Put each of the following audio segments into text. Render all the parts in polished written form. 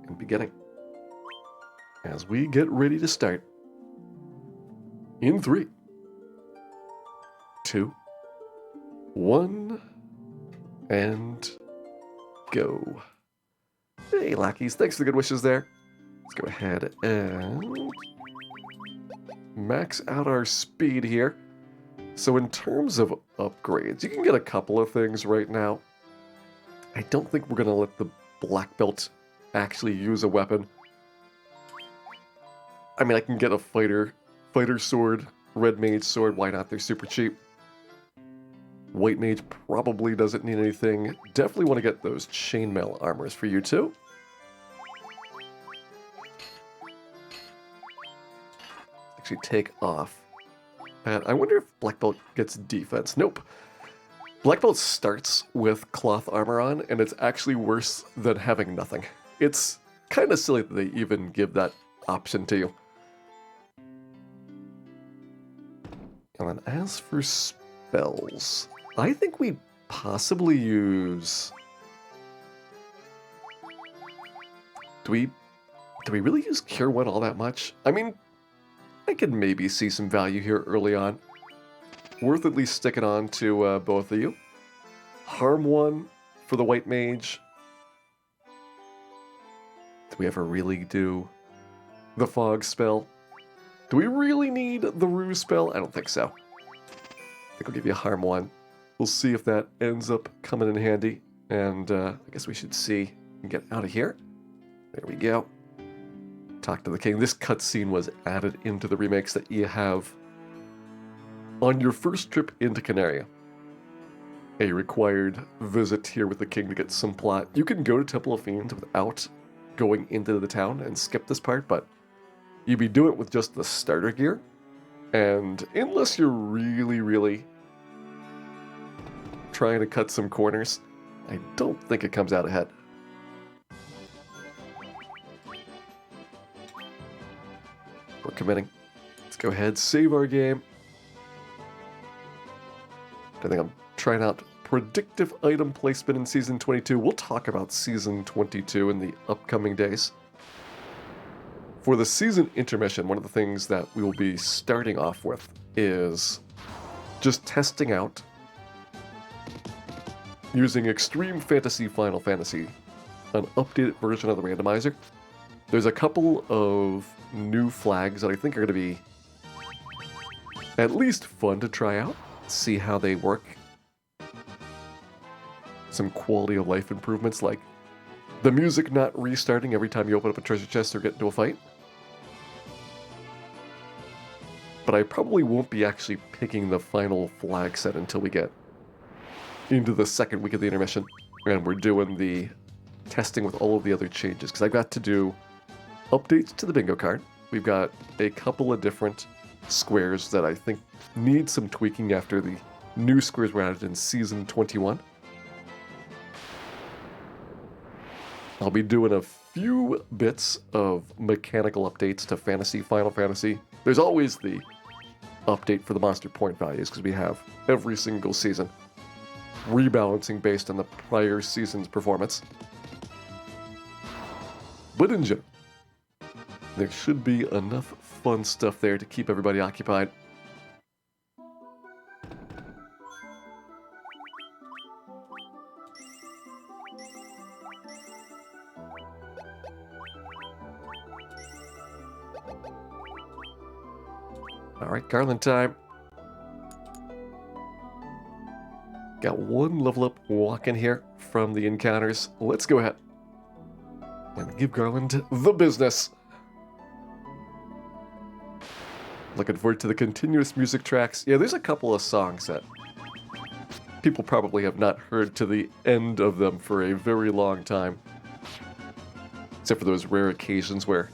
and beginning. As we get ready to start. In 3, 2, 1, and go. Hey, lackeys, thanks for the good wishes there. Let's go ahead and max out our speed here. So in terms of upgrades, you can get a couple of things right now. I don't think we're going to let the black belt actually use a weapon. I mean, I can get a fighter sword, red mage sword, why not? They're super cheap. White mage probably doesn't need anything. Definitely want to get those chainmail armors for you too. Actually take off. And I wonder if black belt gets defense. Nope. Black belt starts with cloth armor on, and it's actually worse than having nothing. It's kind of silly that they even give that option to you. And then as for spells, I think we possibly use... Do we really use Cure 1 all that much? I mean, I could maybe see some value here early on. Worth at least sticking on to both of you. Harm 1 for the white mage. Do we ever really do the fog spell? Do we really need the ruse spell? I don't think so. I think I'll give you a harm 1. We'll see if that ends up coming in handy. And I guess we should see and get out of here. There we go. Talk to the king. This cutscene was added into the remakes that you have. On your first trip into Canaria, a required visit here with the king to get some plot. You can go to Temple of Fiends without going into the town and skip this part, but you'd be doing it with just the starter gear. And unless you're really, really trying to cut some corners, I don't think it comes out ahead. We're committing. Let's go ahead, save our game. I think I'm trying out predictive item placement in Season 22. We'll talk about Season 22 in the upcoming days. For the season intermission, one of the things that we will be starting off with is just testing out using Extreme Fantasy Final Fantasy, an updated version of the randomizer. There's a couple of new flags that I think are going to be at least fun to try out, see how they work. Some quality of life improvements like the music not restarting every time you open up a treasure chest or get into a fight. But I probably won't be actually picking the final flag set until we get into the second week of the intermission. And we're doing the testing with all of the other changes, because I've got to do updates to the bingo card. We've got a couple of different squares that I think need some tweaking after the new squares were added in Season 21. I'll be doing a few bits of mechanical updates to Final Fantasy. There's always the update for the monster point values, because we have every single season rebalancing based on the prior season's performance. But in general, there should be enough fun stuff there to keep everybody occupied. Alright, Garland time. Got one level up walk in here from the encounters. Let's go ahead and give Garland the business. Looking forward to the continuous music tracks. Yeah, there's a couple of songs that people probably have not heard to the end of them for a very long time. Except for those rare occasions where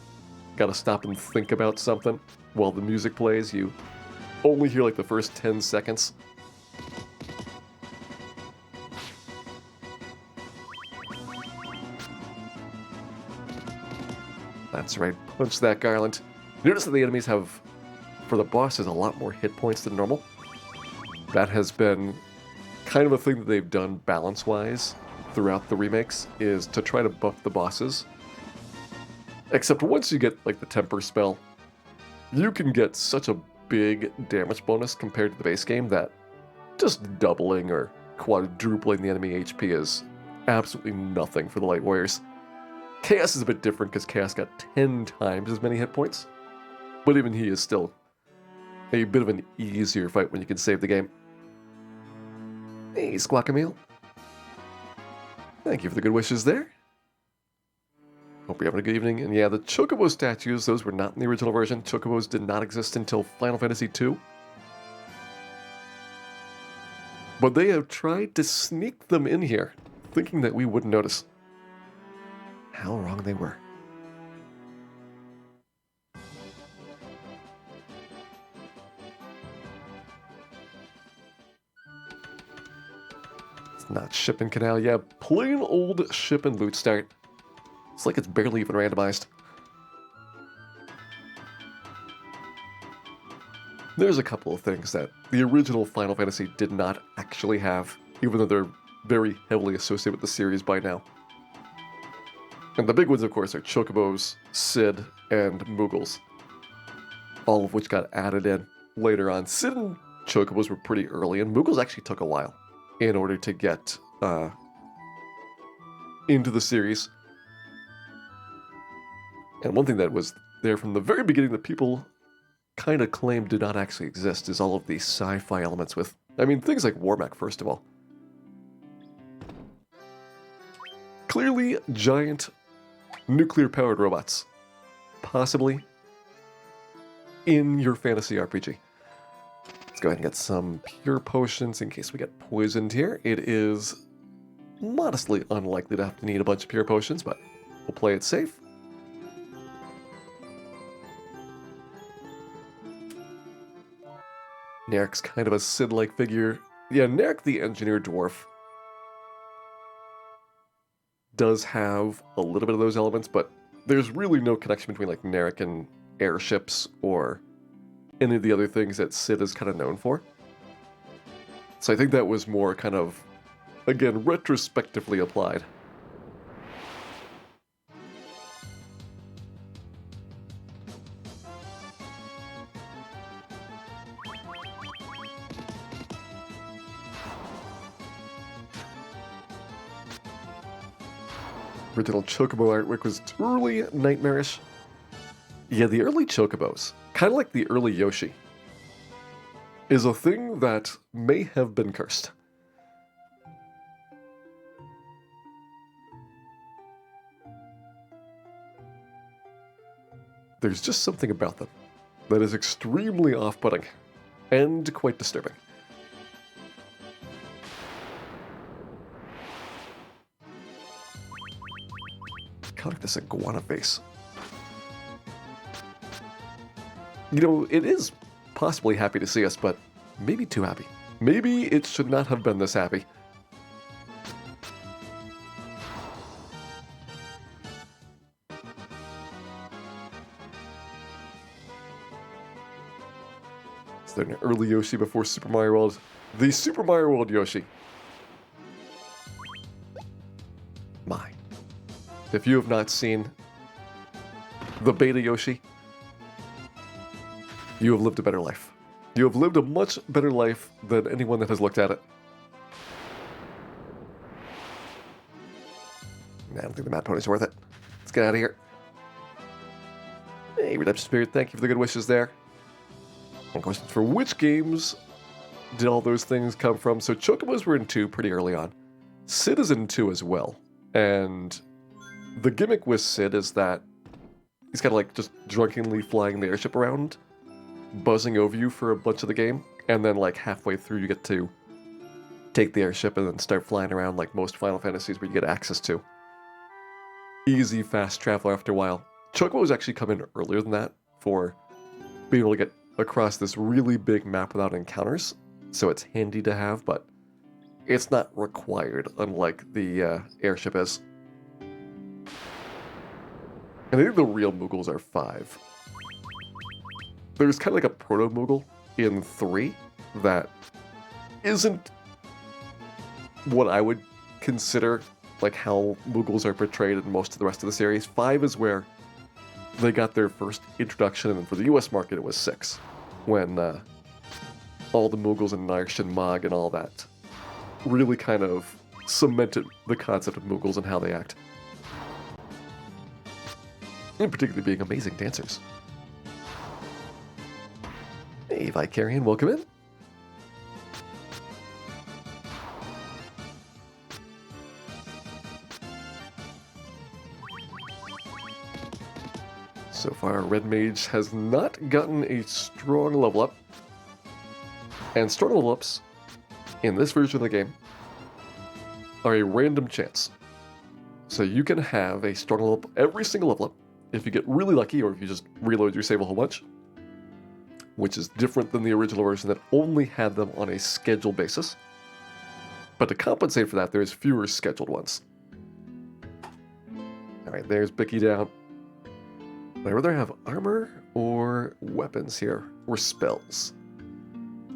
you gotta stop and think about something while the music plays. You only hear like the first 10 seconds. That's right, punch that Garland. Notice that the enemies have, for the bosses, a lot more hit points than normal. That has been kind of a thing that they've done balance-wise throughout the remakes, is to try to buff the bosses Except once you get like the temper spell, you can get such a big damage bonus compared to the base game that just doubling or quadrupling the enemy HP is absolutely nothing for the Light Warriors. Chaos is a bit different because Chaos got 10 times as many hit points, but even he is still a bit of an easier fight when you can save the game. Hey, Squawkameel. Thank you for the good wishes there. Hope you're having a good evening. And yeah, the Chocobo statues, those were not in the original version. Chocobos did not exist until Final Fantasy II. But they have tried to sneak them in here, thinking that we wouldn't notice. How wrong they were. It's not Ship and Canal. Yeah, plain old Ship and Loot start. It's like it's barely even randomized. There's a couple of things that the original Final Fantasy did not actually have, even though they're very heavily associated with the series by now. And the big ones, of course, are Chocobos, Sid, and Moogles. All of which got added in later on. Sid and Chocobos were pretty early, and Moogles actually took a while in order to get into the series. And one thing that was there from the very beginning that people kind of claimed did not actually exist is all of the sci-fi elements with, I mean, things like Warmech, first of all. Clearly, giant nuclear-powered robots. Possibly in your fantasy RPG. Let's go ahead and get some pure potions in case we get poisoned here. It is modestly unlikely to have to need a bunch of pure potions, but we'll play it safe. Naric's kind of a Sid-like figure. Yeah, Naric the Engineer Dwarf does have a little bit of those elements, but there's really no connection between like Naric and airships or any of the other things that Sid is kind of known for. So I think that was more kind of, again, retrospectively applied. Original Chocobo artwork was truly nightmarish. Yeah, the early Chocobos, kind of like the early Yoshi, is a thing that may have been cursed. There's just something about them that is extremely off-putting and quite disturbing. Look at this iguana face. You know, it is possibly happy to see us, but maybe too happy. Maybe it should not have been this happy. Is there an early Yoshi before Super Mario World? The Super Mario World Yoshi. My. If you have not seen the beta Yoshi, you have lived a better life. You have lived a much better life than anyone that has looked at it. I don't think the map pony's worth it. Let's get out of here. Hey, Redemption Spirit, thank you for the good wishes there. One question for which games did all those things come from? So Chocobos were in 2 pretty early on. Sid is in 2 as well. And the gimmick with Sid is that he's kind of like just drunkenly flying the airship around, buzzing over you for a bunch of the game, and then like halfway through you get to take the airship and then start flying around like most Final Fantasies where you get access to. Easy, fast travel after a while. Chocobos actually come in earlier than that for being able to get across this really big map without encounters, so it's handy to have, but it's not required, unlike the airship is. And I think the real Moogles are 5. There's kind of like a proto-Moogle in 3 that isn't what I would consider like how Moogles are portrayed in most of the rest of the series. 5 is where they got their first introduction, and for the US market it was 6, when all the Mughals and Narsh and Mog and all that really kind of cemented the concept of Mughals and how they act. In particular being amazing dancers. Hey, Vicarian, welcome in. So far, Red Mage has not gotten a strong level up. And strong level ups in this version of the game are a random chance. So you can have a strong level up every single level up if you get really lucky or if you just reload your save a whole bunch, which is different than the original version that only had them on a scheduled basis. But to compensate for that, there's fewer scheduled ones. Alright, there's Bicky down. I'd rather have armor or weapons here, or spells.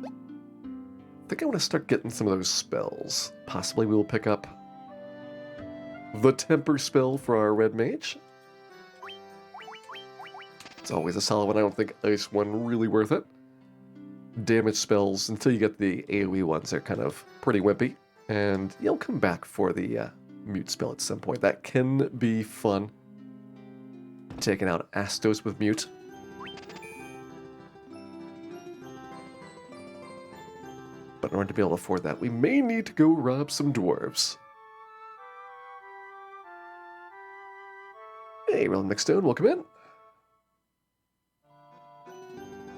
I think I want to start getting some of those spells. Possibly we will pick up the Temper spell for our Red Mage. It's always a solid one. I don't think Ice one really worth it. Damage spells, until you get the AoE ones, are kind of pretty wimpy. And you'll come back for the Mute spell at some point. That can be fun. Taking out Astos with Mute. But in order to be able to afford that, we may need to go rob some dwarves. Hey, Roland McStone, welcome in.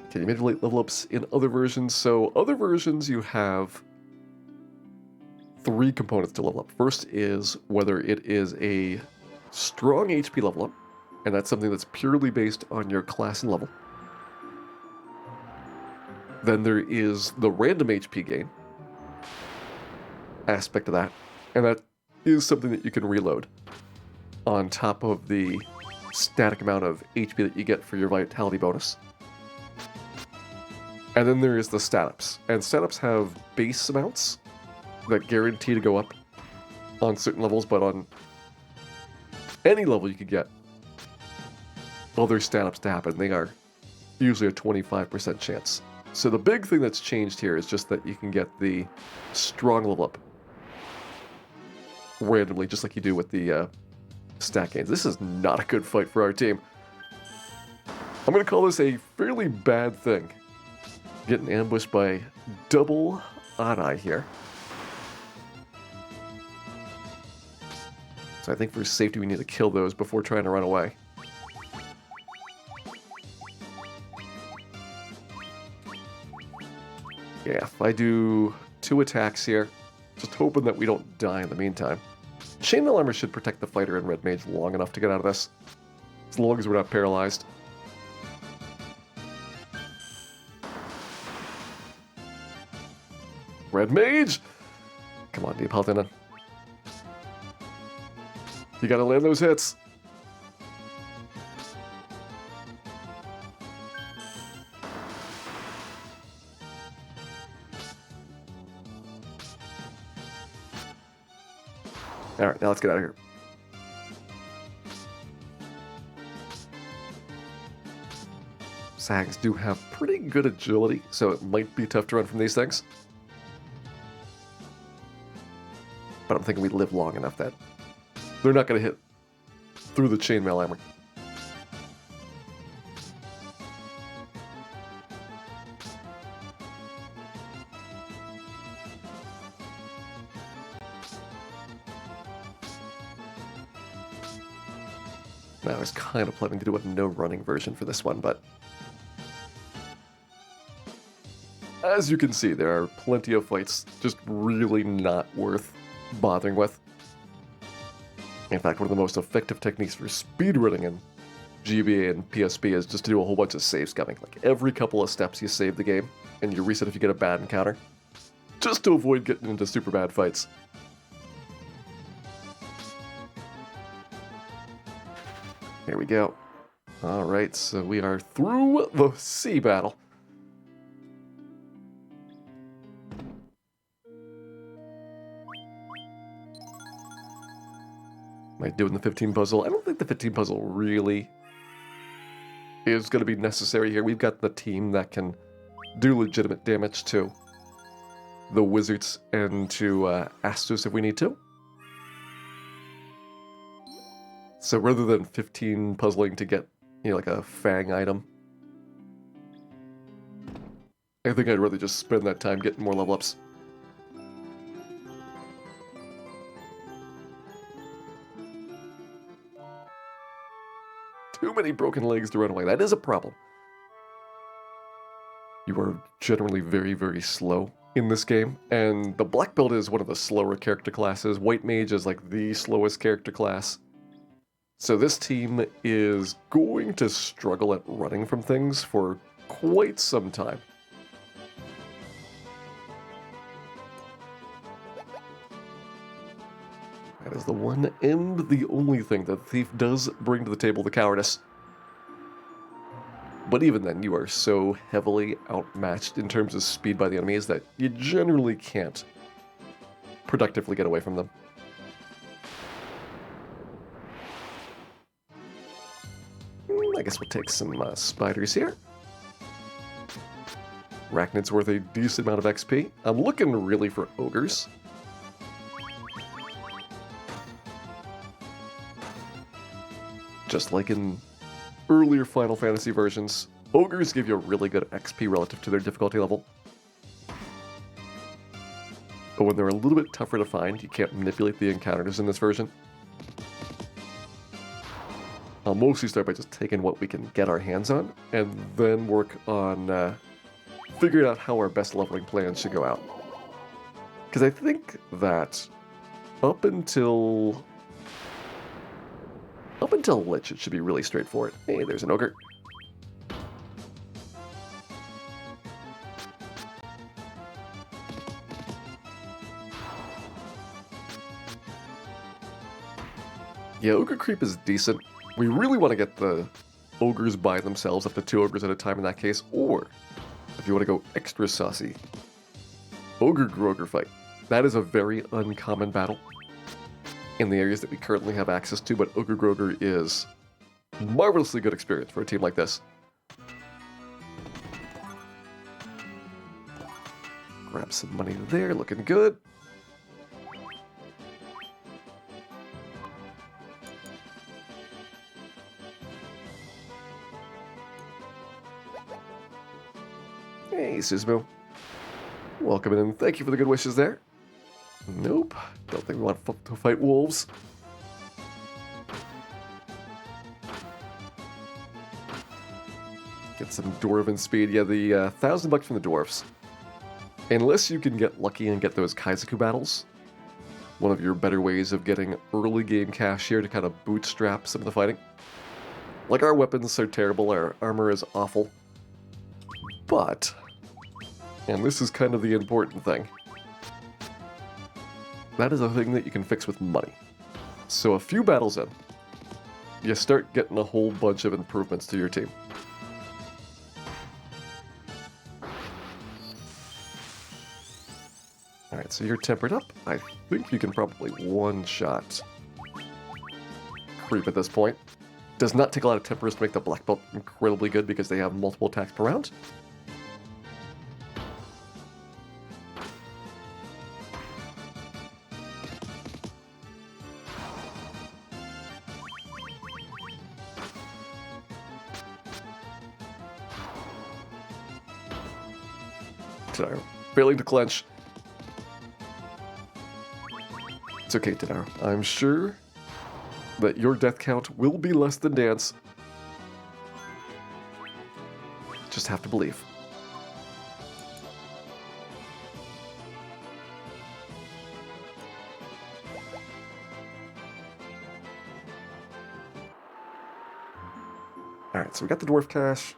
Okay, you made late level ups in other versions. So other versions you have 3 components to level up. First is whether it is a strong HP level up, and that's something that's purely based on your class and level. Then there is the random HP gain aspect of that, and that is something that you can reload on top of the static amount of HP that you get for your vitality bonus. And then there is the stat ups, and stat ups have base amounts that guarantee to go up on certain levels, but on any level you could get other stat ups to happen. They are usually a 25% chance. So the big thing that's changed here is just that you can get the strong level up randomly, just like you do with the stat gains. This is not a good fight for our team. I'm going to call this a fairly bad thing. Getting ambushed by double Odd-Eye here. So I think for safety we need to kill those before trying to run away. Yeah, if I do 2 attacks here, just hoping that we don't die in the meantime. Chainmail armor should protect the fighter and Red Mage long enough to get out of this, as long as we're not paralyzed. Red Mage! Come on, Neapolitan. You gotta land those hits. Alright, now let's get out of here. Sags do have pretty good agility, so it might be tough to run from these things. But I'm thinking we live long enough that they're not going to hit through the chainmail armor. I was kind of planning to do a no running version for this one, but as you can see, there are plenty of fights just really not worth bothering with. In fact, one of the most effective techniques for speedrunning in GBA and PSP is just to do a whole bunch of save scumming. Like every couple of steps you save the game, and you reset if you get a bad encounter, just to avoid getting into super bad fights. Here we go. Alright, so we are through the sea battle. Am I doing the 15 puzzle? I don't think the 15 puzzle really is going to be necessary here. We've got the team that can do legitimate damage to the wizards and to Astos if we need to. So rather than 15 puzzling to get, like a Fang item, I think I'd rather just spend that time getting more level ups. Too many broken legs to run away. That is a problem. You are generally very, very slow in this game, and the Black Belt is one of the slower character classes. White Mage is like the slowest character class. So this team is going to struggle at running from things for quite some time. That is the one and the only thing that the Thief does bring to the table, the cowardice. But even then, you are so heavily outmatched in terms of speed by the enemies that you generally can't productively get away from them. I guess we'll take some spiders here. Arachnid's worth a decent amount of XP. I'm looking really for ogres. Just like in earlier Final Fantasy versions, ogres give you a really good XP relative to their difficulty level. But when they're a little bit tougher to find, you can't manipulate the encounters in this version. I'll mostly start by just taking what we can get our hands on, and then work on figuring out how our best leveling plans should go out. Because I think that up until Lich, it should be really straightforward. Hey, there's an ogre. Yeah, ogre creep is decent. We really want to get the ogres by themselves, up to 2 ogres at a time in that case, or if you want to go extra saucy, ogre-grogre fight. That is a very uncommon battle in the areas that we currently have access to, but ogre-grogre is marvelously good experience for a team like this. Grab some money there, looking good. Hey, Suzumu. Welcome in, and thank you for the good wishes there. Nope, don't think we want to fight wolves. Get some dwarven speed. Yeah, the $1,000 from the dwarves. Unless you can get lucky and get those Kaizoku battles, one of your better ways of getting early game cash here to kind of bootstrap some of the fighting. Like, our weapons are terrible, our armor is awful. But, and this is kind of the important thing, that is a thing that you can fix with money. So a few battles in, you start getting a whole bunch of improvements to your team. Alright, so you're tempered up. I think you can probably one-shot creep at this point. Does not take a lot of tempers to make the black belt incredibly good because they have multiple attacks per round. Tadaro, failing to clench. It's okay, Tadaro. I'm sure that your death count will be less than Dance. Just have to believe. Alright, so we got the dwarf cache.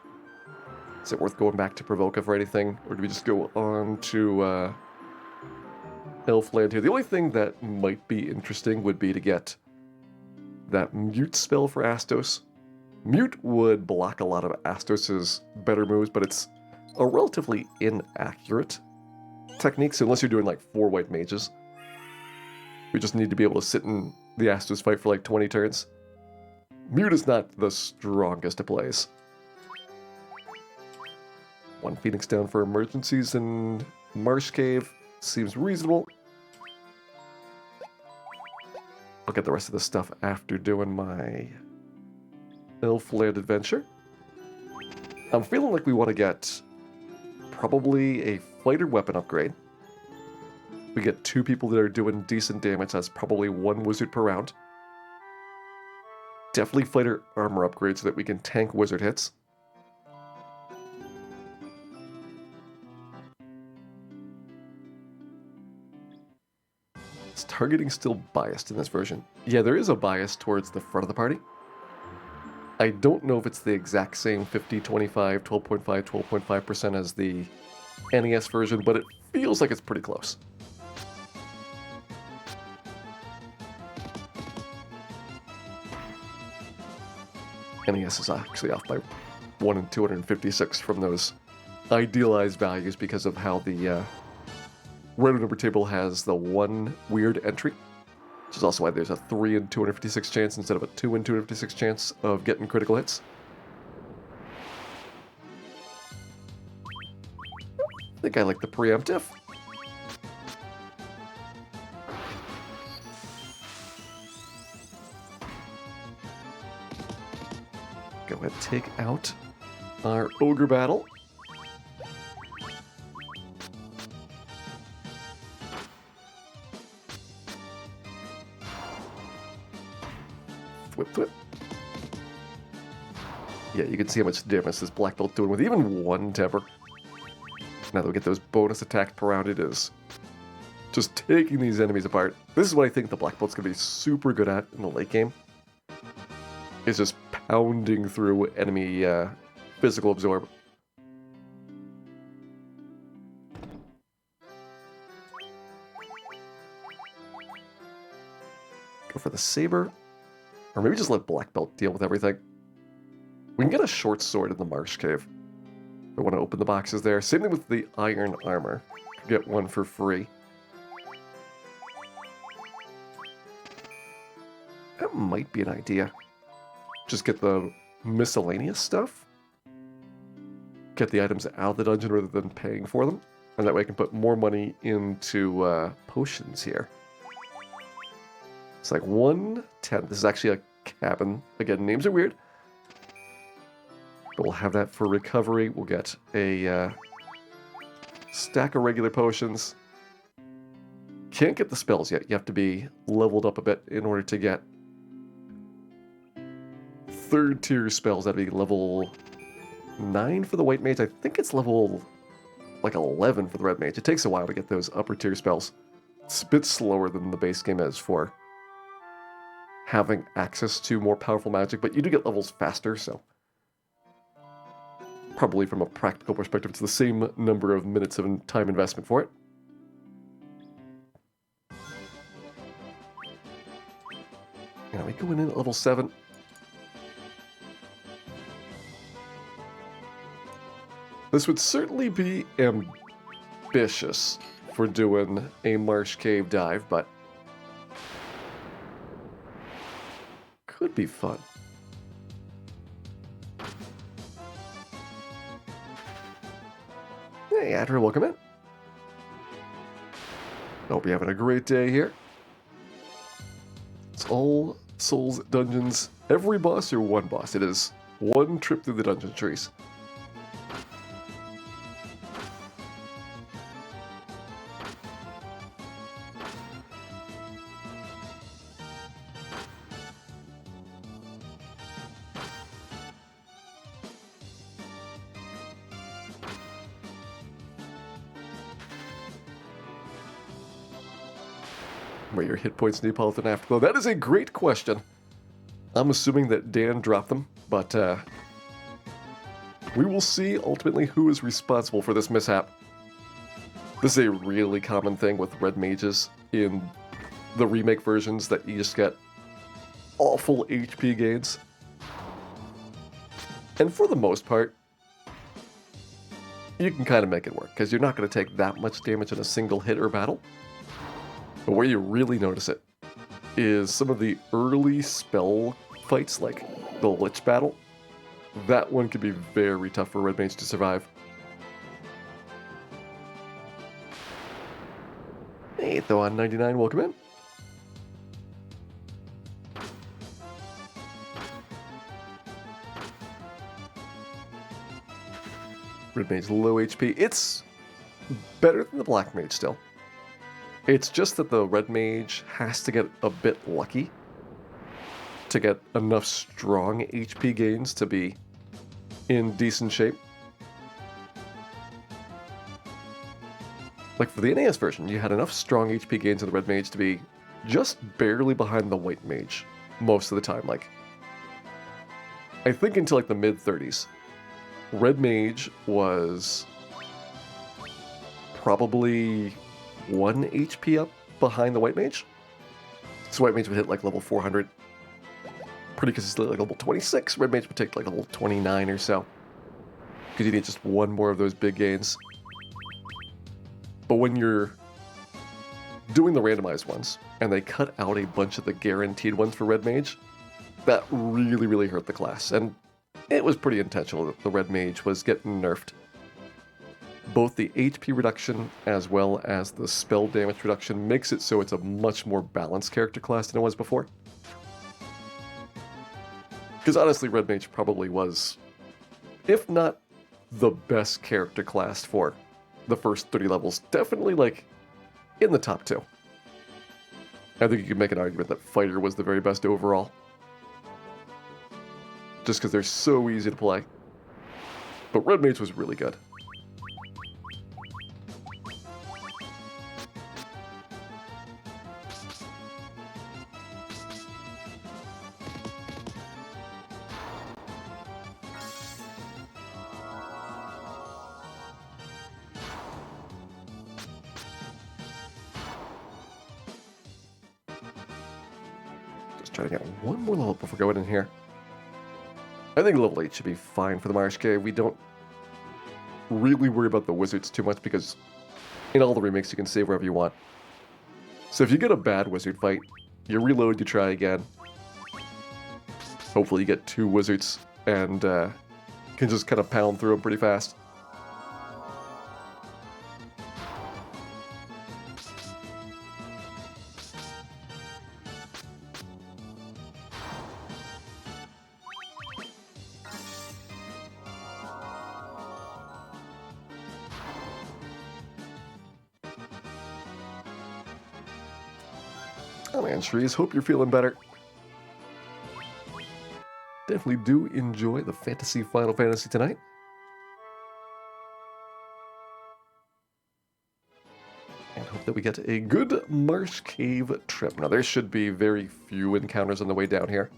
Is it worth going back to Provoca for anything? Or do we just go on to Elfland here? The only thing that might be interesting would be to get that Mute spell for Astos. Mute would block a lot of Astos's better moves, but it's a relatively inaccurate technique, so unless you're doing like 4 white mages, we just need to be able to sit in the Astos fight for like 20 turns. Mute is not the strongest of plays. 1 Phoenix down for emergencies, and Marsh Cave seems reasonable. I'll get the rest of this stuff after doing my Elf-Land adventure. I'm feeling like we want to get probably a fighter weapon upgrade. We get 2 people that are doing decent damage. That's probably 1 wizard per round. Definitely fighter armor upgrade so that we can tank wizard hits. Is targeting still biased in this version? Yeah, there is a bias towards the front of the party. I don't know if it's the exact same 50, 25, 12.5, 12.5% as the NES version, but it feels like it's pretty close. NES is actually off by 1 in 256 from those idealized values because of how the random number table has the 1 weird entry, which is also why there's a 3 in 256 chance instead of a 2 in 256 chance of getting critical hits. I think I like the preemptive. Go ahead and take out our ogre battle. Whip. Yeah, you can see how much damage this black belt doing with even 1 temper. Now that we get those bonus attacks per round, it is just taking these enemies apart. This is what I think the black belt's going to be super good at in the late game. It's just pounding through enemy physical absorb. Go for the saber. Or maybe just let black belt deal with everything. We can get a short sword in the Marsh Cave. I want to open the boxes there. Same thing with the iron armor. Get 1 for free. That might be an idea. Just get the miscellaneous stuff. Get the items out of the dungeon rather than paying for them. And that way I can put more money into potions here. It's like 110. This is actually a cabin. Again, names are weird. But we'll have that for recovery. We'll get a stack of regular potions. Can't get the spells yet. You have to be leveled up a bit in order to get 3rd tier spells. That'd be level 9 for the white mage. I think it's level like 11 for the red mage. It takes a while to get those upper tier spells. It's a bit slower than the base game is for having access to more powerful magic, but you do get levels faster, so probably from a practical perspective, it's the same number of minutes of time investment for it. Now we go in at level 7. This would certainly be ambitious for doing a Marsh Cave dive, but could be fun. Hey, Adra, welcome in. Hope you're having a great day here. It's all Souls dungeons. Every boss or 1 boss. It is 1 trip through the dungeon trees. Where your hit points, Neapolitan Afterglow? That is a great question. I'm assuming that Dan dropped them, but we will see ultimately who is responsible for this mishap. This is a really common thing with red mages in the remake versions, that you just get awful HP gains. And for the most part, you can kind of make it work, because you're not going to take that much damage in a single hit or battle. But where you really notice it is some of the early spell fights, like the Lich battle. That one could be very tough for Red Mage to survive. Hey, Thoan99, welcome in. Red Mage low HP. It's better than the Black Mage still. It's just that the Red Mage has to get a bit lucky to get enough strong HP gains to be in decent shape. Like for the NES version, you had enough strong HP gains in the Red Mage to be just barely behind the White Mage most of the time. Like, I think until like the mid-30s, Red Mage was probably 1 HP up behind the White Mage. So White Mage would hit like level 400 pretty consistently, like level 26. Red Mage would take like level 29 or so, because you need just one more of those big gains. But when you're doing the randomized ones, and they cut out a bunch of the guaranteed ones for Red Mage, that really, really hurt the class. And it was pretty intentional that the Red Mage was getting nerfed. Both the HP reduction as well as the spell damage reduction makes it so it's a much more balanced character class than it was before. Because honestly, Red Mage probably was, if not the best character class for the first 30 levels, definitely like in the top 2. I think you could make an argument that Fighter was the very best overall. Just because they're so easy to play. But Red Mage was really good. Just try to get one more level before going in here. I think level 8 should be fine for the Marsh Cave. We don't really worry about the wizards too much because in all the remakes you can save wherever you want. So if you get a bad wizard fight, you reload, you try again. Hopefully you get 2 wizards and can just kind of pound through them pretty fast. Oh man, Shreeze, hope you're feeling better. Definitely do enjoy the fantasy Final Fantasy tonight. And hope that we get a good Marsh Cave trip. Now there should be very few encounters on the way down here.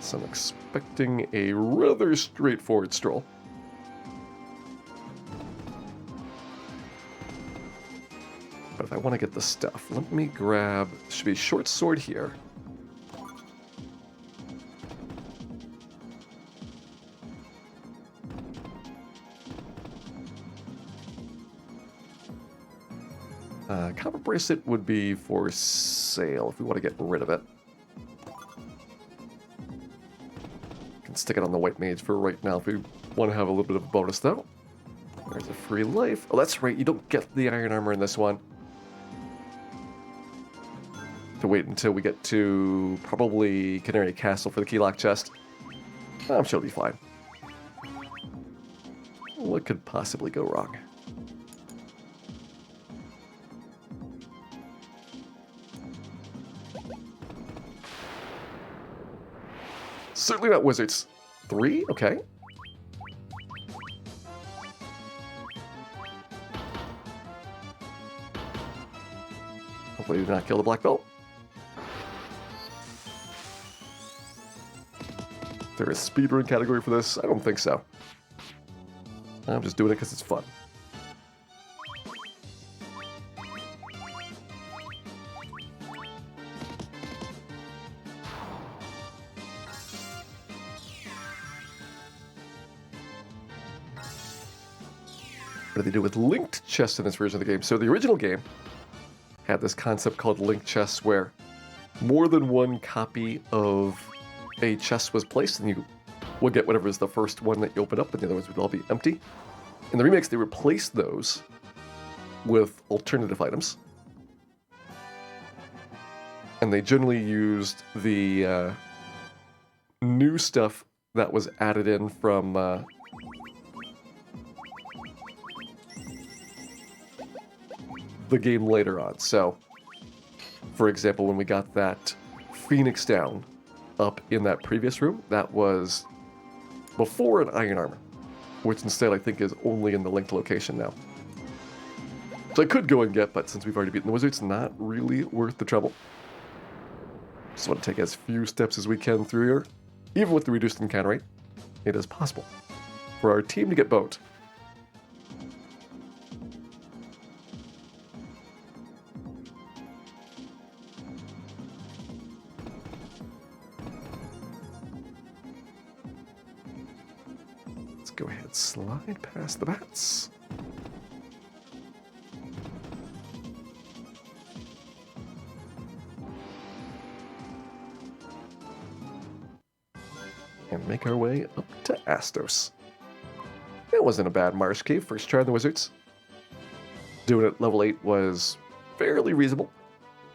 So I'm expecting a rather straightforward stroll. But if I want to get the stuff, let me grab, should be a short sword here. Copper bracelet would be for sale if we want to get rid of it. Can stick it on the White Mage for right now if we want to have a little bit of a bonus though. There's a free life. Oh, that's right, you don't get the iron armor in this one. To wait until we get to probably Canary Castle for the key lock chest. I'm sure it'll be fine. What could possibly go wrong? Certainly not wizards. 3? Okay. Hopefully we do not kill the black belt. Is there a speedrun category for this? I don't think so. I'm just doing it because it's fun. What do they do with linked chests in this version of the game? So the original game had this concept called linked chests where more than one copy of a chest was placed and you would get whatever is the first one that you open up, and the other ones would all be empty. In the remakes, they replaced those with alternative items. And they generally used the new stuff that was added in from the game later on. So, for example, when we got that Phoenix down up in that previous room, that was before an iron armor, which instead I think is only in the linked location now. So I could go and get, but since we've already beaten the wizard, it's not really worth the trouble. Just want to take as few steps as we can through here. Even with the reduced encounter rate, it is possible for our team to get boat. Let's go ahead and slide past the bats. And make our way up to Astos. It wasn't a bad marsh cave first try on the wizards. Doing it at level 8 was fairly reasonable.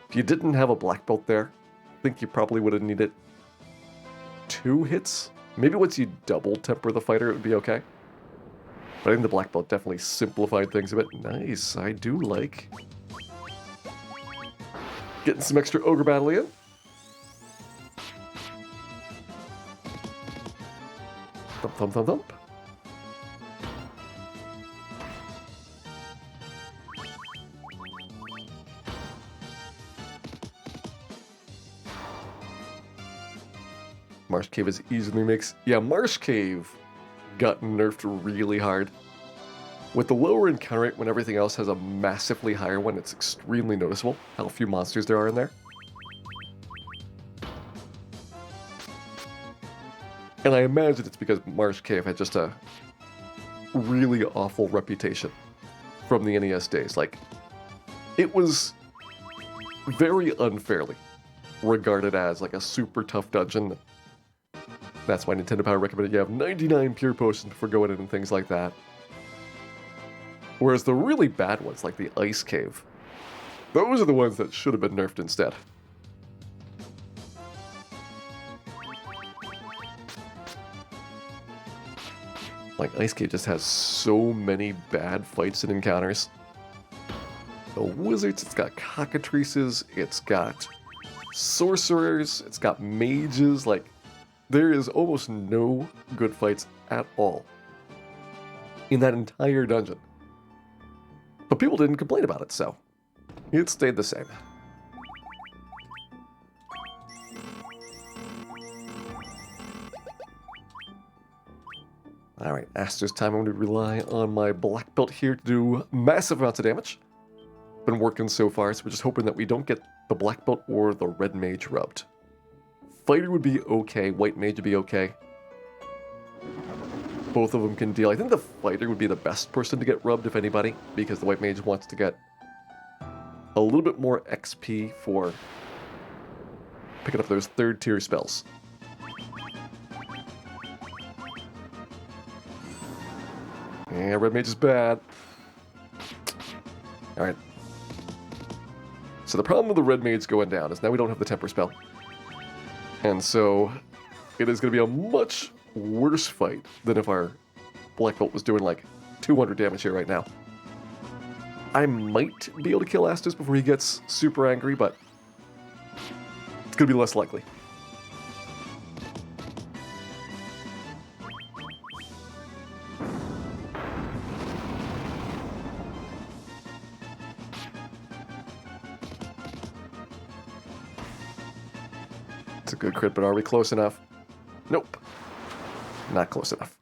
If you didn't have a black belt there, I think you probably would have needed 2 hits. Maybe once you double temper the fighter, it would be okay. But I think the black belt definitely simplified things a bit. Nice, I do like getting some extra ogre battle in. Thump, thump, thump, thump. Marsh Cave is easily mixed. Yeah, Marsh Cave got nerfed really hard. With the lower encounter rate, when everything else has a massively higher one, it's extremely noticeable how few monsters there are in there. And I imagine it's because Marsh Cave had just a really awful reputation from the NES days. Like, it was very unfairly regarded as like a super tough dungeon. That's why Nintendo Power recommended you have 99 pure potions before going in and things like that. Whereas the really bad ones, like the Ice Cave, those are the ones that should have been nerfed instead. Like, Ice Cave just has so many bad fights and encounters. The wizards, it's got cockatrices, it's got sorcerers, it's got mages. Like, there is almost no good fights at all in that entire dungeon. But people didn't complain about it, so it stayed the same. Alright, Astor's time. I'm going to rely on my black belt here to do massive amounts of damage. Been working so far, so we're just hoping that we don't get the black belt or the red mage rubbed. Fighter would be okay, white mage would be okay. Both of them can deal. I think the fighter would be the best person to get rubbed, if anybody, because the white mage wants to get a little bit more XP for picking up those third tier spells. Yeah, red mage is bad. Alright. So the problem with the red mage going down is now we don't have the temper spell. And so it is going to be a much worse fight than if our black belt was doing like 200 damage here right now. I might be able to kill Astus before he gets super angry, but it's going to be less likely. It's a good crit, but are we close enough? Nope. Not close enough.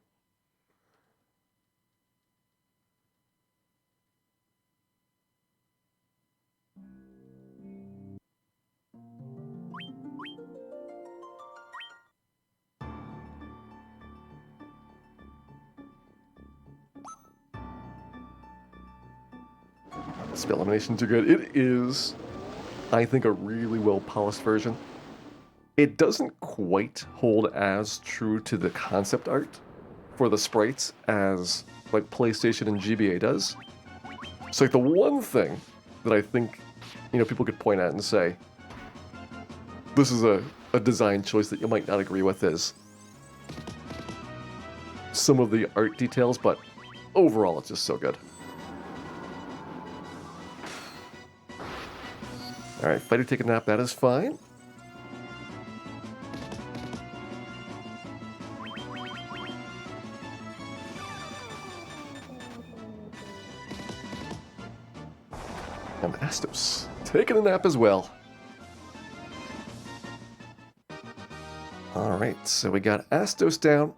Spell elimination too good. It is, I think, a really well polished version It doesn't quite hold as true to the concept art for the sprites as like PlayStation and GBA does. So like the one thing that I think, people could point at and say, this is a design choice that you might not agree with is some of the art details, but overall it's just so good. Alright, fighter take a nap, that is fine. And Astos taking a nap as well. Alright, so we got Astos down.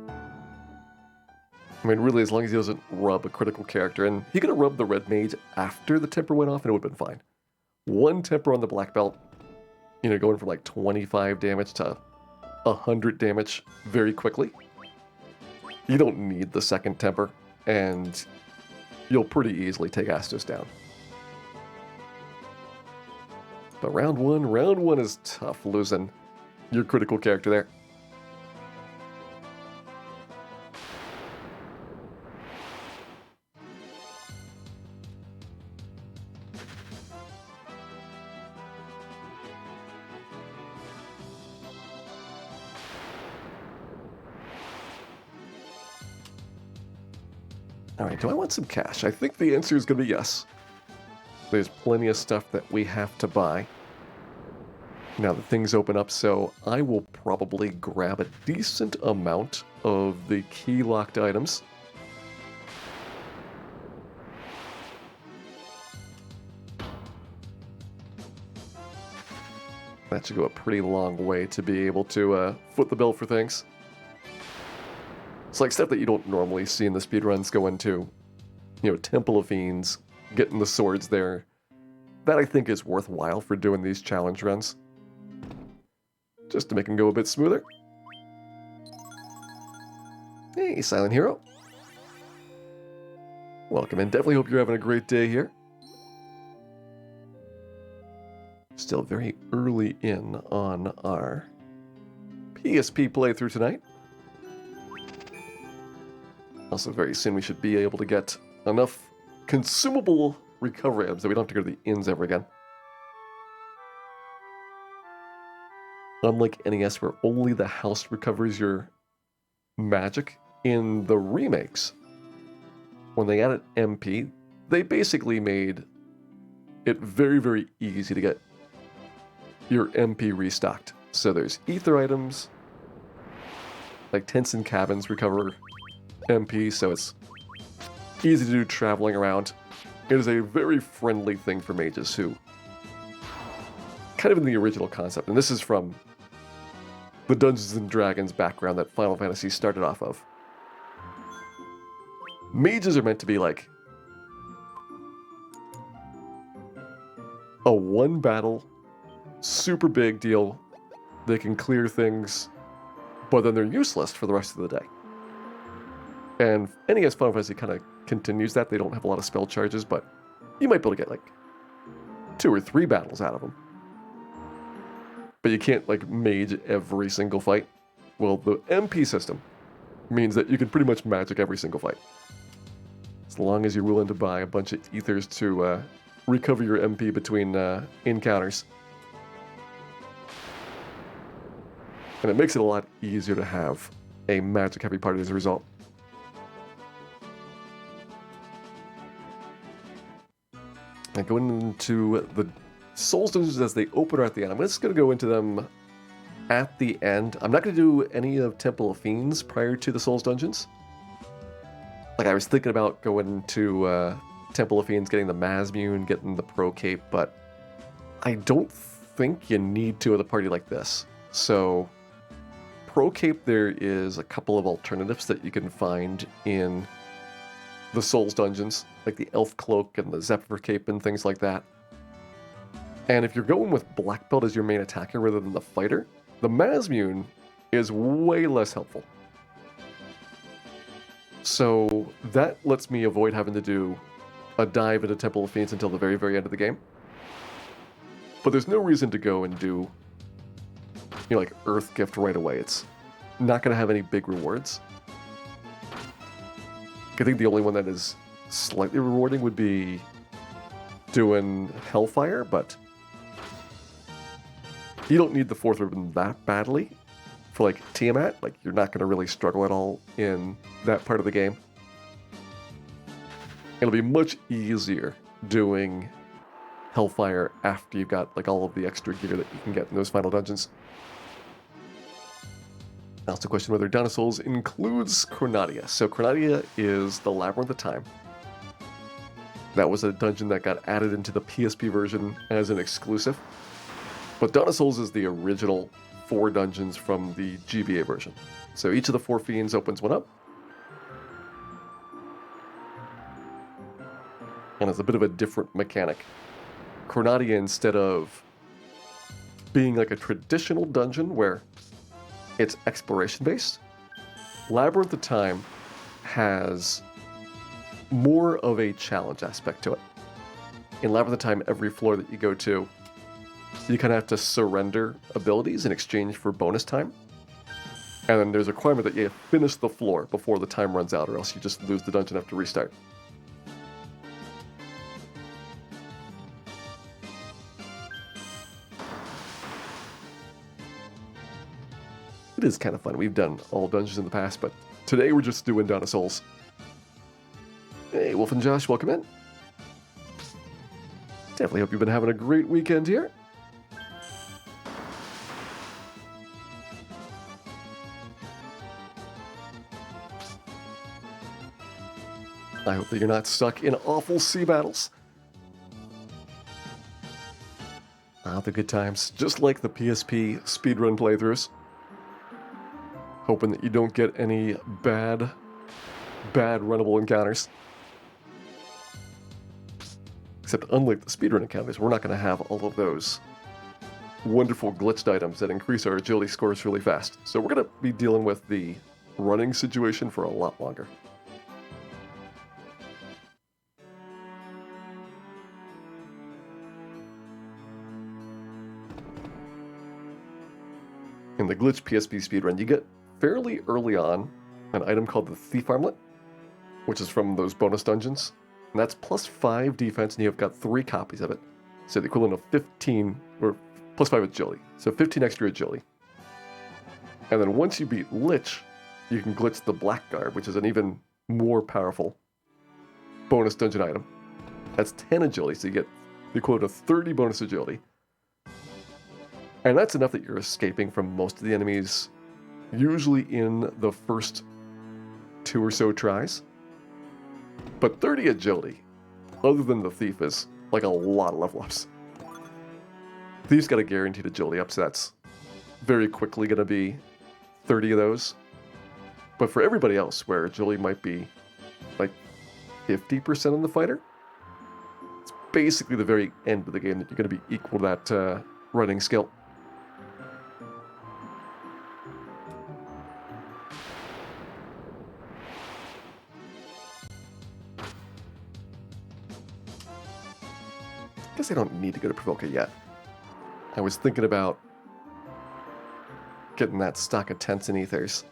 I mean, really, as long as he doesn't rub a critical character, and he could have rubbed the red mage after the temper went off and it would have been fine. One temper on the black belt, going from like 25 damage to 100 damage very quickly. You don't need the second temper, and you'll pretty easily take Astos down. But round one is tough, losing your critical character there. Alright, do I want some cash? I think the answer is going to be yes. There's plenty of stuff that we have to buy. Now that things open up, so I will probably grab a decent amount of the key-locked items. That should go a pretty long way to be able to foot the bill for things. It's like stuff that you don't normally see in the speedruns go into, Temple of Fiends, getting the swords there. That I think is worthwhile for doing these challenge runs. Just to make them go a bit smoother. Hey, Silent Hero. Welcome in. Definitely hope you're having a great day here. Still very early in on our PSP playthrough tonight. Also, very soon we should be able to get enough consumable recovery items that we don't have to go to the inns ever again. Unlike NES, where only the house recovers your magic, in the remakes, when they added MP, they basically made it very, very easy to get your MP restocked. So there's ether items, like tents and cabins recover MP, so it's easy to do traveling around. It is a very friendly thing for mages who, kind of in the original concept, and this is from the Dungeons and Dragons background that Final Fantasy started off of. Mages are meant to be like a one battle, super big deal. They can clear things, but then they're useless for the rest of the day. And NES Final Fantasy kind of continues that. They don't have a lot of spell charges, but you might be able to get like 2 or 3 battles out of them. But you can't like mage every single fight. Well, the MP system means that you can pretty much magic every single fight. As long as you're willing to buy a bunch of ethers to recover your MP between encounters. And it makes it a lot easier to have a magic heavy party as a result. And going into the Souls dungeons as they open or at the end. I'm just going to go into them at the end. I'm not going to do any of Temple of Fiends prior to the Souls dungeons. Like, I was thinking about going to Temple of Fiends, getting the Mazmune, getting the Pro Cape, but I don't think you need to with a party like this. So, Pro Cape, there is a couple of alternatives that you can find in the Souls dungeons, like the Elf Cloak and the Zephyr Cape and things like that. And if you're going with Black Belt as your main attacker rather than the fighter, the Mazmune is way less helpful. So that lets me avoid having to do a dive into Temple of Fiends until the very, very end of the game. But there's no reason to go and do, like Earth Gift right away. It's not going to have any big rewards. I think the only one that is slightly rewarding would be doing Hellfire, but you don't need the 4th ribbon that badly. For like Tiamat, like you're not going to really struggle at all in that part of the game. It'll be much easier doing Hellfire after you've got like all of the extra gear that you can get in those final dungeons. Now, the question whether Dawn of Souls includes Chronadia. So Chronadia is the Labyrinth of Time. That was a dungeon that got added into the PSP version as an exclusive. But Dawn of Souls is the original 4 dungeons from the GBA version. So each of the 4 fiends opens one up. And it's a bit of a different mechanic. Chronadia, instead of being like a traditional dungeon where it's exploration based, Labyrinth of Time has more of a challenge aspect to it. In Labyrinth of Time, every floor that you go to, you kind of have to surrender abilities in exchange for bonus time. And then there's a requirement that you finish the floor before the time runs out, or else you just lose the dungeon and have to restart. It is kind of fun. We've done all dungeons in the past, but today we're just doing Dawn of Souls. Hey, Wolf and Josh, welcome in. Definitely hope you've been having a great weekend here. I hope that you're not stuck in awful sea battles. The good times, just like the PSP speedrun playthroughs. Hoping that you don't get any bad runnable encounters. Except unlike the speedrun encounters, we're not going to have all of those wonderful glitched items that increase our agility scores really fast. So we're going to be dealing with the running situation for a lot longer. In the Glitch PSP speedrun, you get fairly early on an item called the Thief Armlet, which is from those bonus dungeons. And that's plus 5 defense, and you've got 3 copies of it. So the equivalent of 15, or plus 5 agility. So 15 extra agility. And then once you beat Lich, you can glitch the Black Garb, which is an even more powerful bonus dungeon item. That's 10 agility, so you get the equivalent of 30 bonus agility. And that's enough that you're escaping from most of the enemies, usually in the first 2 or so tries. But 30 agility, other than the Thief, is like a lot of level ups. Thief's got a guaranteed agility up, so that's very quickly going to be 30 of those. But for everybody else, where agility might be like 50% on the fighter, it's basically the very end of the game that you're going to be equal to that running skill. I guess I don't need to go to Provoca yet. I was thinking about getting that stock of tents and ethers.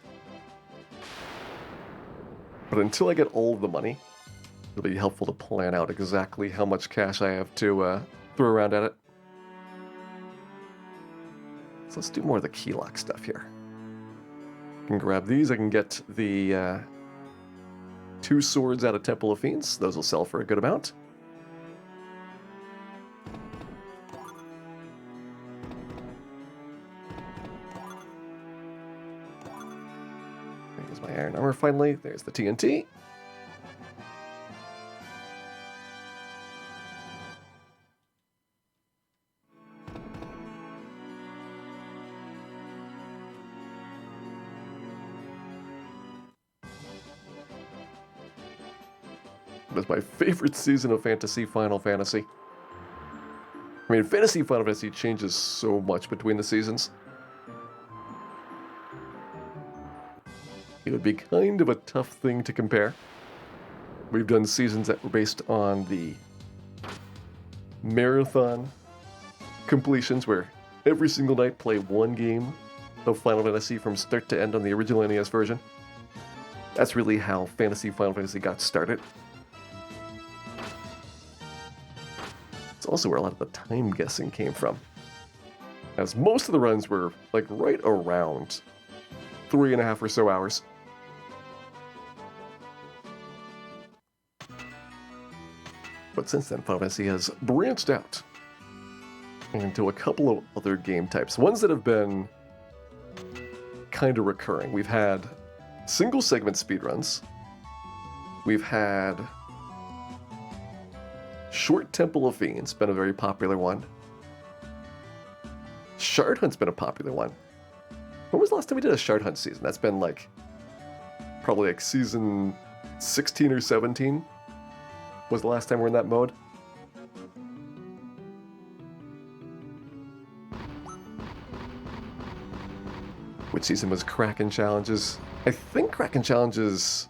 But until I get all of the money, it'll be helpful to plan out exactly how much cash I have to throw around at it. So let's do more of the key lock stuff here. I can grab these. I can get the 2 swords out of Temple of Fiends. Those will sell for a good amount. There's my iron armor finally. There's the TNT. That's my favorite season of Fantasy, Final Fantasy. I mean, Fantasy Final Fantasy changes so much between the seasons. It would be kind of a tough thing to compare. We've done seasons that were based on the Marathon completions where every single night play one game of Final Fantasy from start to end on the original NES version. That's really how Final Fantasy got started. It's also where a lot of the time guessing came from, as most of the runs were like right around 3.5 or so hours. But since then, Final Fantasy has branched out into a couple of other game types, ones that have been kind of recurring. We've had single segment speedruns. We've had Short Temple of Fiends, been a very popular one. Shard Hunt's been a popular one. When was the last time we did a Shard Hunt season? That's been like probably like season 16 or 17 was the last time we're in that mode. Which season was Kraken Challenges? I think Kraken Challenges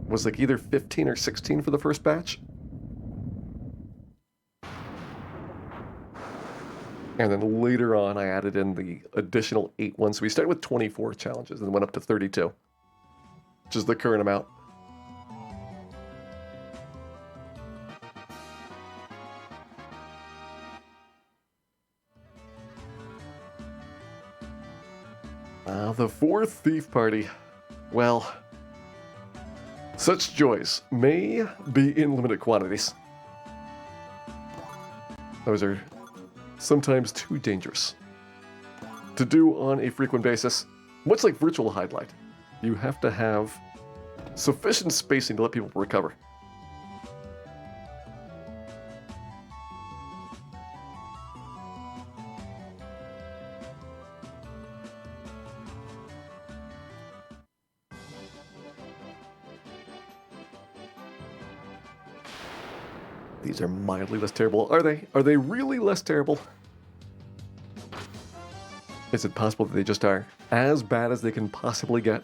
was like either 15 or 16 for the first batch. And then later on, I added in the additional 8 ones. So we started with 24 challenges and went up to 32, which is the current amount. The fourth Thief Party. Well, such joys may be in limited quantities. Those are sometimes too dangerous to do on a frequent basis. Much like virtual highlight, you have to have sufficient spacing to let people recover. These are mildly less terrible. Are they? Are they really less terrible? Is it possible that they just are as bad as they can possibly get?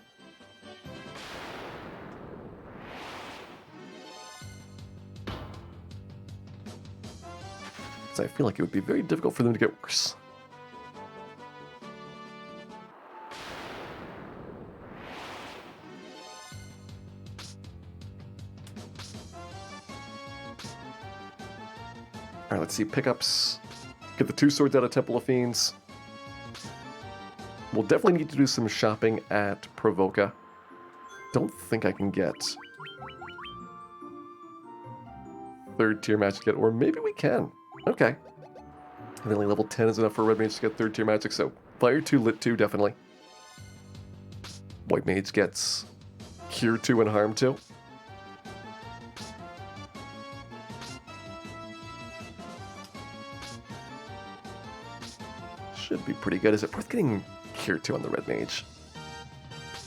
So I feel like it would be very difficult for them to get worse. Alright, let's see. Pickups. Get the 2 swords out of Temple of Fiends. We'll definitely need to do some shopping at Provoca. Don't think I can get 3rd tier magic yet, or maybe we can. Okay. And only level 10 is enough for Red Mage to get 3rd tier magic, so Fire 2, Lit 2, definitely. White Mage gets Cure 2 and Harm 2. Should be pretty good. Is it worth getting Cure 2 on the Red Mage?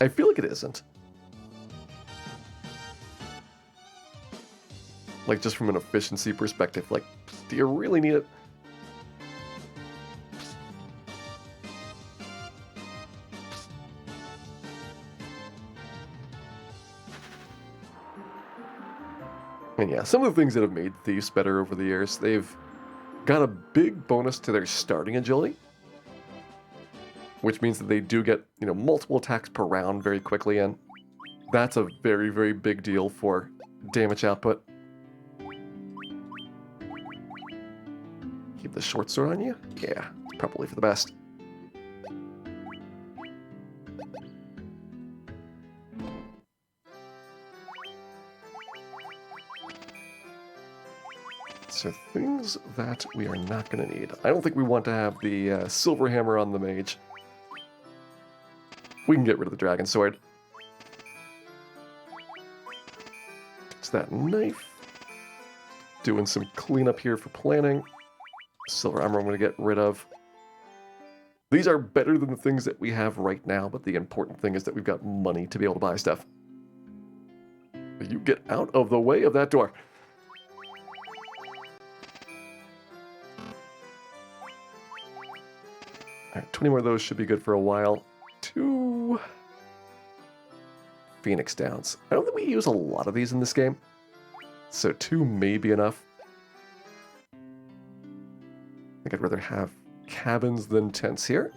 I feel like it isn't. Like, just from an efficiency perspective, like, do you really need it? And yeah, some of the things that have made Thieves better over the years, they've got a big bonus to their starting agility, which means that they do get, multiple attacks per round very quickly, and that's a very, very big deal for damage output. Keep the short sword on you? Yeah, probably for the best. So things that we are not going to need. I don't think we want to have the silver hammer on the mage. We can get rid of the dragon sword. It's that knife. Doing some cleanup here for planning. Silver armor I'm going to get rid of. These are better than the things that we have right now, but the important thing is that we've got money to be able to buy stuff. You get out of the way of that door. Alright, 20 more of those should be good for a while. 2 Phoenix Downs. I don't think we use a lot of these in this game. So 2 may be enough. I think I'd rather have cabins than tents here.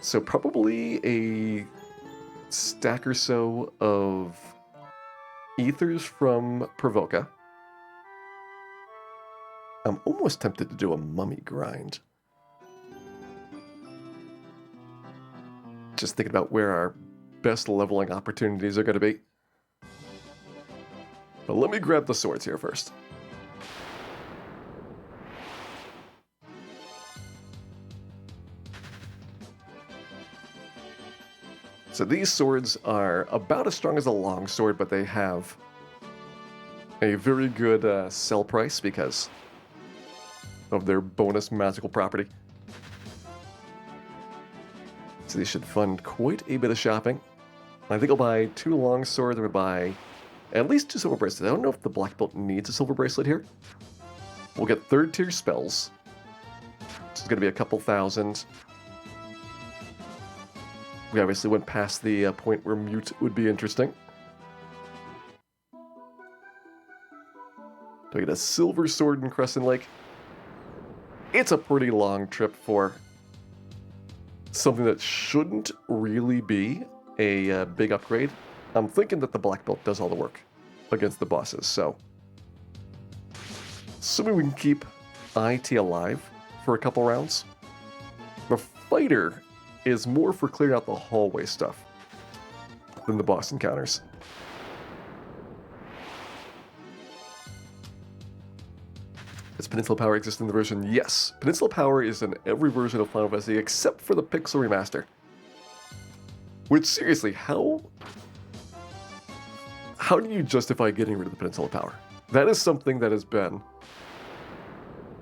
So probably a stack or so of ethers from Provoca. I'm almost tempted to do a mummy grind. Just thinking about where our best leveling opportunities are going to be. But let me grab the swords here first. So these swords are about as strong as a long sword, but they have a very good sell price because of their bonus magical property. So these should fund quite a bit of shopping. I think I'll buy 2 long swords. I'm going to buy at least 2 silver bracelets. I don't know if the black belt needs a silver bracelet here. We'll get 3rd tier spells. This is going to be a couple thousand. We obviously went past the point where mute would be interesting. Do I get a silver sword in Crescent Lake? It's a pretty long trip for something that shouldn't really be a big upgrade. I'm thinking that the black belt does all the work against the bosses, so assuming we can keep IT alive for a couple rounds. The fighter is more for clearing out the hallway stuff than the boss encounters. Does Peninsula Power exist in the version? Yes. Peninsula Power is in every version of Final Fantasy except for the Pixel Remaster. Which, seriously, how do you justify getting rid of the Peninsula Power? That is something that has been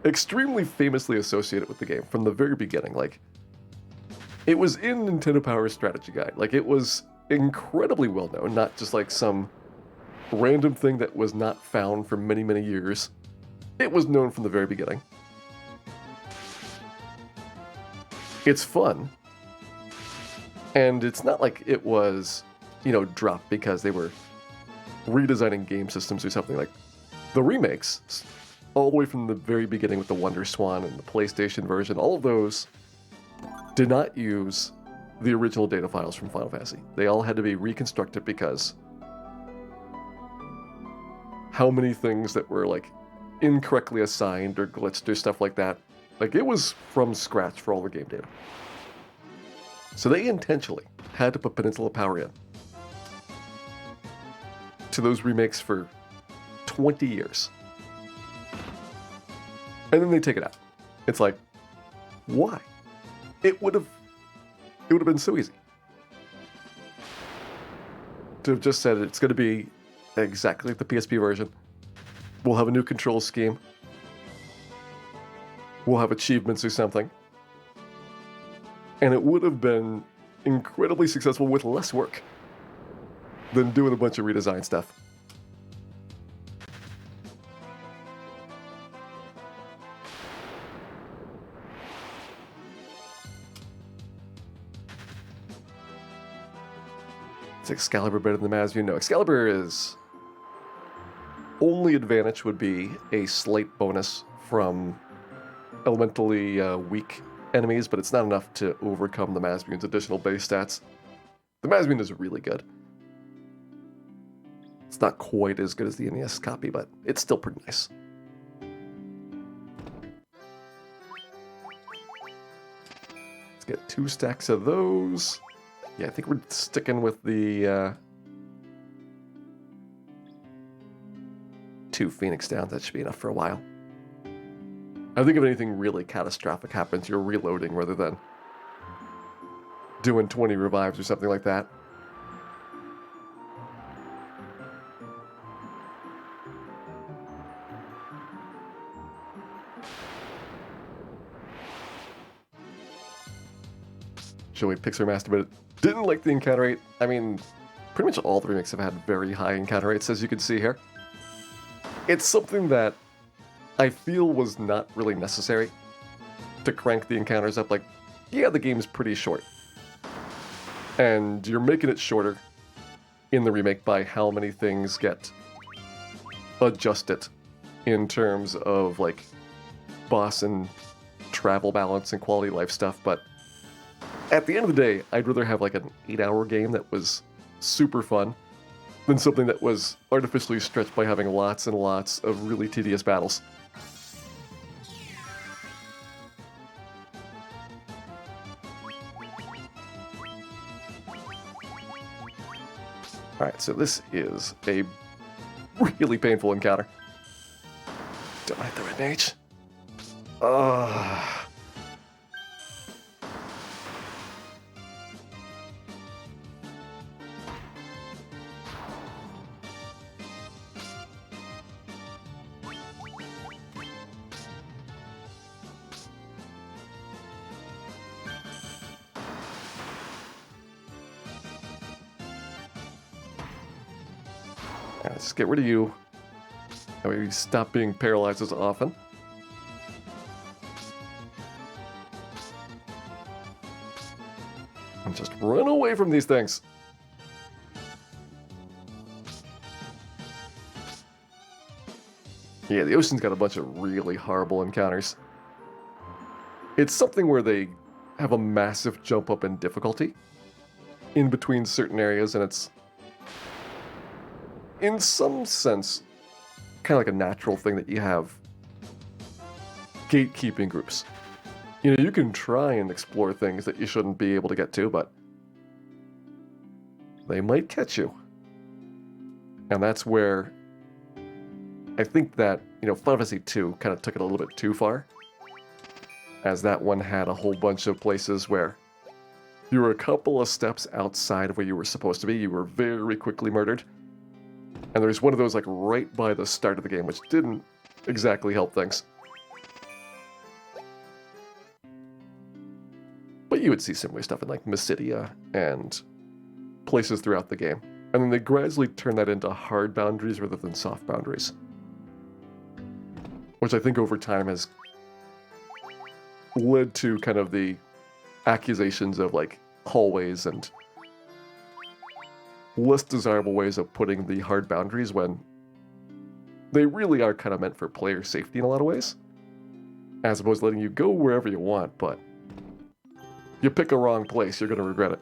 extremely famously associated with the game from the very beginning. Like, it was in Nintendo Power's strategy guide. Like, it was incredibly well known, not just like some random thing that was not found for many, many years. It was known from the very beginning. It's fun. And it's not like it was, dropped because they were redesigning game systems or something. Like, the remakes, all the way from the very beginning with the Wonder Swan and the PlayStation version, all of those did not use the original data files from Final Fantasy. They all had to be reconstructed because how many things that were like incorrectly assigned or glitched or stuff like that. Like, it was from scratch for all the game data. So they intentionally had to put Peninsula Power in to those remakes for 20 years. And then they take it out. It's like, why? It would have been so easy to have just said it's going to be exactly like the PSP version. We'll have a new control scheme. We'll have achievements or something. And it would have been incredibly successful with less work than doing a bunch of redesign stuff. Is Excalibur better than the Masview? No, Excalibur is... only advantage would be a slight bonus from elementally weak enemies, but it's not enough to overcome the Masview's additional base stats. The Masview is really good. It's not quite as good as the NES copy, but it's still pretty nice. Let's get 2 stacks of those. Yeah, I think we're sticking with the 2 Phoenix Downs. That should be enough for a while. I think if anything really catastrophic happens, you're reloading rather than doing 20 revives or something like that. Joey Pixar Master, but didn't like the encounter rate. I mean, pretty much all the remakes have had very high encounter rates, as you can see here. It's something that I feel was not really necessary to crank the encounters up. Like, yeah, the game's pretty short. And you're making it shorter in the remake by how many things get adjusted in terms of like boss and travel balance and quality of life stuff, but at the end of the day, I'd rather have like an 8-hour game that was super fun than something that was artificially stretched by having lots and lots of really tedious battles. Alright, so this is a really painful encounter. Don't I hit the red mage? Let's get rid of you. That way we stop being paralyzed as often. And just run away from these things. Yeah, the ocean's got a bunch of really horrible encounters. It's something where they have a massive jump up in difficulty in between certain areas, and it's, in some sense, kind of like a natural thing that you have gatekeeping groups. You know, you can try and explore things that you shouldn't be able to get to, but they might catch you. And that's where I think that, you know, Final Fantasy II kind of took it a little bit too far, as that one had a whole bunch of places where you were a couple of steps outside of where you were supposed to be. You were very quickly murdered. And there's one of those like right by the start of the game, which didn't exactly help things. But you would see similar stuff in like Mysidia and places throughout the game. And then they gradually turn that into hard boundaries rather than soft boundaries. Which I think over time has led to kind of the accusations of like hallways and less desirable ways of putting the hard boundaries when they really are kind of meant for player safety in a lot of ways, as opposed to letting you go wherever you want, but you pick a wrong place, you're going to regret it.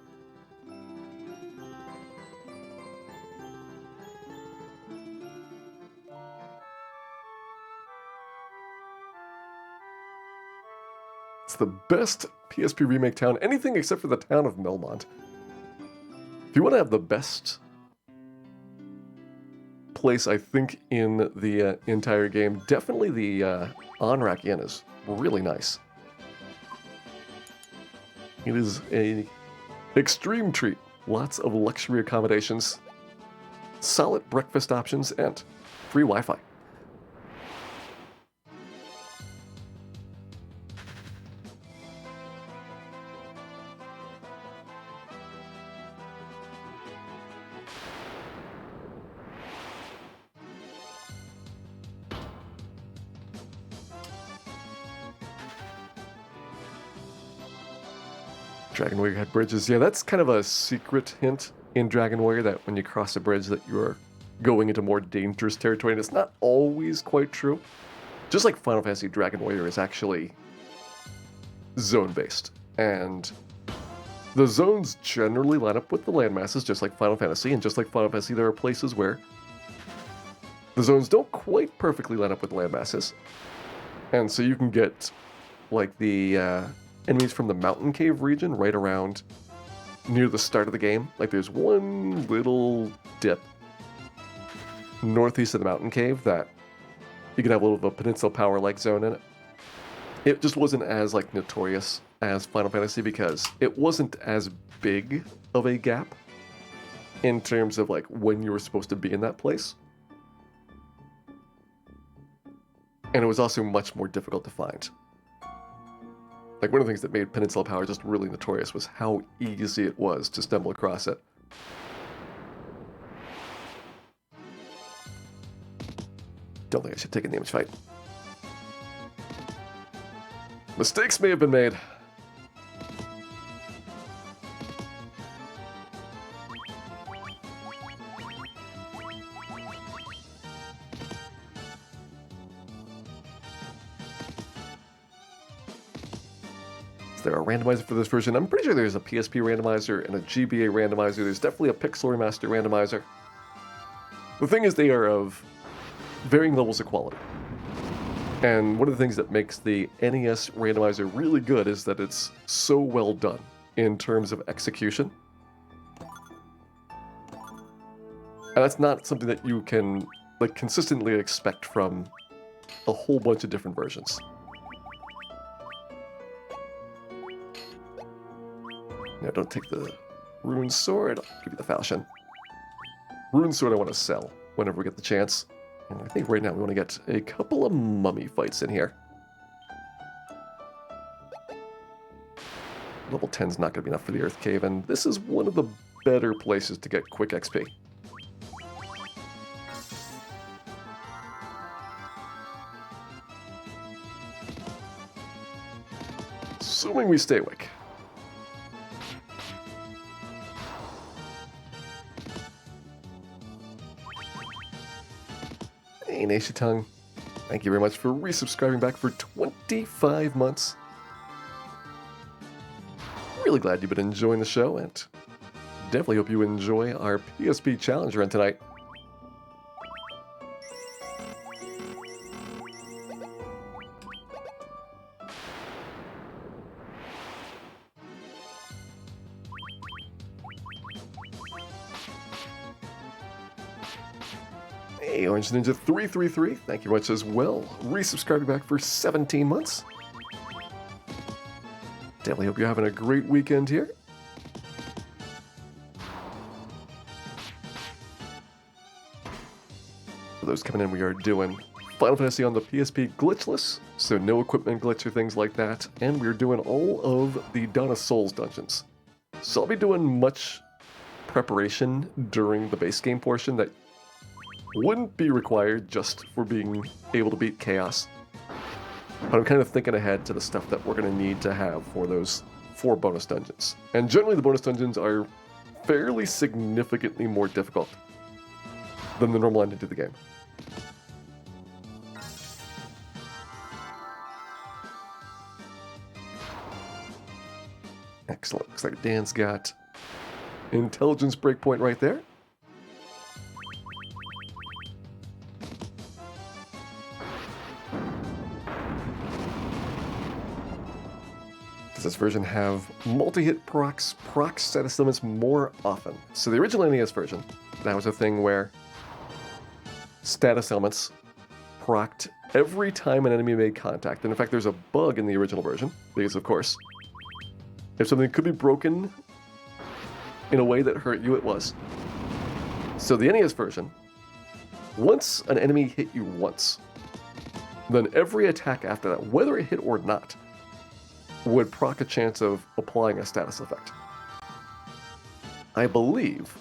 It's the best PSP remake town, anything except for the town of Melmont. If you want to have the best place, I think, in the entire game, definitely the Onrak Inn is really nice. It is an extreme treat. Lots of luxury accommodations, solid breakfast options, and free Wi-Fi. Dragon Warrior had bridges. Yeah, that's kind of a secret hint in Dragon Warrior, that when you cross a bridge that you're going into more dangerous territory, and it's not always quite true. Just like Final Fantasy, Dragon Warrior is actually zone-based, and the zones generally line up with the landmasses, just like Final Fantasy, and just like Final Fantasy, there are places where the zones don't quite perfectly line up with the landmasses, and so you can get like the enemies from the Mountain Cave region right around near the start of the game. Like there's one little dip northeast of the Mountain Cave that you can have a little bit of a Peninsula Power-like zone in it. It just wasn't as like notorious as Final Fantasy because it wasn't as big of a gap in terms of like when you were supposed to be in that place. And it was also much more difficult to find. Like, one of the things that made Peninsula Power just really notorious was how easy it was to stumble across it. Don't think I should take a damage fight. Mistakes may have been made. Is there a randomizer for this version? I'm pretty sure there's a PSP randomizer and a GBA randomizer. There's definitely a Pixel Remaster randomizer. The thing is, they are of varying levels of quality. And one of the things that makes the NES randomizer really good is that it's so well done in terms of execution. And that's not something that you can consistently expect from a whole bunch of different versions. Now, don't take the Rune Sword. I'll give you the Falchion. Rune Sword I want to sell whenever we get the chance. And I think right now we want to get a couple of mummy fights in here. Level 10's not going to be enough for the Earth Cave, and this is one of the better places to get quick XP. Assuming we stay awake. Hey, Nashitung. Thank you very much for resubscribing back for 25 months. Really glad you've been enjoying the show, and definitely hope you enjoy our PSP Challenge run tonight. Hey, Orange Ninja 333, thank you much as well. Resubscribing back for 17 months. Definitely hope you're having a great weekend here. For those coming in, we are doing Final Fantasy on the PSP glitchless, so no equipment glitch or things like that, and we're doing all of the Dawn of Souls dungeons. So I'll be doing much preparation during the base game portion that wouldn't be required just for being able to beat Chaos. But I'm kind of thinking ahead to the stuff that we're going to need to have for those 4 bonus dungeons. And generally the bonus dungeons are fairly significantly more difficult than the normal ending to the game. Excellent. Looks like Dan's got intelligence breakpoint right there. Does this version have multi-hit proc status elements more often? So the original NES version, that was a thing where status elements procced every time an enemy made contact. And in fact, there's a bug in the original version, because of course, if something could be broken in a way that hurt you, it was. So the NES version, once an enemy hit you once, then every attack after that, whether it hit or not, would proc a chance of applying a status effect. I believe,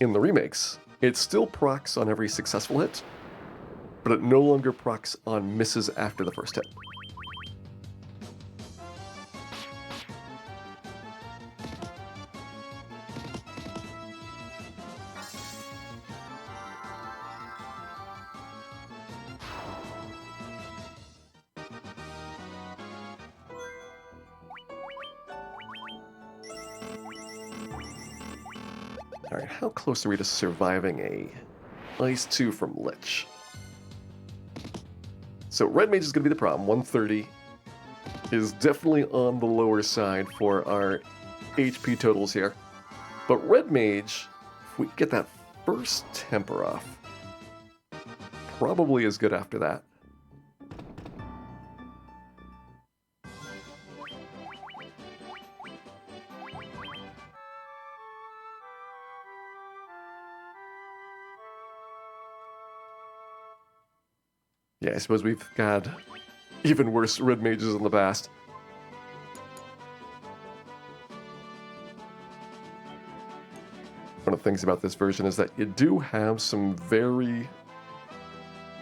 in the remakes, it still procs on every successful hit, but it no longer procs on misses after the first hit. Alright, how close are we to surviving a Ice 2 from Lich? So Red Mage is going to be the problem. 130 is definitely on the lower side for our HP totals here. But Red Mage, if we get that first temper off, probably is good after that. Yeah, I suppose we've got even worse Red Mages in the past. One of the things about this version is that you do have some very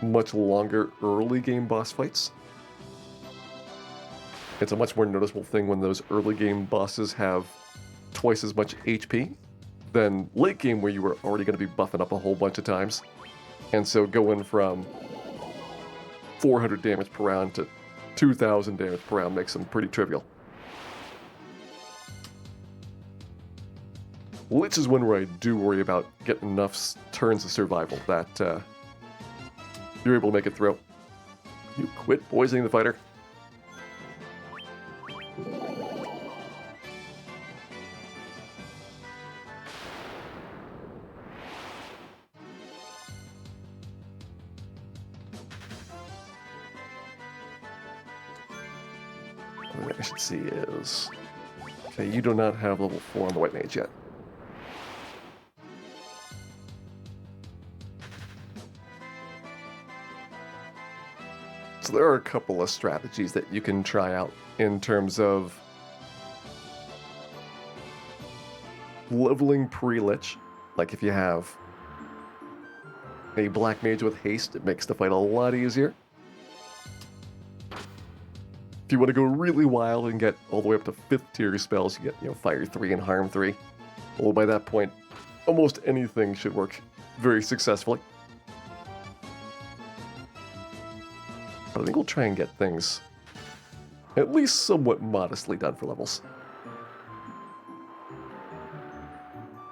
much longer early game boss fights. It's a much more noticeable thing when those early game bosses have twice as much HP than late game where you were already going to be buffing up a whole bunch of times. And so going from 400 damage per round to 2,000 damage per round makes them pretty trivial. Glitch is one where I do worry about getting enough turns of survival that you're able to make it through. You quit poisoning the fighter. What I should see is... Okay, you do not have level 4 on the White Mage yet. So there are a couple of strategies that you can try out in terms of leveling pre-lich. Like if you have a Black Mage with haste, it makes the fight a lot easier. If you want to go really wild and get all the way up to 5th tier spells, you get, Fire 3 and Harm 3. Well, by that point, almost anything should work very successfully. But I think we'll try and get things at least somewhat modestly done for levels.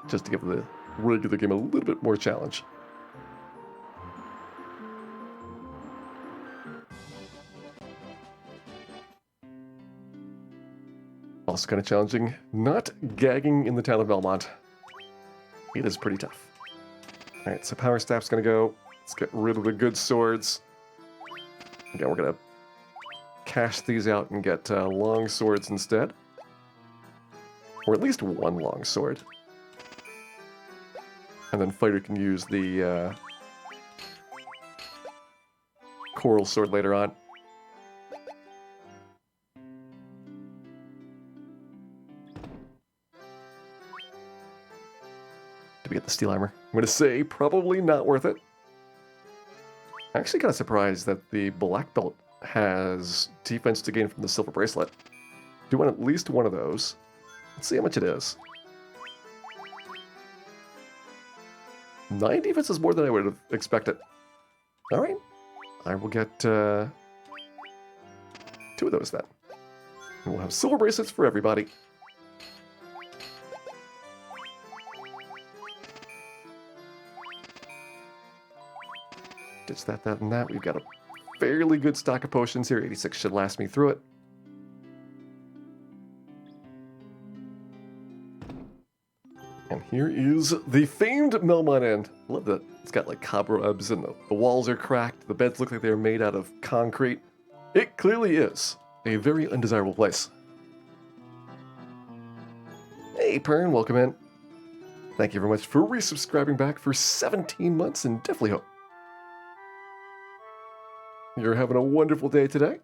Just to give the regular game a little bit more challenge. Also kind of challenging, not gagging in the town of Belmont. It is pretty tough. Alright, so Power Staff's gonna go. Let's get rid of the good swords. Again, we're gonna cash these out and get long swords instead. Or at least one long sword. And then Fighter can use the Coral Sword later on. Did we get the steel armor? I'm going to say probably not worth it. I'm actually kind of surprised that the black belt has defense to gain from the silver bracelet. Do want at least one of those. Let's see how much it is. 9 defense is more than I would have expected. Alright. I will get 2 of those then. And we'll have silver bracelets for everybody. Ditch that, and that. We've got a fairly good stock of potions here. 86 should last me through it. And here is the famed Melmon Inn. Love that it's got like cobwebs and the walls are cracked. The beds look like they're made out of concrete. It clearly is a very undesirable place. Hey, Pern, welcome in. Thank you very much for resubscribing back for 17 months and definitely hope you're having a wonderful day today.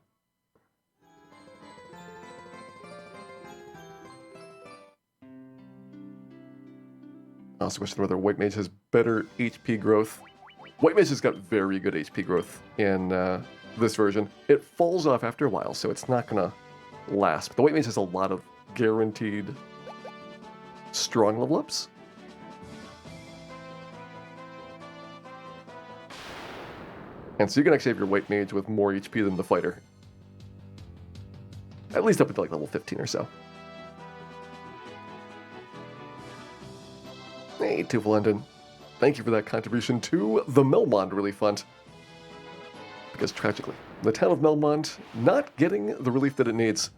Also, question whether White Mage has better HP growth. White Mage has got very good HP growth in this version. It falls off after a while, so it's not going to last. But the White Mage has a lot of guaranteed strong level ups. And so you can actually have your White Mage with more HP than the fighter. At least up until like level 15 or so. Hey, Tuve London. Thank you for that contribution to the Melmond Relief Fund. Because tragically, the town of Melmond not getting the relief that it needs.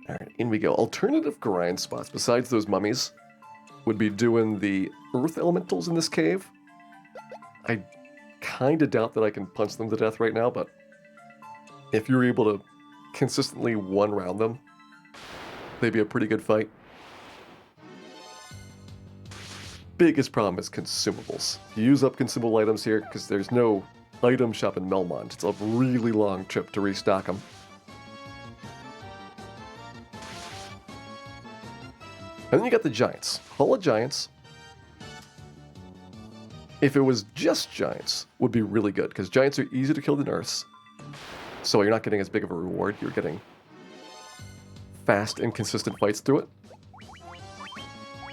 Alright, in we go. Alternative grind spots besides those mummies would be doing the earth elementals in this cave. I kind of doubt that I can punch them to death right now, but if you're able to consistently one-round them, they'd be a pretty good fight. Biggest problem is consumables. You use up consumable items here because there's no item shop in Melmond. It's a really long trip to restock them. And then you got the giants. Hall of Giants, if it was just giants, would be really good, because giants are easy to kill than earths. So you're not getting as big of a reward, you're getting fast and consistent fights through it.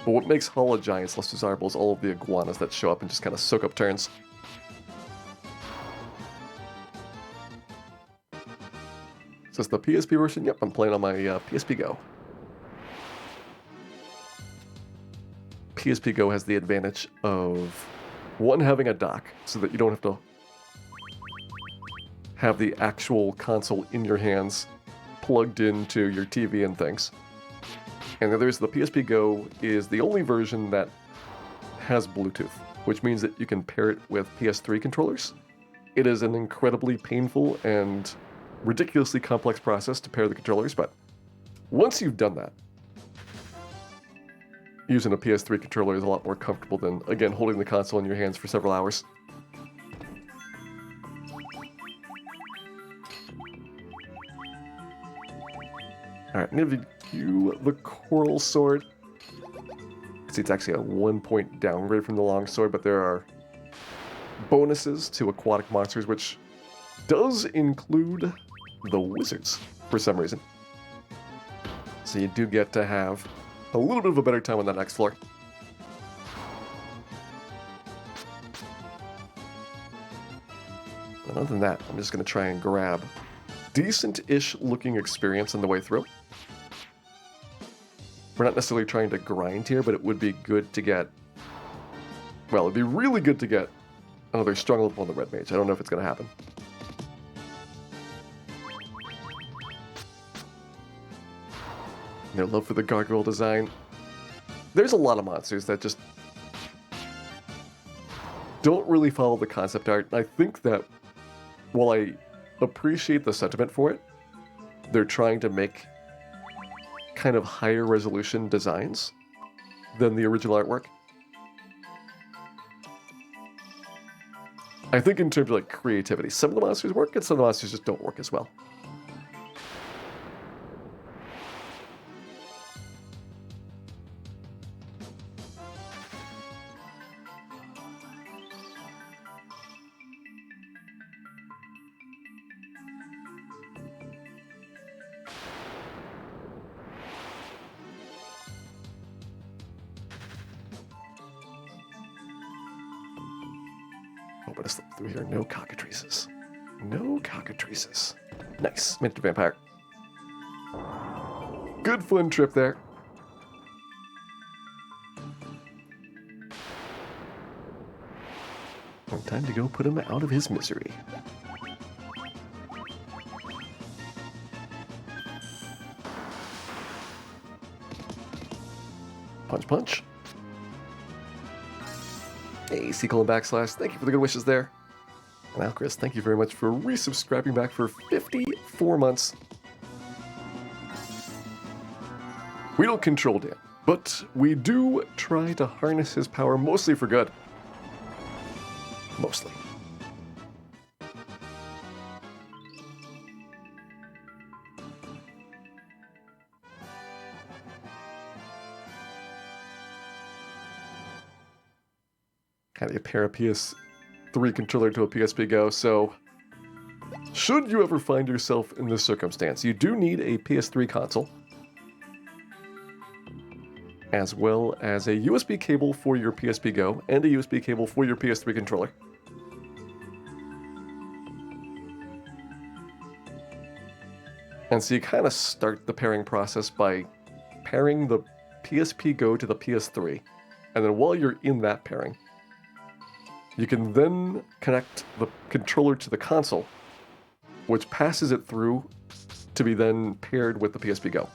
But what makes Hollow Giants less desirable is all of the iguanas that show up and just kind of soak up turns. Is this the PSP version? Yep, I'm playing on my PSP Go. PSP Go has the advantage of, one, having a dock, so that you don't have to have the actual console in your hands plugged into your TV and things. And then there's the PSP Go is the only version that has Bluetooth, which means that you can pair it with PS3 controllers. It is an incredibly painful and ridiculously complex process to pair the controllers, but once you've done that, using a PS3 controller is a lot more comfortable than, again, holding the console in your hands for several hours. Alright, I'm going to give you the Coral Sword. See, it's actually a 1-point downgrade from the Long Sword, but there are bonuses to aquatic monsters, which does include the wizards for some reason. So you do get to have a little bit of a better time on that next floor. And other than that, I'm just going to try and grab decent-ish looking experience on the way through. We're not necessarily trying to grind here, but it would be good to get... Well, it'd be really good to get another strong level on the Red Mage. I don't know if it's going to happen. Their love for the gargoyle design. There's a lot of monsters that just don't really follow the concept art. I think that while I appreciate the sentiment for it, they're trying to make kind of higher resolution designs than the original artwork. I think in terms of like creativity, some of the monsters work and some of the monsters just don't work as well. Oh, but I slipped through here. No cockatrices. No cockatrices. Nice. Mint to vampire. Good fun trip there. And time to go put him out of his misery. Punch, punch. Hey, Sequel and Backslash, thank you for the good wishes there. And Alchris, thank you very much for resubscribing back for 54 months. We don't control Dan, but we do try to harness his power mostly for good. Mostly. How do you pair a PS3 controller to a PSP Go? So, should you ever find yourself in this circumstance, you do need a PS3 console, as well as a USB cable for your PSP Go and a USB cable for your PS3 controller. And so you kind of start the pairing process by pairing the PSP Go to the PS3, and then while you're in that pairing, you can then connect the controller to the console, which passes it through to be then paired with the PSP Go.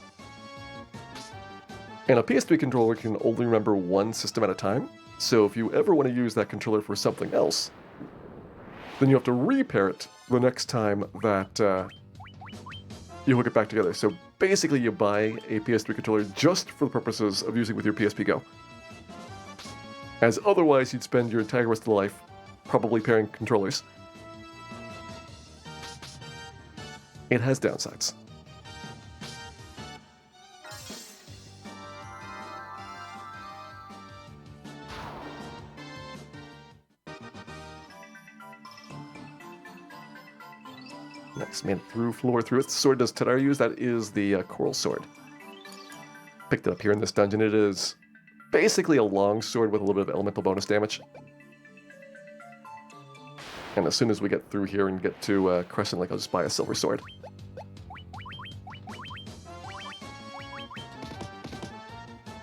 And a PSP controller can only remember one system at a time, so if you ever want to use that controller for something else, then you have to repair it the next time that you hook it back together. So basically you buy a PS3 controller just for the purposes of using with your PSP Go, as otherwise you'd spend your entire rest of the life probably pairing controllers. It has downsides. Nice, man, through floor, through it. The sword does Tadar use. That is the Coral Sword. Picked it up here in this dungeon. It is basically a long sword with a little bit of elemental bonus damage. And as soon as we get through here and get to Crescent Lake, I'll just buy a silver sword.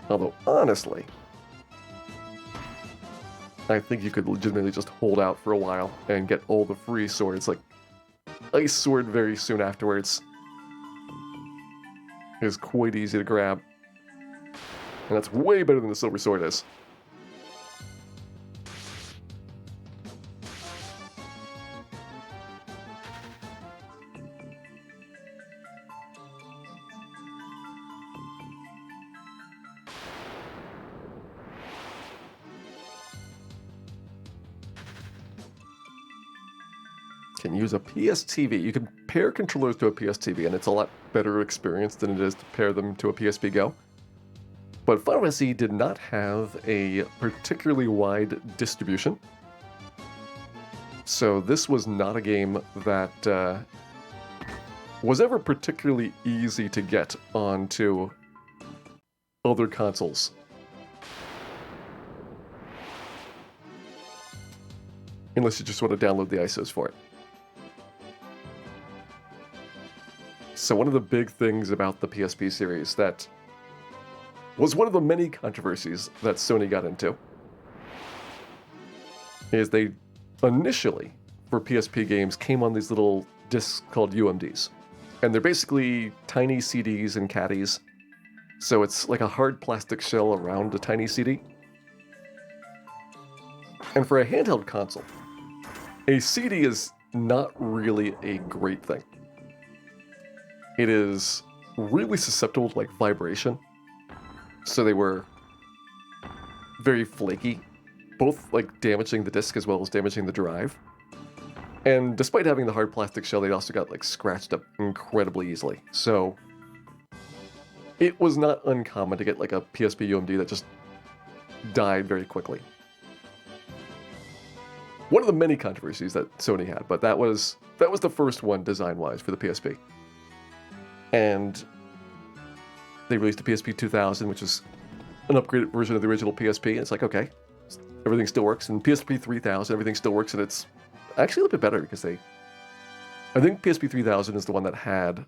Although, honestly, I think you could legitimately just hold out for a while and get all the free swords, like Ice Sword very soon afterwards. Is quite easy to grab. And that's way better than the silver sword is. Can use a PSTV. You can pair controllers to a PSTV, and it's a lot better experience than it is to pair them to a PSP Go. But Final Fantasy did not have a particularly wide distribution. So this was not a game that was ever particularly easy to get onto other consoles. Unless you just want to download the ISOs for it. So one of the big things about the PSP series that was one of the many controversies that Sony got into is they initially, for PSP games, came on these little discs called UMDs. And they're basically tiny CDs and caddies. So it's like a hard plastic shell around a tiny CD. And for a handheld console, a CD is not really a great thing. It is really susceptible to like vibration. So they were very flaky, both like damaging the disc as well as damaging the drive. And despite having the hard plastic shell, they also got like scratched up incredibly easily. So it was not uncommon to get like a PSP UMD that just died very quickly. One of the many controversies that Sony had, but that was the first one design-wise for the PSP. And they released a PSP 2000, which is an upgraded version of the original PSP. And it's like, okay, everything still works. And PSP 3000, everything still works. And it's actually a little bit better because I think PSP 3000 is the one that had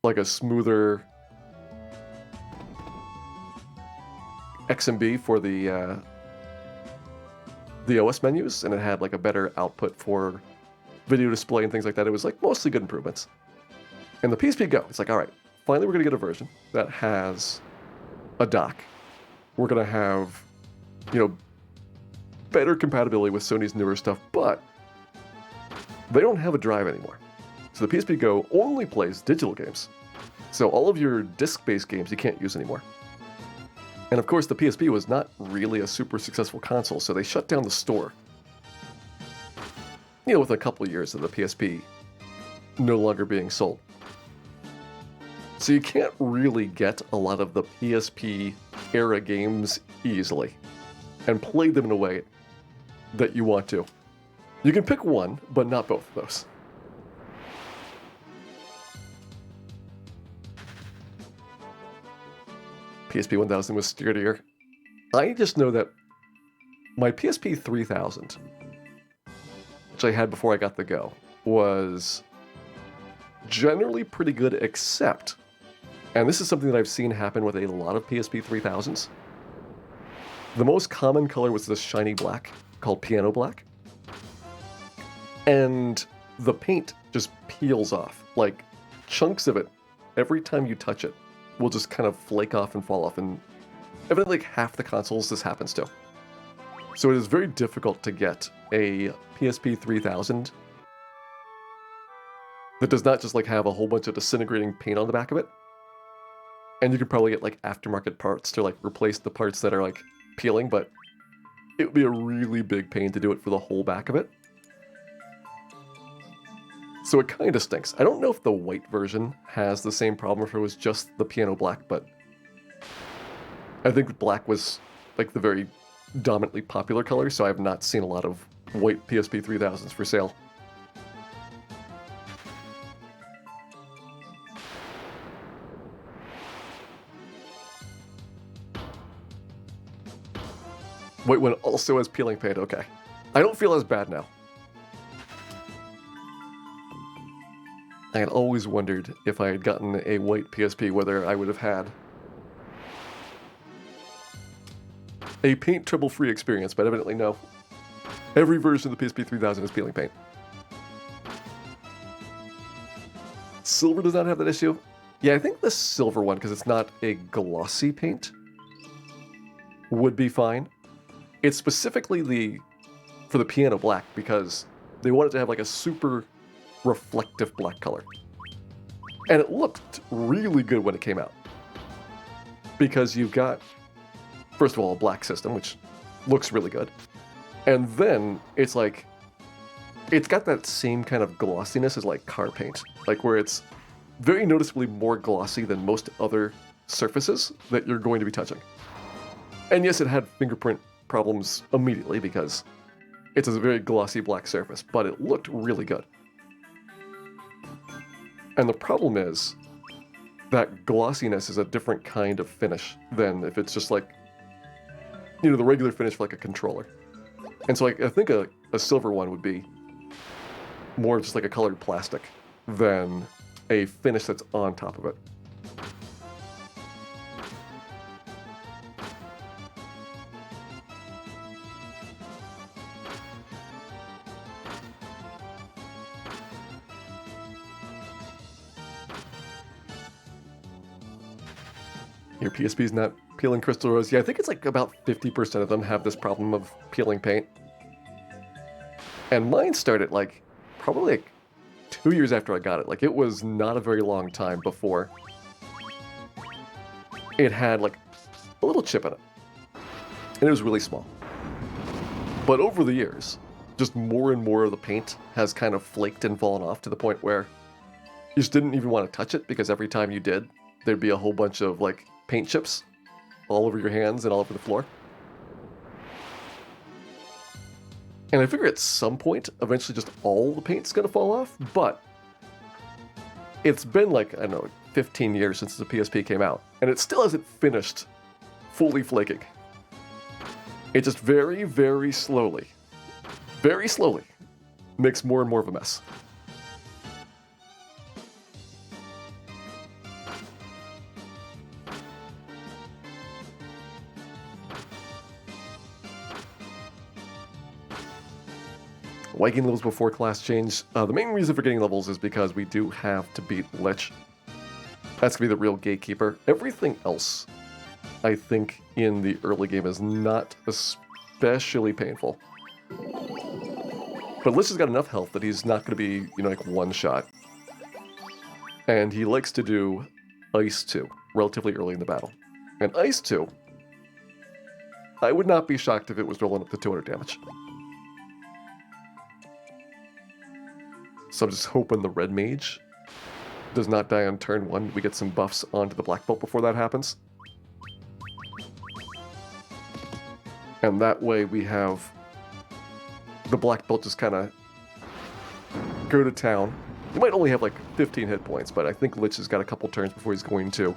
like a smoother XMB for the OS menus. And it had like a better output for video display and things like that. It was like mostly good improvements. And the PSP Go, it's like, all right, finally we're going to get a version that has a dock. We're going to have, better compatibility with Sony's newer stuff, but they don't have a drive anymore. So the PSP Go only plays digital games. So all of your disc-based games you can't use anymore. And of course, the PSP was not really a super successful console, so they shut down the store. With a couple of years of the PSP no longer being sold. So you can't really get a lot of the PSP era games easily and play them in a way that you want to. You can pick one, but not both of those. PSP 1000 was sturdier. I just know that my PSP 3000, which I had before I got the Go, was generally pretty good, except, and this is something that I've seen happen with a lot of PSP 3000s, the most common color was this shiny black called piano black. And the paint just peels off. Like, chunks of it, every time you touch it, will just kind of flake off and fall off. And evidently, like half the consoles this happens to. So it is very difficult to get a PSP 3000 that does not just like have a whole bunch of disintegrating paint on the back of it. And you could probably get like aftermarket parts to like replace the parts that are like peeling, but it would be a really big pain to do it for the whole back of it. So it kind of stinks. I don't know if the white version has the same problem, if it was just the piano black, but I think black was like the very dominantly popular color, so I have not seen a lot of white PSP 3000s for sale. White one also has peeling paint, okay. I don't feel as bad now. I had always wondered if I had gotten a white PSP whether I would have had a paint trouble-free experience, but evidently no. Every version of the PSP 3000 is peeling paint. Silver does not have that issue. Yeah, I think the silver one, because it's not a glossy paint, would be fine. It's specifically for the piano black because they wanted to have like a super reflective black color. And it looked really good when it came out. Because you've got, first of all, a black system, which looks really good. And then it's like, it's got that same kind of glossiness as like car paint. Like where it's very noticeably more glossy than most other surfaces that you're going to be touching. And yes, it had fingerprint problems immediately because it's a very glossy black surface, but it looked really good. And the problem is that glossiness is a different kind of finish than if it's just like, you know, the regular finish for like a controller. And so like, I think a silver one would be more just like a colored plastic than a finish that's on top of it. Your PSP's not peeling Crystal Rose. Yeah, I think it's like about 50% of them have this problem of peeling paint. And mine started like probably like 2 years after I got it. Like it was not a very long time before it had like a little chip in it. And it was really small. But over the years, just more and more of the paint has kind of flaked and fallen off to the point where you just didn't even want to touch it because every time you did, there'd be a whole bunch of like paint chips all over your hands and all over the floor. And I figure at some point, eventually just all the paint's gonna fall off, but it's been like, I don't know, 15 years since the PSP came out, and it still hasn't finished fully flaking. It just very, very slowly makes more and more of a mess. Why getting levels before class change? The main reason for getting levels is because we do have to beat Lich. That's going to be the real gatekeeper. Everything else, I think, in the early game is not especially painful. But Lich has got enough health that he's not going to be, you know, like one shot. And he likes to do Ice 2 relatively early in the battle. And Ice 2, I would not be shocked if it was rolling up to 200 damage. So I'm just hoping the red mage does not die on turn 1. We get some buffs onto the black belt before that happens. And that way we have the black belt just kind of go to town. He might only have like 15 hit points, but I think Lich has got a couple turns before he's going to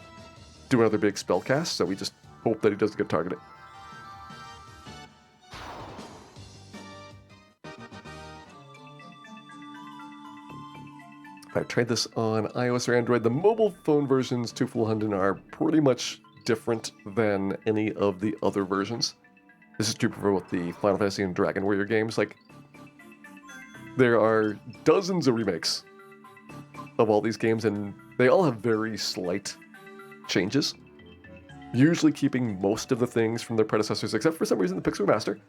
do another big spell cast, so we just hope that he doesn't get targeted. If I tried this on iOS or Android, the mobile phone versions to Full Hunden are pretty much different than any of the other versions. This is true for both the Final Fantasy and Dragon Warrior games. Like, there are dozens of remakes of all these games, and they all have very slight changes. Usually keeping most of the things from their predecessors, except for some reason the Pixel Remaster,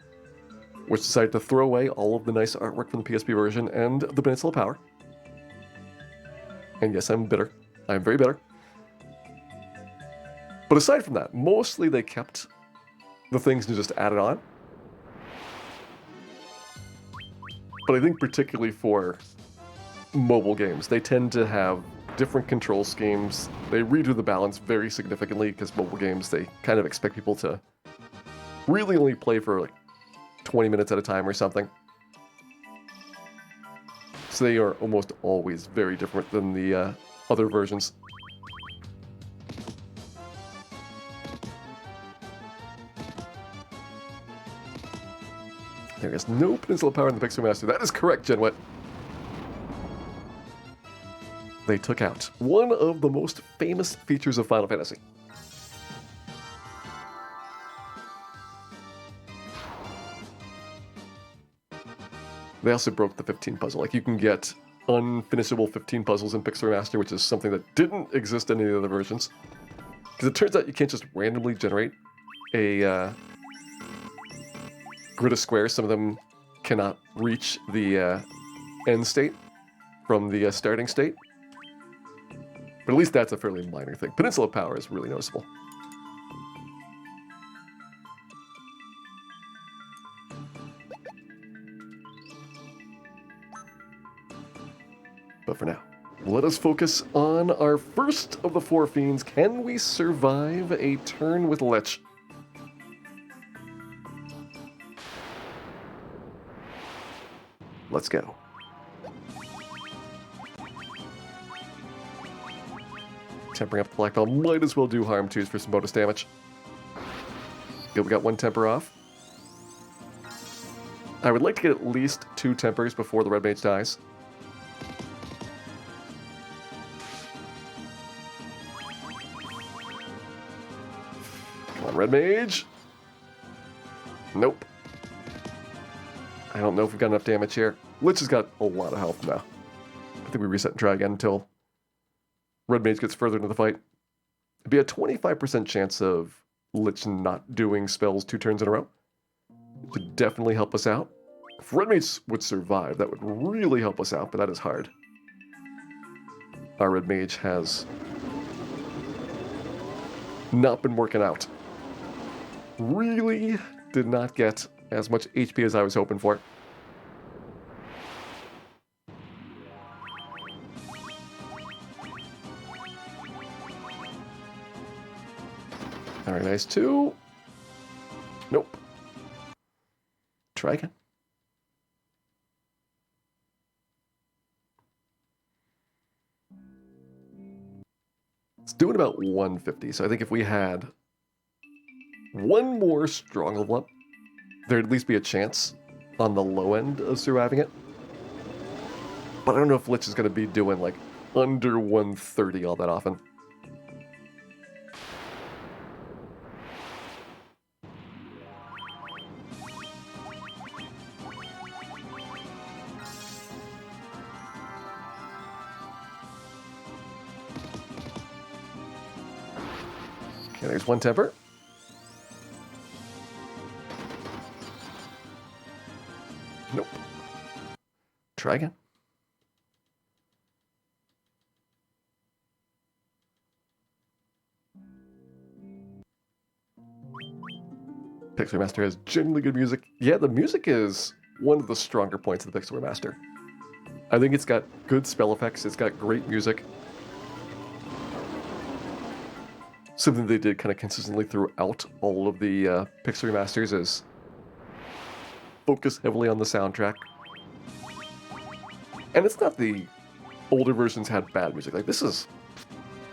which decided to throw away all of the nice artwork from the PSP version and the Peninsula of Power. And yes, I'm bitter. I'm very bitter. But aside from that, mostly they kept the things and just added on. But I think particularly for mobile games, they tend to have different control schemes. They redo the balance very significantly because mobile games, they kind of expect people to really only play for like 20 minutes at a time or something. So they are almost always very different than the other versions. There is no Peninsula Power in the Pixar Master. That is correct, Genwit. They took out one of the most famous features of Final Fantasy. They also broke the 15 puzzle. Like, you can get unfinishable 15 puzzles in Pixar Master, which is something that didn't exist in any of the other versions. Because it turns out you can't just randomly generate a grid of squares. Some of them cannot reach the end state from the starting state. But at least that's a fairly minor thing. Peninsula Power is really noticeable. But for now, let us focus on our first of the 4 fiends. Can we survive a turn with Lich? Let's go. Tempering up the Black Belt might as well do harm twos for some bonus damage. Good, we got 1 temper off. I would like to get at least 2 tempers before the Red Mage dies. Come on, Red Mage. Nope. I don't know if we've got enough damage here. Lich has got a lot of health now. I think we reset and try again until Red Mage gets further into the fight. It'd be a 25% chance of Lich not doing spells 2 turns in a row. It would definitely help us out. If Red Mage would survive, that would really help us out, but that is hard. Our Red Mage has not been working out. Really did not get as much HP as I was hoping for. Alright, nice 2. Nope. Try again. It's doing about 150, so I think if we had 1 more strong level up, there'd at least be a chance on the low end of surviving it. But I don't know if Lich is going to be doing like under 130 all that often. Okay, there's 1 temper. Nope. Try again. Pixar Master has genuinely good music. Yeah, the music is one of the stronger points of the Pixar Master. I think it's got good spell effects. It's got great music. Something they did kind of consistently throughout all of the Pixar Masters is focus heavily on the soundtrack. And it's not the older versions had bad music. Like, this is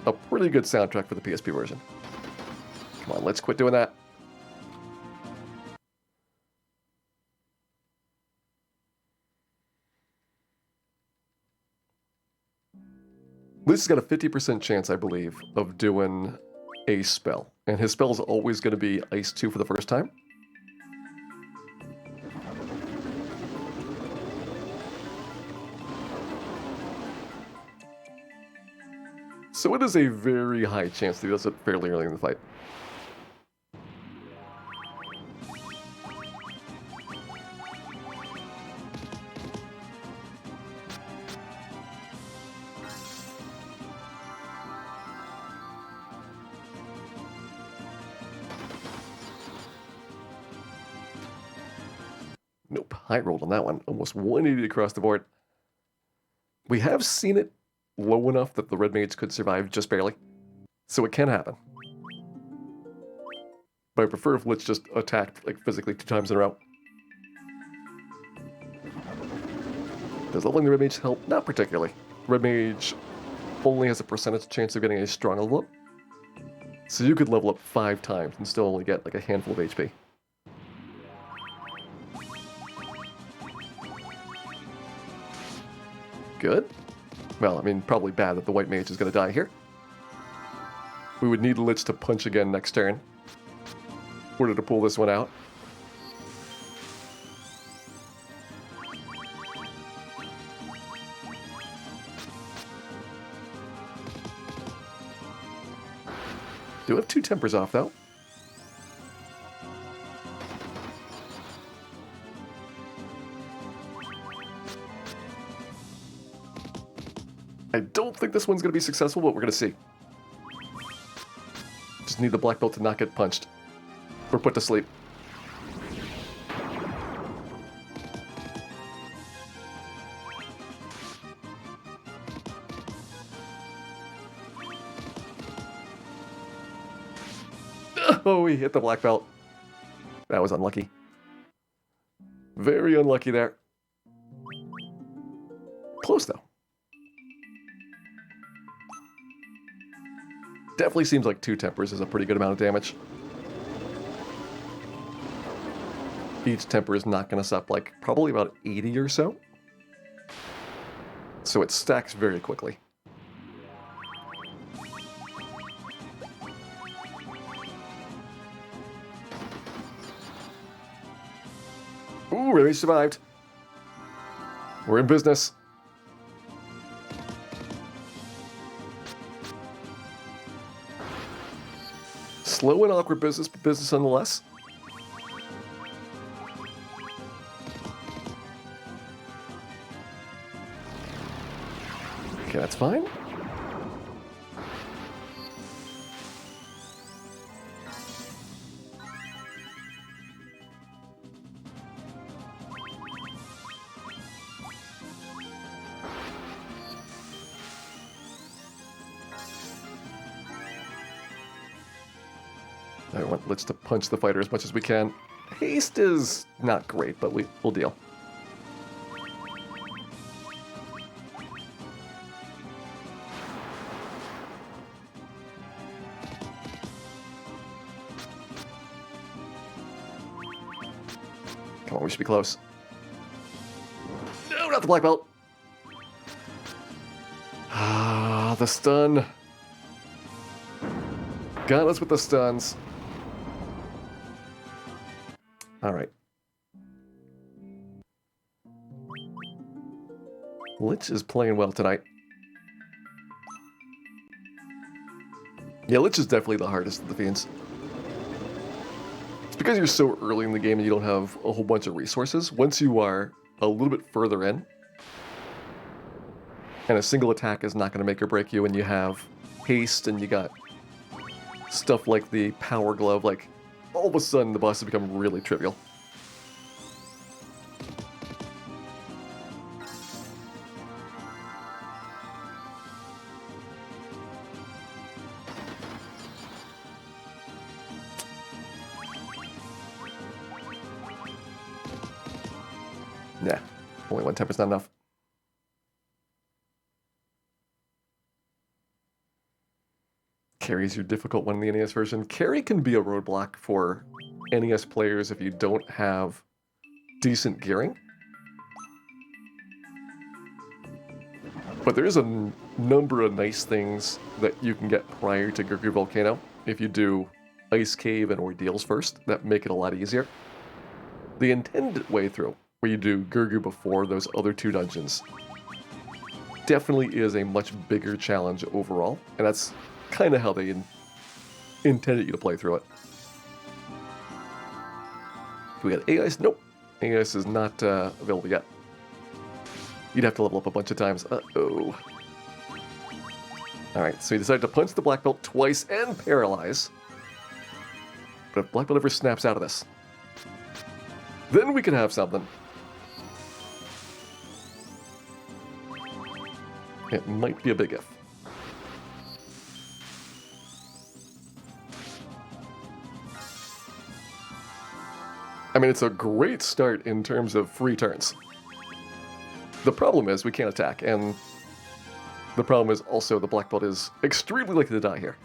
a pretty good soundtrack for the PSP version. Come on, let's quit doing that. This has got a 50% chance, I believe, of doing a spell. And his spell is always going to be Ice 2 for the first time. So it is a very high chance that he does it fairly early in the fight. Nope, high rolled on that one. Almost 180 across the board. We have seen it low enough that the Red Mage could survive just barely. So it can happen. But I prefer if Lich just attacked like physically 2 times in a row. Does leveling the Red Mage help? Not particularly. Red Mage only has a percentage chance of getting a strong level up. So you could level up 5 times and still only get like a handful of HP. good. Well, I mean, probably bad that the white mage is going to die here. We would need Lich to punch again next turn in order to pull this one out. Do have 2 tempers off, though. I don't think this one's going to be successful, but we're going to see. Just need the black belt to not get punched. Or put to sleep. Oh, he hit the black belt. That was unlucky. Very unlucky there. Close, though. Definitely seems like 2 tempers is a pretty good amount of damage. Each temper is knocking us up like probably about 80 or so. So it stacks very quickly. Ooh, really survived. We're in business. Slow and awkward business, but business nonetheless. Okay, that's fine. I want Lich to punch the fighter as much as we can. Haste is not great, but we'll deal. Come on, we should be close. No, not the black belt. Ah, the stun. Got us with the stuns. All right. Lich is playing well tonight. Yeah, Lich is definitely the hardest of the fiends. It's because you're so early in the game and you don't have a whole bunch of resources. Once you are a little bit further in, and a single attack is not going to make or break you, and you have haste and you got stuff like the power glove, like all of a sudden the bosses become really trivial. Nah, only 1 temper's not enough. Carry's your difficult one in the NES version. Carry can be a roadblock for NES players if you don't have decent gearing. But there is a number of nice things that you can get prior to Gurgru Volcano if you do Ice Cave and Ordeals first. That make it a lot easier. The intended way through, where you do Gurgru before those other 2 dungeons, definitely is a much bigger challenge overall, and that's kind of how they intended you to play through it. Do we got AIS? Nope. AIS is not available yet. You'd have to level up a bunch of times. Uh-oh. Alright, so you decided to punch the black belt twice and paralyze. But if black belt ever snaps out of this, then we can have something. It might be a big if. I mean, it's a great start in terms of free turns. The problem is we can't attack, and the problem is also the black belt is extremely likely to die here.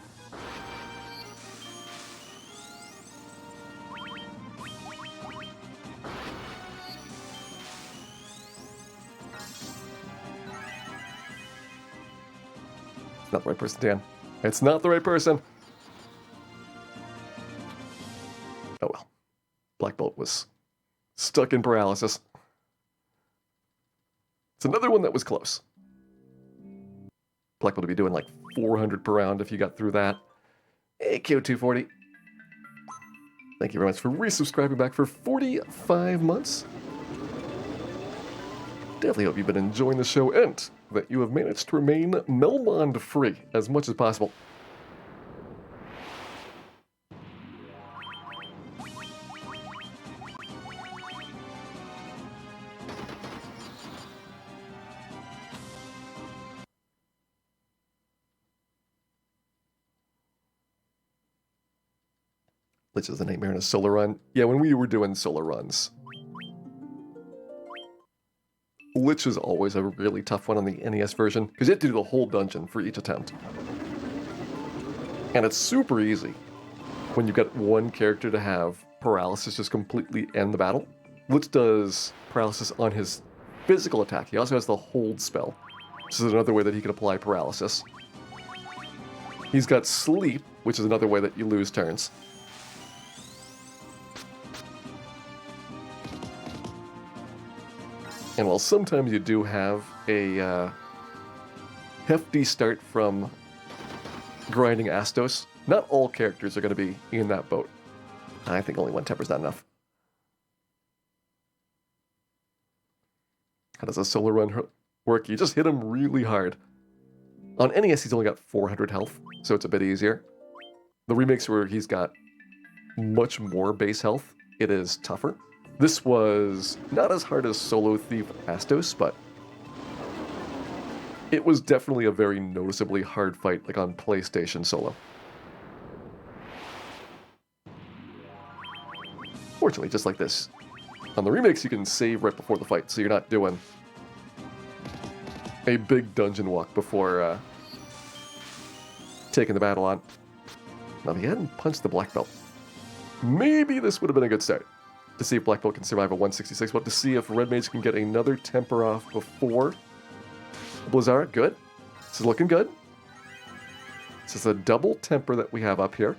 Not the right person, Dan. It's not the right person. Oh well. Black Belt was stuck in paralysis. It's another one that was close. Black Belt would be doing like 400 per round if you got through that. Hey, KO240. Thank you very much for resubscribing back for 45 months. Definitely hope you've been enjoying the show and that you have managed to remain Melmond free as much as possible. Which is a nightmare in a solo run. Yeah, when we were doing solo runs, Lich is always a really tough one on the NES version, because you have to do the whole dungeon for each attempt. And it's super easy when you've got one character to have paralysis just completely end the battle. Lich does paralysis on his physical attack. He also has the hold spell, which is another way that he can apply paralysis. He's got sleep, which is another way that you lose turns. And while sometimes you do have a hefty start from grinding Astos, not all characters are going to be in that boat. I think only one temper's not enough. How does a solo run work? You just hit him really hard. On NES, he's only got 400 health, so it's a bit easier. The remakes where he's got much more base health, it is tougher. This was not as hard as Solo Thief Astos, but it was definitely a very noticeably hard fight, like on PlayStation Solo. Fortunately, just like this, on the remakes you can save right before the fight, so you're not doing a big dungeon walk before taking the battle on. Now, if he hadn't punched the black belt, maybe this would have been a good start. To see if Black Belt can survive a 166, but to see if Red Mage can get another temper off before Blizzard. Good. This is looking good. This is a double temper that we have up here.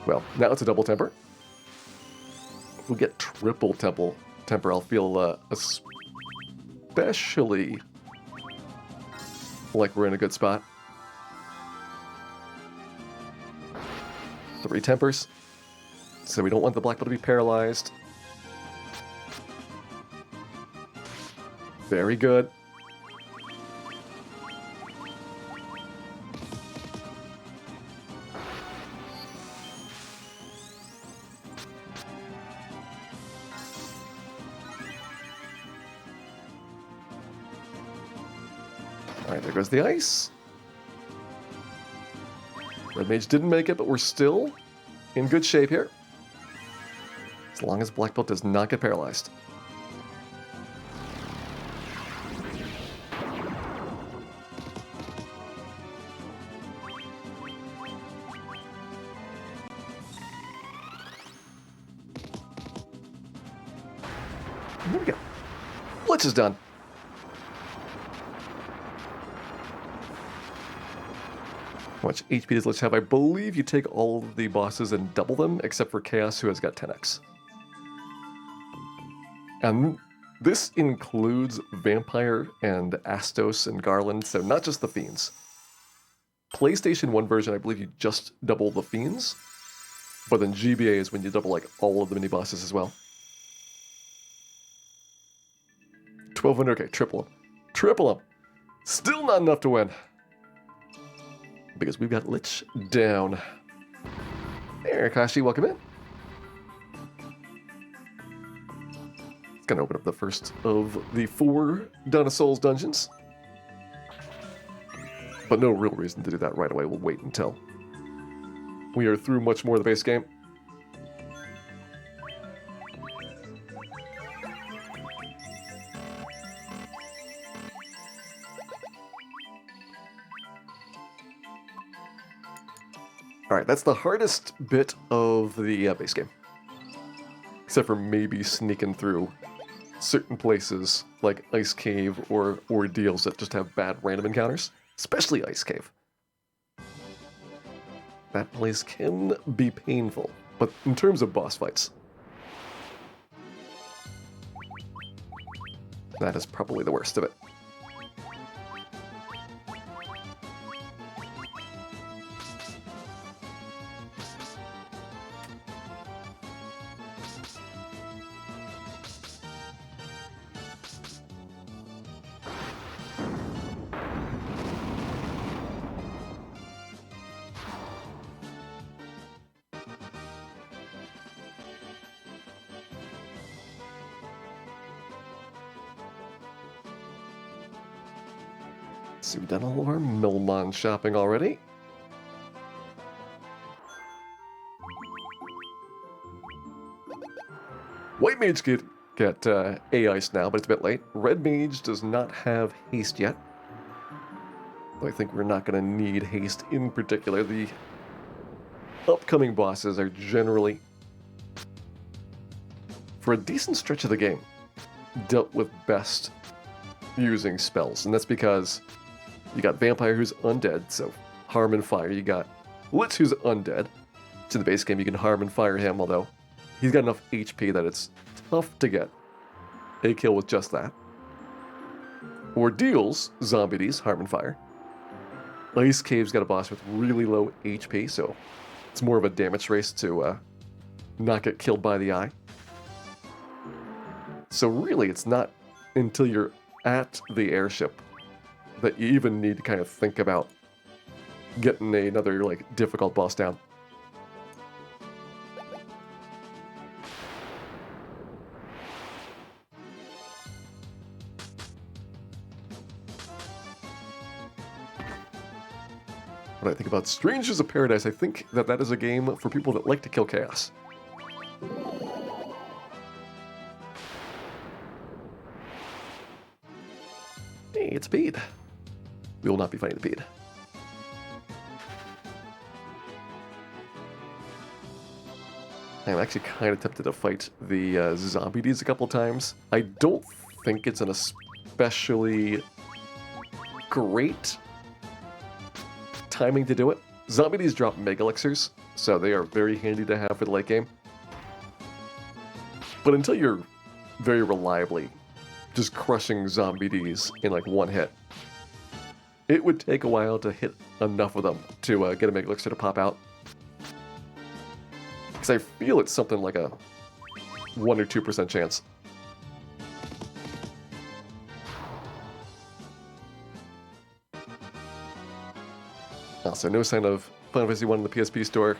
Well, now it's a double temper. If we get triple temper, I'll feel especially like we're in a good spot. 3 tempers. So we don't want the Black Belt to be paralyzed. Very good. Alright, there goes the ice. Red Mage didn't make it, but we're still in good shape here. As long as Black Belt does not get paralyzed. Here we go. Blitz is done. How much HP does Lich have? I believe you take all of the bosses and double them, except for Chaos, who has got 10x. And this includes Vampire and Astos and Garland, so not just the Fiends. PlayStation 1 version, I believe you just double the Fiends, but then GBA is when you double like all of the mini-bosses as well. 1200, okay, triple them. Triple them! Still not enough to win. Because we've got Lich down. Hey, Akashi, welcome in. It's gonna open up the first of the 4 Dawn of Souls dungeons. But no real reason to do that right away. We'll wait until we are through much more of the base game. Alright, that's the hardest bit of the base game. Except for maybe sneaking through certain places like Ice Cave or Ordeals that just have bad random encounters. especially Ice Cave. That place can be painful, but in terms of boss fights, that is probably the worst of it. So we've done all of our Milmon shopping already. White Mage get A-Ice now, but it's a bit late. Red Mage does not have haste yet. Though I think we're not going to need haste in particular. The upcoming bosses are generally, for a decent stretch of the game, dealt with best using spells. And that's because you got Vampire, who's undead, so harm and fire. You got Lich, who's undead. So in the base game, you can harm and fire him, although he's got enough HP that it's tough to get a kill with just that. Ordeals, Zombies, harm and fire. Ice Cave's got a boss with really low HP, so it's more of a damage race to not get killed by the eye. So really, it's not until you're at the airship that you even need to kind of think about getting another difficult boss down. When I think about Strangers of Paradise, I think that that is a game for people that like to kill chaos. Hey, it's Bede. We will not be fighting the Bede. I'm actually kind of tempted to fight the Zombies a couple times. I don't think it's an especially great timing to do it. Zombies drop Mega Elixirs, so they are very handy to have for the late game. But until you're very reliably just crushing Zombies in one hit, it would take a while to hit enough of them to get a Mega Elixir to pop out. Because I feel it's something like a 1 or 2% chance. Also, no sign of Final Fantasy 1 in the PSP store.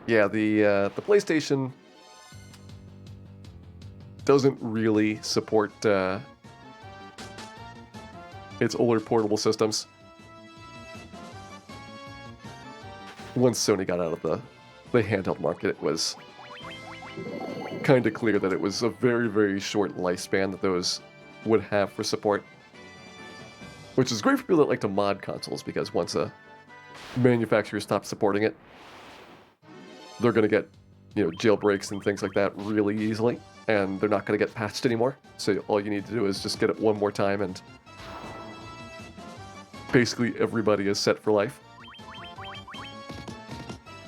Yeah, the PlayStation doesn't really support its older portable systems. Once Sony got out of the handheld market, it was kind of clear that it was a very, very short lifespan that those would have for support. Which is great for people that like to mod consoles, because once a manufacturer stops supporting it, they're going to get, jailbreaks and things like that really easily, and they're not going to get patched anymore. So all you need to do is just get it one more time, and basically everybody is set for life.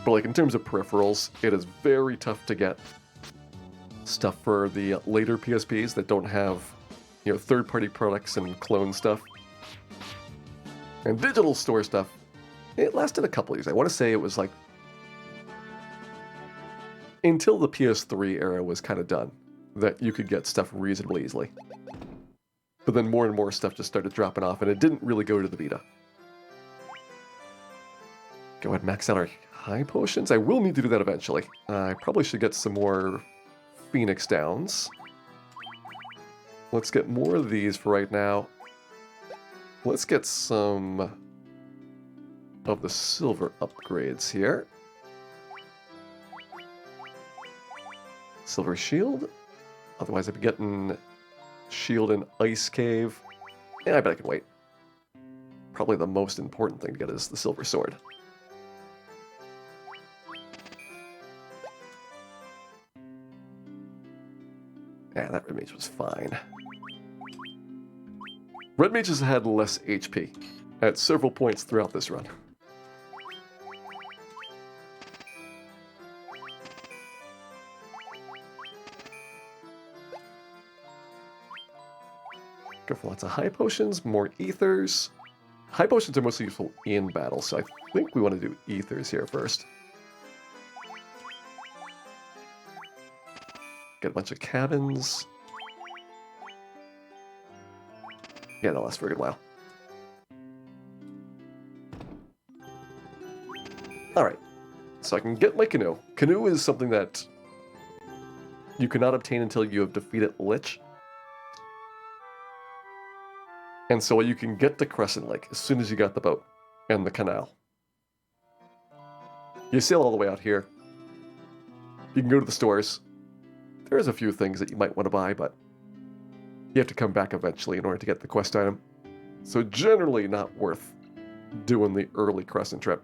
But in terms of peripherals, it is very tough to get stuff for the later PSPs that don't have, third-party products and clone stuff. And digital store stuff, it lasted a couple years. I want to say it was until the PS3 era was kind of done, that you could get stuff reasonably easily. But then more and more stuff just started dropping off, and it didn't really go to the Vita. Go ahead and max out our high potions. I will need to do that eventually. I probably should get some more Phoenix Downs. Let's get more of these for right now. Let's get some of the silver upgrades here. Silver shield. Otherwise I'd be getting shield and ice cave. Yeah, I bet I can wait. Probably the most important thing to get is the silver sword. Yeah, that Red Mage was fine. Red Mages had less HP, at several points throughout this run. Go for lots of high potions, more ethers. High potions are mostly useful in battle, so I think we want to do ethers here first. Get a bunch of cabins. Yeah, that'll last for a good while. Alright, so I can get my canoe. Canoe is something that you cannot obtain until you have defeated Lich. And so you can get to Crescent Lake as soon as you got the boat and the canal. You sail all the way out here. You can go to the stores. There's a few things that you might want to buy, but you have to come back eventually in order to get the quest item. So generally not worth doing the early Crescent trip.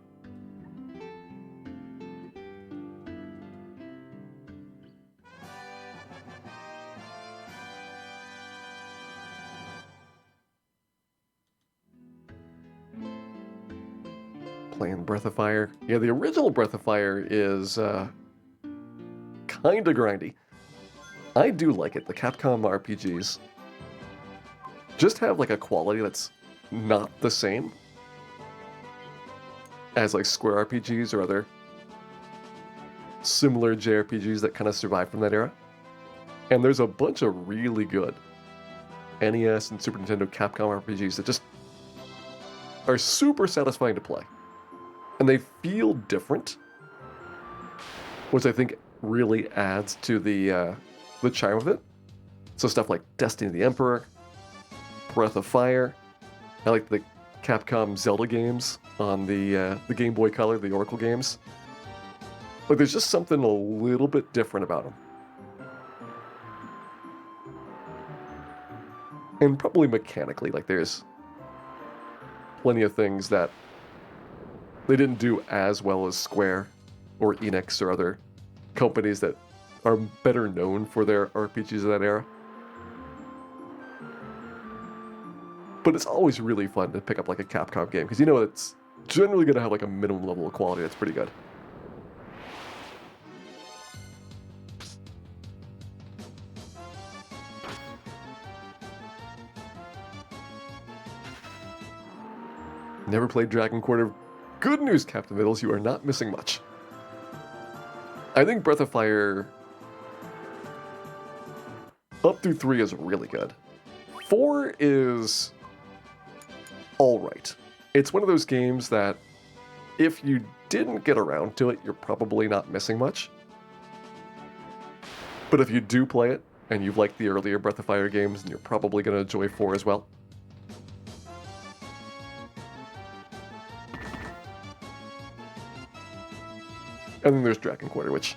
Playing Breath of Fire. Yeah, the original Breath of Fire is kinda grindy. I do like it. The Capcom RPGs just have like a quality that's not the same as like Square RPGs or other similar JRPGs that kind of survive from that era. And there's a bunch of really good NES and Super Nintendo Capcom RPGs that just are super satisfying to play. And they feel different, which I think really adds to the charm of it. So stuff like Destiny of the Emperor, Breath of Fire. I like the Capcom Zelda games on the Game Boy Color, the Oracle games. Like there's just something a little bit different about them. And probably mechanically, like there's plenty of things that they didn't do as well as Square or Enix or other companies that are better known for their RPGs of that era. But it's always really fun to pick up like a Capcom game, because you know it's generally going to have like a minimum level of quality that's pretty good. Never played Dragon Quarter. Good news, Captain Vittles, you are not missing much. I think Breath of Fire up through 3 is really good. 4 is alright. It's one of those games that if you didn't get around to it, you're probably not missing much. But if you do play it, and you've liked the earlier Breath of Fire games, then you're probably going to enjoy 4 as well. And then there's Dragon Quarter, which...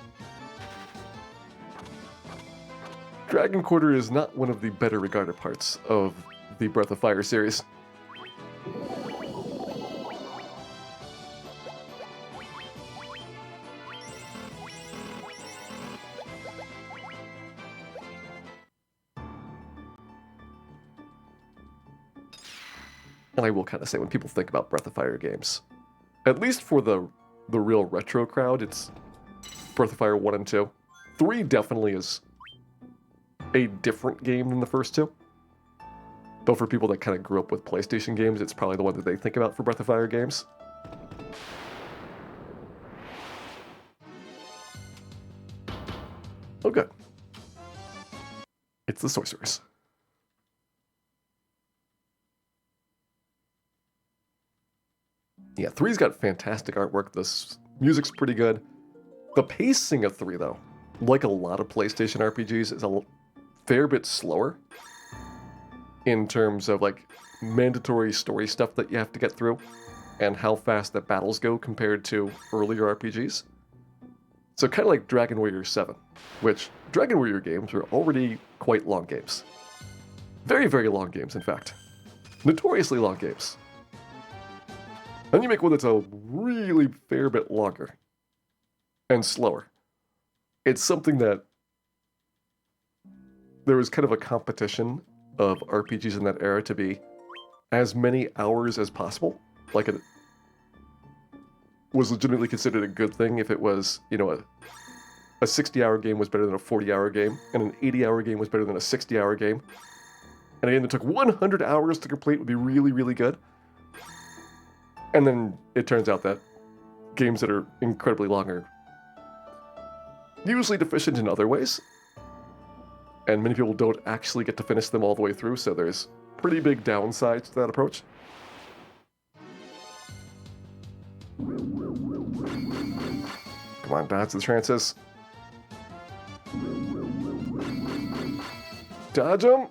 Dragon Quarter is not one of the better regarded parts of the Breath of Fire series. And I will kind of say, when people think about Breath of Fire games, at least for the real retro crowd, it's Breath of Fire 1 and 2. 3 definitely is a different game than the first two. But for people that kind of grew up with PlayStation games, it's probably the one that they think about for Breath of Fire games. Oh, good. It's the Sorceress. Yeah, 3's got fantastic artwork. The music's pretty good. The pacing of 3, though, like a lot of PlayStation RPGs, is a fair bit slower in terms of like mandatory story stuff that you have to get through and how fast the battles go compared to earlier RPGs. So kind of like Dragon Warrior 7, which Dragon Warrior games were already quite long games. Very, very long games, in fact. Notoriously long games. Then you make one that's a really fair bit longer and slower. It's something that there was kind of a competition of RPGs in that era to be as many hours as possible. Like, it was legitimately considered a good thing if it was, you know, a 60-hour game was better than a 40-hour game, and an 80-hour game was better than a 60-hour game. And a game that took 100 hours to complete would be really, really good. And then it turns out that games that are incredibly long are usually deficient in other ways. And many people don't actually get to finish them all the way through, so there's pretty big downsides to that approach. Come on, dodge the trances. Dodge them!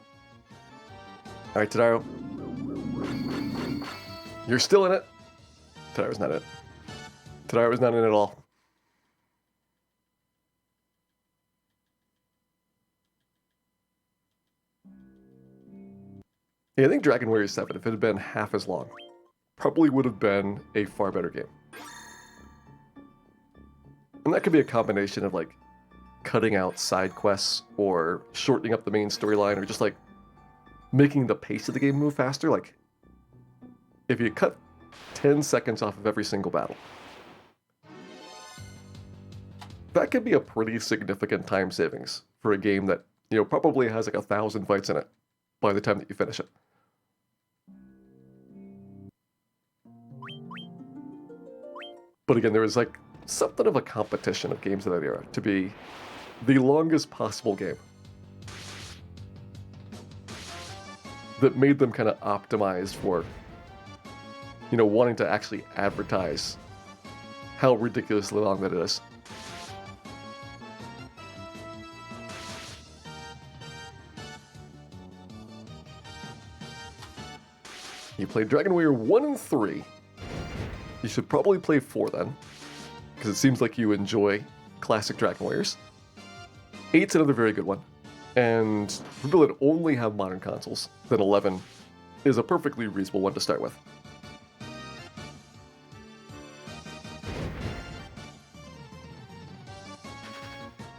Alright, Tadaro. You're still in it. Tadaro's not in it. Tadaro's not in it at all. Yeah, I think Dragon Warrior 7, if it had been half as long, probably would have been a far better game. And that could be a combination of, like, cutting out side quests, or shortening up the main storyline, or just, like, making the pace of the game move faster. Like, if you cut 10 seconds off of every single battle, that could be a pretty significant time savings for a game that, you know, probably has like 1,000 fights in it by the time that you finish it. But again, there was like something of a competition of games of that era to be the longest possible game that made them kind of optimized for, you know, wanting to actually advertise how ridiculously long that it is. You played Dragon Warrior 1 and 3. You should probably play 4 then, because it seems like you enjoy classic Dragon Warriors. 8's another very good one. And for people that only have modern consoles, then 11 is a perfectly reasonable one to start with.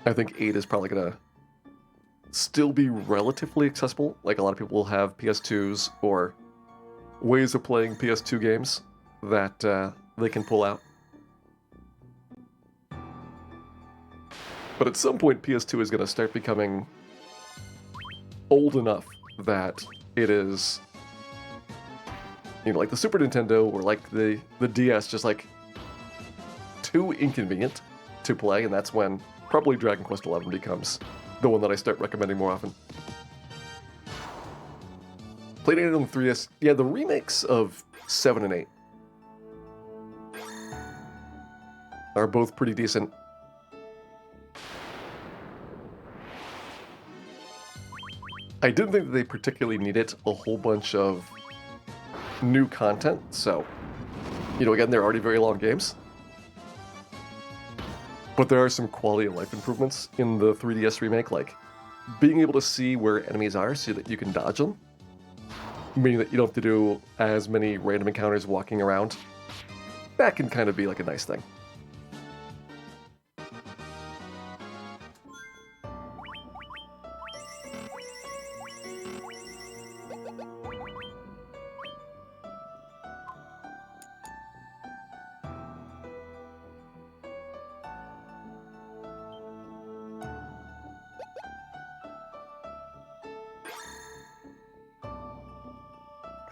I think 8 is probably going to still be relatively accessible. Like, a lot of people will have PS2s or ways of playing PS2 games that they can pull out. But at some point, PS2 is going to start becoming old enough that it is, you know, like the Super Nintendo or like the DS, just like too inconvenient to play, and that's when probably Dragon Quest XI becomes the one that I start recommending more often. Played it on the 3DS. Yeah, the remakes of 7 and 8 are both pretty decent. I didn't think that they particularly needed a whole bunch of new content, so, you know, again, they're already very long games. But there are some quality of life improvements in the 3DS remake, like being able to see where enemies are so that you can dodge them, meaning that you don't have to do as many random encounters walking around. That can kind of be like a nice thing.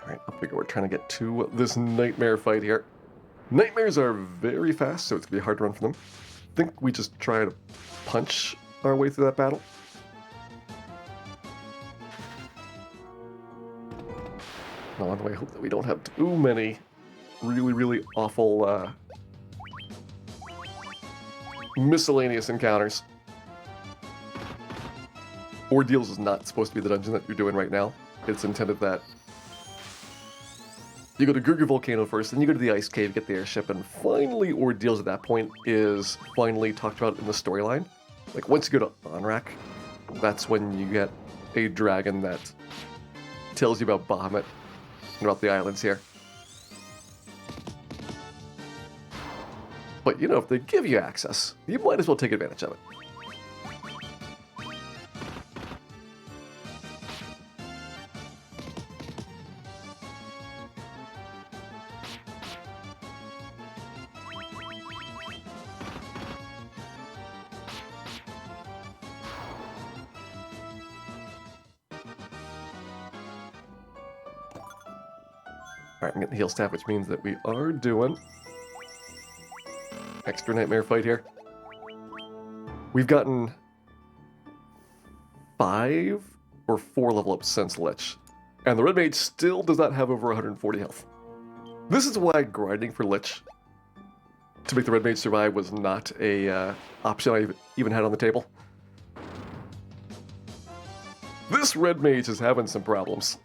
Alright, I figure we're trying to get to this nightmare fight here. Nightmares are very fast, so it's going to be hard to run from them. I think we just try to punch our way through that battle. Along the way, I hope that we don't have too many really, really awful miscellaneous encounters. Ordeals is not supposed to be the dungeon that you're doing right now. It's intended that you go to Gurgu Volcano first, then you go to the Ice Cave, get the airship, and finally Ordeals at that point is finally talked about in the storyline. Like, once you go to Onrak, that's when you get a dragon that tells you about Bahamut and about the islands here. But, you know, if they give you access, you might as well take advantage of it. Alright, I'm getting the heal staff, which means that we are doing extra nightmare fight here. We've gotten 5 or 4 level ups since Lich, and the Red Mage still does not have over 140 health. This is why grinding for Lich to make the Red Mage survive was not a option I even had on the table. This Red Mage is having some problems.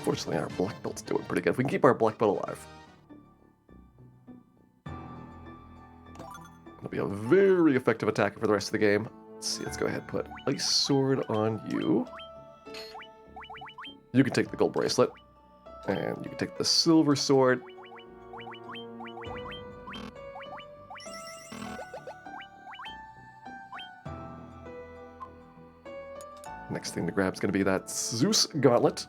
Fortunately, our black belt's doing pretty good. If we can keep our black belt alive, it'll be a very effective attacker for the rest of the game. Let's see, let's go ahead and put Ice Sword on you. You can take the gold bracelet, and you can take the silver sword. Next thing to grab is going to be that Zeus Gauntlet.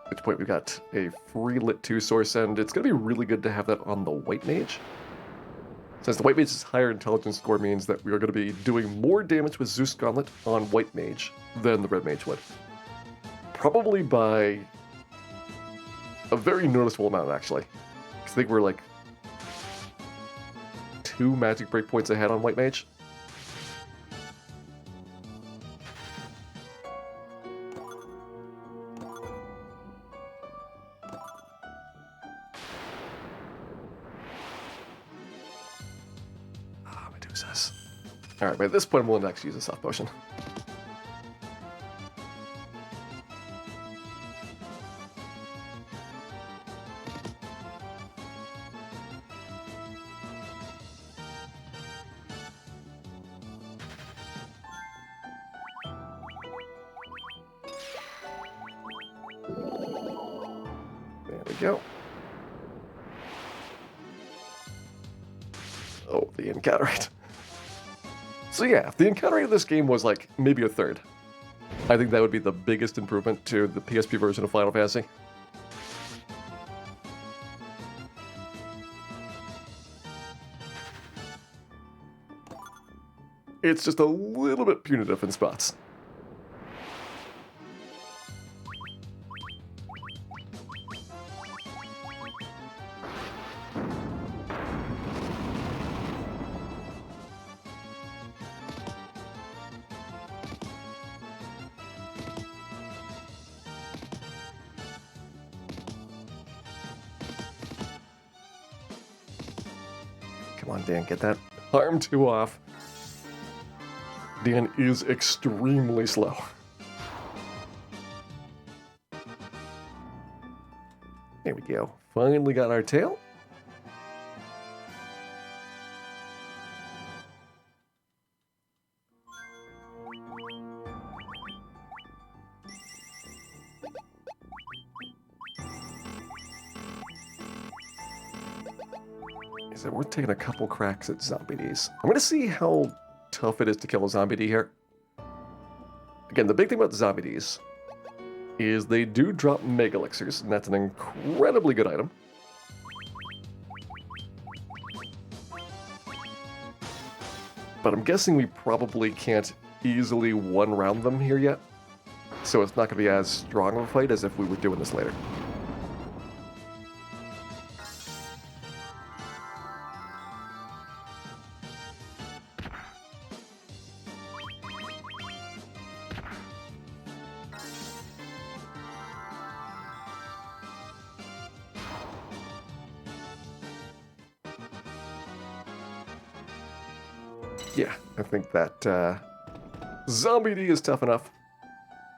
At which point we've got a free Lit 2 source, and it's going to be really good to have that on the White Mage. Since the White Mage's higher intelligence score means that we are going to be doing more damage with Zeus Gauntlet on White Mage than the Red Mage would. Probably by a very noticeable amount, actually. I think we're like 2 magic breakpoints ahead on White Mage. Alright, but at this point I'm willing to actually use a soft potion. There we go. Oh, the encounter rate. So yeah, if the encounter rate of this game was like maybe a third, I think that would be the biggest improvement to the PSP version of Final Fantasy. It's just a little bit punitive in spots. Come on, Dan, get that arm 2 off. Dan is extremely slow. There we go. Finally got our tail. So we're taking a couple cracks at Zombie Ds. I'm going to see how tough it is to kill a Zombie D here. Again, the big thing about the Zombie Ds is they do drop Mega Elixirs, and that's an incredibly good item. But I'm guessing we probably can't easily one-round them here yet, so it's not going to be as strong of a fight as if we were doing this later. Yeah, I think that Zombie D is tough enough.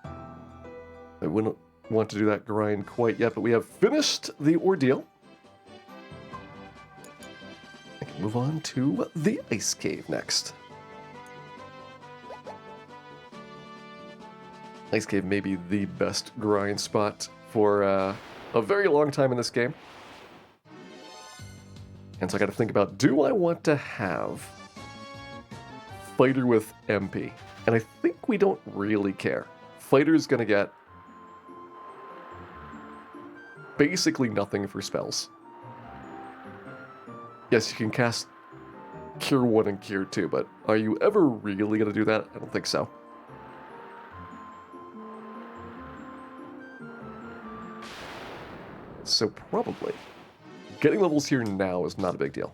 I wouldn't want to do that grind quite yet, but we have finished the ordeal. I can move on to the Ice Cave next. Ice Cave may be the best grind spot for a very long time in this game. And so I got to think about, do I want to have Fighter with MP? And I think we don't really care. Fighter's going to get basically nothing for spells. Yes, you can cast Cure 1 and Cure 2, but are you ever really going to do that? I don't think so. So probably getting levels here now is not a big deal.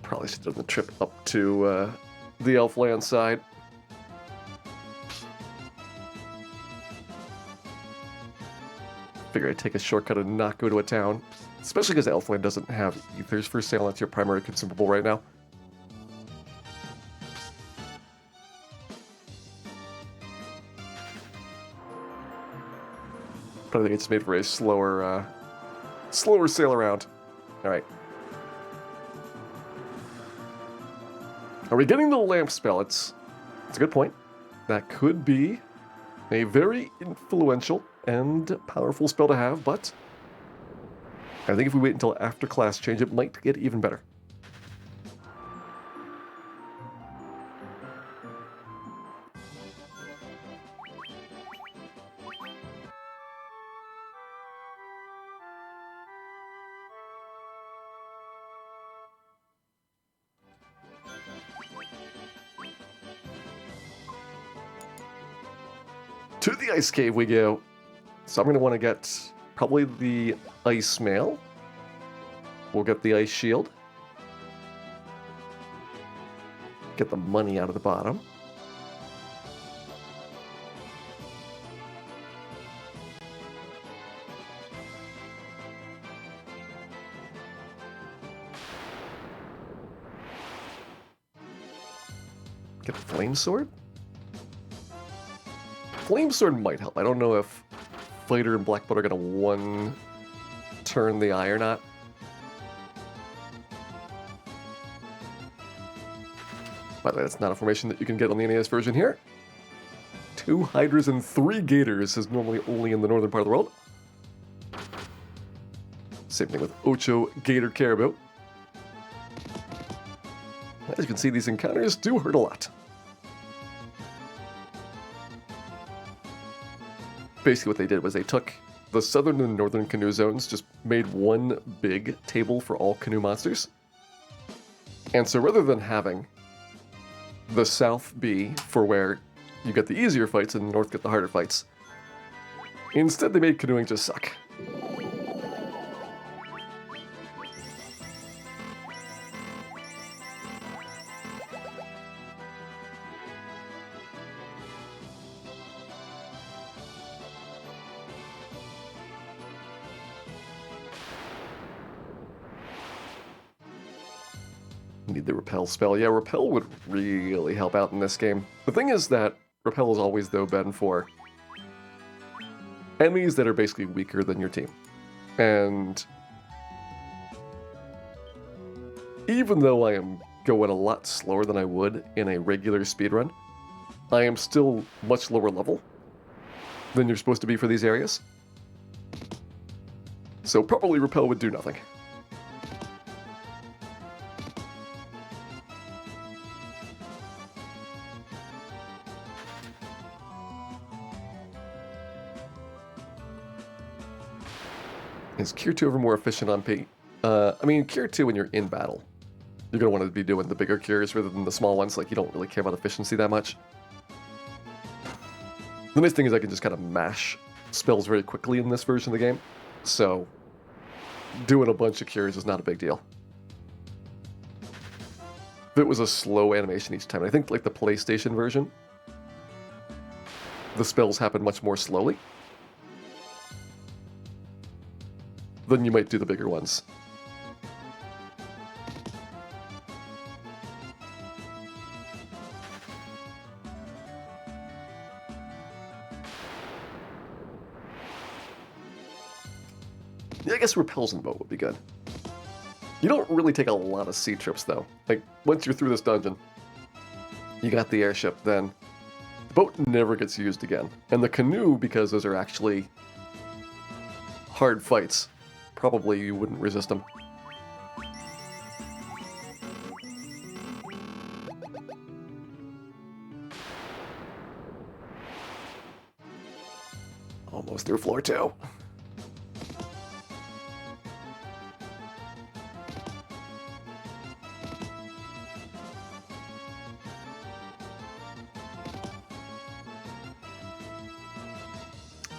Probably should have done the trip up to the Elfland side. Figure I'd take a shortcut and not go to a town. Especially because Elfland doesn't have ethers for sale. That's your primary consumable right now. But I think it's made for a slower sail around. Alright. Are we getting the lamp spell? It's a good point. That could be a very influential and powerful spell to have, but I think if we wait until after class change, it might get even better. To the ice cave we go. So I'm going to want to get probably the ice mail. We'll get the ice shield. Get the money out of the bottom. Get a flame sword. Flame sword might help. I don't know if Fighter and Blackbud are going to one-turn the eye or not. By the way, that's not a formation that you can get on the NES version here. 2 Hydras and 3 Gators is normally only in the northern part of the world. Same thing with Ocho Gator Caribou. As you can see, these encounters do hurt a lot. Basically what they did was they took the southern and northern canoe zones, just made one big table for all canoe monsters. And so rather than having the south be for where you get the easier fights and the north get the harder fights, instead they made canoeing just suck. Need the repel spell. Yeah, repel would really help out in this game. The thing is that repel has always, though, been for enemies that are basically weaker than your team. And even though I am going a lot slower than I would in a regular speedrun, I am still much lower level than you're supposed to be for these areas. So probably repel would do nothing. Is Cure 2 ever more efficient on P? I mean, Cure 2 when you're in battle, you're going to want to be doing the bigger cures rather than the small ones. Like, you don't really care about efficiency that much. The nice thing is I can just kind of mash spells very quickly in this version of the game. So, doing a bunch of cures is not a big deal. If it was a slow animation each time, I think like the PlayStation version, the spells happen much more slowly. Then you might do the bigger ones. Yeah, I guess repels in the boat would be good. You don't really take a lot of sea trips, though. Like, once you're through this dungeon, you got the airship, then the boat never gets used again. And the canoe, because those are actually hard fights, probably you wouldn't resist them. Almost through floor 2.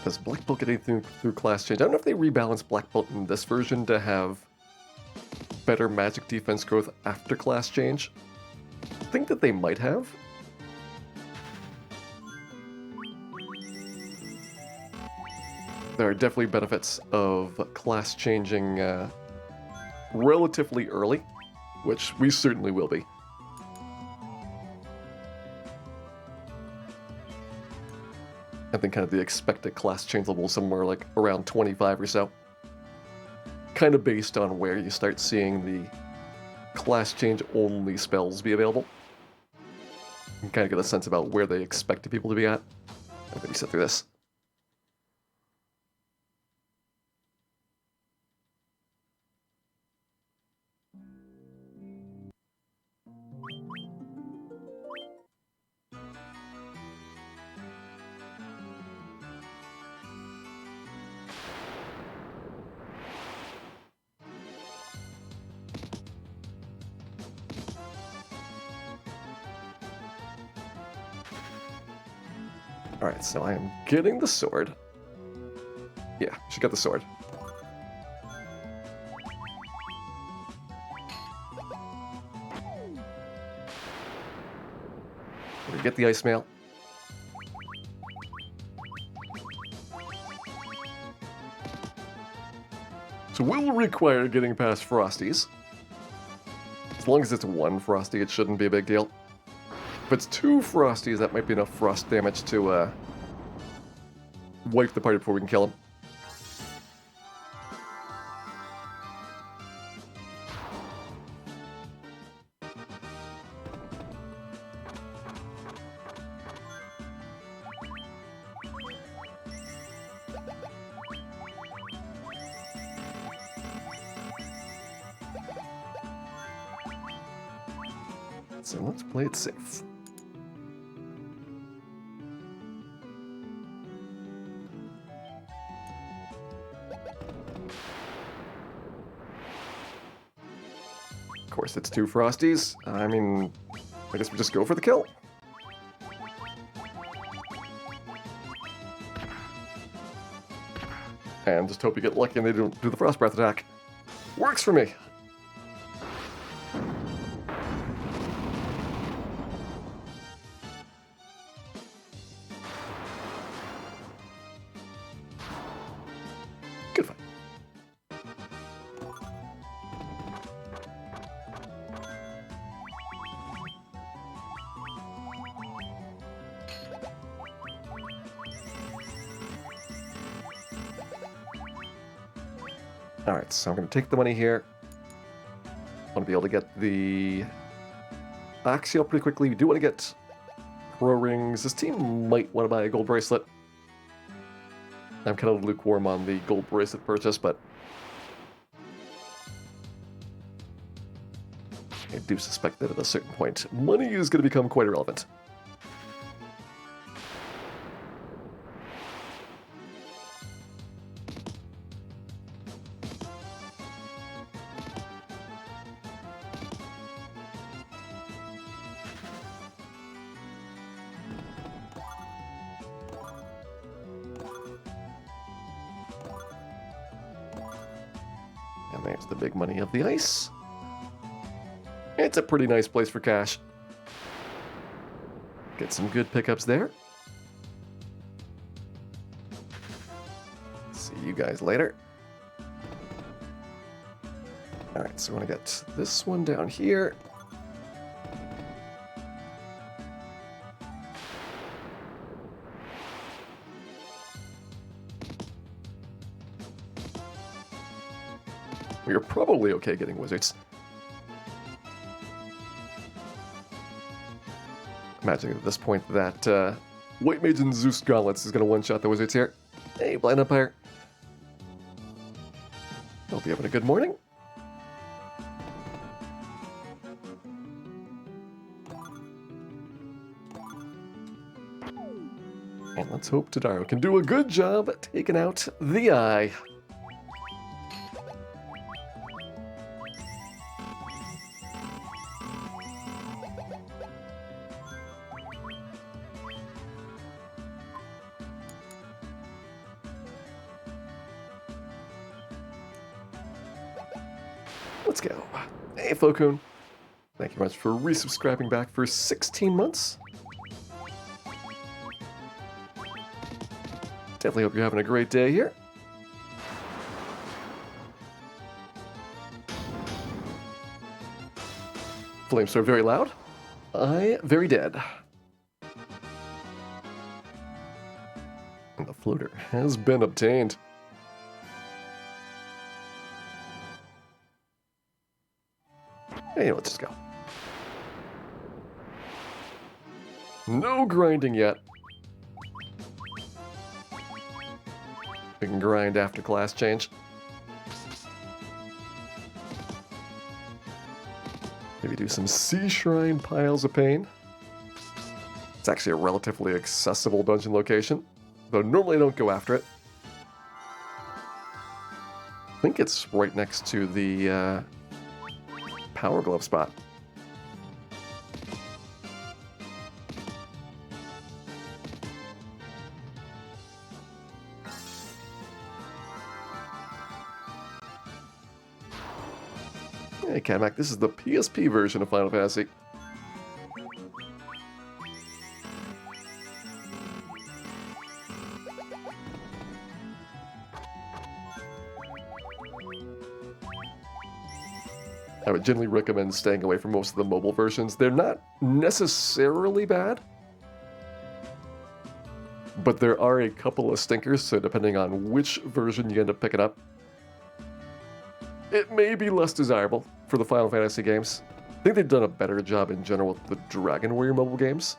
Does Black Belt get anything through class change? I don't know if they rebalanced Black Belt in this version to have better magic defense growth after class change. I think that they might have. There are definitely benefits of class changing relatively early, which we certainly will be. I think kind of the expected class change level is somewhere like around 25 or so. Kind of based on where you start seeing the class change only spells be available. You can kind of get a sense about where they expect people to be at. I'm going to sit through this. Alright, so I am getting the sword. Yeah, she got the sword. We get the ice mail. So we'll require getting past Frosties. As long as it's one Frosty, it shouldn't be a big deal. If it's 2 Frosties, that might be enough frost damage to wipe the party before we can kill him. So let's play it safe. Of course, it's 2 Frosties. I mean, I guess we just go for the kill. And just hope you get lucky and they don't do the Frost Breath attack. Works for me. Good fight. Alright, so I'm going to take the money here. I want to be able to get the Axial pretty quickly. We do want to get Pro Rings. This team might want to buy a gold bracelet. I'm kind of lukewarm on the gold bracelet purchase, but I do suspect that at a certain point, money is going to become quite irrelevant. And there's the big money of the ice. It's a pretty nice place for cash. Get some good pickups there. See you guys later. Alright, so we're gonna get this one down here. You're probably okay getting wizards. Imagining at this point that White Mage and Zeus Gauntlets is going to one-shot the wizards here. Hey, Blind Empire. Hope you're having a good morning. And let's hope Tadaro can do a good job taking out the eye. Let's go. Hey, Fokun. Thank you much for resubscribing back for 16 months. Definitely hope you're having a great day here. Flames are very loud. I very dead. And the floater has been obtained. Hey, let's just go. No grinding yet. We can grind after class change. Maybe do some Sea Shrine Piles of Pain. It's actually a relatively accessible dungeon location, though normally I don't go after it. I think it's right next to the Power Glove spot. Hey, Kamak, this is the PSP version of Final Fantasy. I would generally recommend staying away from most of the mobile versions. They're not necessarily bad, but there are a couple of stinkers, so depending on which version you end up picking up, it may be less desirable for the Final Fantasy games. I think they've done a better job in general with the Dragon Warrior mobile games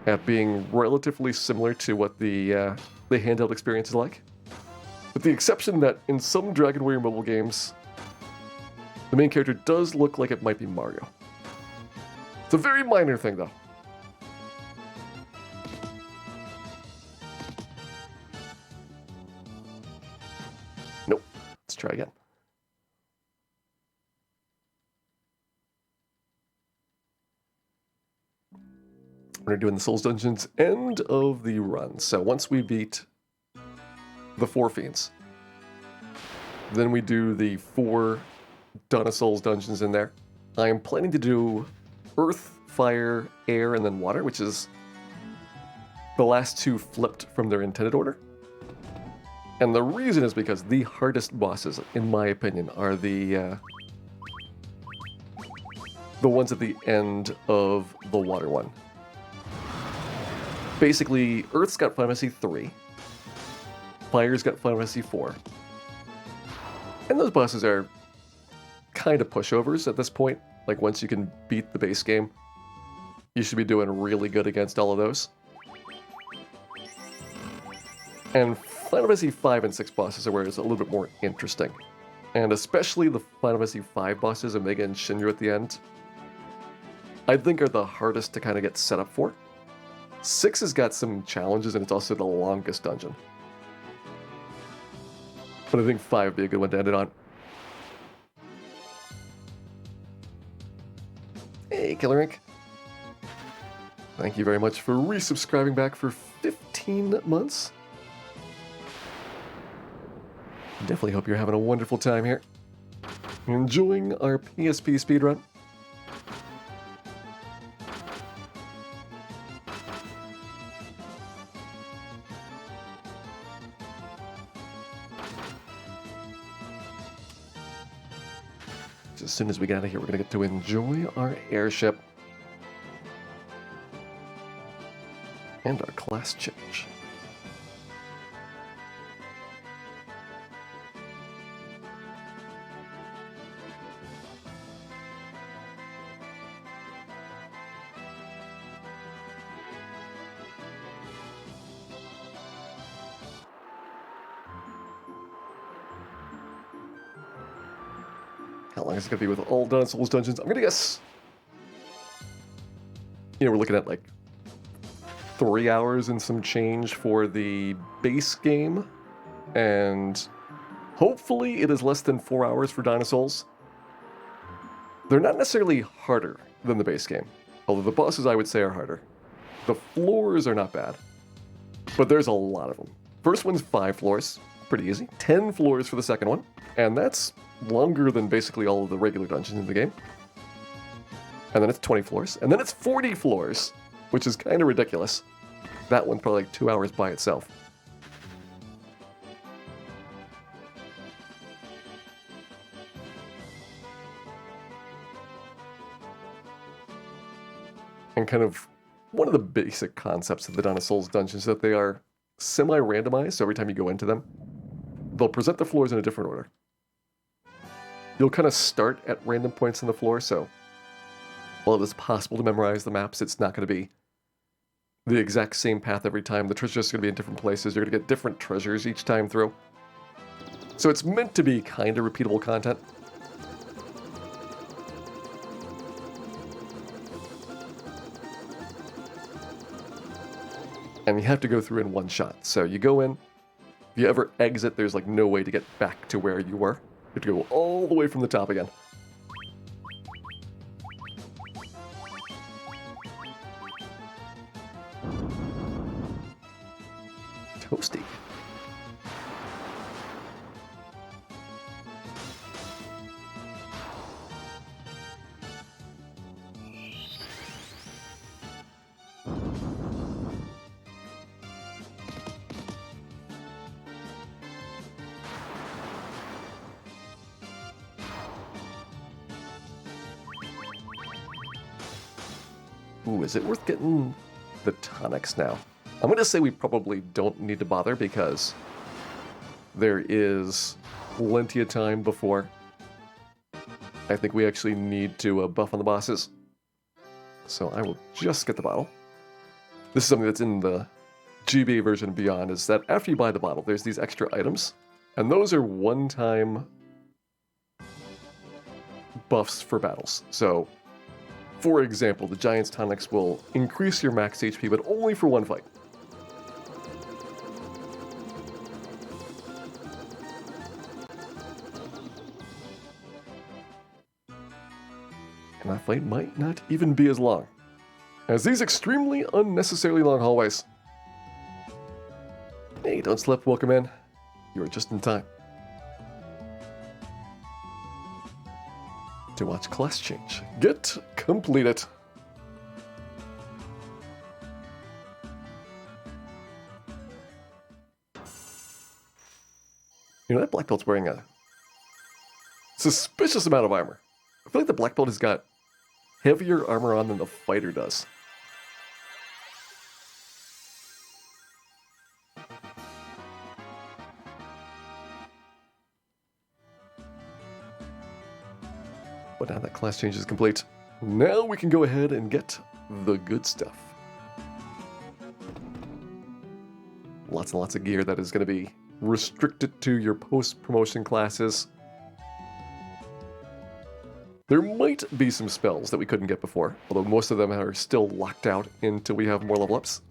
at being relatively similar to what the handheld experience is like. With the exception that in some Dragon Warrior mobile games, the main character does look like it might be Mario. It's a very minor thing, though. Nope. Let's try again. We're doing the Souls Dungeons end of the run. So once we beat the 4 Fiends, then we do the 4 Dawn of Souls dungeons in there. I am planning to do Earth, Fire, Air, and then Water, which is the last 2 flipped from their intended order. And the reason is because the hardest bosses, in my opinion, are the ones at the end of the Water one. Basically, Earth's got Final Fantasy 3, Fire's got Final Fantasy 4, and those bosses are kind of pushovers at this point. Like, once you can beat the base game, you should be doing really good against all of those. And Final Fantasy 5 and 6 bosses are where it's a little bit more interesting. And especially the Final Fantasy 5 bosses, Omega and Shinju at the end, I think are the hardest to kind of get set up for. 6 has got some challenges, and it's also the longest dungeon. But I think 5 would be a good one to end it on. Hey, Killer Ink. Thank you very much for resubscribing back for 15 months. Definitely hope you're having a wonderful time here. Enjoying our PSP speedrun. As soon as we get out of here, we're going to get to enjoy our airship and our class change. How long is it going to be with all Dawn of Souls dungeons? I'm going to guess... You know, we're looking at like 3 hours and some change for the base game. And hopefully it is less than 4 hours for Dawn of Souls. They're not necessarily harder than the base game. Although the bosses, I would say, are harder. The floors are not bad. But there's a lot of them. First one's 5 floors. Pretty easy. 10 floors for the second one. And that's longer than basically all of the regular dungeons in the game. And then it's 20 floors. And then it's 40 floors, which is kind of ridiculous. That one's probably like 2 hours by itself. And kind of one of the basic concepts of the Dawn of Souls dungeons is that they are semi-randomized, so every time you go into them, they'll present the floors in a different order. You'll kind of start at random points in the floor, so while it is possible to memorize the maps, it's not going to be the exact same path every time. The treasure's going to be in different places. You're going to get different treasures each time through. So it's meant to be kind of repeatable content. And you have to go through in one shot. So you go in, if you ever exit, there's like no way to get back to where you were. You have to go all the way from the top again. Toasty. Ooh, is it worth getting the tonics now? I'm going to say we probably don't need to bother because there is plenty of time before I think we actually need to buff on the bosses. So I will just get the bottle. This is something that's in the GB version and beyond, is that after you buy the bottle, there's these extra items. And those are one-time buffs for battles. So, for example, the Giant's Tonics will increase your max HP, but only for one fight. And that fight might not even be as long as these extremely unnecessarily long hallways. Hey, don't slip, welcome in. You are just in time to watch class change get completed. You know, that black belt's wearing a suspicious amount of armor. I feel like the black belt has got heavier armor on than the fighter does. But now that class change is complete, now we can go ahead and get the good stuff. Lots and lots of gear that is going to be restricted to your post-promotion classes. There might be some spells that we couldn't get before, although most of them are still locked out until we have more level ups.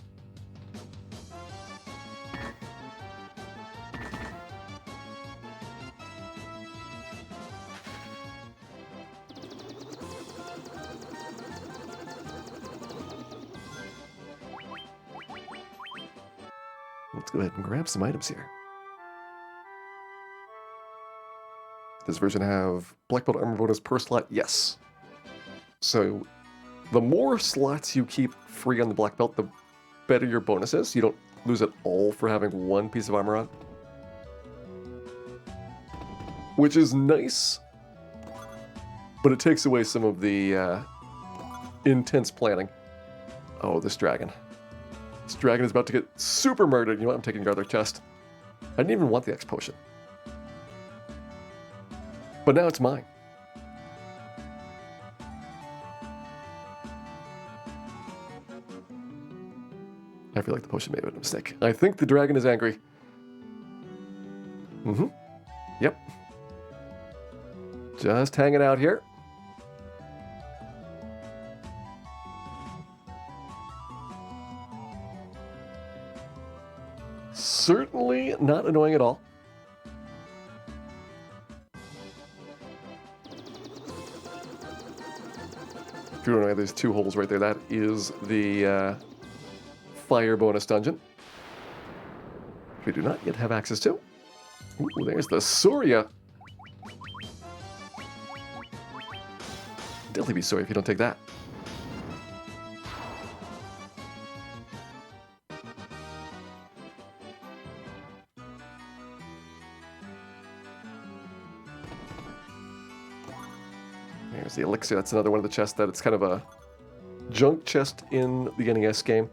Let's go ahead and grab some items here. Does this version have black belt armor bonus per slot? Yes. So the more slots you keep free on the black belt, the better your bonus is. You don't lose it all for having one piece of armor on. Which is nice, but it takes away some of the intense planning. Oh, this dragon. This dragon is about to get super murdered. You know what? I'm taking your other chest. I didn't even want the X potion. But now it's mine. I feel like the potion may have been a mistake. I think the dragon is angry. Mm-hmm. Yep. Just hanging out here. Certainly not annoying at all. If you don't know, there's 2 holes right there. That is the fire bonus dungeon. We do not yet have access to. Ooh, there's the Surya. Definitely be sorry if you don't take that. There's the elixir. That's another one of the chests that it's kind of a junk chest in the NES game.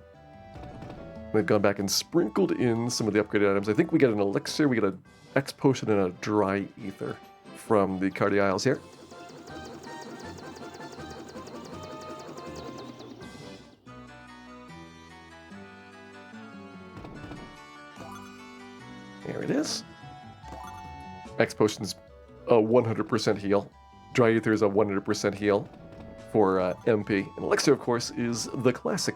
They've gone back and sprinkled in some of the upgraded items. I think we get an elixir, we get an X potion, and a dry ether from the Cardi Isles here. There it is. X potion's a 100% heal. Dry ether is a 100% heal for MP. And elixir, of course, is the classic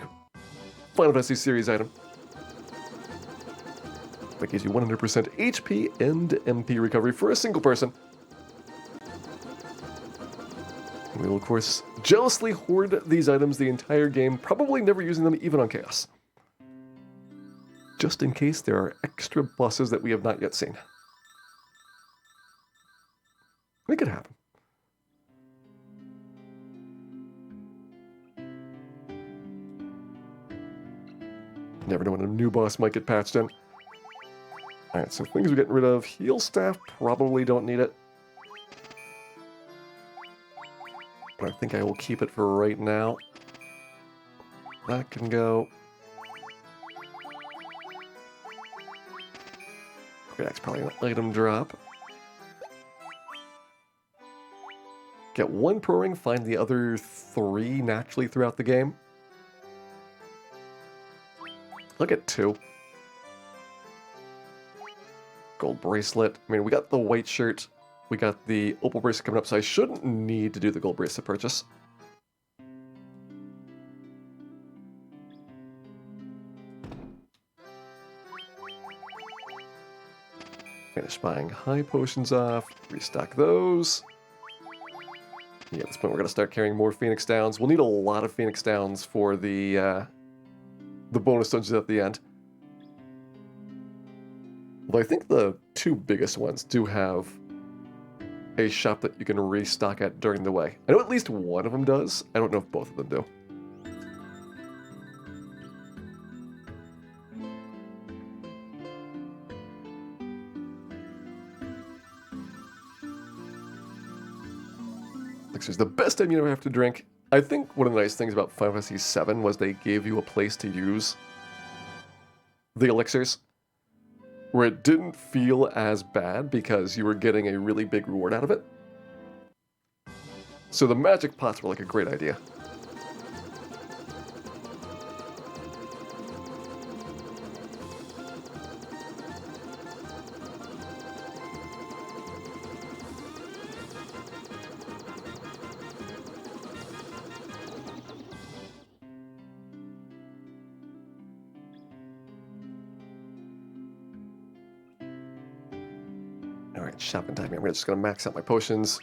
Final Fantasy series item. That gives you 100% HP and MP recovery for a single person. We will, of course, jealously hoard these items the entire game, probably never using them even on Chaos. Just in case there are extra bosses that we have not yet seen. It could happen. Never know when a new boss might get patched in. Alright, so things we're getting rid of. Heal staff, probably don't need it. But I think I will keep it for right now. That can go. Okay, that's probably an item drop. Get 1 pro ring, find the other 3 naturally throughout the game. Look at 2. Gold bracelet. I mean, we got the white shirt. We got the opal bracelet coming up, so I shouldn't need to do the gold bracelet purchase. Finish buying high potions off. Restock those. Yeah, at this point we're going to start carrying more Phoenix Downs. We'll need a lot of Phoenix Downs for the bonus dungeons at the end. Although I think the 2 biggest ones do have a shop that you can restock at during the way. I know at least one of them does. I don't know if both of them do. Elixir's the best time you ever have to drink. I think one of the nice things about Final Fantasy VII was they gave you a place to use the elixirs, where it didn't feel as bad because you were getting a really big reward out of it. So the magic pots were like a great idea. Alright, shopping time here. We're just going to max out my potions.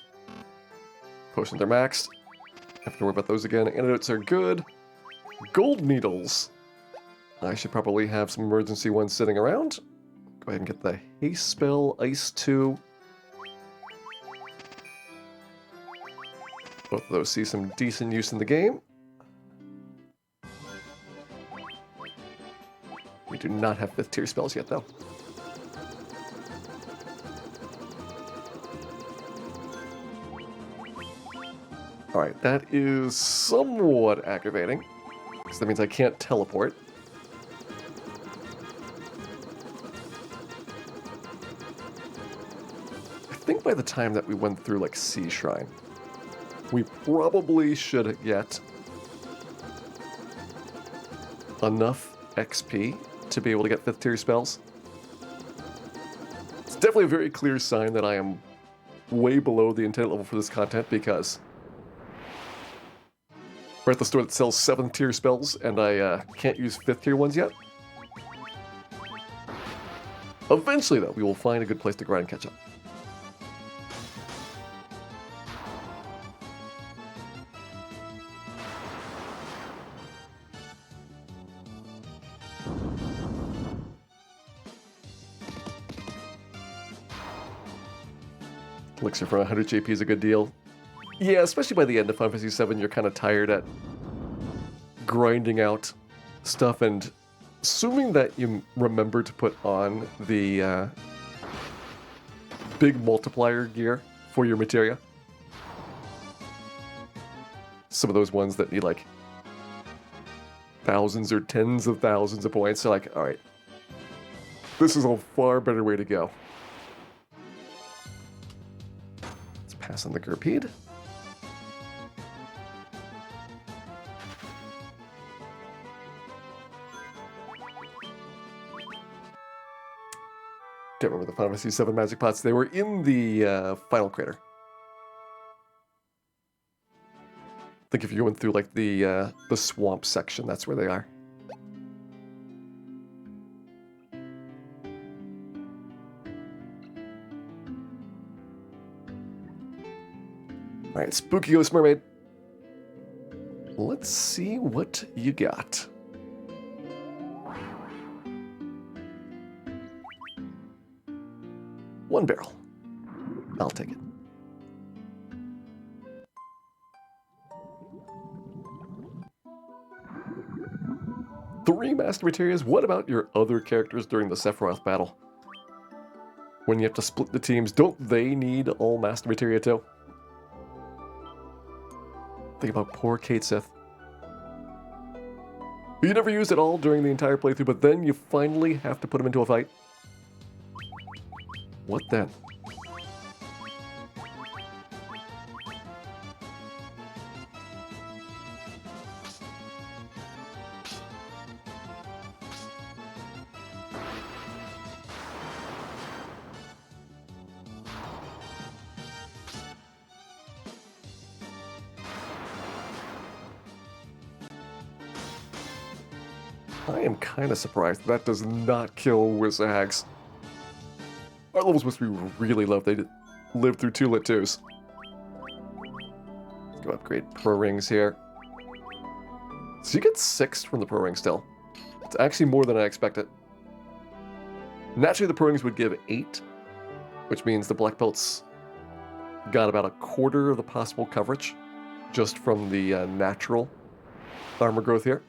Potions are maxed. Have to worry about those again. Antidotes are good. Gold needles. I should probably have some emergency ones sitting around. Go ahead and get the haste spell, ice 2. Both of those see some decent use in the game. We do not have 5th tier spells yet, though. Alright, that is somewhat aggravating, because that means I can't teleport. I think by the time that we went through, like, Sea Shrine, we probably should get enough XP to be able to get 5th tier spells. It's definitely a very clear sign that I am way below the intended level for this content because we're at the store that sells 7th tier spells, and I can't use 5th tier ones yet. Eventually, though, we will find a good place to grind and catch up. Elixir for 100 JP is a good deal. Yeah, especially by the end of Final Fantasy VII, you're kind of tired at grinding out stuff, and assuming that you remember to put on the big multiplier gear for your materia. Some of those ones that need like thousands or tens of thousands of points. So like, all right, this is a far better way to go. Let's pass on the Gurpeed. Don't remember the Final Fantasy VII magic pots. They were in the final crater. I think if you're going through like the swamp section, that's where they are. All right, Spooky Ghost Mermaid. Let's see what you got. One barrel. I'll take it. Three Master Materias. What about your other characters during the Sephiroth battle? When you have to split the teams, don't they need all Master Materia too? Think about poor Kate Sith. You never used it all during the entire playthrough, but then you finally have to put them into a fight. What then? I am kind of surprised that does not kill Wizzahags. Our levels must be really low if they lived through 2 lit 2s. Let's go upgrade Pro Rings here. So you get 6 from the Pro Ring still. It's actually more than I expected. Naturally, the Pro Rings would give 8, which means the Black Belts got about a quarter of the possible coverage just from the natural armor growth here.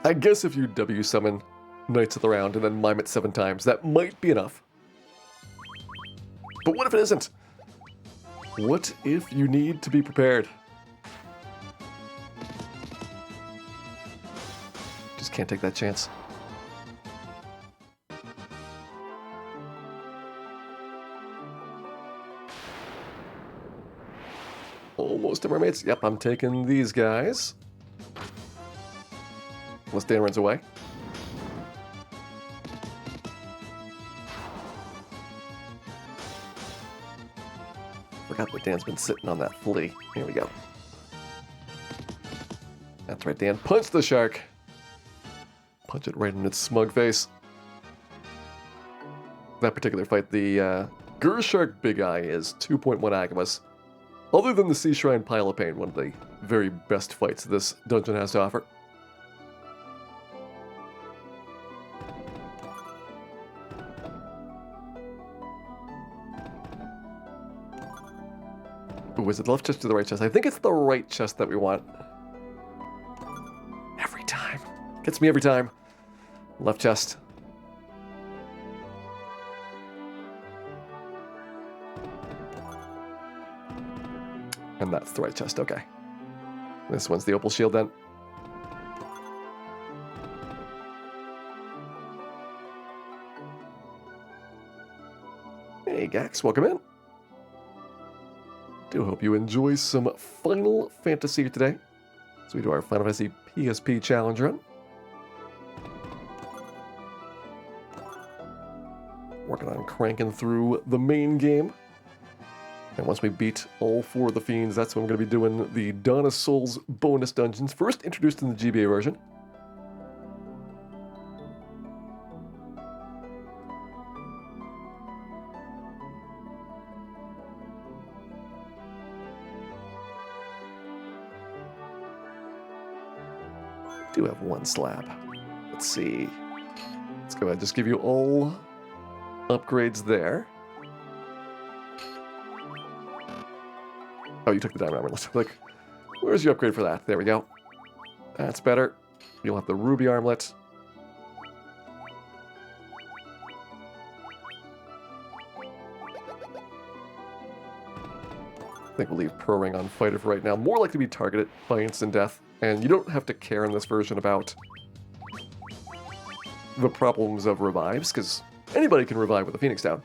I guess if you W summon Knights of the Round and then mime it 7 times, that might be enough. But what if it isn't? What if you need to be prepared? Just can't take that chance. Almost to mermaids. Yep, I'm taking these guys. Unless Dan runs away. Forgot what Dan's been sitting on that flea. Here we go. That's right, Dan. Punch the shark. Punch it right in its smug face. That particular fight, the Gur Shark Big Eye is 2.1 Agabus. Other than the Sea Shrine Pile of Pain, one of the very best fights this dungeon has to offer. Ooh, is it the left chest or the right chest? I think it's the right chest that we want. Every time. Gets me every time. Left chest. And that's the right chest, okay. This one's the Opal Shield then. Hey, Gax, welcome in. Do hope you enjoy some Final Fantasy today. So we do our Final Fantasy PSP challenge run. Working on cranking through the main game. And once we beat all 4 of the fiends, that's when we're going to be doing the Dawn of Souls bonus dungeons, first introduced in the GBA version. Do have 1 slab. Let's see. Let's go ahead and just give you all upgrades there. Oh, you took the diamond armlet. Like, where's your upgrade for that? There we go. That's better. You'll have the ruby armlet. I think we'll leave Pro Ring on Fighter for right now. More likely to be targeted by instant death. And you don't have to care in this version about the problems of revives, because anybody can revive with a Phoenix down.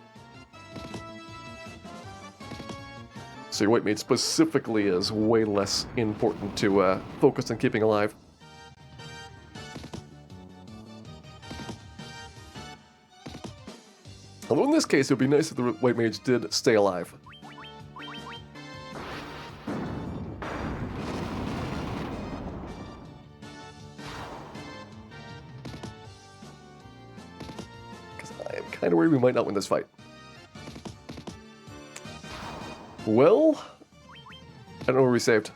So your white mage specifically is way less important to focus on keeping alive. Although in this case, it would be nice if the white mage did stay alive. Because I am kind of worried we might not win this fight. Well, I don't know where we saved.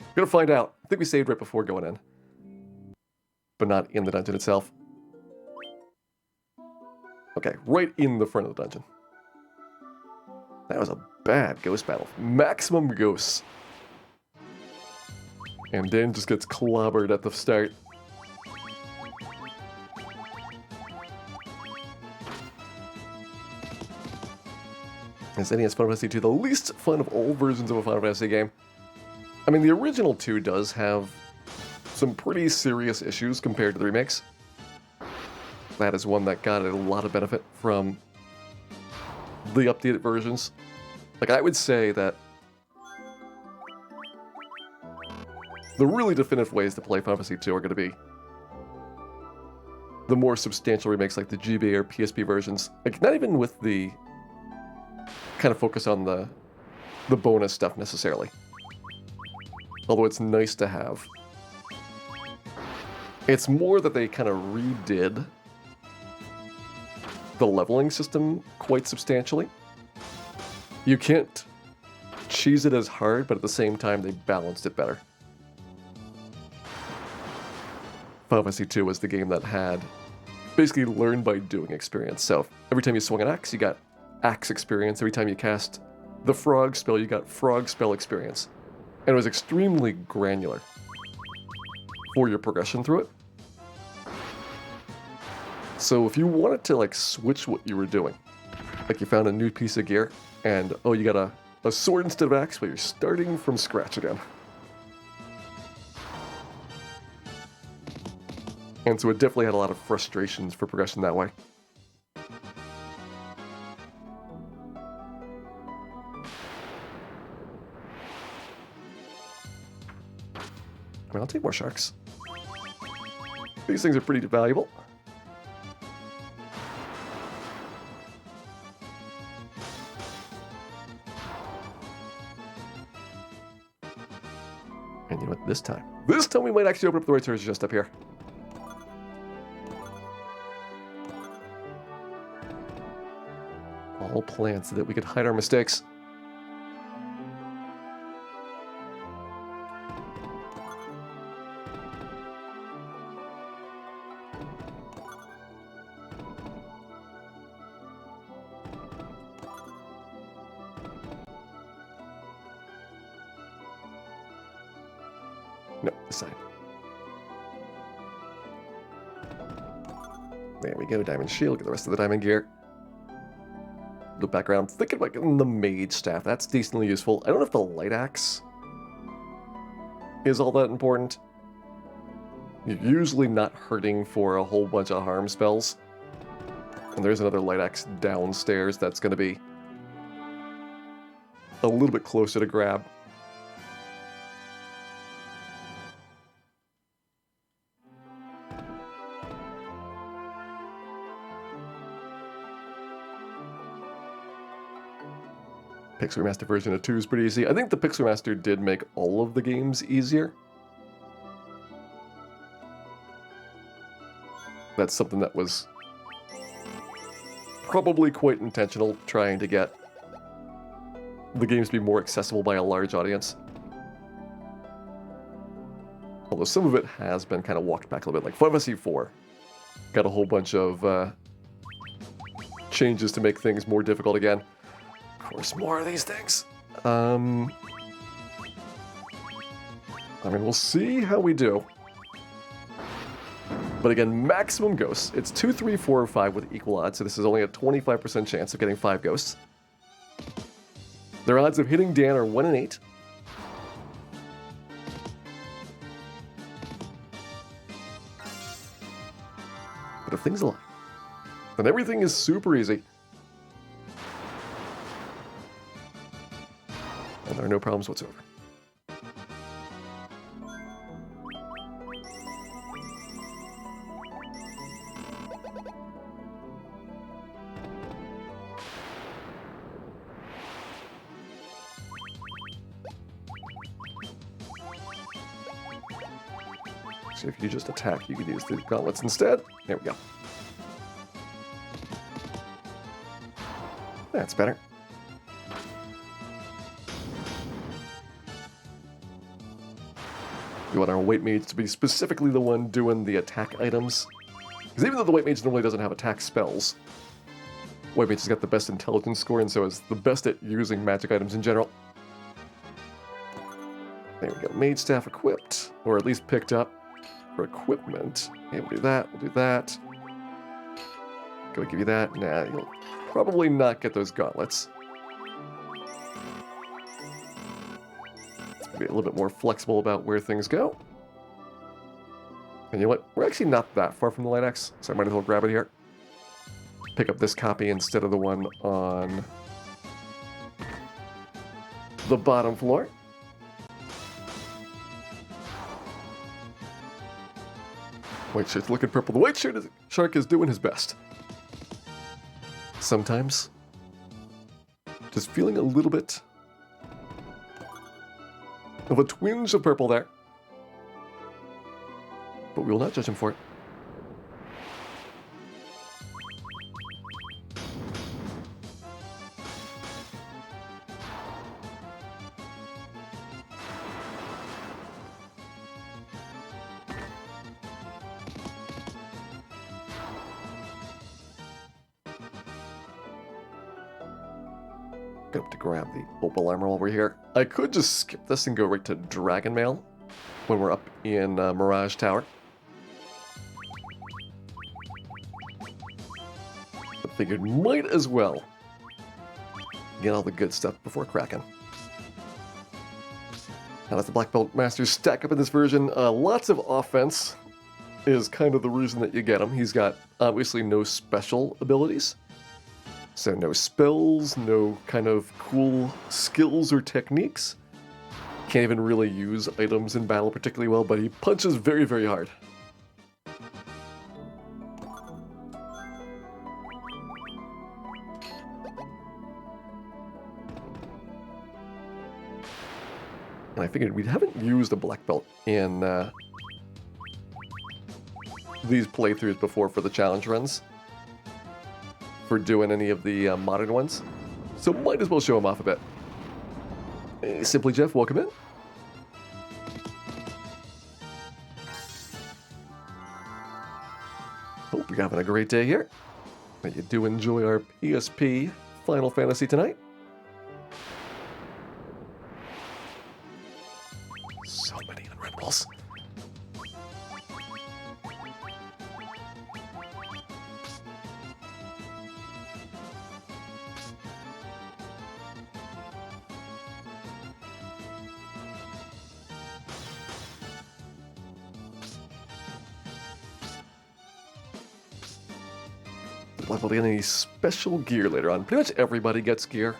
We're gonna find out. I think we saved right before going in. But not in the dungeon itself. Okay, right in the front of the dungeon. That was a bad ghost battle. Maximum ghosts. And Dan just gets clobbered at the start. As NES Final Fantasy 2, the least fun of all versions of a Final Fantasy game. I mean, the original 2 does have some pretty serious issues compared to the remakes. That is one that got a lot of benefit from the updated versions. Like, I would say that the really definitive ways to play Final Fantasy 2 are going to be the more substantial remakes like the GBA or PSP versions. Like, not even with the kind of focus on the bonus stuff necessarily. Although it's nice to have. It's more that they kind of redid the leveling system quite substantially. You can't cheese it as hard, but at the same time they balanced it better. Final Fantasy 2 was the game that had basically learn by doing experience. So every time you swung an axe, you got axe experience. Every time you cast the frog spell, you got frog spell experience. And it was extremely granular for your progression through it. So if you wanted to like switch what you were doing, like you found a new piece of gear and oh, you got a sword instead of axe, but you're starting from scratch again. And so it definitely had a lot of frustrations for progression that way. I mean, I'll take more sharks. These things are pretty valuable. And you know what, this time we might actually open up the right surge just up here. All planned so that we could hide our mistakes. No, this side. There we go, diamond shield, get the rest of the diamond gear. Look back around, I'm thinking about getting the mage staff, that's decently useful. I don't know if the light axe is all that important. You're usually not hurting for a whole bunch of harm spells. And there's another light axe downstairs that's going to be a little bit closer to grab. Pixel Remaster version of 2 is pretty easy. I think the Pixel Remaster did make all of the games easier. That's something that was probably quite intentional, trying to get the games to be more accessible by a large audience. Although some of it has been kind of walked back a little bit, like Final Fantasy IV got a whole bunch of changes to make things more difficult again. Of course, more of these things. I mean, we'll see how we do. But again, maximum ghosts. It's 2, 3, 4, or 5 with equal odds, so this is only a 25% chance of getting 5 ghosts. Their odds of hitting Dan are 1 in 8. But if things align, then everything is super easy. And there are no problems whatsoever. So if you just attack, you could use the gauntlets instead. There we go. That's better. We want our White Mage to be specifically the one doing the attack items. Because even though the White Mage normally doesn't have attack spells, White Mage has got the best intelligence score, and so is the best at using magic items in general. There we go. Mage Staff equipped, or at least picked up for equipment. Okay, we'll do that, we'll do that. Gonna give you that. Nah, you'll probably not get those gauntlets. Be a little bit more flexible about where things go. And you know what? We're actually not that far from the Light Axe, so I might as well grab it here. Pick up this copy instead of the one on the bottom floor. White shirt's looking purple. The white shark is doing his best. Sometimes, just feeling a little bit of a twinge of purple there. But we will not judge him for it. Up to grab the opal armor while we're here. I could just skip this and go right to Dragon Mail when we're up in Mirage Tower. But figured might as well get all the good stuff before cracking. Now as the Black Belt Masters stack up in this version, lots of offense is kind of the reason that you get him. He's got obviously no special abilities. So no spells, no kind of cool skills or techniques. Can't even really use items in battle particularly well, but he punches very, very hard. And I figured we haven't used a black belt in these playthroughs before for the challenge runs. For doing any of the modern ones. So might as well show him off a bit. Hey, Simply Jeff, welcome in. Hope you're having a great day here. That you do enjoy our PSP Final Fantasy tonight. So many unreadables. Level any special gear later on. Pretty much everybody gets gear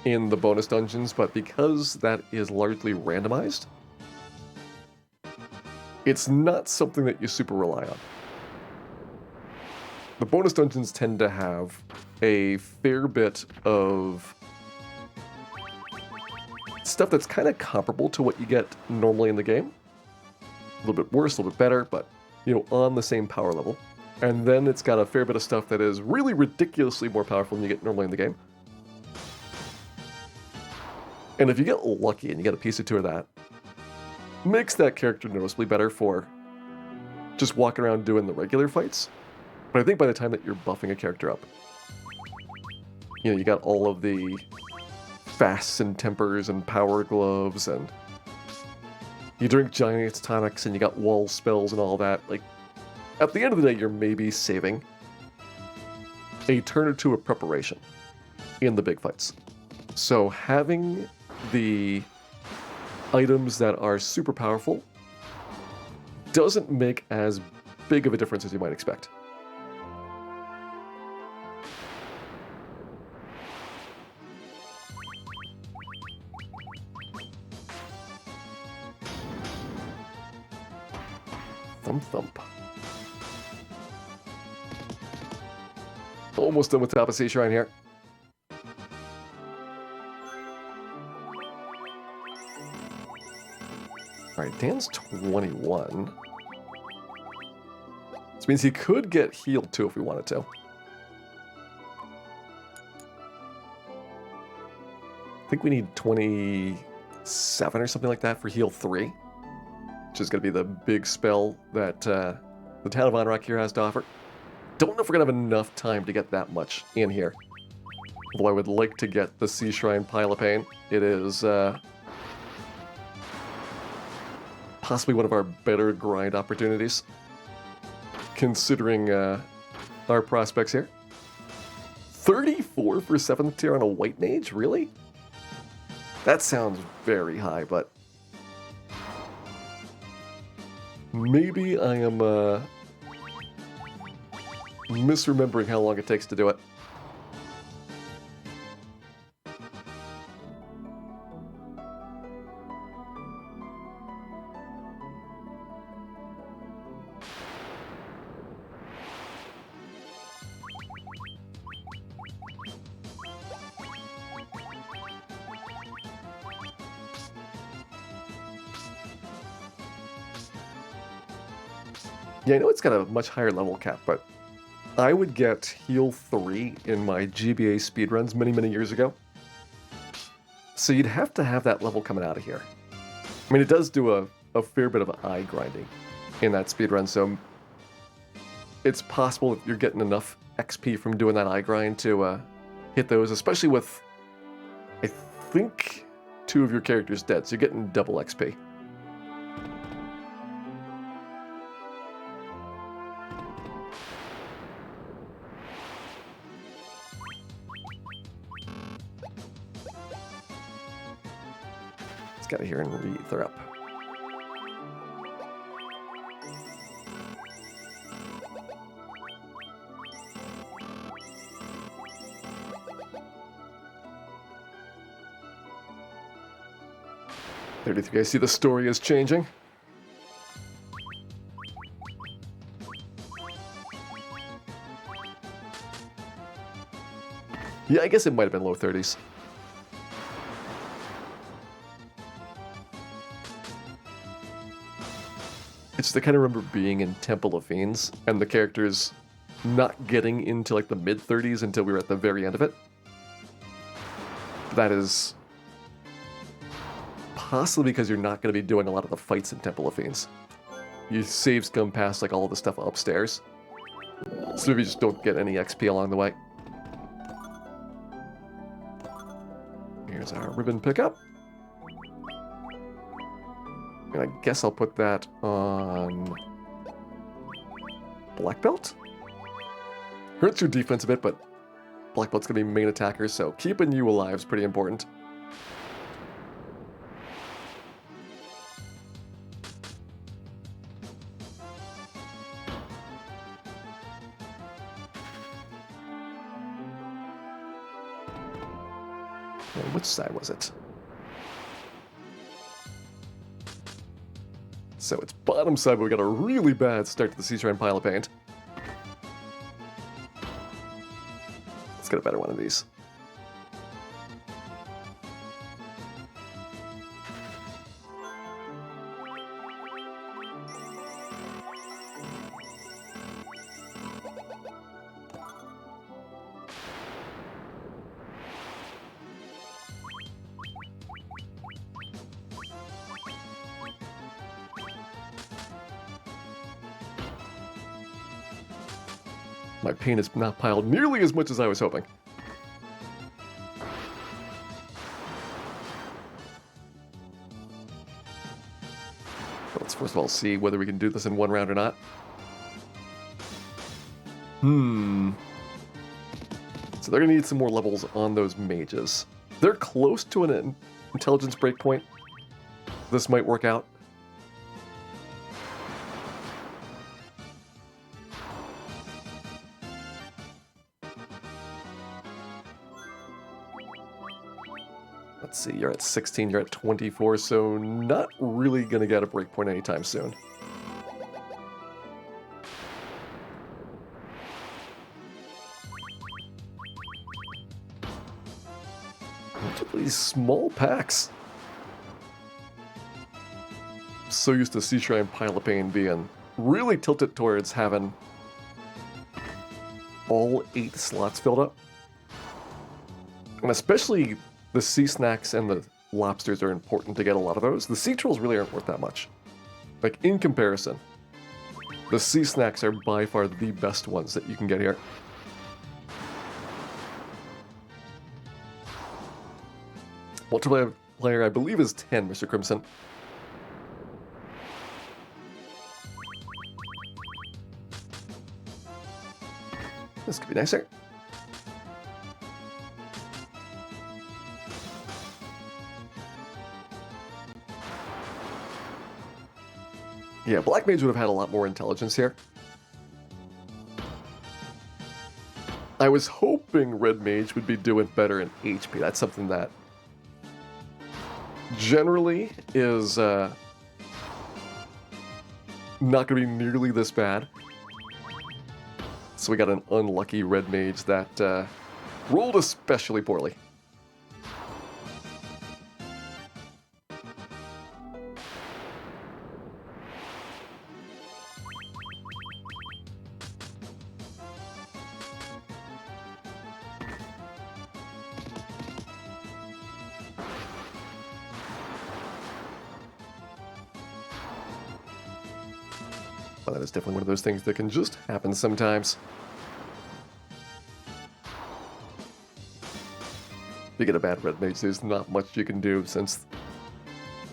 in the bonus dungeons, but because that is largely randomized, it's not something that you super rely on. The bonus dungeons tend to have a fair bit of stuff that's kind of comparable to what you get normally in the game. A little bit worse, a little bit better, but, you know, on the same power level. And then it's got a fair bit of stuff that is really ridiculously more powerful than you get normally in the game. And if you get lucky and you get a piece or two of that, makes that character noticeably better for just walking around doing the regular fights. But I think by the time that you're buffing a character up, you know, you got all of the fasts and tempers and power gloves, and you drink giant tonics, and you got wall spells and all that. Like, at the end of the day, you're maybe saving a turn or two of preparation in the big fights. So having the items that are super powerful doesn't make as big of a difference as you might expect. Thump thump. Almost done with the top of Sea Shrine here. Alright, Dan's 21. This means he could get healed too if we wanted to. I think we need 27 or something like that for heal 3. Which is going to be the big spell that the town of Onrock here has to offer. Don't know if we're going to have enough time to get that much in here. Although I would like to get the Sea Shrine Pile of Pain. It is possibly one of our better grind opportunities, considering our prospects here. 34 for 7th tier on a White Mage? Really? That sounds very high, but maybe I am misremembering how long it takes to do it. Yeah, I know it's got a much higher level cap, but I would get heal 3 in my GBA speedruns many, many years ago. So you'd have to have that level coming out of here. I mean, it does do a fair bit of eye grinding in that speedrun, so it's possible that you're getting enough XP from doing that eye grind to hit those, especially with, I think, 2 of your characters dead, so you're getting double XP. Let's get out of here and re-ether up. There, do you guys see the story is changing? Yeah, I guess it might have been low 30s. It's just I kind of remember being in Temple of Fiends and the characters not getting into like the mid 30s until we were at the very end of it. That is possibly because you're not going to be doing a lot of the fights in Temple of Fiends. Your saves come past like all of the stuff upstairs, so maybe you just don't get any XP along the way. Here's our ribbon pickup. And I guess I'll put that on Black Belt. Hurts your defense a bit, but Black Belt's gonna be main attacker, so keeping you alive is pretty important. Which side was it? So it's bottom side, but we got a really bad start to the Sea Shrine pile of paint. Let's get a better one of these. My paint is not piled nearly as much as I was hoping. Let's first of all see whether we can do this in one round or not. So they're going to need some more levels on those mages. They're close to an intelligence breakpoint. This might work out. Let's see, you're at 16, you're at 24, so not really going to get a breakpoint anytime soon. Look at these small packs. I'm so used to Sea Shrine Pile of Pain being really tilted towards having all 8 slots filled up. And especially the sea snacks and the lobsters are important to get a lot of those. The sea trolls really aren't worth that much. Like, in comparison, the sea snacks are by far the best ones that you can get here. Multiplayer, I believe, is 10, Mr. Crimson. This could be nicer. Yeah, Black Mage would have had a lot more intelligence here. I was hoping Red Mage would be doing better in HP. That's something that generally is not going to be nearly this bad. So we got an unlucky Red Mage that rolled especially poorly. Well, that is definitely one of those things that can just happen sometimes. If you get a bad Red Mage, there's not much you can do since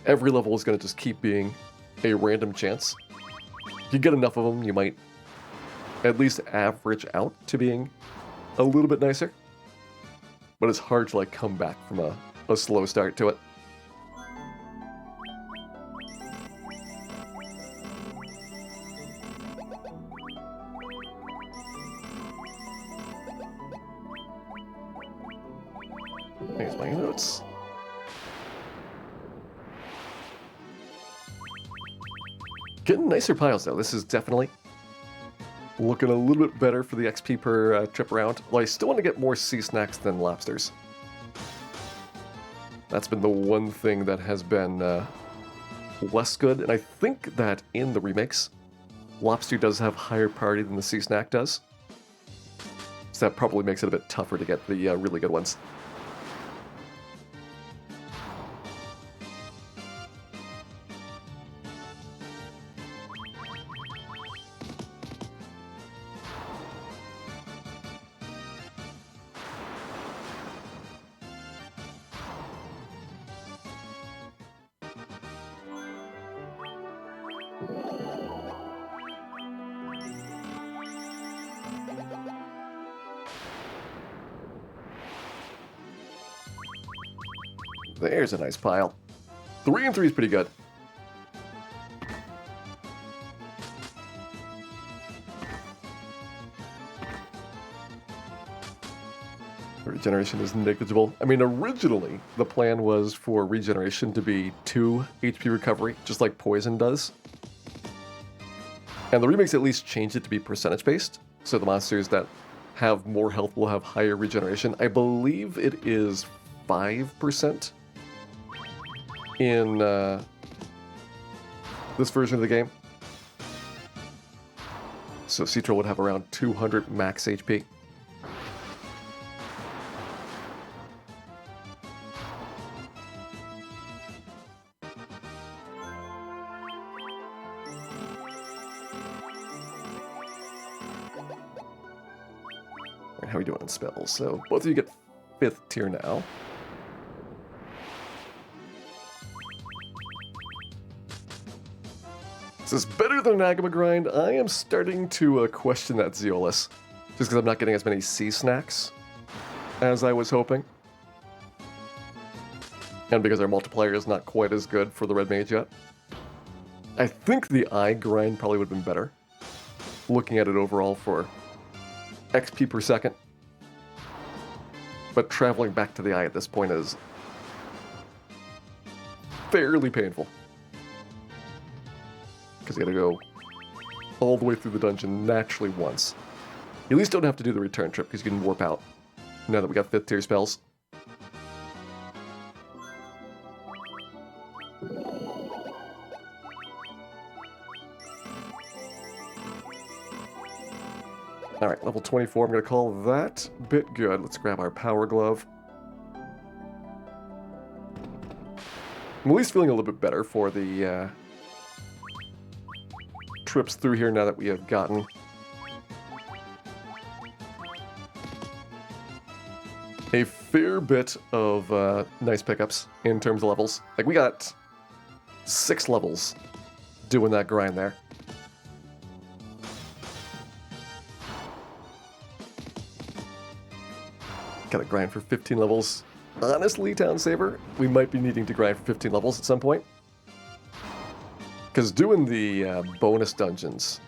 every level is going to just keep being a random chance. If you get enough of them, you might at least average out to being a little bit nicer. But it's hard to come back from a slow start to it. Here's my notes. Getting nicer piles, though. This is definitely looking a little bit better for the XP per trip around. Well, I still want to get more sea snacks than lobsters. That's been the one thing that has been less good. And I think that in the remakes, lobster does have higher priority than the sea snack does. So that probably makes it a bit tougher to get the really good ones. There's a nice pile. 3 and 3 is pretty good. Regeneration is negligible. I mean, originally, the plan was for regeneration to be 2 HP recovery, just like Poison does. And the remakes at least changed it to be percentage-based, so the monsters that have more health will have higher regeneration. I believe it is 5% in this version of the game. So Citro would have around 200 max HP. How are we doing on spells? So both of you get 5th tier now. This is better than an Agama grind. I am starting to question that Zeolus, just because I'm not getting as many sea snacks as I was hoping. And because our multiplier is not quite as good for the Red Mage yet. I think the Eye grind probably would have been better, looking at it overall for XP per second. But traveling back to the Eye at this point is fairly painful. Because you gotta go all the way through the dungeon naturally once. You at least don't have to do the return trip because you can warp out now that we got 5th tier spells. Alright, level 24, I'm going to call that bit good. Let's grab our power glove. I'm at least feeling a little bit better for the trips through here now that we have gotten a fair bit of nice pickups in terms of levels. Like, we got 6 levels doing that grind there. Gotta grind for 15 levels. Honestly, Town Saver, we might be needing to grind for 15 levels at some point. Because doing the bonus dungeons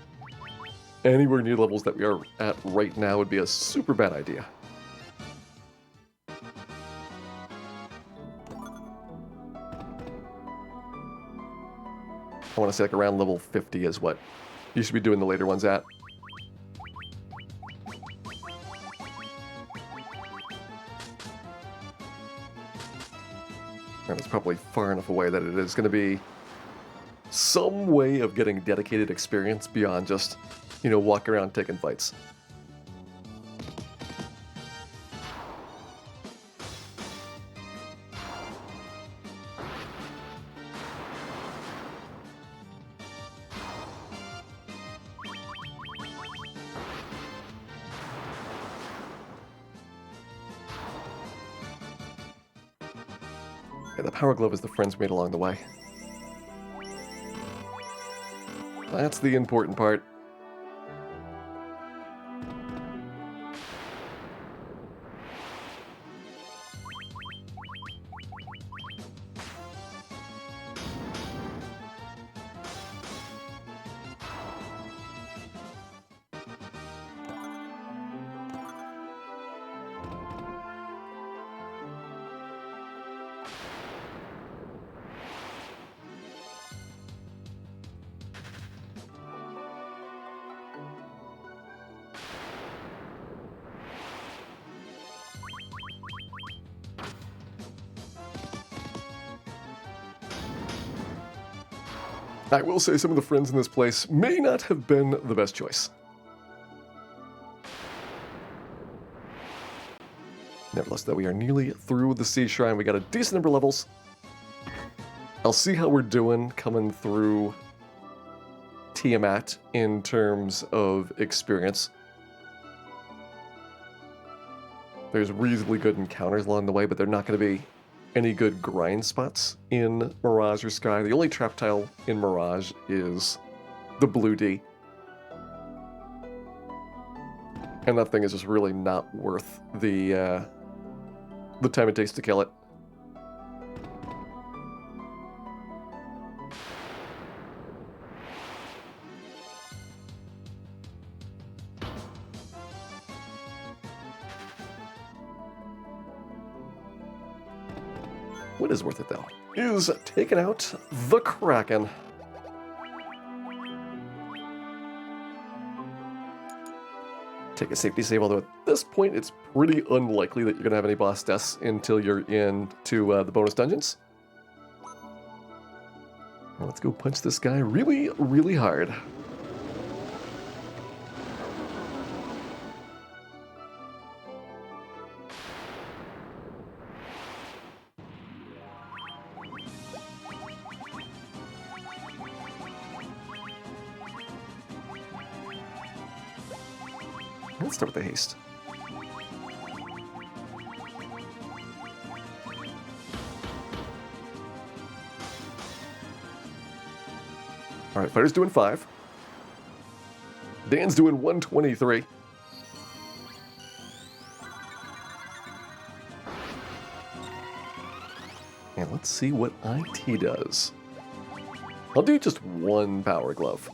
anywhere near levels that we are at right now would be a super bad idea. I want to say like around level 50 is what you should be doing the later ones at. And it's probably far enough away that it is going to be some way of getting dedicated experience beyond just, you know, walking around taking fights. Yeah, the power glove is the friends we made along the way. That's the important part. I will say some of the friends in this place may not have been the best choice. Nevertheless, though, we are nearly through the Sea Shrine. We got a decent number of levels. I'll see how we're doing coming through Tiamat in terms of experience. There's reasonably good encounters along the way, but they're not going to be any good grind spots in Mirage or Sky. The only trap tile in Mirage is the Blue D. And that thing is just really not worth the time it takes to kill it. What is worth it, though, is taking out the Kraken. Take a safety save, although at this point it's pretty unlikely that you're going to have any boss deaths until you're into the bonus dungeons. Well, let's go punch this guy really, really hard. Let's start with the haste. All right, Fighter's doing 5. Dan's doing 123. And let's see what IT does. I'll do just 1 power glove.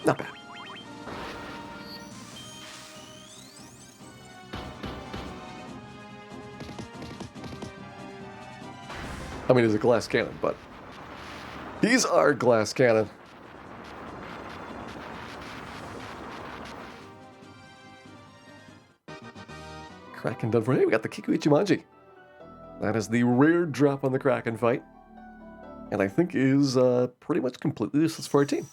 Not bad. I mean, he's a glass cannon, but he's our glass cannon. Kraken done for. Hey, we got the Kiku Ichimonji. That is the rare drop on the Kraken fight, and I think is pretty much completely useless for our team.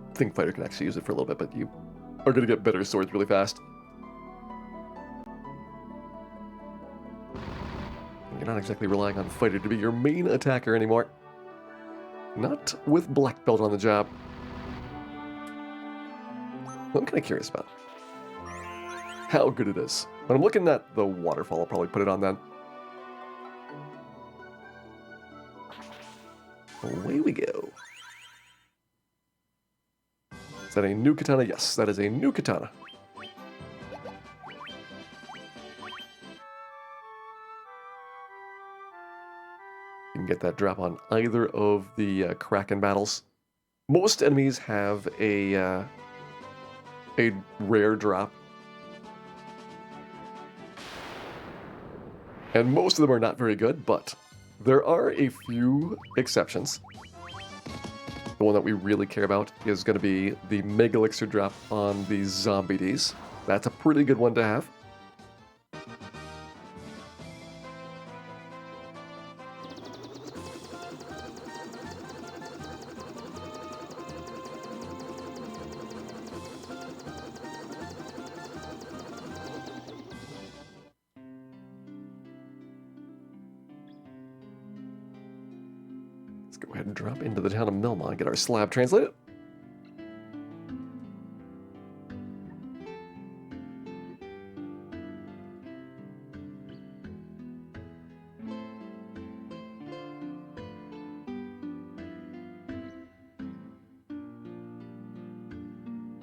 I think Fighter can actually use it for a little bit, but you are going to get better swords really fast. You're not exactly relying on Fighter to be your main attacker anymore. Not with Black Belt on the job. What I'm kind of curious about how good it is. When I'm looking at the waterfall, I'll probably put it on then. Away we go. Is that a new katana? Yes, that is a new katana. You can get that drop on either of the Kraken battles. Most enemies have a rare drop. And most of them are not very good, but there are a few exceptions. The one that we really care about is going to be the Mega Elixir drop on the Zombie Ds. That's a pretty good one to have. Let's go ahead and drop into the town of Melmont and get our slab translated.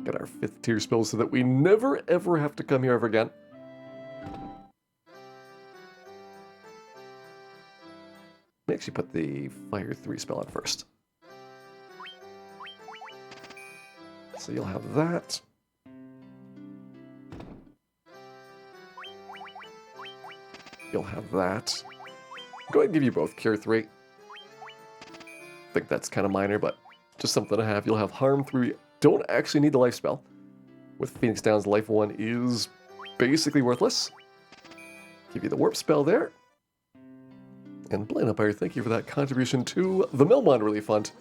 Get our 5th tier spell so that we never ever have to come here ever again. Let me actually put the Fire 3 spell on first. So you'll have that. You'll have that. Go ahead and give you both Cure 3. I think that's kind of minor, but just something to have. You'll have Harm 3. Don't actually need the life spell. With Phoenix Down's life 1 is basically worthless. Give you the warp spell there. And Blind Empire, thank you for that contribution to the Melmont Relief Fund.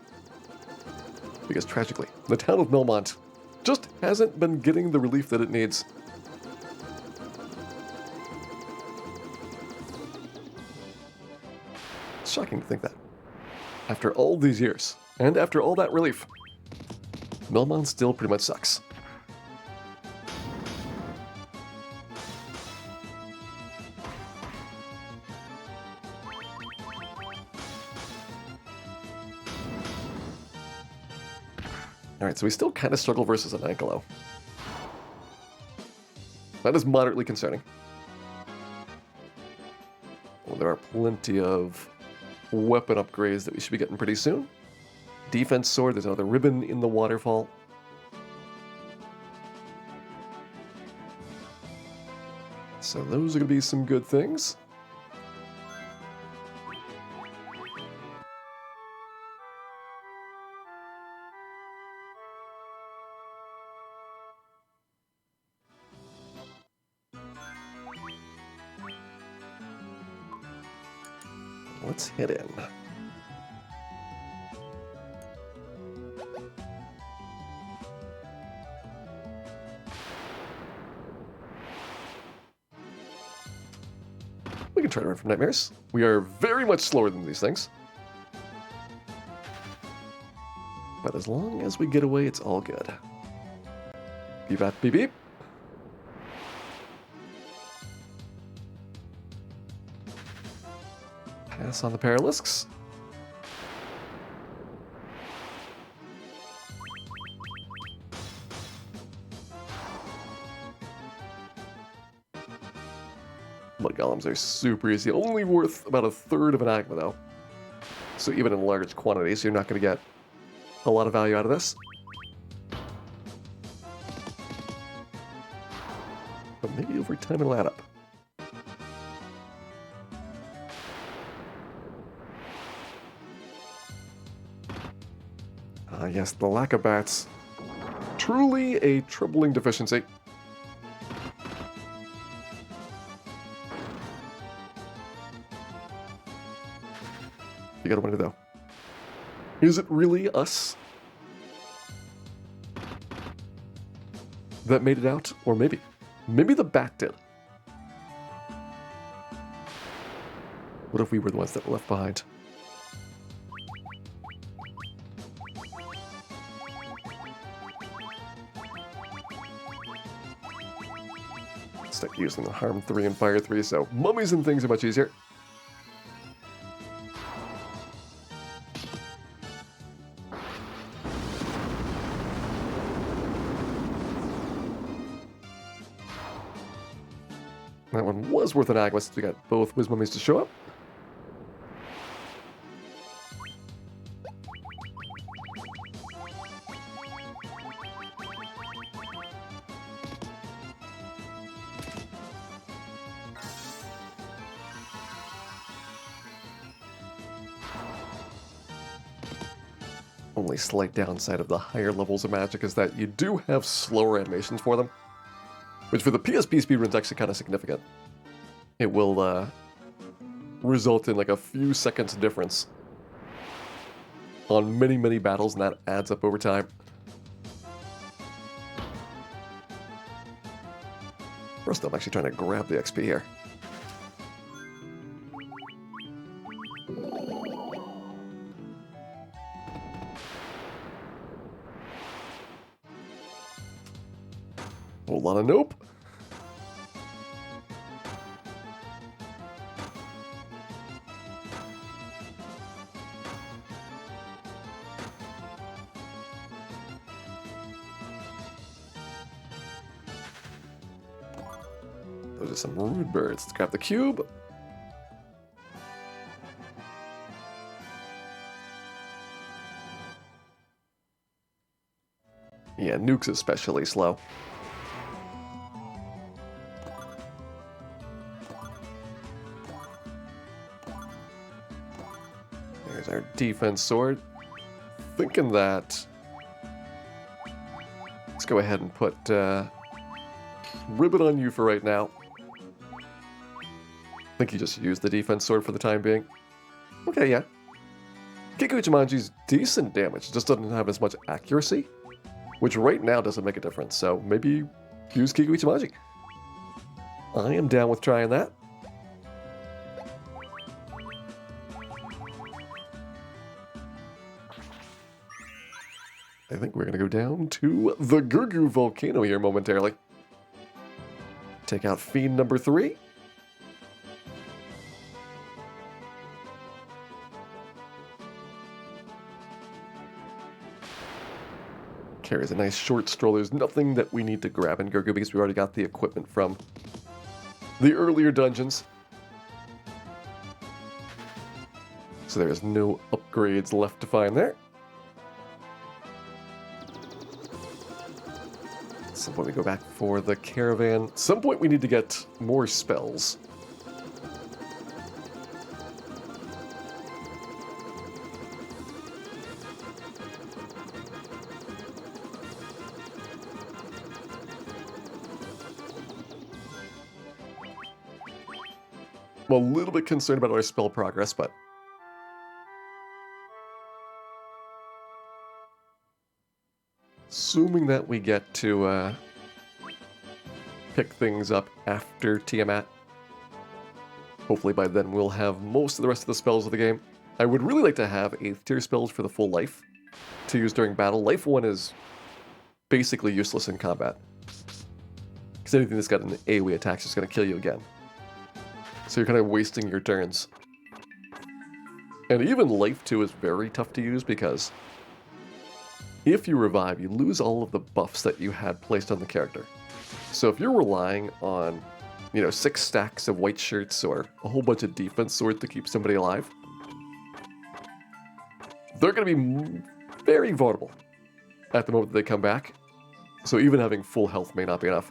Because tragically, the town of Melmont just hasn't been getting the relief that it needs. It's shocking to think that. After all these years, and after all that relief, Melmont still pretty much sucks. Alright, so we still kind of struggle versus an Ankelo. That is moderately concerning. Well, there are plenty of weapon upgrades that we should be getting pretty soon. Defense sword, there's another ribbon in the waterfall. So those are going to be some good things. Let's hit in. We can try to run from nightmares. We are very much slower than these things. But as long as we get away, it's all good. Beep, bap, beep, beep. Pass on the Paralisks. Mud golems are super easy. Only worth about a third of an agma, though. So even in large quantities, you're not going to get a lot of value out of this. But maybe over time it'll add up. Yes, the lack of bats. Truly a troubling deficiency. You gotta wonder though. Is it really us that made it out? Or maybe the bat did. What if we were the ones that were left behind? Start using the Harm 3 and Fire 3, so mummies and things are much easier. That one was worth an agma since we got both Wiz Mummies to show up. Only slight downside of the higher levels of magic is that you do have slower animations for them. Which for the PSP speedrun is actually kind of significant. It will result in like a few seconds difference on many, many battles, and that adds up over time. First, I'm actually trying to grab the XP here. Whole lot of nope. Those are some rude birds. Let's grab the cube. Yeah, Nuke's especially slow. There's our defense sword. Thinking that... Let's go ahead and put ribbon on you for right now. I think you just used the defense sword for the time being. Okay, yeah. Kikuichimanji's decent damage, just doesn't have as much accuracy, which right now doesn't make a difference, so maybe use Kikuichimanji. I am down with trying that. I think we're going to go down to the Gurgu Volcano here momentarily. Take out Fiend number 3. Carries a nice short stroller. There's nothing that we need to grab in Gurgu because we already got the equipment from the earlier dungeons. So there is no upgrades left to find there. At some point we go back for the caravan. At some point we need to get more spells. I'm a little bit concerned about our spell progress, but assuming that we get to pick things up after Tiamat, hopefully by then we'll have most of the rest of the spells of the game. I would really like to have 8th tier spells for the full life to use during battle. Life 1 is basically useless in combat, because anything that's got an AoE attack is just going to kill you again. So you're kind of wasting your turns. And even Life 2 is very tough to use because if you revive, you lose all of the buffs that you had placed on the character. So if you're relying on, 6 stacks of white shirts or a whole bunch of defense swords to keep somebody alive, they're going to be very vulnerable at the moment that they come back. So even having full health may not be enough.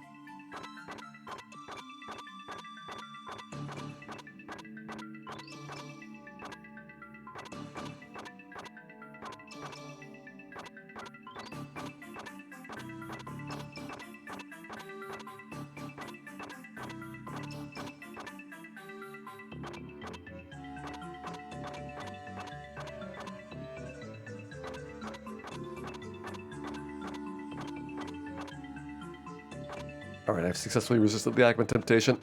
Alright, I've successfully resisted the Agman temptation.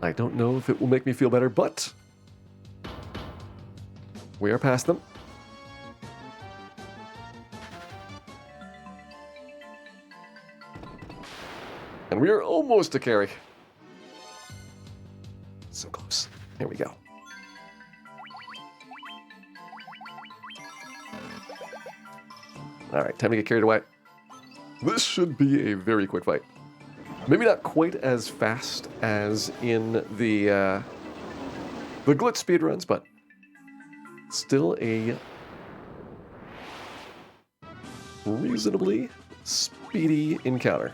I don't know if it will make me feel better, but we are past them. And we are almost to carry. So close. Here we go. Alright, time to get carried away. This should be a very quick fight. Maybe not quite as fast as in the glitch speedruns, but still a reasonably speedy encounter.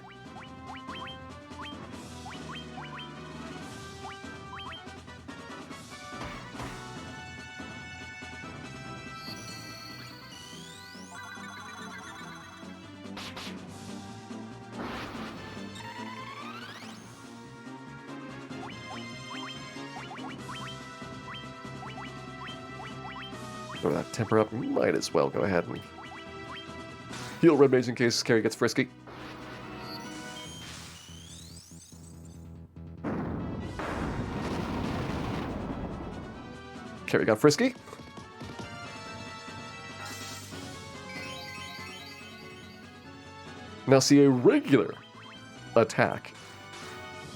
Throw that temper up. Might as well go ahead and heal Red Mage in case Carrie gets frisky. Carrie got frisky. Now see, a regular attack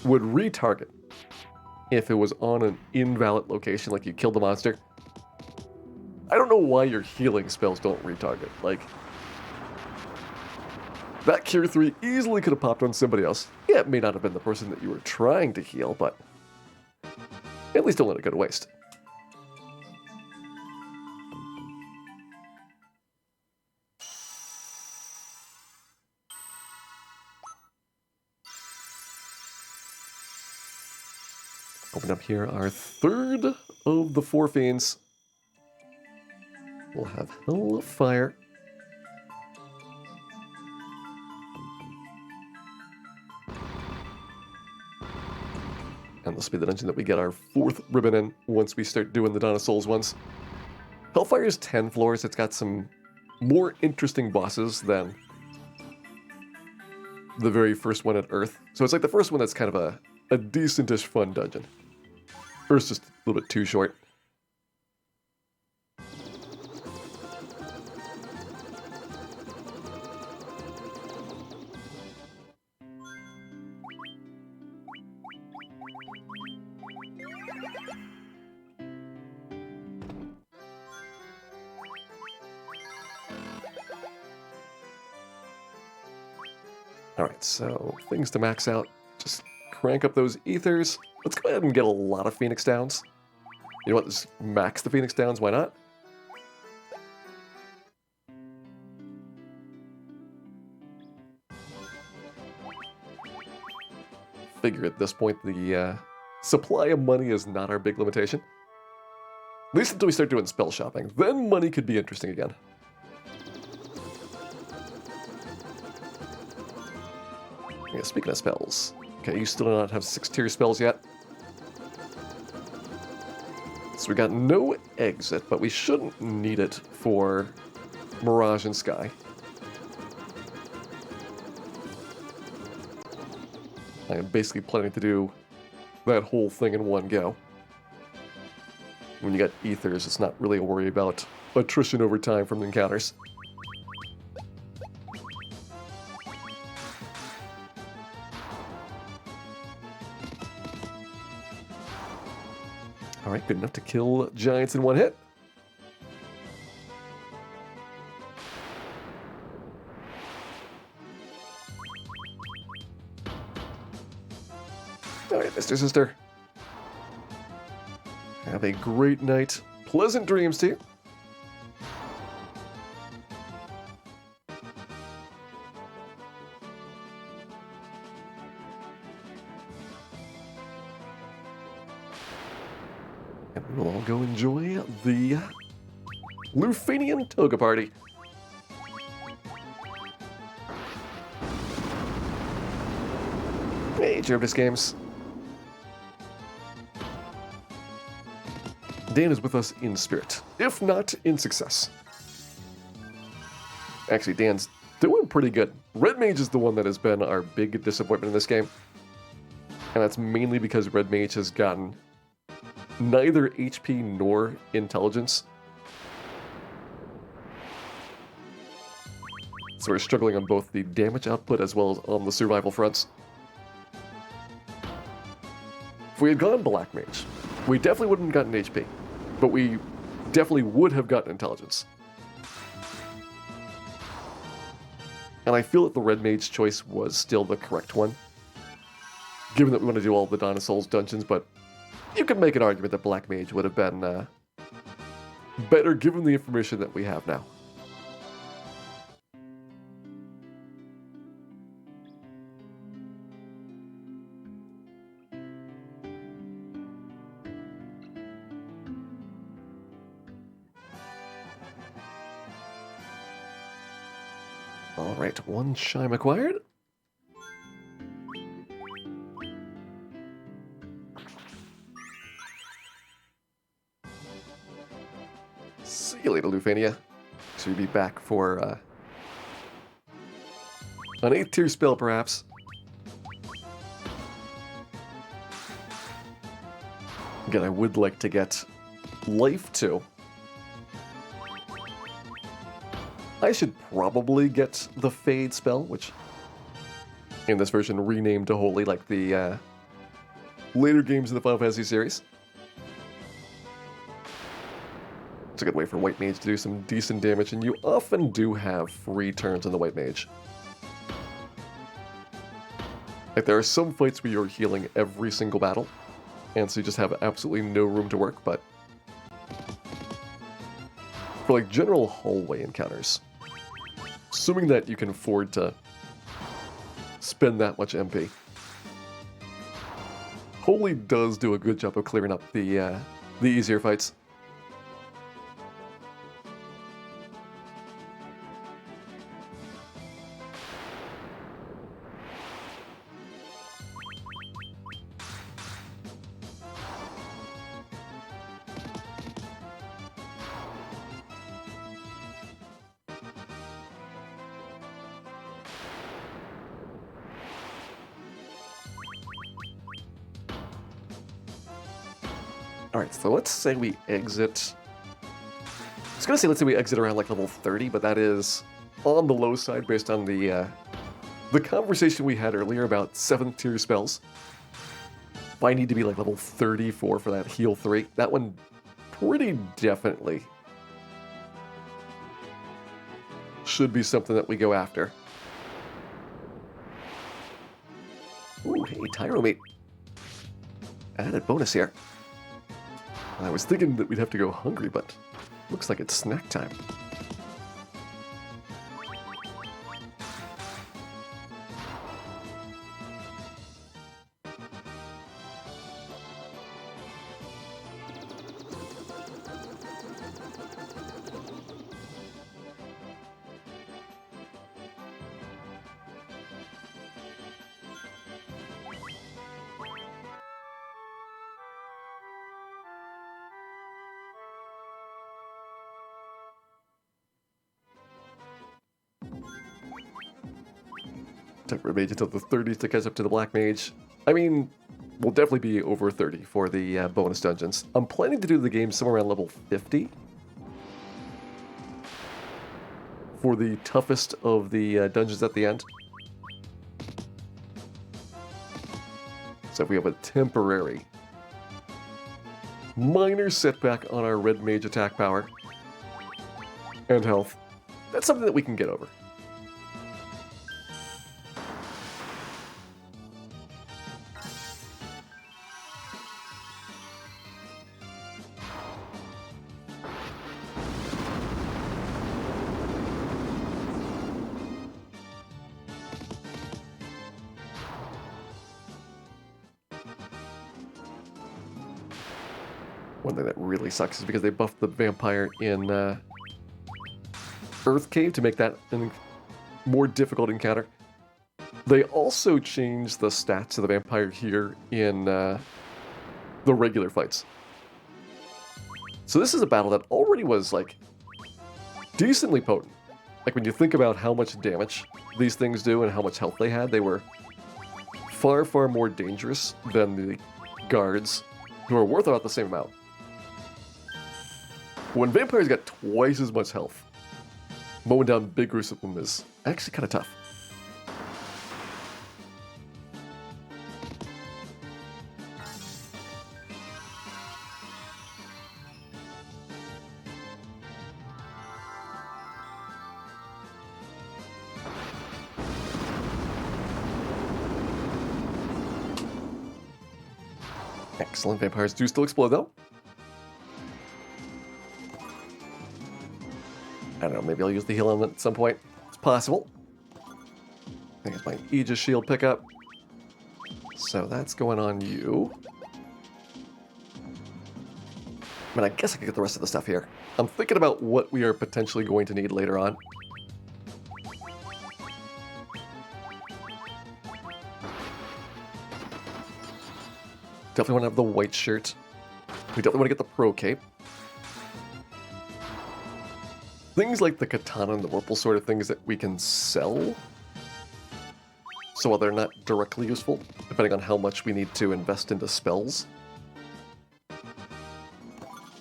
would retarget if it was on an invalid location, like you killed the monster. I don't know why your healing spells don't retarget. Like, that Cure 3 easily could have popped on somebody else. Yeah, it may not have been the person that you were trying to heal, but at least don't let it go to waste. Open up here our third of the 4 fiends. We'll have Hell of Fire. And this will be the dungeon that we get our 4th ribbon in once we start doing the Dawn of Souls ones. Hellfire is 10 floors. It's got some more interesting bosses than the very first one at Earth. So it's like the first one that's kind of a decentish fun dungeon. Earth's just a little bit too short. Alright, so things to max out. Just crank up those ethers. Let's go ahead and get a lot of Phoenix Downs. You know what? Just max the Phoenix Downs. Why not? Figure at this point the supply of money is not our big limitation. At least until we start doing spell shopping. Then money could be interesting again. Yeah, speaking of spells. Okay, you still do not have 6-tier spells yet. So we got no exit, but we shouldn't need it for Mirage and Sky. I am basically planning to do that whole thing in one go. When you got ethers, it's not really a worry about attrition over time from the encounters. Alright, good enough to kill giants in one hit. Alright, Mr. Sister. Have a great night. Pleasant dreams to you. And we'll all go enjoy the Lufanian Toga Party. Hey, Jervis Games. Dan is with us in spirit, if not in success. Actually, Dan's doing pretty good. Red Mage is the one that has been our big disappointment in this game. And that's mainly because Red Mage has gotten neither HP nor intelligence. So we're struggling on both the damage output as well as on the survival fronts. If we had gone Black Mage, we definitely wouldn't have gotten HP. But we definitely would have gotten intelligence. And I feel that the Red Mage choice was still the correct one. Given that we want to do all the Dawn of Souls dungeons, but you could make an argument that Black Mage would have been better given the information that we have now. Alright, one Shime acquired. See you later, Lufania. So you'll be back for an 8th tier spell, perhaps. Again, I would like to get Life 2. I should probably get the Fade spell, which in this version renamed to Holy, like the later games in the Final Fantasy series. It's a good way for White Mage to do some decent damage, and you often do have free turns on the White Mage. Like, there are some fights where you're healing every single battle, and so you just have absolutely no room to work, but for like general hallway encounters, assuming that you can afford to spend that much MP, Holy does do a good job of clearing up the easier fights. Alright, so let's say we exit. I was gonna say let's say we exit around like level 30, but that is on the low side based on the conversation we had earlier about 7th tier spells. If I need to be like level 34 for that heal 3, that one pretty definitely should be something that we go after. Ooh, hey, Tyro Meat. Added bonus here. I was thinking that we'd have to go hungry, but looks like it's snack time. Temporary Mage until the 30s to catch up to the Black Mage. I mean, we'll definitely be over 30 for the bonus dungeons. I'm planning to do the game somewhere around level 50. For the toughest of the dungeons at the end. So if we have a temporary minor setback on our red mage attack power and health, that's something that we can get over. One thing that really sucks is because they buffed the vampire in Earth Cave to make that a more difficult encounter. They also changed the stats of the vampire here in the regular fights. So this is a battle that already was, like, decently potent. Like, when you think about how much damage these things do and how much health they had, they were far, far more dangerous than the guards, who are worth about the same amount. When vampires got twice as much health, mowing down big groups of them is actually kind of tough. Excellent. Vampires do still explode, though. I don't know, maybe I'll use the heal on it at some point. It's possible. I think it's my Aegis shield pickup. So that's going on you. I mean, I guess I could get the rest of the stuff here. I'm thinking about what we are potentially going to need later on. Definitely want to have the white shirt. We definitely want to get the pro cape. Things like the katana and the whirlpool sort of things that we can sell. So while they're not directly useful, depending on how much we need to invest into spells,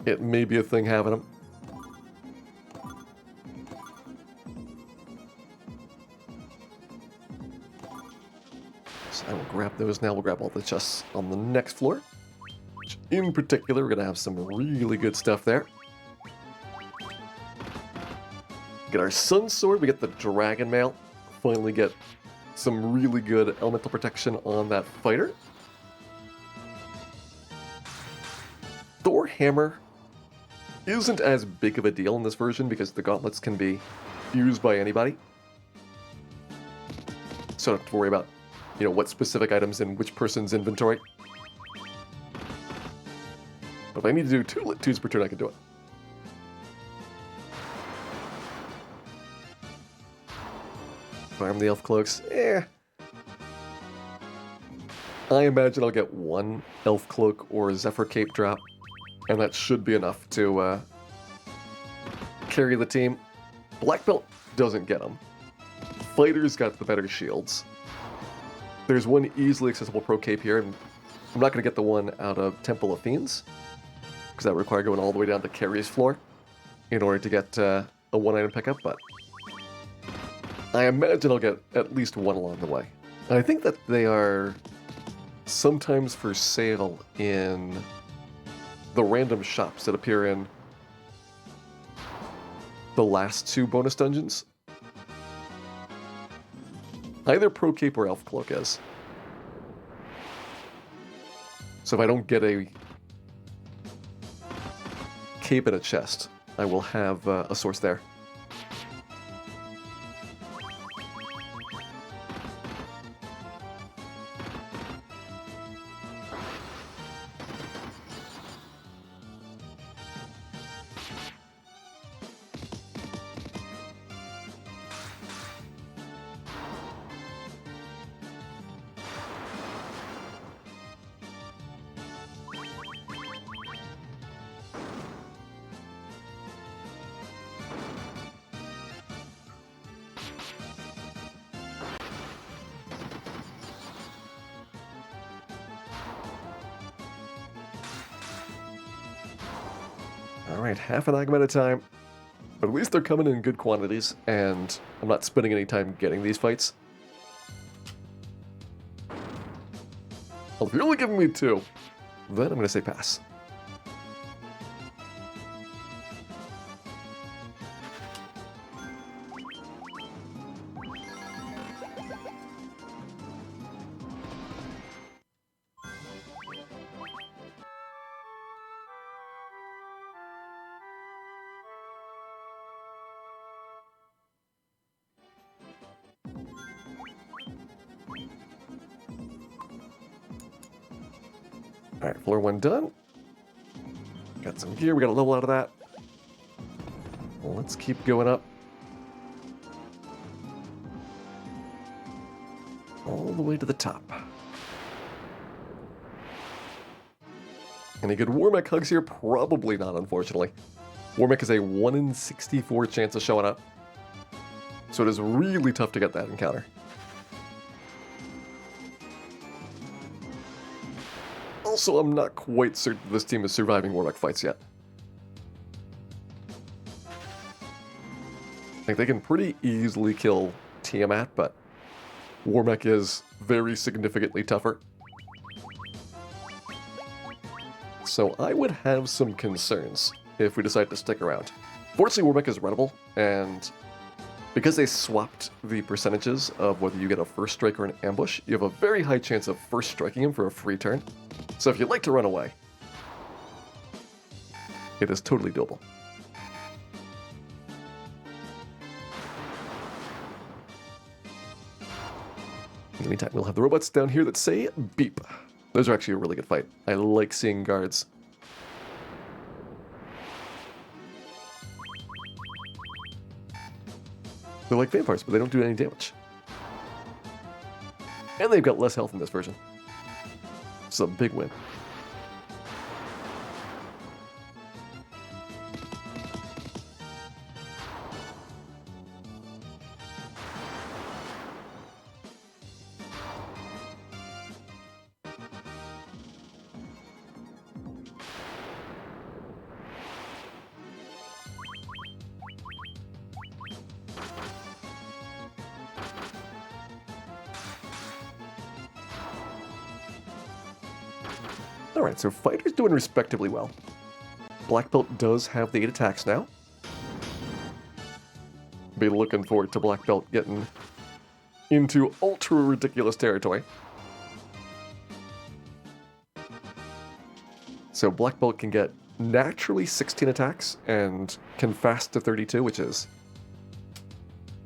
it may be a thing having them. So I will grab those now. We'll grab all the chests on the next floor. Which in particular, we're going to have some really good stuff there. Get our Sun Sword, we get the Dragon Mail. Finally get some really good elemental protection on that fighter. Thor Hammer isn't as big of a deal in this version because the gauntlets can be used by anybody. So I don't have to worry about, you know, what specific items in which person's inventory. But if I need to do 2 lit 2s per turn, I can do it. Farm the elf cloaks. I imagine I'll get 1 elf cloak or Zephyr cape drop, and that should be enough to carry the team. Black belt doesn't get them. Fighters got the better shields. There's 1 easily accessible pro cape here, and I'm not going to get the one out of Temple of Fiends, because that would require going all the way down to Carrie's floor in order to get a 1-item pickup, but I imagine I'll get at least 1 along the way. And I think that they are sometimes for sale in the random shops that appear in the last 2 bonus dungeons. Either Pro Cape or Elf Cloak is. So if I don't get a cape in a chest, I will have a source there. Alright, half an item at a time. But at least they're coming in good quantities, and I'm not spending any time getting these fights. Well, if you're only giving me 2, then I'm going to say pass. Alright, floor 1 done. Got some gear, we got a level out of that. Well, let's keep going up. All the way to the top. Any good Warmech hugs here? Probably not, unfortunately. Warmech is a 1 in 64 chance of showing up. So it is really tough to get that encounter. Also, I'm not quite certain this team is surviving Warmech fights yet. I think they can pretty easily kill Tiamat, but Warmech is very significantly tougher. So I would have some concerns if we decide to stick around. Fortunately, Warmech is runnable, and because they swapped the percentages of whether you get a first strike or an ambush, you have a very high chance of first striking him for a free turn. So if you'd like to run away, it is totally doable. In the meantime, we'll have the robots down here that say beep. Those are actually a really good fight. I like seeing guards. They're like vampires, but they don't do any damage. And they've got less health in this version. It's a big win. Alright, so Fighter's doing respectably well. Black Belt does have the 8 attacks now. Be looking forward to Black Belt getting into ultra ridiculous territory. So Black Belt can get naturally 16 attacks and can fast to 32, which is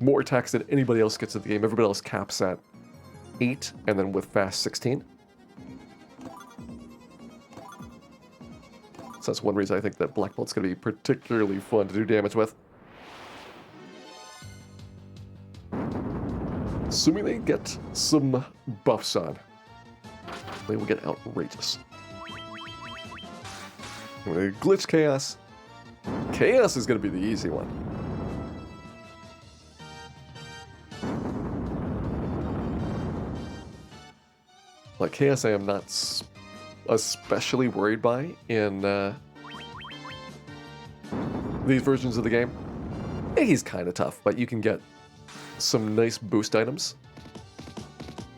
more attacks than anybody else gets in the game. Everybody else caps at 8, and then with fast 16. So that's one reason I think that Black Belt's going to be particularly fun to do damage with. Assuming they get some buffs on, they will get outrageous. I'm going to glitch Chaos. Chaos is going to be the easy one. Like Chaos I am not especially worried by in these versions of the game. He's kind of tough, but you can get some nice boost items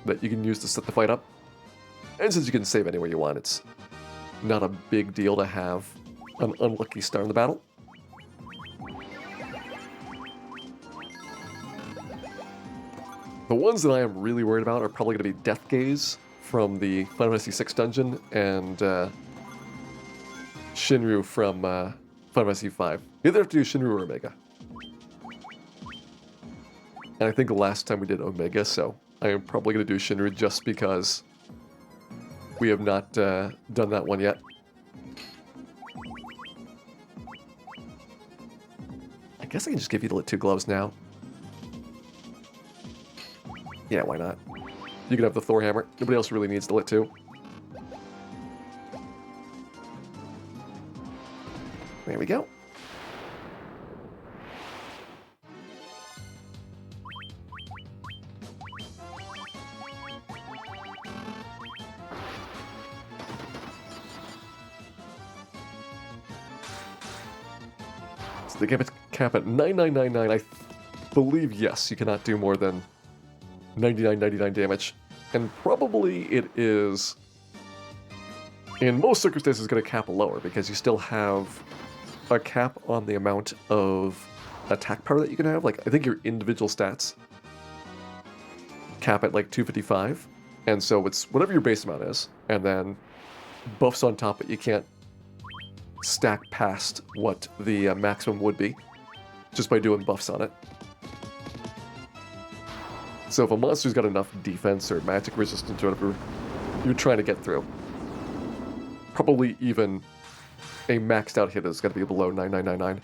that you can use to set the fight up. And since you can save anywhere you want, it's not a big deal to have an unlucky start in the battle. The ones that I am really worried about are probably going to be Death Gaze from the Final Fantasy VI dungeon and Shinryu from Final Fantasy V. You either have to do Shinryu or Omega. And I think last time we did Omega, so I am probably going to do Shinryu just because we have not done that one yet. I guess I can just give you the Lit 2 gloves now. Yeah, why not? You can have the Thor hammer. Nobody else really needs the Lit 2. There we go. So they give it cap at 9999. I believe, yes, you cannot do more than 99.99 damage. And probably it is, in most circumstances, going to cap lower because you still have a cap on the amount of attack power that you can have. Like, I think your individual stats cap at like 255. And so it's whatever your base amount is, and then buffs on top, but you can't stack past what the maximum would be just by doing buffs on it. So if a monster's got enough defense or magic resistance or whatever you're trying to get through, probably even a maxed out hit is going to be below 9999.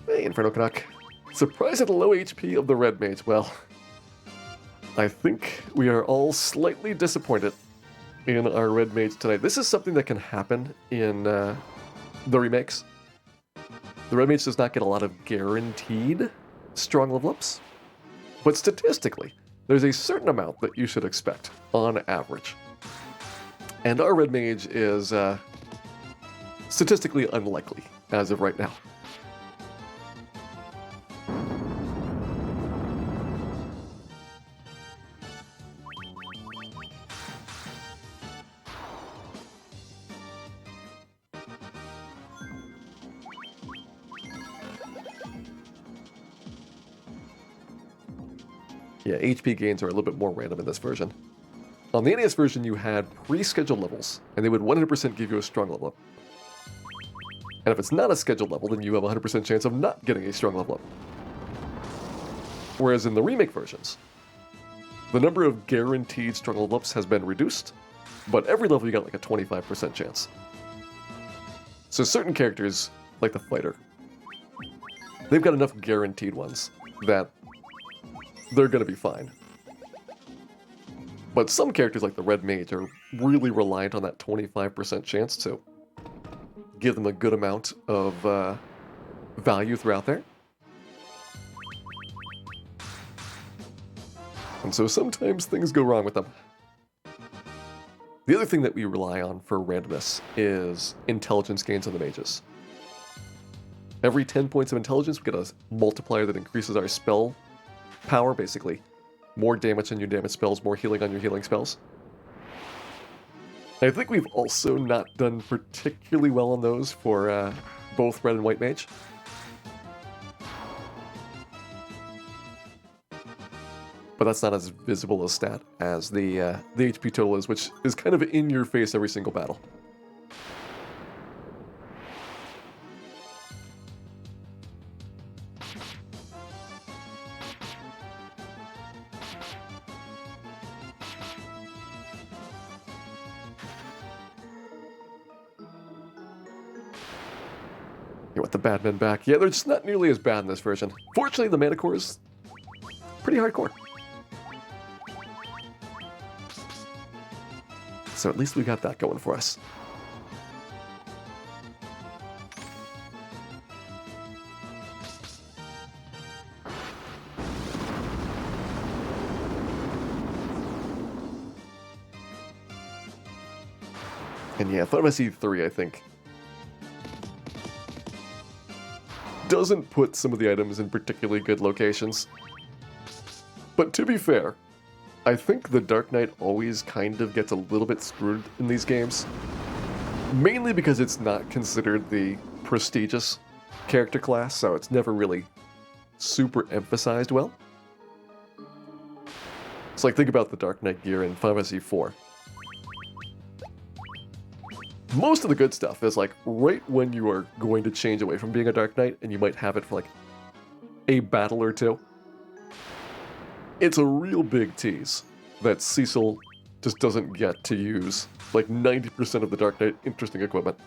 Hey, Inferno Canuck. Surprised at the low HP of the Red Mage. Well, I think we are all slightly disappointed in our Red Mage tonight. This is something that can happen in the remakes. The Red Mage does not get a lot of guaranteed strong level ups, but statistically, there's a certain amount that you should expect on average. And our Red Mage is statistically unlikely as of right now. Yeah, HP gains are a little bit more random in this version. On the NES version, you had pre-scheduled levels, and they would 100% give you a strong level up. And if it's not a scheduled level, then you have a 100% chance of not getting a strong level up. Whereas in the remake versions, the number of guaranteed strong level ups has been reduced, but every level you got like a 25% chance. So certain characters, like the fighter, they've got enough guaranteed ones that they're going to be fine. But some characters like the Red Mage are really reliant on that 25% chance to give them a good amount of value throughout there. And so sometimes things go wrong with them. The other thing that we rely on for randomness is intelligence gains on the mages. Every 10 points of intelligence, we get a multiplier that increases our spell power, basically. More damage on your damage spells, more healing on your healing spells. I think we've also not done particularly well on those for both Red and White Mage. But that's not as visible a stat as the HP total is, which is kind of in your face every single battle. You want the bad men back? Yeah, they're just not nearly as bad in this version. Fortunately, the mana core is pretty hardcore. So at least we got that going for us. And yeah, Final Fantasy 3, I think, doesn't put some of the items in particularly good locations. But to be fair, I think the Dark Knight always kind of gets a little bit screwed in these games. Mainly because it's not considered the prestigious character class, so it's never really super emphasized well. It's like, think about the Dark Knight gear in Final Fantasy IV. Most of the good stuff is like right when you are going to change away from being a Dark Knight, and you might have it for like a battle or two. It's a real big tease that Cecil just doesn't get to use like 90% of the Dark Knight interesting equipment.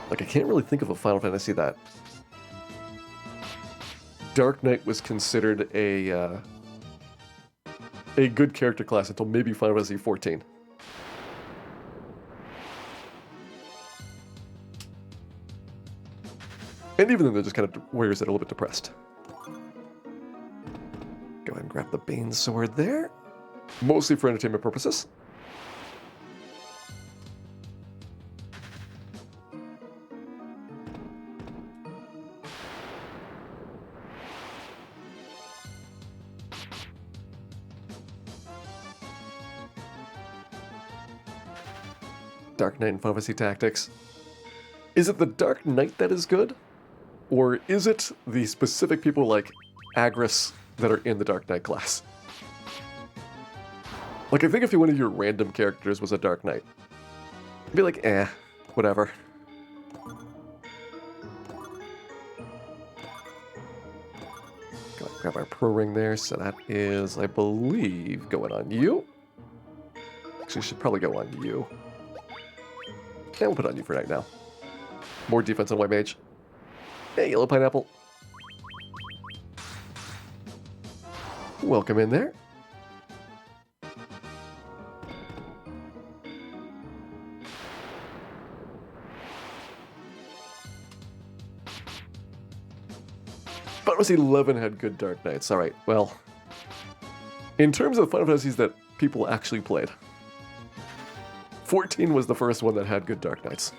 Like, I can't really think of a Final Fantasy that Dark Knight was considered a good character class until maybe Final Fantasy XIV. And even then, they're just kind of wears it a little bit depressed. Go ahead and grab the Bane Sword there. Mostly for entertainment purposes. Dark Knight and Final Fantasy Tactics. Is it the Dark Knight that is good? Or is it the specific people like Agris that are in the Dark Knight class? Like, I think if one of your random characters was a Dark Knight, you'd be like, whatever. Go ahead and grab our Pro Ring there, so that is, I believe, going on you. Actually, should probably go on you. And we'll put it on you for right now. More defense on White Mage. Hey, Yellow Pineapple. Welcome in there. Final Fantasy XI had good Dark Knights. Alright, well, in terms of Final Fantasies that people actually played, 14 was the first one that had good Dark Knights.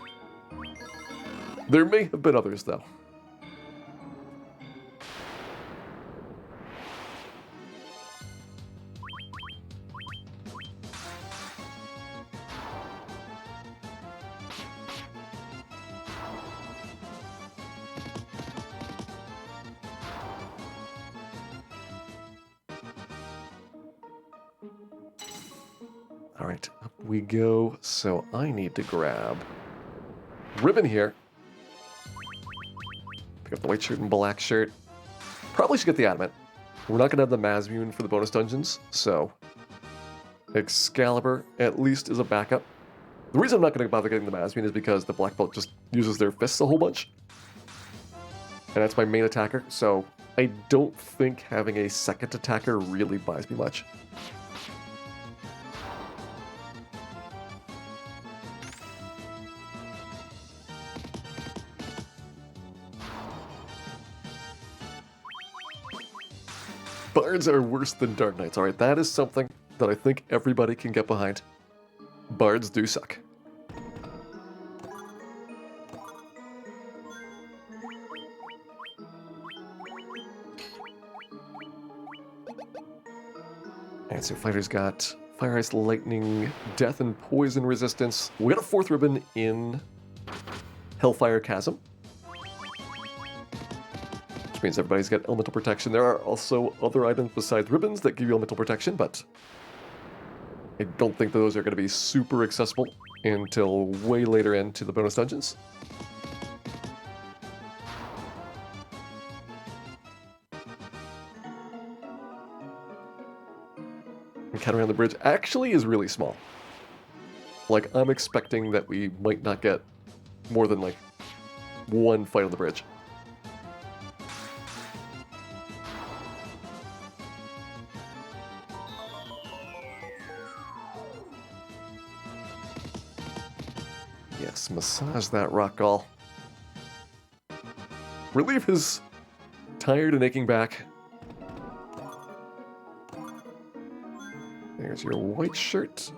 There may have been others, though. Alright, up we go. So I need to grab Ribbon here. Pick up the white shirt and black shirt. Probably should get the Adamant. We're not going to have the Mazmune for the bonus dungeons, so Excalibur at least is a backup. The reason I'm not going to bother getting the Mazmune is because the Black Belt just uses their fists a whole bunch. And that's my main attacker, so I don't think having a second attacker really buys me much. Bards are worse than Dark Knights. Alright, that is something that I think everybody can get behind. Bards do suck. And so fighters got Fire Ice, Lightning, Death, and Poison resistance. We got a 4th ribbon in Hellfire Chasm, which means everybody's got elemental protection. There are also other items besides ribbons that give you elemental protection, but I don't think those are going to be super accessible until way later into the bonus dungeons. Encounter on the bridge actually is really small. Like, I'm expecting that we might not get more than like one fight on the bridge. Yes, massage that rock gall. Relieve his tired and aching back. There's your white shirt.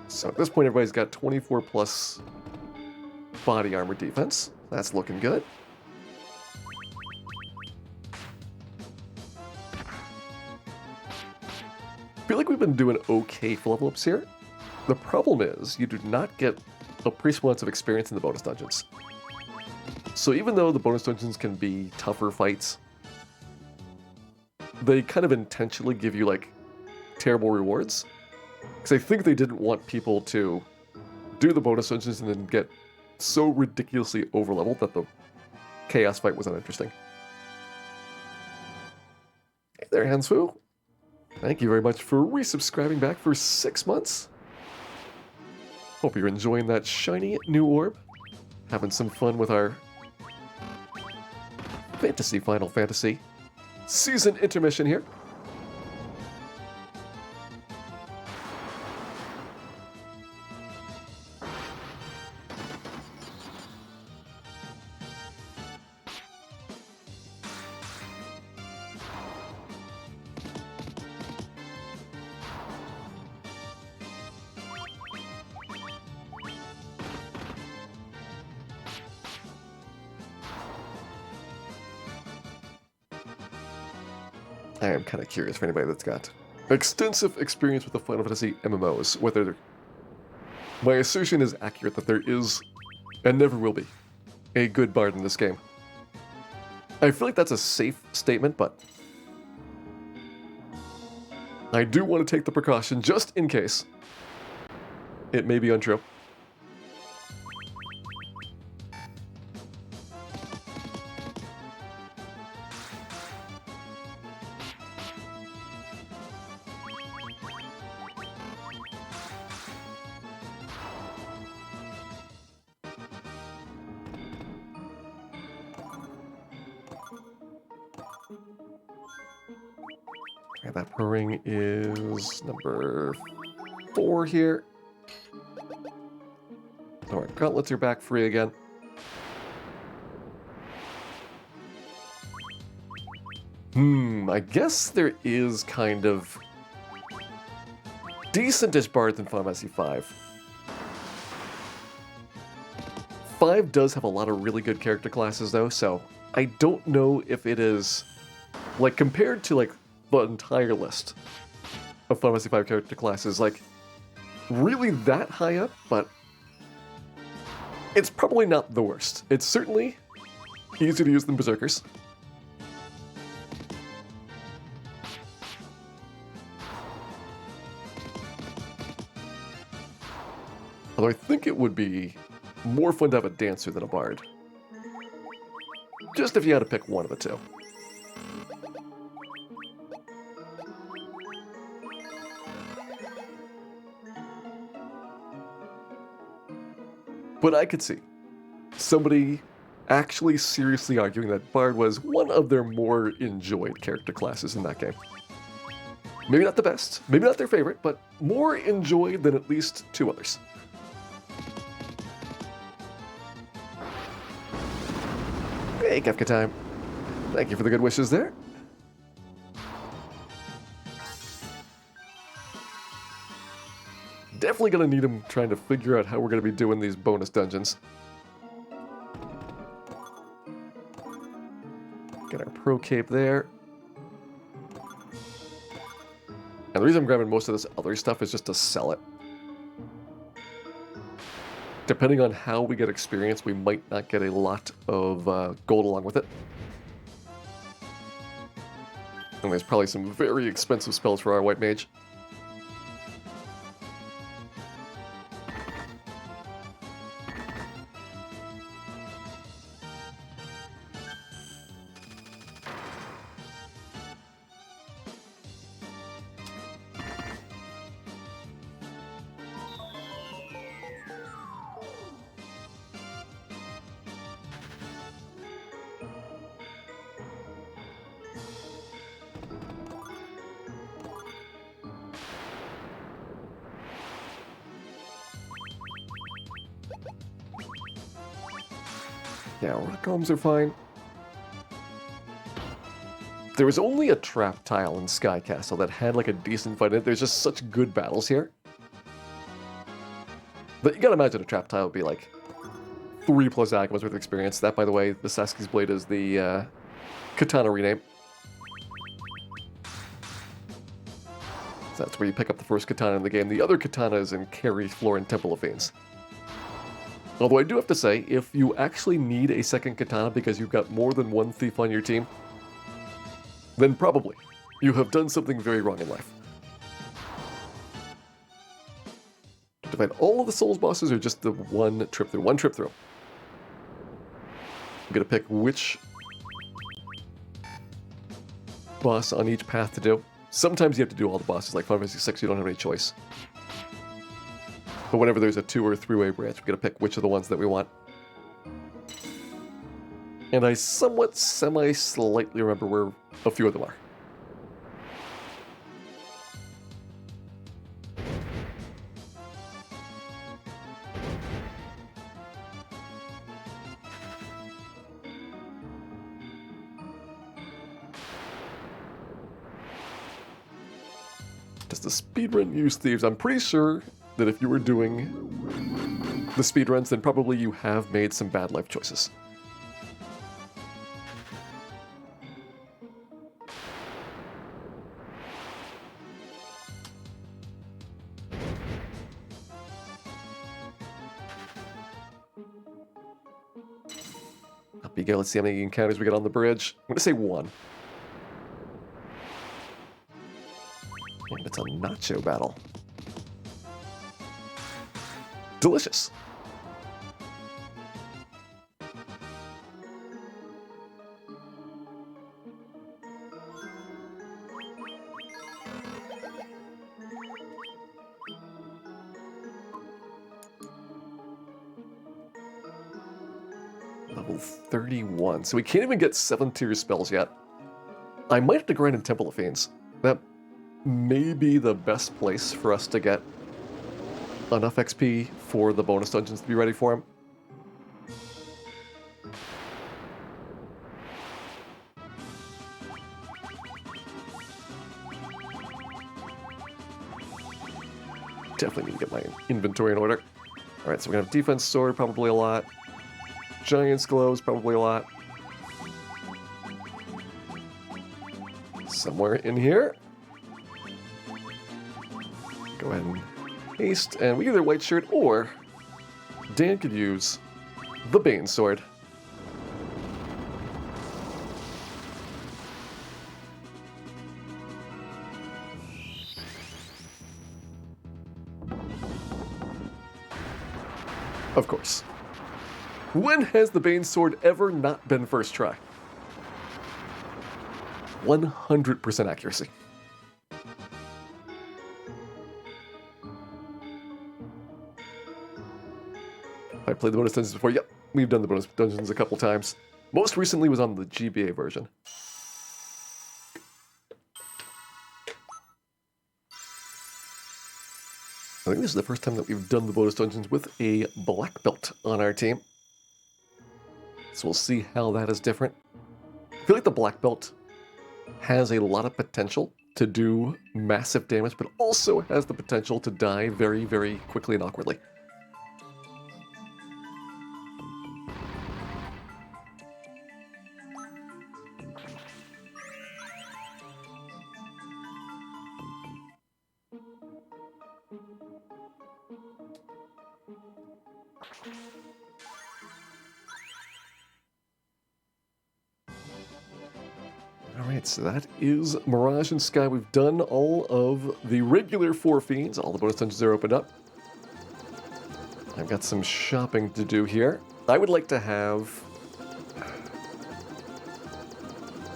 So at this point, everybody's got 24 plus body armor defense. That's looking good. I feel like we've been doing okay for level ups here. The problem is, you do not get appreciable amounts of experience in the bonus dungeons. So even though the bonus dungeons can be tougher fights, they kind of intentionally give you, like, terrible rewards. Because I think they didn't want people to do the bonus dungeons and then get so ridiculously overleveled that the chaos fight was uninteresting. Hey there, Hansfu. Thank you very much for resubscribing back for 6 months. Hope you're enjoying that shiny new orb. Having some fun with our Final Fantasy season intermission here. I am kind of curious for anybody that's got extensive experience with the Final Fantasy MMOs, whether my assertion is accurate that there is, and never will be, a good bard in this game. I feel like that's a safe statement, but I do want to take the precaution just in case it may be untrue. And that ring is number 4 here. Alright, gauntlets are back free again. I guess there is kind of decentish bards in Final Fantasy V. 5 does have a lot of really good character classes though, so I don't know if it is, like, compared to, like, the entire list of Final Fantasy V character classes, like, really that high up, but it's probably not the worst. It's certainly easier to use than Berserkers. Although I think it would be more fun to have a dancer than a bard. Just if you had to pick one of the two. But I could see somebody actually seriously arguing that bard was one of their more enjoyed character classes in that game. Maybe not the best, maybe not their favorite, but more enjoyed than at least 2 others. Hey, Kefka time. Thank you for the good wishes there. Definitely gonna need him trying to figure out how we're gonna be doing these bonus dungeons. Get our pro cape there. And the reason I'm grabbing most of this other stuff is just to sell it. Depending on how we get experience, we might not get a lot of gold along with it. And there's probably some very expensive spells for our white mage. Yeah, rock golems are fine. There was only a trap tile in Sky Castle that had like a decent fight in it. There's just such good battles here. But you gotta imagine a trap tile would be like 3+ Agamas worth of experience. That, by the way, the Sasuke's Blade is the katana rename. So that's where you pick up the first katana in the game. The other katana is in Carry Floor and Temple of Fiends. Although I do have to say, if you actually need a second katana because you've got more than one thief on your team, then probably you have done something very wrong in life. To fight all of the Souls bosses or just the one trip through? One trip through. I'm going to pick which boss on each path to do. Sometimes you have to do all the bosses, like Final Fantasy VI, you don't have any choice. But whenever there's a 2- or 3-way branch, we gotta pick which of the ones that we want. And I somewhat, slightly remember where a few of them are. Does the speedrun use thieves? I'm pretty sure that if you were doing the speedruns, then probably you have made some bad life choices. Up you go, let's see how many encounters we get on the bridge. I'm gonna say 1. And it's a nacho battle. Delicious. Level 31. So we can't even get 7-tier spells yet. I might have to grind in Temple of Fiends. That may be the best place for us to get enough XP for the bonus dungeons to be ready for him. Definitely need to get my inventory in order. Alright, so we're gonna have Defense Sword, probably a lot. Giant's Gloves, probably a lot. Somewhere in here. Go ahead and haste, and we either White Shirt or Dan could use the Bane Sword. Of course. When has the Bane Sword ever not been first try? 100% accuracy. I played the bonus dungeons before. Yep, we've done the bonus dungeons a couple times. Most recently was on the GBA version. I think this is the first time that we've done the bonus dungeons with a black belt on our team. So we'll see how that is different. I feel like the black belt has a lot of potential to do massive damage, but also has the potential to die very, very quickly and awkwardly. Alright, so that is Mirage and Sky. We've done all of the regular 4 fiends. All the bonus dungeons are opened up. I've got some shopping to do here. I would like to have...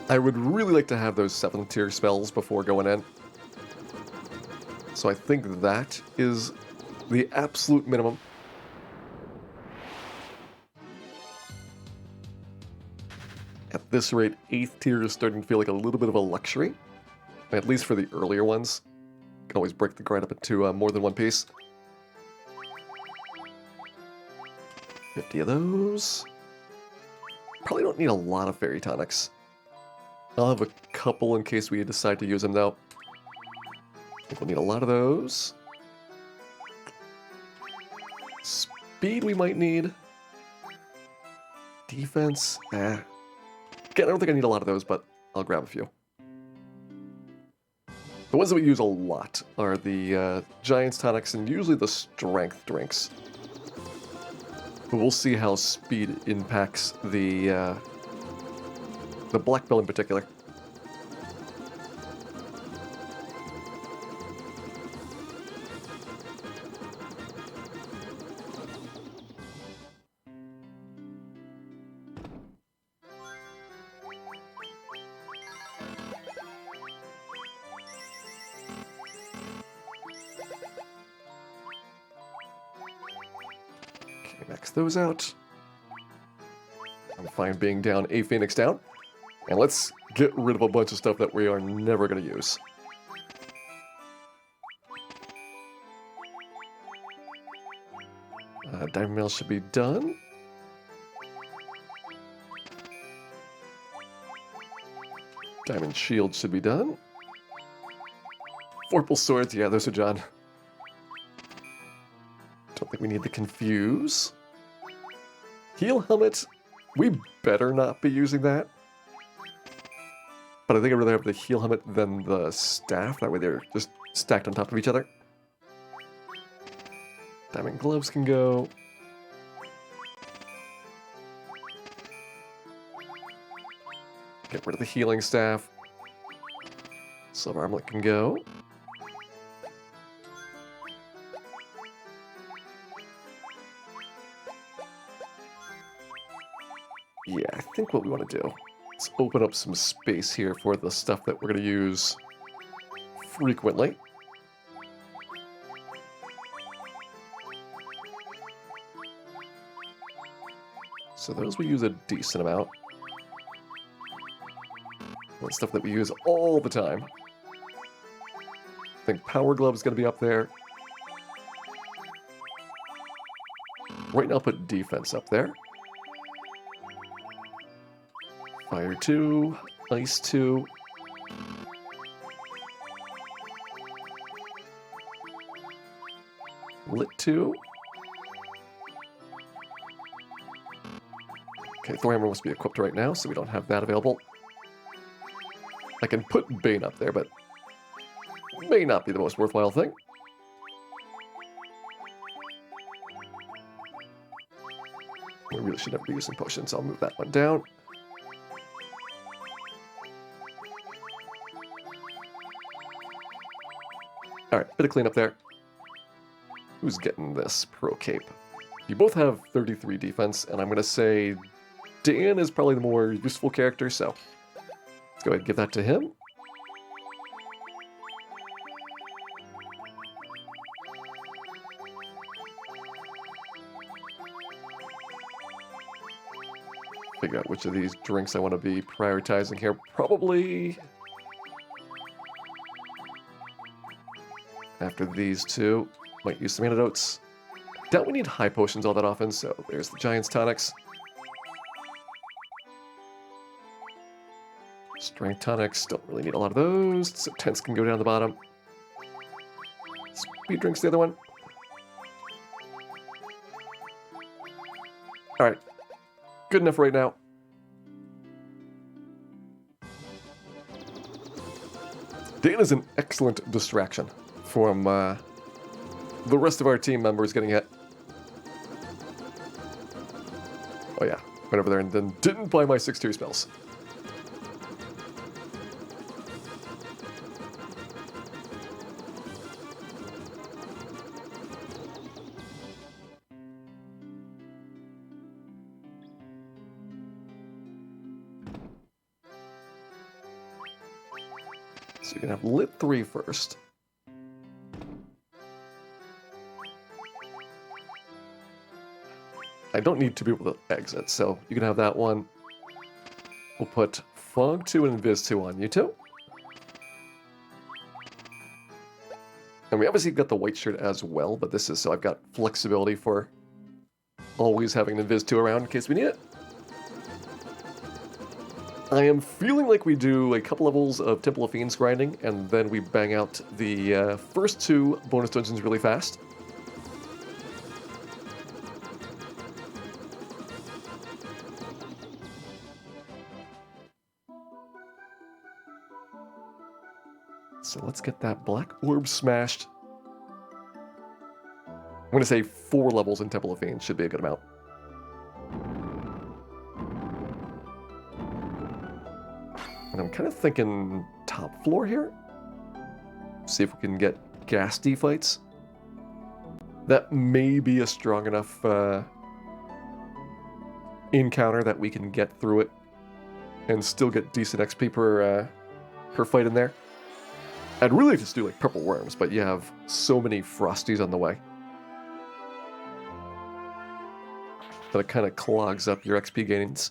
I would really like to have those 7-tier spells before going in. So I think that is the absolute minimum. At this rate, 8th tier is starting to feel like a little bit of a luxury. At least for the earlier ones. Can always break the grind up into more than one piece. 50 of those. Probably don't need a lot of fairy tonics. I'll have a couple in case we decide to use them though. I think we'll need a lot of those. Speed we might need. Defense, Again, I don't think I need a lot of those, but I'll grab a few. The ones that we use a lot are the Giant's Tonics and usually the Strength drinks. But we'll see how speed impacts the Black Bell in particular. Max those out. I'm fine being down a Phoenix down. And let's get rid of a bunch of stuff that we are never going to use. Diamond Mail should be done. Diamond Shield should be done. Vorpal Swords, yeah, those are done. Don't think we need the Confuse. Heal Helmet, we better not be using that. But I think I'd rather have the Heal Helmet than the Staff. That way they're just stacked on top of each other. Diamond Gloves can go. Get rid of the Healing Staff. Silver Armlet can go. Yeah, I think what we want to do, let's open up some space here for the stuff that we're going to use frequently. So those we use a decent amount. And stuff that we use all the time. I think Power Glove is going to be up there. Right now, I'll put Defense up there. Fire 2, Ice 2. Lit 2. Okay, Thor Hammer must be equipped right now, so we don't have that available. I can put Bane up there, but may not be the most worthwhile thing. We really should never be using potions, so I'll move that one down. Alright, bit of cleanup there. Who's getting this Pro Cape? You both have 33 defense, and I'm going to say Dan is probably the more useful character, so let's go ahead and give that to him. Figure out which of these drinks I want to be prioritizing here. Probably after these two. Might use some antidotes. Doubt we need high potions all that often, so there's the Giant's Tonics. Strength Tonics, don't really need a lot of those, so Tense can go down the bottom. Speed Drink's the other one. Alright. Good enough right now. Dan is an excellent distraction from the rest of our team members getting hit. Oh yeah, went over there and then didn't buy my 6-tier spells. So you can have Lit 3 first. I don't need to be able to exit, so you can have that one. We'll put Fog 2 and Invis 2 on you two. And we obviously got the white shirt as well, but this is so I've got flexibility for always having an Invis 2 around in case we need it. I am feeling like we do a couple levels of Temple of Fiends grinding, and then we bang out the first 2 bonus dungeons really fast. So let's get that black orb smashed. I'm going to say 4 levels in Temple of Fiends should be a good amount. And I'm kind of thinking top floor here. See if we can get Ghastly fights. That may be a strong enough encounter that we can get through it and still get decent XP per fight in there. I'd really just do like purple worms, but you have so many frosties on the way that it kind of clogs up your XP gains.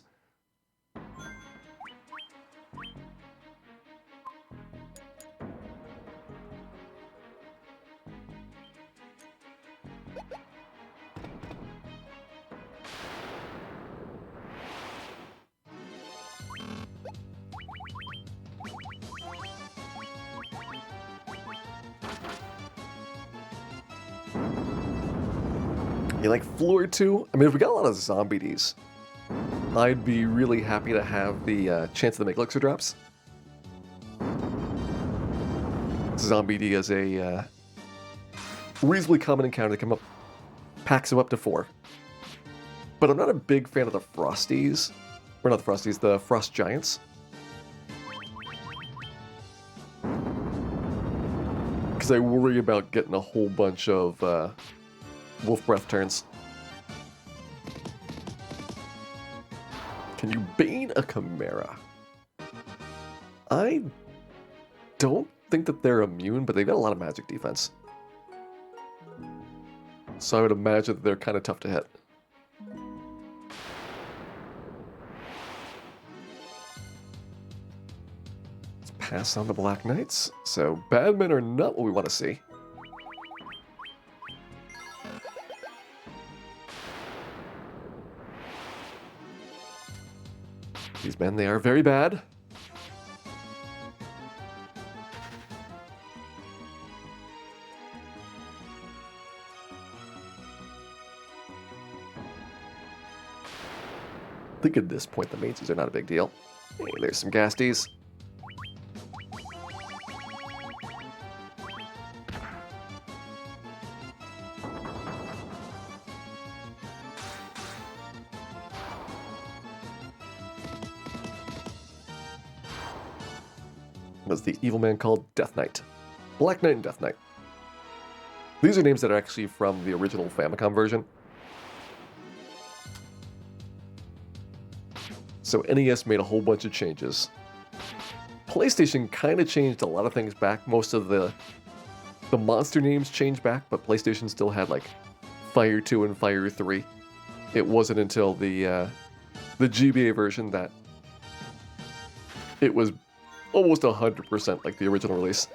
You like floor 2? I mean, if we got a lot of zombie Ds, I'd be really happy to have the chance to make elixir drops. Zombie D is a reasonably common encounter to come up, packs them up to 4. But I'm not a big fan of the Frosties. Or not the Frosties, the Frost Giants. Because I worry about getting a whole bunch of Wolf Breath turns. Can you Bane a Chimera? I don't think that they're immune, but they've got a lot of magic defense. So I would imagine that they're kind of tough to hit. Let's pass on the Black Knights. So bad men are not what we want to see. These men, they are very bad. I think at this point the mazes are not a big deal. Hey, there's some Ghasties. Was the evil man called Death Knight. Black Knight and Death Knight. These are names that are actually from the original Famicom version. So NES made a whole bunch of changes. PlayStation kind of changed a lot of things back. Most of the monster names changed back, but PlayStation still had like Fire 2 and Fire 3. It wasn't until the GBA version that it was almost 100% like the original release.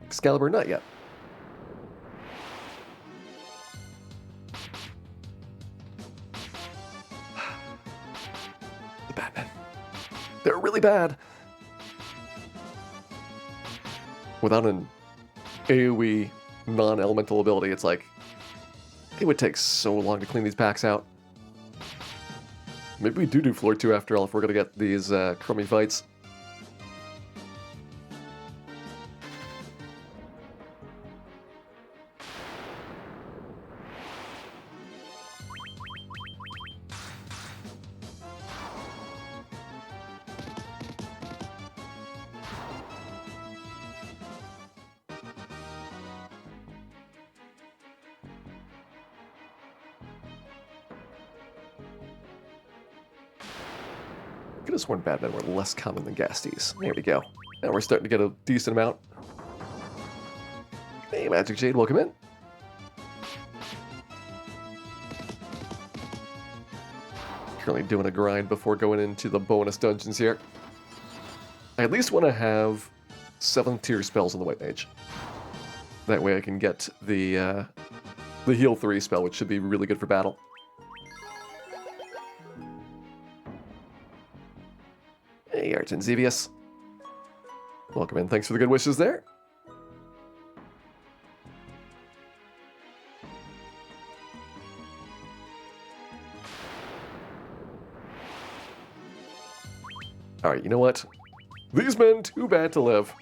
Excalibur, not yet. The Batman. They're really bad. Without an AoE non-elemental ability, it's like, it would take so long to clean these packs out. Maybe we do floor 2 after all if we're going to get these crummy fights. Could have sworn Batmen were less common than Ghasties. There we go. Now we're starting to get a decent amount. Hey, Magic Jade, welcome in. Currently doing a grind before going into the bonus dungeons here. I at least want to have 7th tier spells on the White Mage. That way I can get the Heal 3 spell, which should be really good for battle. Hey, Arton Xevious. Welcome in. Thanks for the good wishes there. Alright, you know what? These men, too bad to live.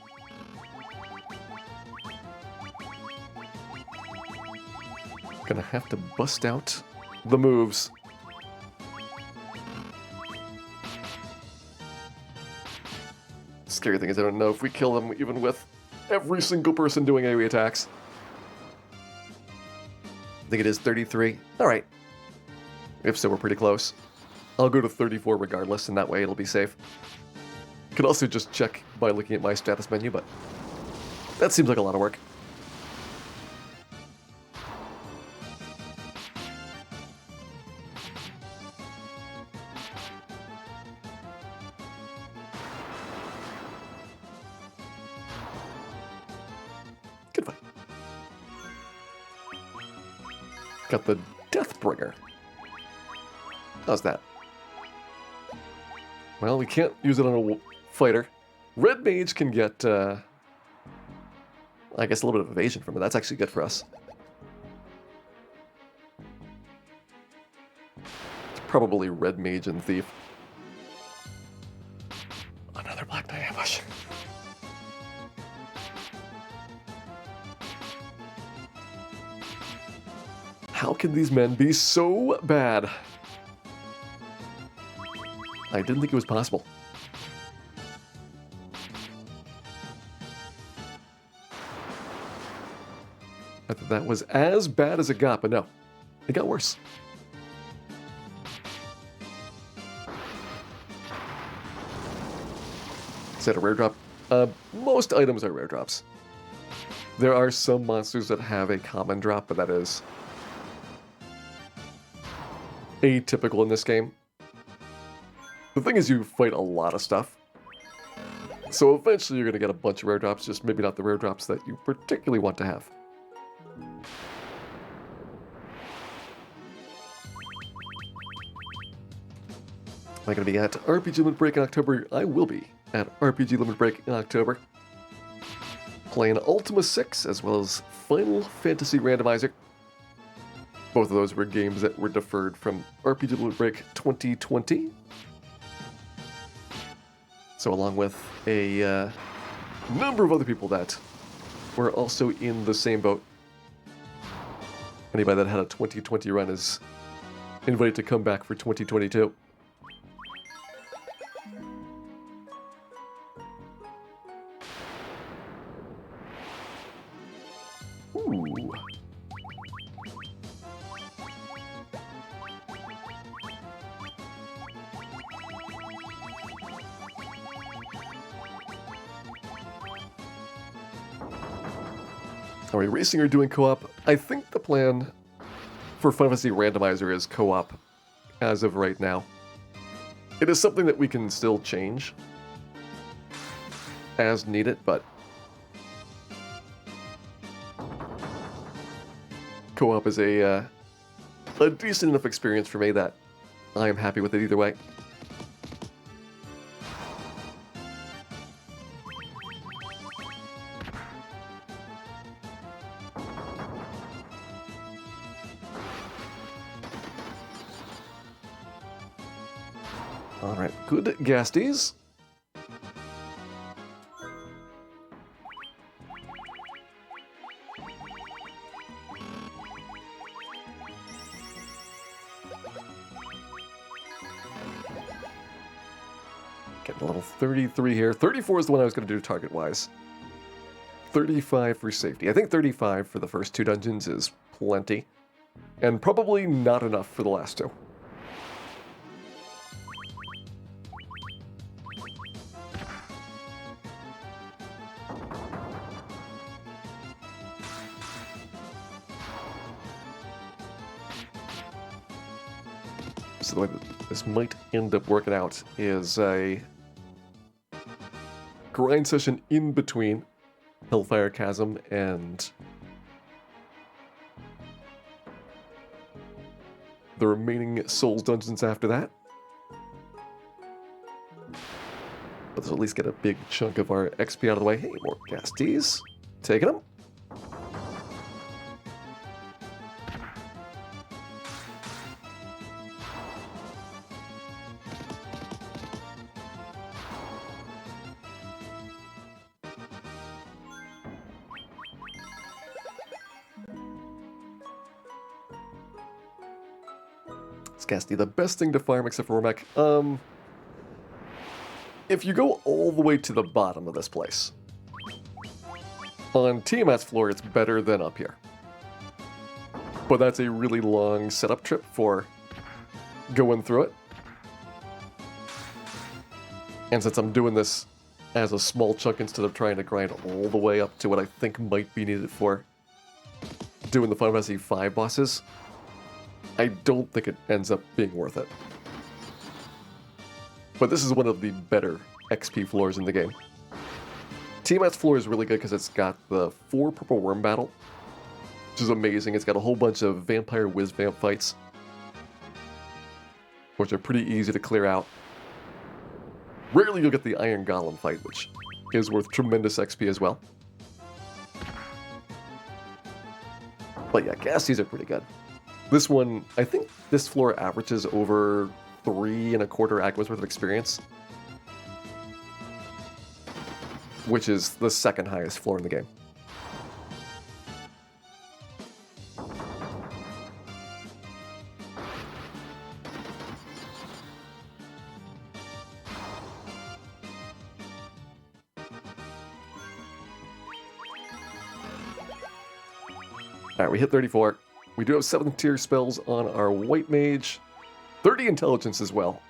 Gonna have to bust out the moves. Scary thing is I don't know if we kill them even with every single person doing AoE attacks. I think it is 33. Alright. If so, we're pretty close. I'll go to 34 regardless, and that way it'll be safe. Could also just check by looking at my status menu, but that seems like a lot of work. Good fight. Got the Deathbringer. How's that? Well, we can't use it on a fighter. Red Mage can get, I guess, a little bit of evasion from it. That's actually good for us. It's probably Red Mage and Thief. Another Black Knight ambush. How can these men be so bad? I didn't think it was possible. I thought that was as bad as it got, but no. It got worse. Is that a rare drop? Most items are rare drops. There are some monsters that have a common drop, but that is atypical in this game. The thing is, you fight a lot of stuff. So eventually you're going to get a bunch of rare drops, just maybe not the rare drops that you particularly want to have. Am I going to be at RPG Limit Break in October? I will be at RPG Limit Break in October. Playing Ultima 6 as well as Final Fantasy Randomizer. Both of those were games that were deferred from RPG Limit Break 2020. So along with a number of other people that were also in the same boat. Anybody that had a 2020 run is invited to come back for 2022. Ooh. Are we racing or doing co-op? I think the plan for Final Fantasy Randomizer is co-op as of right now. It is something that we can still change as needed, but co-op is a decent enough experience for me that I am happy with it either way. Alright, good gasties. Getting a level 33 here. 34 is the one I was going to do target-wise. 35 for safety. I think 35 for the first two dungeons is plenty. And probably not enough for the last two. So the way that this might end up working out is a grind session in between Hellfire Chasm and the remaining Souls dungeons after that. But this will at least get a big chunk of our XP out of the way. Hey, more gasties. Taking them. Scasti, the best thing to farm except for mech. If you go all the way to the bottom of this place, on Tiamat's floor, it's better than up here. But that's a really long setup trip for going through it. And since I'm doing this as a small chunk instead of trying to grind all the way up to what I think might be needed for doing the Final Fantasy V bosses, I don't think it ends up being worth it. But this is one of the better XP floors in the game. Tiamat's floor is really good because it's got the 4 Purple Worm battle, which is amazing. It's got a whole bunch of Vampire Whiz-Vamp fights, which are pretty easy to clear out. Rarely you'll get the Iron Golem fight, which is worth tremendous XP as well. But yeah, Gasties are pretty good. This one, I think this floor averages over 3.25 Agmas worth of experience, which is the second highest floor in the game. Alright, we hit 34. We do have 7th tier spells on our White Mage. 30 intelligence as well.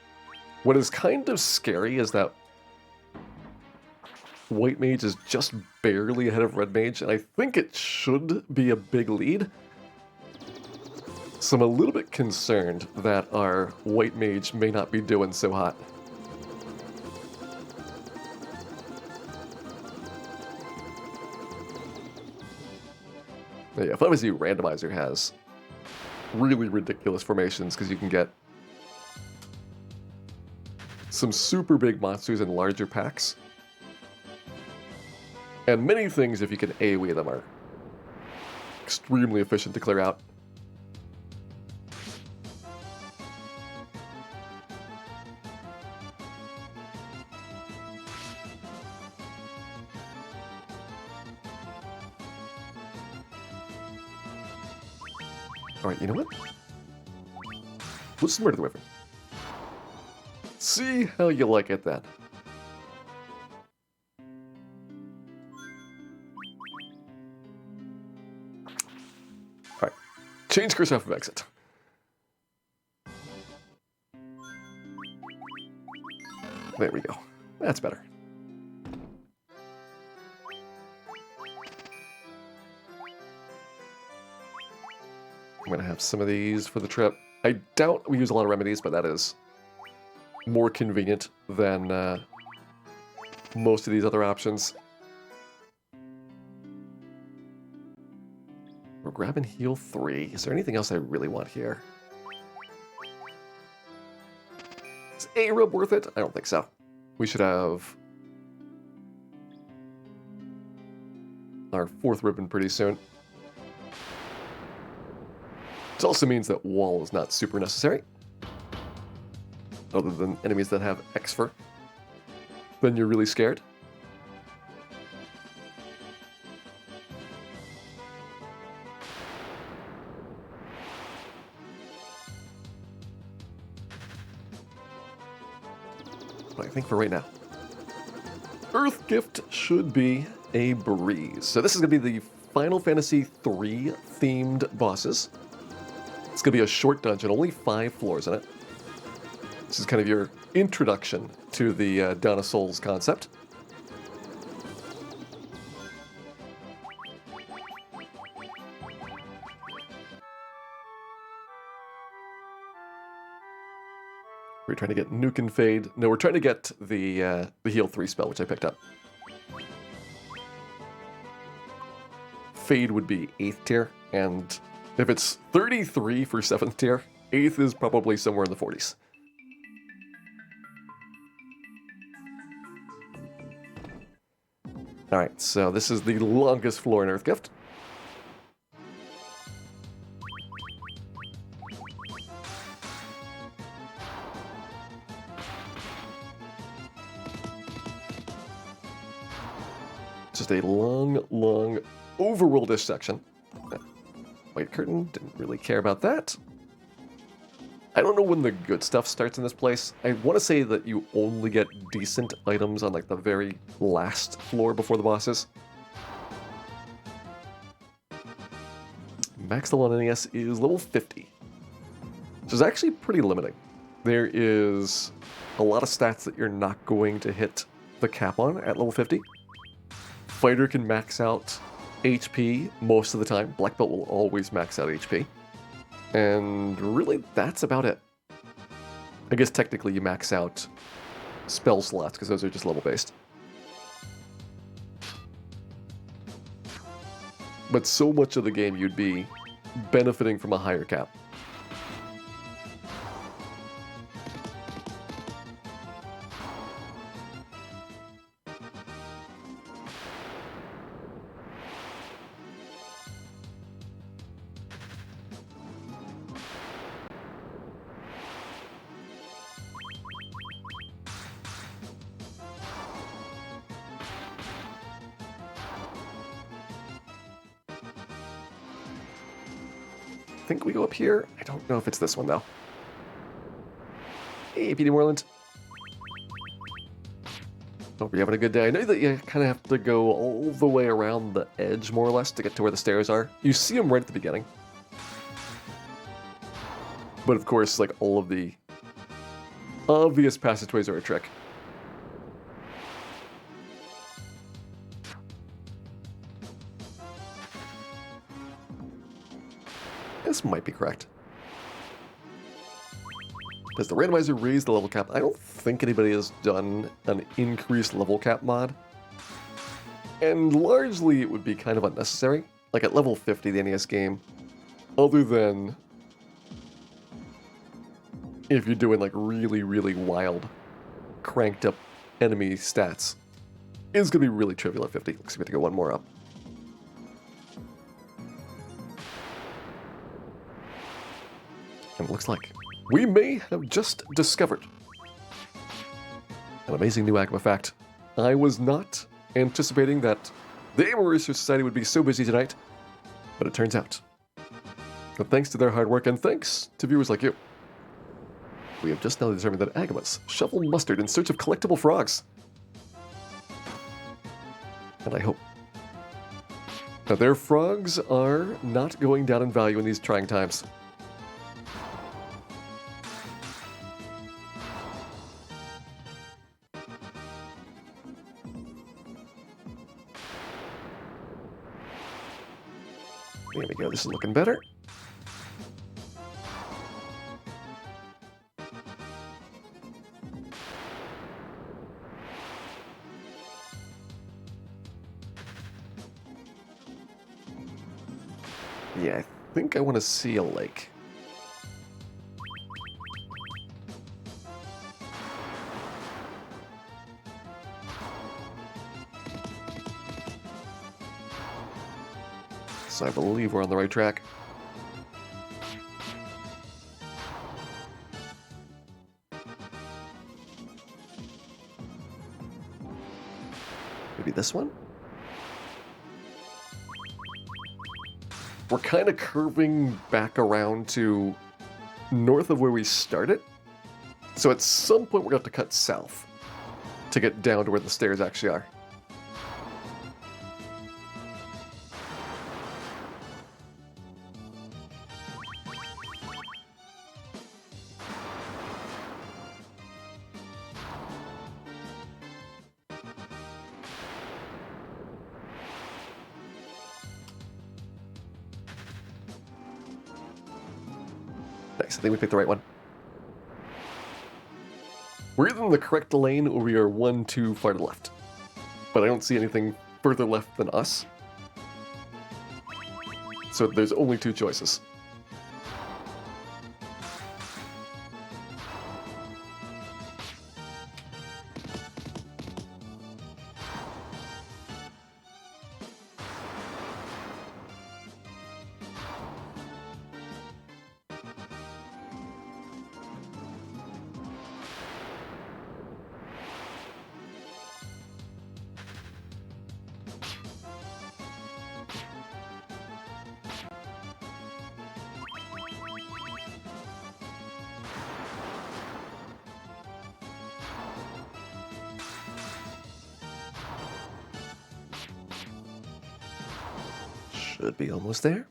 What is kind of scary is that White Mage is just barely ahead of Red Mage, and I think it should be a big lead. So I'm a little bit concerned that our White Mage may not be doing so hot. Yeah, Final Fantasy Randomizer has really ridiculous formations because you can get some super big monsters in larger packs. And many things, if you can AoE them, are extremely efficient to clear out. Alright, you know what? Let's murder the Wyvern. See how you like it then. Alright. Change cursor off of exit. There we go. That's better. I'm going to have some of these for the trip. I doubt we use a lot of remedies, but that is more convenient than most of these other options. We're grabbing heal 3. Is there anything else I really want here? Is A-Rub worth it? I don't think so. We should have our 4th ribbon pretty soon. This also means that wall is not super necessary, other than enemies that have Exfer. Then you're really scared. But I think for right now, Earth Gift should be a breeze. So this is going to be the Final Fantasy III themed bosses. It's going to be a short dungeon, only 5 floors in it. This is kind of your introduction to the Dawn of Souls concept. We're trying to get Nuke and Fade. No, we're trying to get the Heal 3 spell, which I picked up. Fade would be 8th tier, and if it's 33 for 7th tier, 8th is probably somewhere in the 40s. Alright, so this is the longest floor in Earth Gift. Just a long, long overworldish section. White Curtain, didn't really care about that. I don't know when the good stuff starts in this place. I want to say that you only get decent items on like the very last floor before the bosses. Max level on NES is level 50, which is actually pretty limiting. There is a lot of stats that you're not going to hit the cap on at level 50. Fighter can max out HP most of the time. Black Belt will always max out HP. And really, that's about it. I guess technically you max out spell slots, because those are just level-based. But so much of the game you'd be benefiting from a higher cap. I think we go up here. I don't know if it's this one, though. Hey, PD Moreland. Hope you're having a good day. I know that you kind of have to go all the way around the edge, more or less, to get to where the stairs are. You see them right at the beginning. But of course, like, all of the obvious passageways are a trick. This might be correct. Does the randomizer raise the level cap? I don't think anybody has done an increased level cap mod. And largely it would be kind of unnecessary. Like at level 50, the NES game, other than if you're doing like really, really wild, cranked up enemy stats, is going to be really trivial at 50. Looks like we have to go one more up. And it looks like we may have just discovered an amazing new Agma fact. I was not anticipating that the Aiming Research Society would be so busy tonight, but it turns out that thanks to their hard work and thanks to viewers like you, we have just now determined that Agmas shovel mustard in search of collectible frogs. And I hope that their frogs are not going down in value in these trying times. There we go, this is looking better. Yeah, I think I want to see a lake. So I believe we're on the right track. Maybe this one? We're kind of curving back around to north of where we started. So at some point we're going to have to cut south to get down to where the stairs actually are. Nice, I think we picked the right one. We're either in the correct lane or we are one too far to the left. But I don't see anything further left than us. So there's only two choices. Should be almost there.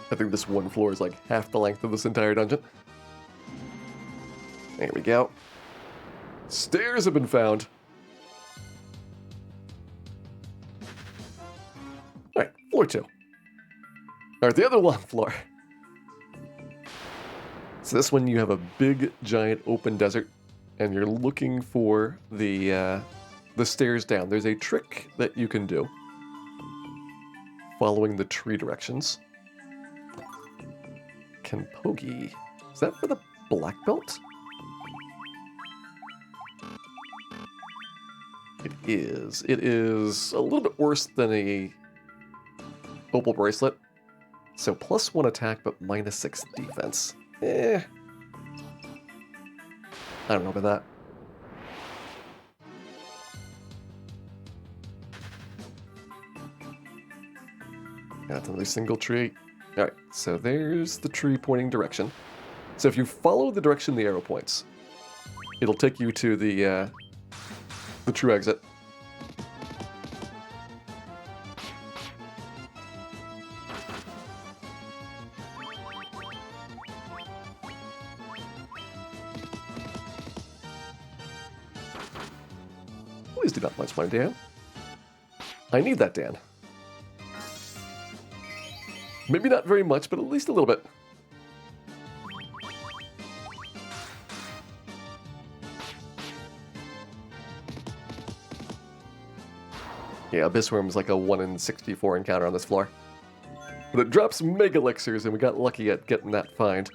I think this one floor is like half the length of this entire dungeon. There we go. Stairs have been found. Alright, floor 2. Alright, the other long floor. So this one you have a big, giant, open desert, and you're looking for the stairs down. There's a trick that you can do following the tree directions. Kenpogi. Is that for the black belt? It is. It is a little bit worse than a opal bracelet. So +1 attack, but -6 defense. I don't know about that. Got another single tree. Alright, so there's the tree pointing direction. So if you follow the direction the arrow points, it'll take you to the true exit. Please do not punch my Dan. I need that Dan. Maybe not very much, but at least a little bit. Yeah, Abyss Worm's like a 1 in 64 encounter on this floor. But it drops Mega Elixirs, and we got lucky at getting that find.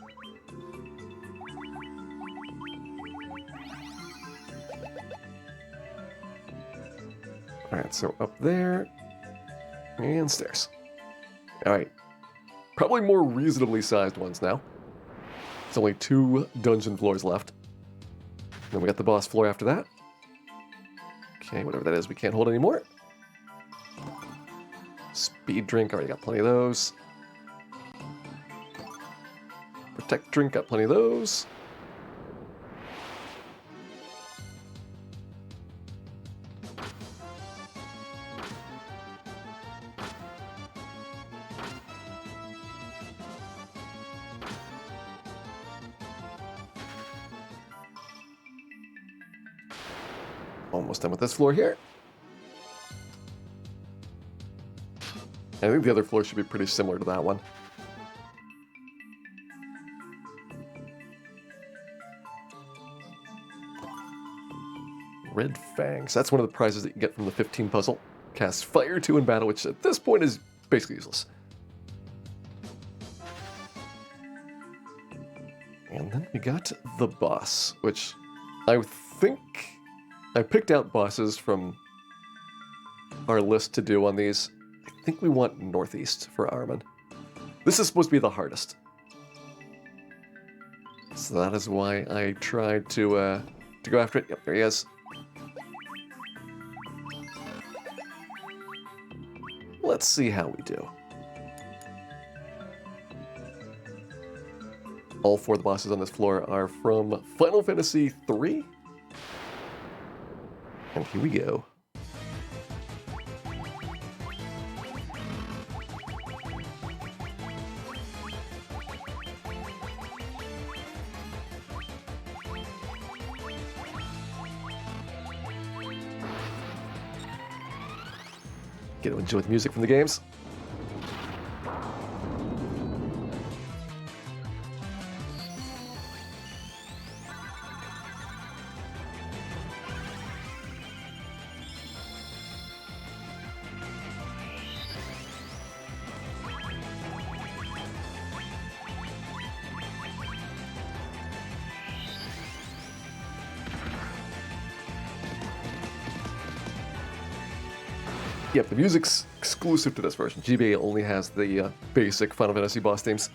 Alright, so up there. And stairs. Alright. Probably more reasonably sized ones now. There's only 2 dungeon floors left. Then we got the boss floor after that. Okay, whatever that is, we can't hold anymore. Speed drink, already got plenty of those. Protect drink, got plenty of those. Almost done with this floor here. I think the other floor should be pretty similar to that one. Red Fangs. That's one of the prizes that you get from the 15 puzzle. Cast Fire 2 in battle, which at this point is basically useless. And then we got the boss, which I think I picked out bosses from our list to do on these. I think we want Northeast for Armin. This is supposed to be the hardest. So that is why I tried to go after it. Yep, there he is. Let's see how we do. All 4 of the bosses on this floor are from Final Fantasy III. And here we go. Get to enjoy the music from the games. Yep, the music's exclusive to this version. GBA only has the basic Final Fantasy boss themes.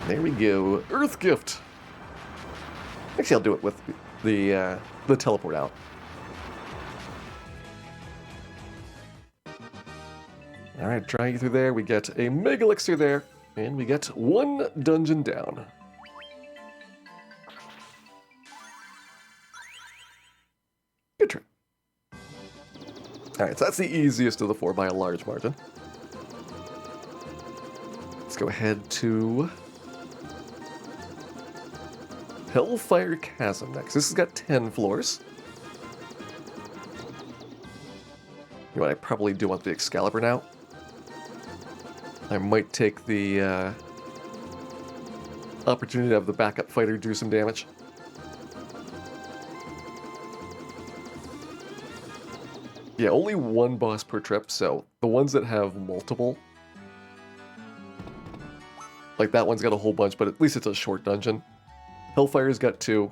There we go. Earth Gift. Actually, I'll do it with the teleport out. All right, trying you through there. We get a Mega Elixir there, and we get 1 dungeon down. Good try. All right, so that's the easiest of the 4 by a large margin. Let's go ahead to Hellfire Chasm next. This has got 10 floors. You know what, I probably do want the Excalibur now. I might take the opportunity to have the backup fighter do some damage. Yeah, only 1 boss per trip, so the ones that have multiple, like that one's got a whole bunch, but at least it's a short dungeon. Hellfire's got 2.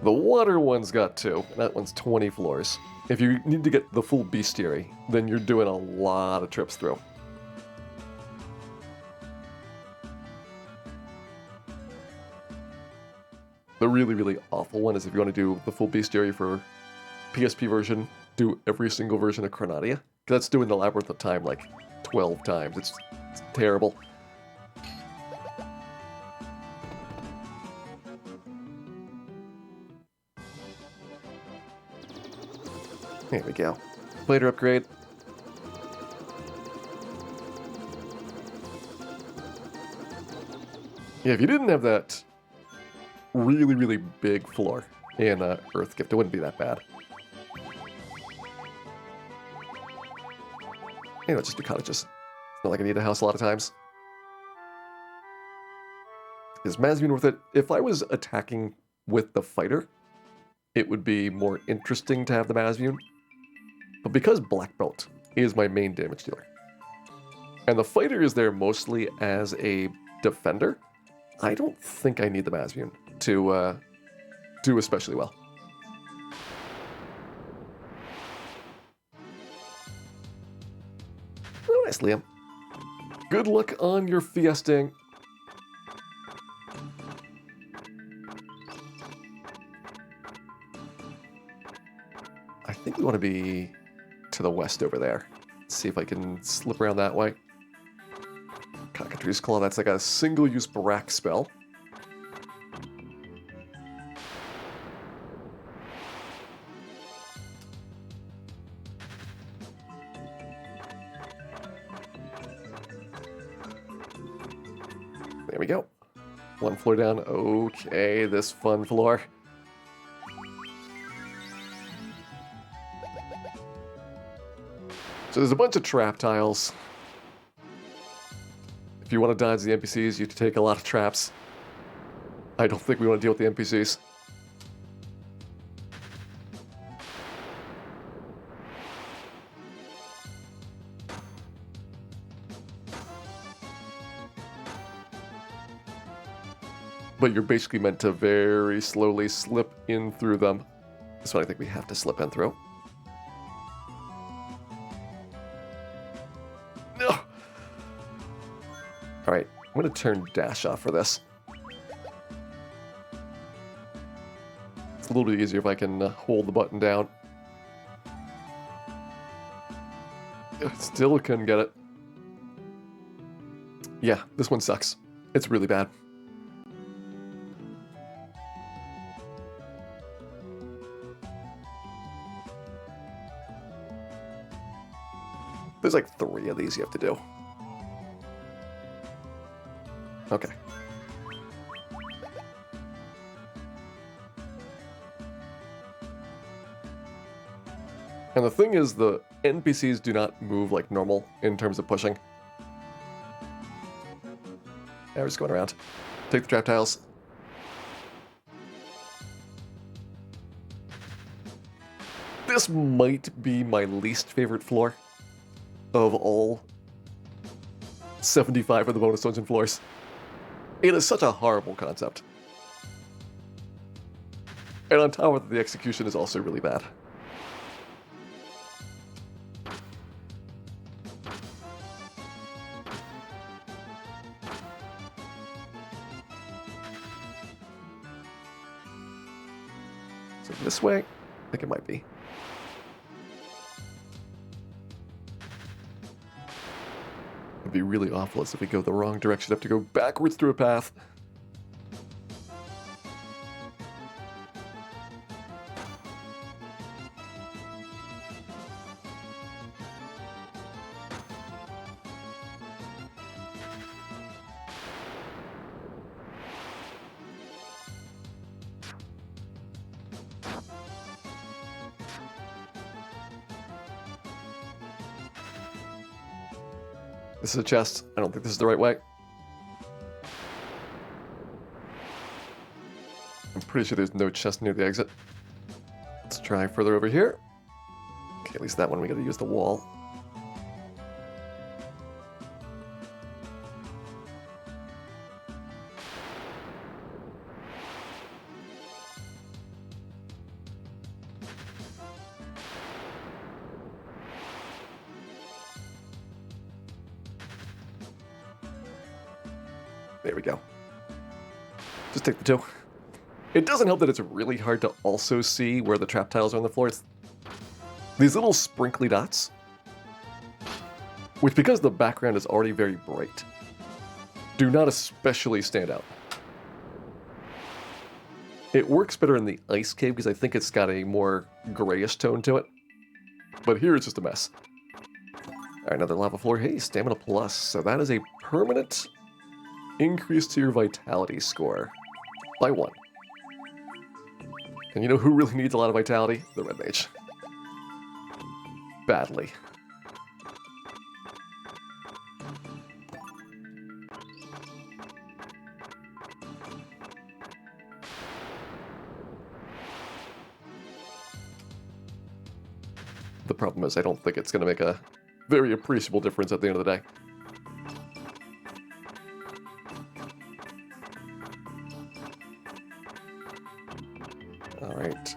The water one's got 2, and that one's 20 floors. If you need to get the full bestiary, then you're doing a lot of trips through. The really, really awful one is if you want to do the full bestiary for PSP version, do every single version of Chronadia. Because that's doing the Labyrinth of Time like 12 times. It's terrible. There we go. Fighter upgrade. Yeah, if you didn't have that really, really big floor in Earth Gift, it wouldn't be that bad. You know, just do cottages. It's not like I need a house a lot of times. Is Mazvian worth it? If I was attacking with the fighter, it would be more interesting to have the Mazvian. But because Black Belt is my main damage dealer, and the fighter is there mostly as a defender, I don't think I need the Mazvian to do especially well. Oh, nice, Liam. Good luck on your fiesting. I think we want to be to the west over there. Let's see if I can slip around that way. Cockatrice Claw, that's like a single-use Barak spell. There we go. 1 floor down. Okay, this fun floor. So there's a bunch of trap tiles. If you want to dodge the NPCs, you have to take a lot of traps. I don't think we want to deal with the NPCs. But you're basically meant to very slowly slip in through them. This one I think we have to slip in through. No! Alright, I'm going to turn dash off for this. It's a little bit easier if I can hold the button down. Still couldn't get it. Yeah, this one sucks. It's really bad. There's like 3 of these you have to do. Okay. And the thing is, the NPCs do not move like normal in terms of pushing. Yeah, we're just going around. Take the trap tiles. This might be my least favorite floor of all 75 of the bonus dungeon floors. It is such a horrible concept. And on top of it, the execution is also really bad. Is it this way? I think it might be. It'd be really awful if we go the wrong direction. Have to go backwards through a path. This is a chest. I don't think this is the right way. I'm pretty sure there's no chest near the exit. Let's try further over here. Okay, at least that one we gotta use the wall. There we go. Just take the two. It doesn't help that it's really hard to also see where the trap tiles are on the floor. It's these little sprinkly dots, which because the background is already very bright, do not especially stand out. It works better in the ice cave because I think it's got a more grayish tone to it. But here it's just a mess. Alright, another lava floor. Hey, stamina plus. So that is a permanent increase to your vitality score by 1. And you know who really needs a lot of vitality? The red mage. Badly. The problem is I don't think it's going to make a very appreciable difference at the end of the day. Alright.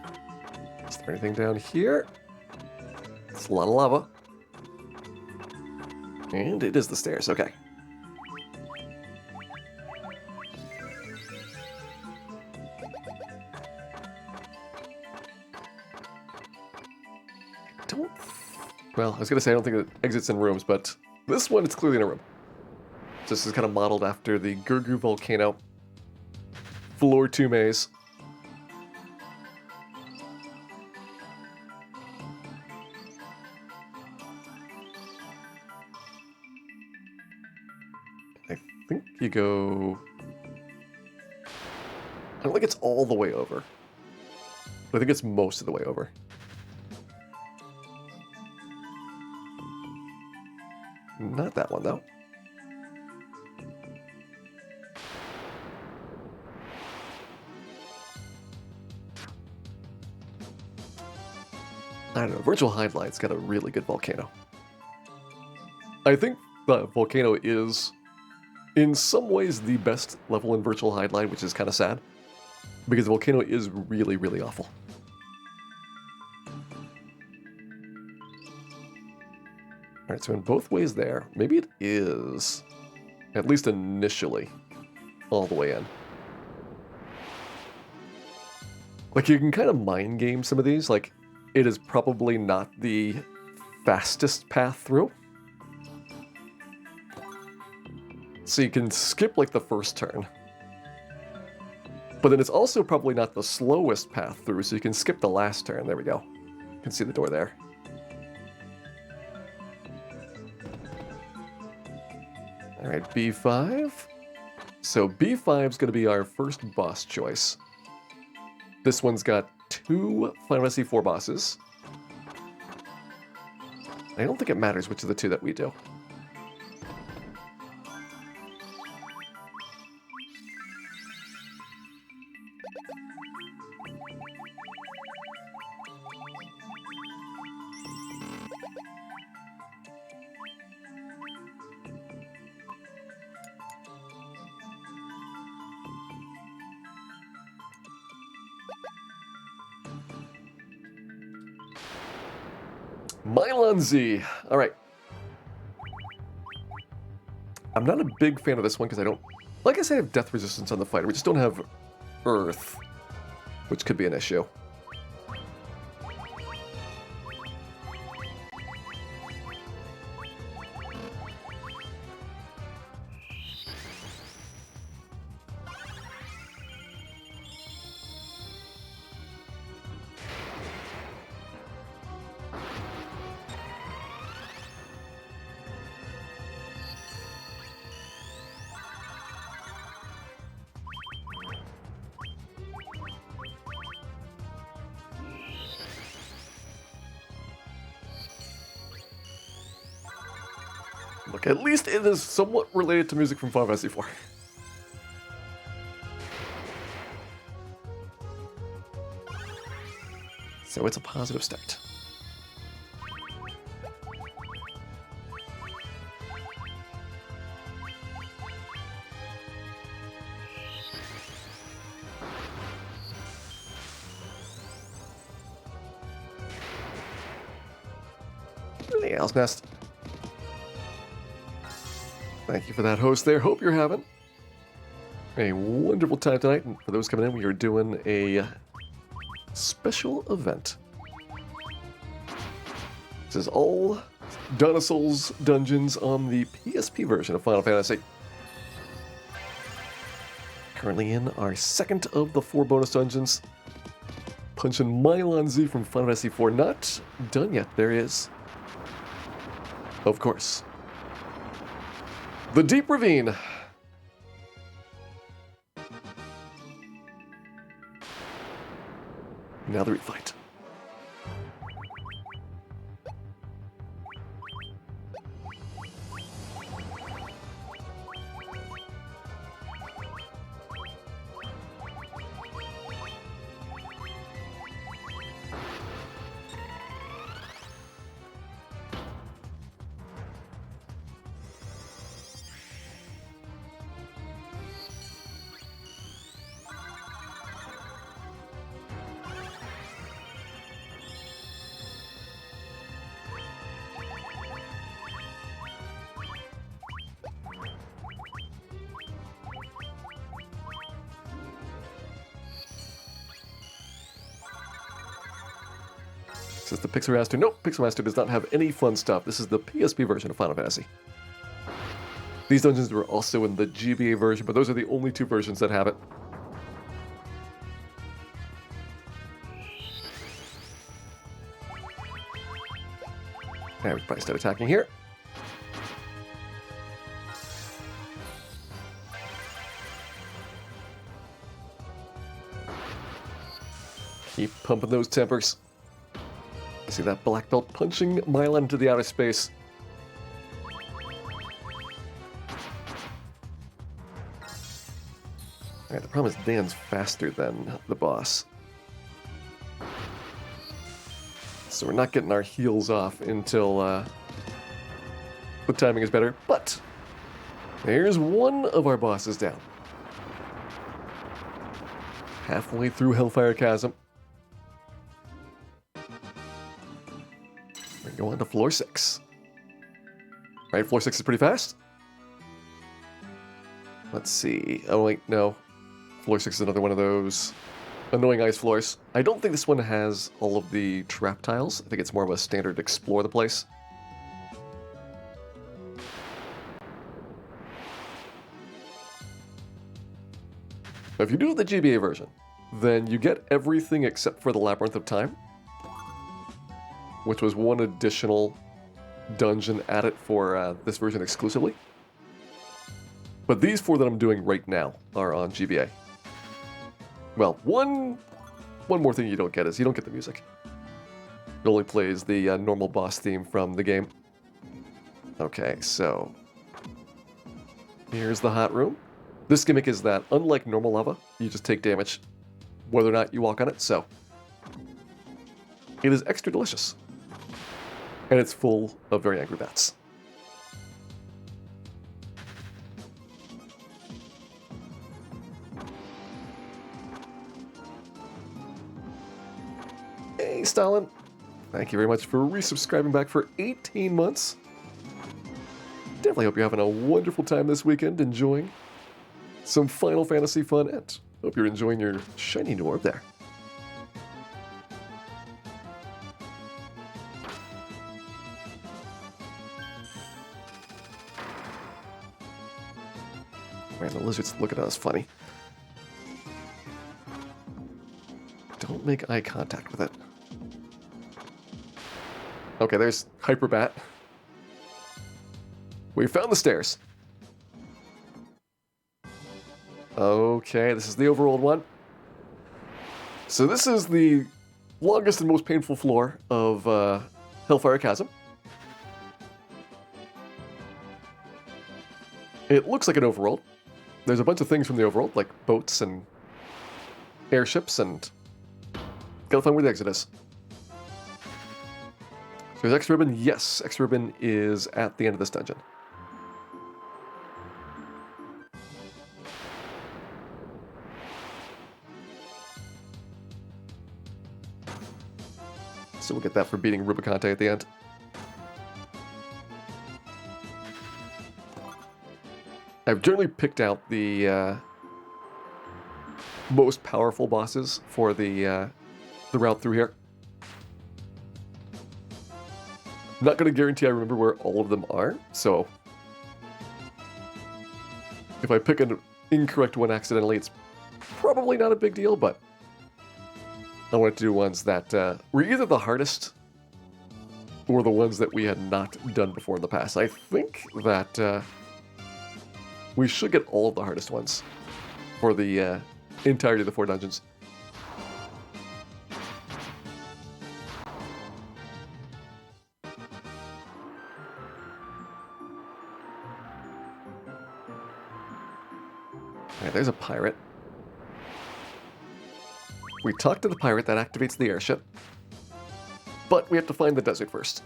Is there anything down here? It's a lot of lava. And it is the stairs, okay. Well, I was going to say I don't think it exits in rooms, but this one, it's clearly in a room. This is kind of modeled after the Gurgu Volcano Floor 2 maze. I think you go... I don't think it's all the way over. But I think it's most of the way over. Not that one, though. I don't know. Virtual Highlight's got a really good volcano. I think the volcano is, in some ways, the best level in Virtual Highlight, which is kind of sad. Because the volcano is really, really awful. Alright, so in both ways there, maybe it is, at least initially, all the way in. Like, you can kind of mind game some of these, like, it is probably not the fastest path through. So you can skip, like, the first turn. But then it's also probably not the slowest path through, so you can skip the last turn. There we go. You can see the door there. Alright, B5. So B5 is going to be our first boss choice. This one's got 2 Final Fantasy IV bosses. I don't think it matters which of the 2 that we do. Mylon-Z. Alright. I'm not a big fan of this one because I don't... Like I say, I have death resistance on the fighter. We just don't have Earth, which could be an issue. Look, at least it is somewhat related to music from Final Fantasy IV. So it's a positive start. The Owl's Nest. Thank you for that, host there. Hope you're having a wonderful time tonight. And for those coming in, we are doing a special event. This is all Dinosaur's Dungeons on the PSP version of Final Fantasy. Currently in our second of the 4 bonus dungeons. Punching Mylon Z from Final Fantasy IV. Not done yet. There is, of course, the Deep Ravine. Now the refight. Says the Pixel Master. Nope, Pixel Master does not have any fun stuff. This is the PSP version of Final Fantasy. These dungeons were also in the GBA version, but those are the only 2 versions that have it. Now we can probably start attacking here. Keep pumping those tempers. I see that black belt punching Mylon into the outer space. Alright, the problem is Dan's faster than the boss. So we're not getting our heals off until the timing is better. But there's one of our bosses down. Halfway through Hellfire Chasm. Go on to floor 6. Right, floor 6 is pretty fast. Let's see. Oh, wait, no. Floor 6 is another one of those annoying ice floors. I don't think this one has all of the trap tiles. I think it's more of a standard explore the place. If you do the GBA version, then you get everything except for the Labyrinth of Time, which was one additional dungeon added for this version exclusively. But these 4 that I'm doing right now are on GBA. Well, one more thing you don't get is you don't get the music. It only plays the normal boss theme from the game. Okay, so here's the hot room. This gimmick is that, unlike normal lava, you just take damage whether or not you walk on it, so it is extra delicious. And it's full of very angry bats. Hey, Stalin. Thank you very much for resubscribing back for 18 months. Definitely hope you're having a wonderful time this weekend, enjoying some Final Fantasy fun, and hope you're enjoying your shiny new orb there. Man, the lizard's looking at us funny. Don't make eye contact with it. Okay, there's Hyperbat. We found the stairs. Okay, this is the overworld one. So this is the longest and most painful floor of Hellfire Chasm. It looks like an overworld. There's a bunch of things from the overworld, like boats and airships, and gotta find where the exit is. So there's X Ribbon. Yes, X Ribbon is at the end of this dungeon. So we'll get that for beating Rubicante at the end. I've generally picked out the most powerful bosses for the route through here. I'm not going to guarantee I remember where all of them are, so if I pick an incorrect one accidentally, it's probably not a big deal, but I wanted to do ones that were either the hardest or the ones that we had not done before in the past. I think that we should get all of the hardest ones for the entirety of the 4 dungeons. Alright, there's a pirate. We talk to the pirate, that activates the airship. But we have to find the desert first.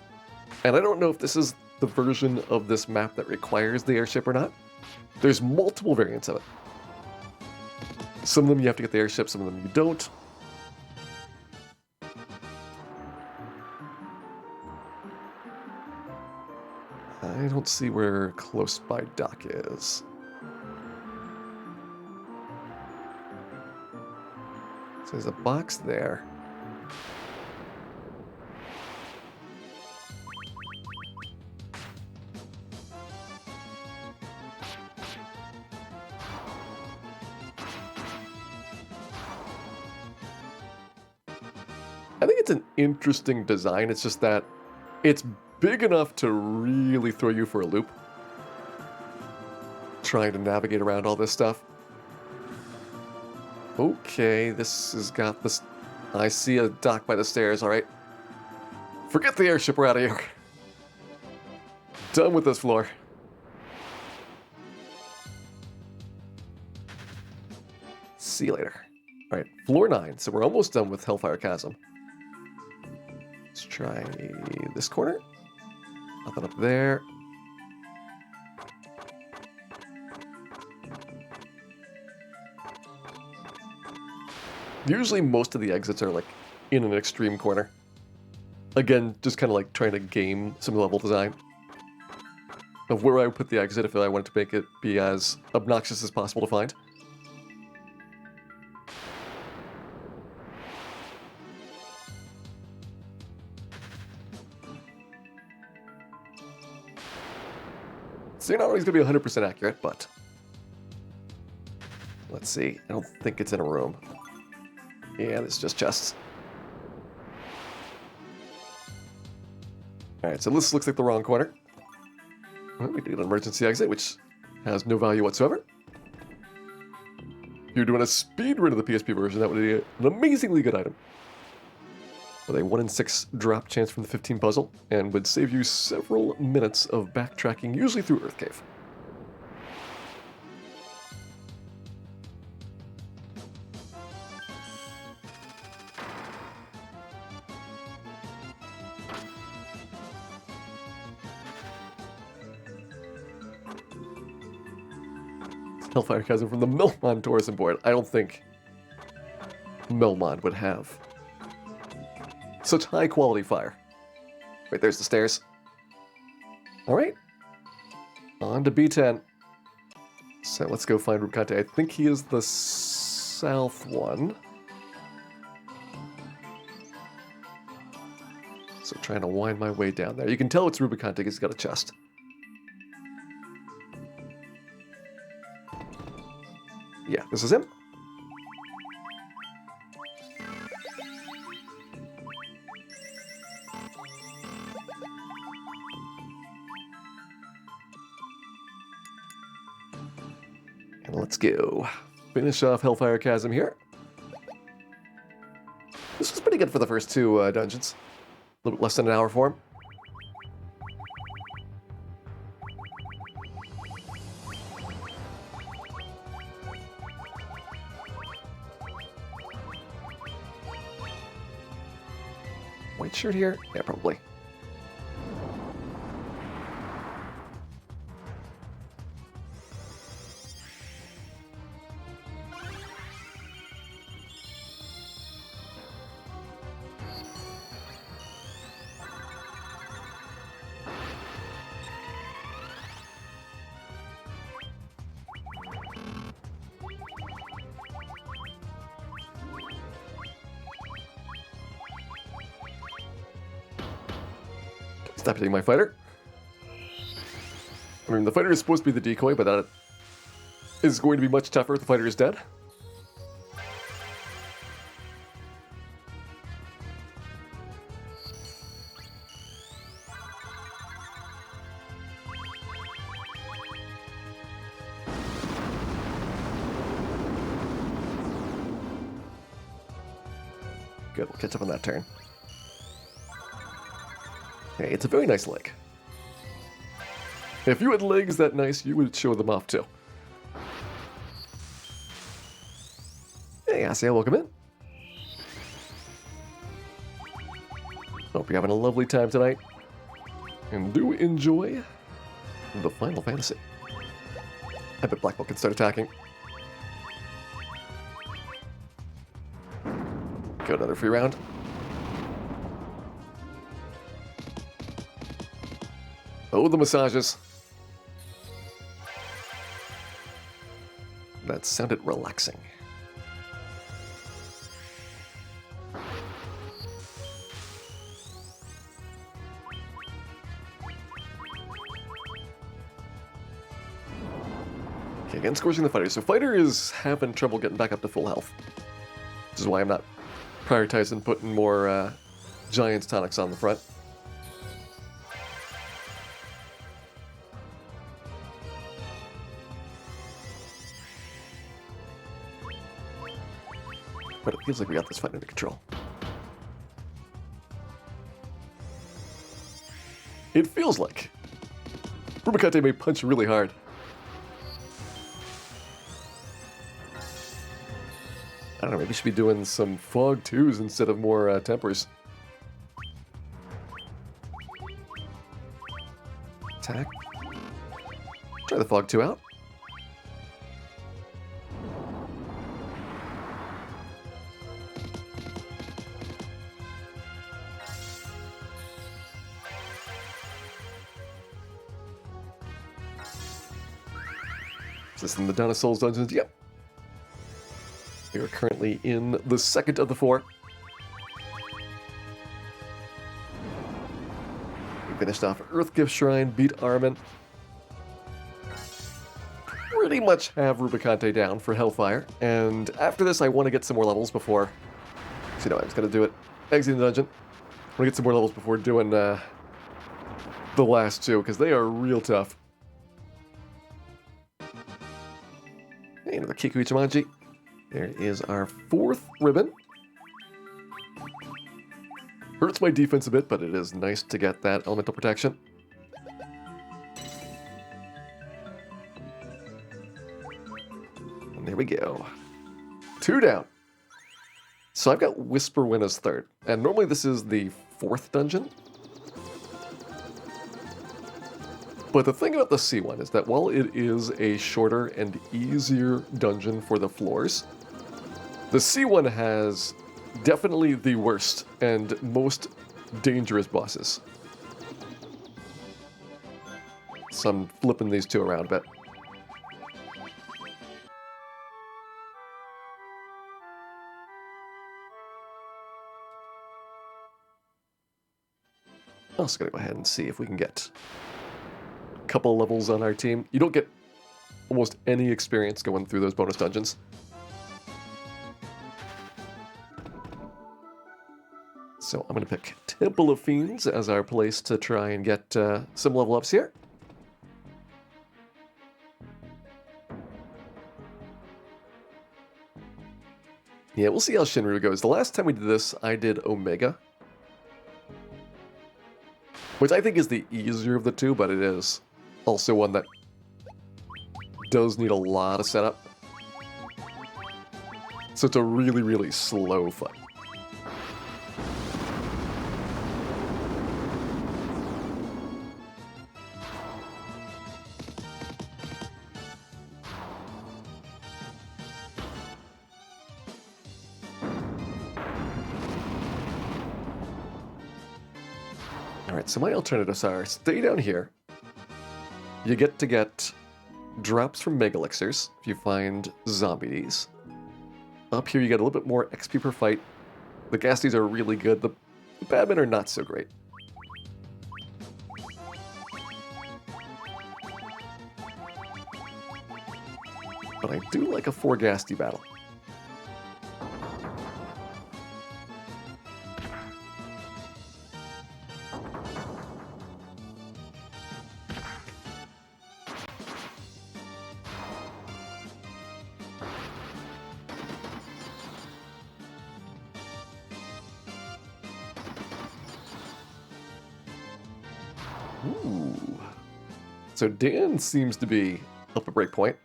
And I don't know if this is the version of this map that requires the airship or not. There's multiple variants of it. Some of them you have to get the airship, some of them you don't. I don't see where close by dock is. So there's a box there. I think it's an interesting design. It's just that it's big enough to really throw you for a loop, trying to navigate around all this stuff. Okay, this has got this. I see a dock by the stairs, alright. Forget the airship, we're out of here. Done with this floor. See you later. Alright, floor 9, so we're almost done with Hellfire Chasm. Let's try this corner. Nothing up there. Usually most of the exits are like in an extreme corner. Again, just kind of like trying to game some level design of where I would put the exit if I wanted to make it be as obnoxious as possible to find. So you're not always going to be 100% accurate, but let's see. I don't think it's in a room. Yeah, this is just chests. Alright, so this looks like the wrong corner. Well, we did an emergency exit, which has no value whatsoever. If you're doing a speed run of the PSP version, that would be an amazingly good item. With a 1 in 6 drop chance from the 15 puzzle, and would save you several minutes of backtracking, usually through Earth Cave. Hellfire Chasm from the Melmond Tourism Board. I don't think Melmond would have such high quality fire. Right, there's the stairs. Alright. On to B10. So let's go find Rubicante. I think he is the south one. So trying to wind my way down there. You can tell it's Rubicante because he's got a chest. Yeah, this is him. And let's go. Finish off Hellfire Chasm here. This was pretty good for the first 2 dungeons. A little bit less than an hour for him. white shirt here? Yeah, probably. Stop hitting my fighter. I mean, the fighter is supposed to be the decoy, but that is going to be much tougher if the fighter is dead. Good, we'll catch up on that turn. Hey, it's a very nice leg. If you had legs that nice, you would show them off too. Hey, Asya, welcome in. Hope you're having a lovely time tonight. And do enjoy the Final Fantasy. I bet Black Belt can start attacking. Go another free round. Oh, the massages. That sounded relaxing. Okay, again, scorching the fighter. So fighter is having trouble getting back up to full health. Which is why I'm not prioritizing putting more Giants tonics on the front. But it feels like we got this fight under control. It feels like. Rubicante may punch really hard. I don't know, maybe we should be doing some Fog 2s instead of more Tempers. Attack. Try the Fog 2 out. Is this in the Dawn of Souls dungeons? Yep. We are currently in the second of the 4. We finished off Earthgift Shrine, beat Armin. Pretty much have Rubicante down for Hellfire. And after this, I want to get some more levels before... So, you know, I'm just going to do it. Exiting the dungeon. I want to get some more levels before doing the last 2, because they are real tough. Hey, another Kiku Ichimonji. There is our 4th ribbon. Hurts my defense a bit, but it is nice to get that elemental protection. And there we go. 2 down. So I've got Whisperwind as 3rd. And normally this is the 4th dungeon. But the thing about the C1 is that while it is a shorter and easier dungeon for the floors, the C1 has definitely the worst and most dangerous bosses. So I'm flipping these 2 around a bit. I'm also going to go ahead and see if we can get couple levels on our team. You don't get almost any experience going through those bonus dungeons. So I'm going to pick Temple of Fiends as our place to try and get some level ups here. Yeah, we'll see how Shinru goes. The last time we did this, I did Omega, which I think is the easier of the 2, but it is also one that does need a lot of setup. So it's a really, really slow fight. Alright, so my alternatives are stay down here. You get to get drops from Mega Elixirs if you find zombies. Up here you get a little bit more XP per fight. The Ghasties are really good. The Badmen are not so great. But I do like a 4 Ghasty battle. Ooh. So Dan seems to be up a breakpoint.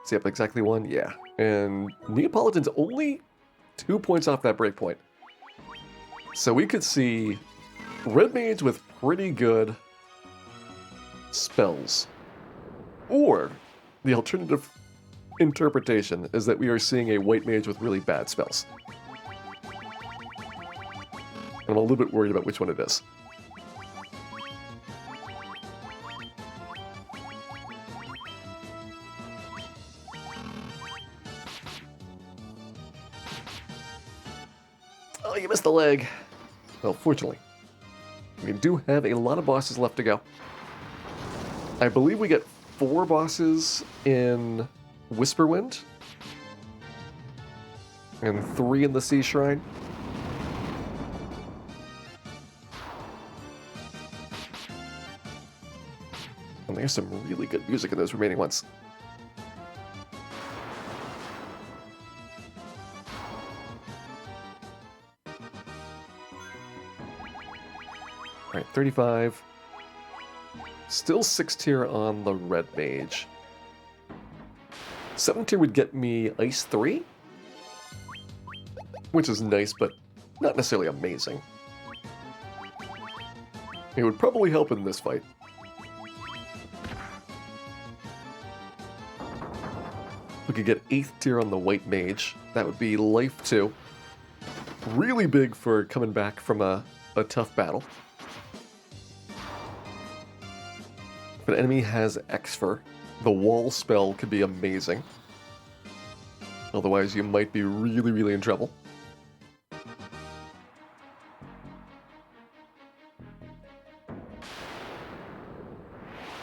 Is he up exactly 1? Yeah. And Neapolitan's only 2 points off that breakpoint. So we could see Red Mage with pretty good spells. Or the alternative interpretation is that we are seeing a White Mage with really bad spells. I'm a little bit worried about which one it is. Oh, you missed the leg. Well, fortunately, we do have a lot of bosses left to go. I believe we get 4 bosses in Whisperwind, and 3 in the Sea Shrine. And there's some really good music in those remaining ones. Alright, 35. Still 6 tier on the Red Mage. 7 tier would get me Ice 3, which is nice, but not necessarily amazing. It would probably help in this fight. We could get 8th tier on the White Mage. That would be Life 2. Really big for coming back from a tough battle. If an enemy has Exfer, the wall spell could be amazing. Otherwise, you might be really, really in trouble.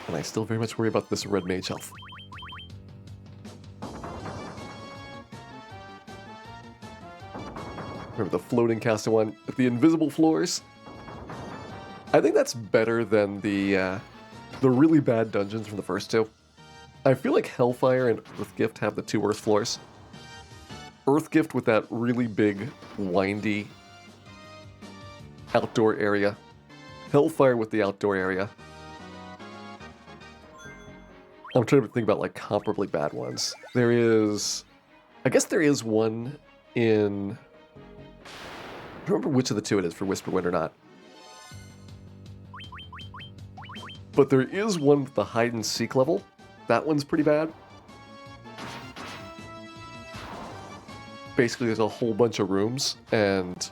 And I still very much worry about this Red Mage health. Remember the floating caster one with the invisible floors? I think that's better than the really bad dungeons from the first 2. I feel like Hellfire and Earthgift have the 2 worst floors. Earthgift with that really big, windy outdoor area. Hellfire with the outdoor area. I'm trying to think about like comparably bad ones. I guess there is one in, I don't remember which of the 2 it is for Whisperwind or not. But there is one with the hide and seek level. That one's pretty bad. Basically, there's a whole bunch of rooms, and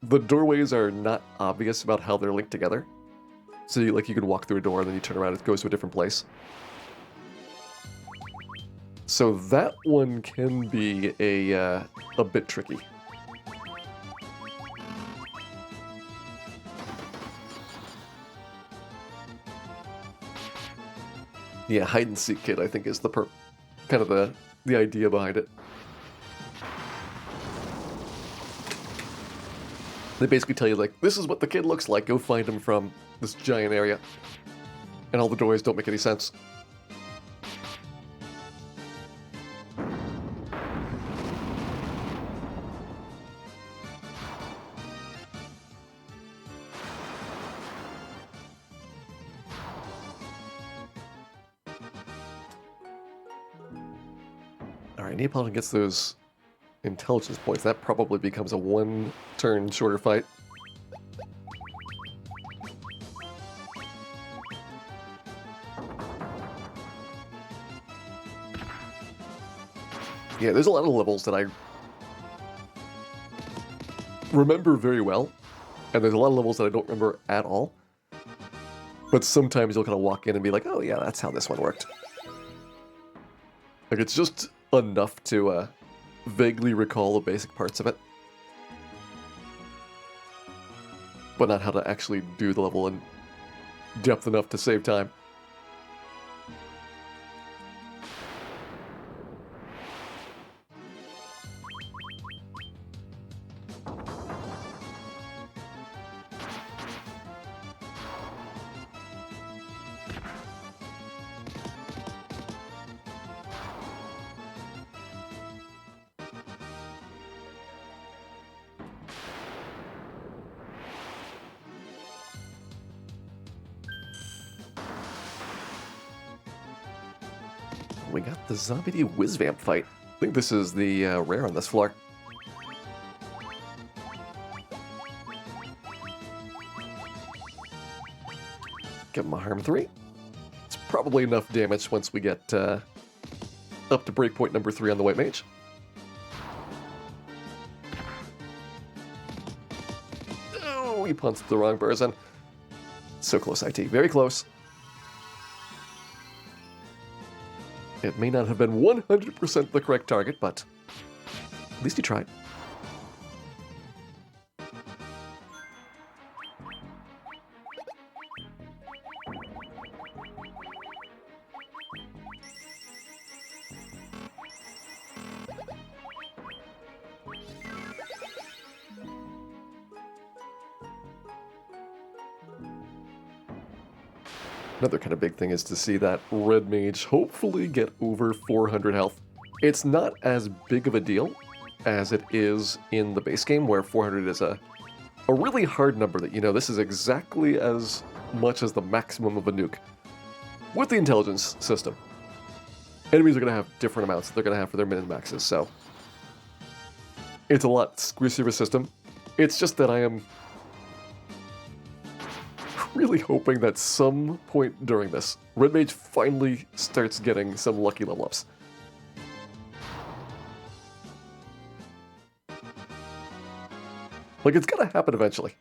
the doorways are not obvious about how they're linked together. So you could walk through a door, and then you turn around, it goes to a different place. So that one can be a bit tricky. Yeah, hide and seek kit, I think, is the kind of the idea behind it. They basically tell you, like, this is what the kid looks like, go find him from this giant area. And all the doors don't make any sense. Alright, Neapolitan gets those intelligence points. That probably becomes a 1-turn shorter fight. Yeah, there's a lot of levels that I remember very well, And there's a lot of levels that I don't remember at all. But sometimes you'll kind of walk in and be like, oh yeah, that's how this one worked. Like, it's just enough to vaguely recall the basic parts of it. But not how to actually do the level in depth enough to save time. We got the Zombie D Whiz-Vamp fight. I think this is the rare on this floor. Give him a harm 3. It's probably enough damage once we get up to breakpoint number 3 on the White Mage. Oh, he punched the wrong person. So close, IT. Very close. It may not have been 100% the correct target, but at least he tried. Another kind of big thing is to see that Red Mage hopefully get over 400 health. It's not as big of a deal as it is in the base game, where 400 is a really hard number that, you know, this is exactly as much as the maximum of a nuke. With the intelligence system, enemies are going to have different amounts that they're going to have for their min and maxes, so it's a lot squishier of a system. It's just that I am really hoping that some point during this, Red Mage finally starts getting some lucky level ups. Like, it's gotta happen eventually.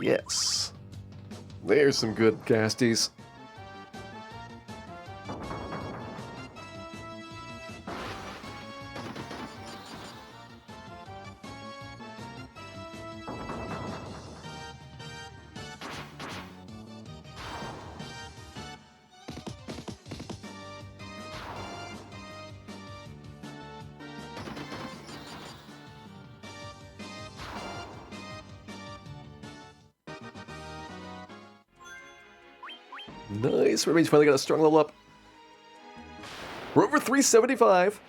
Yes. There's some good gasties. Nice, Red Mage finally got a strong level up. We're over 375.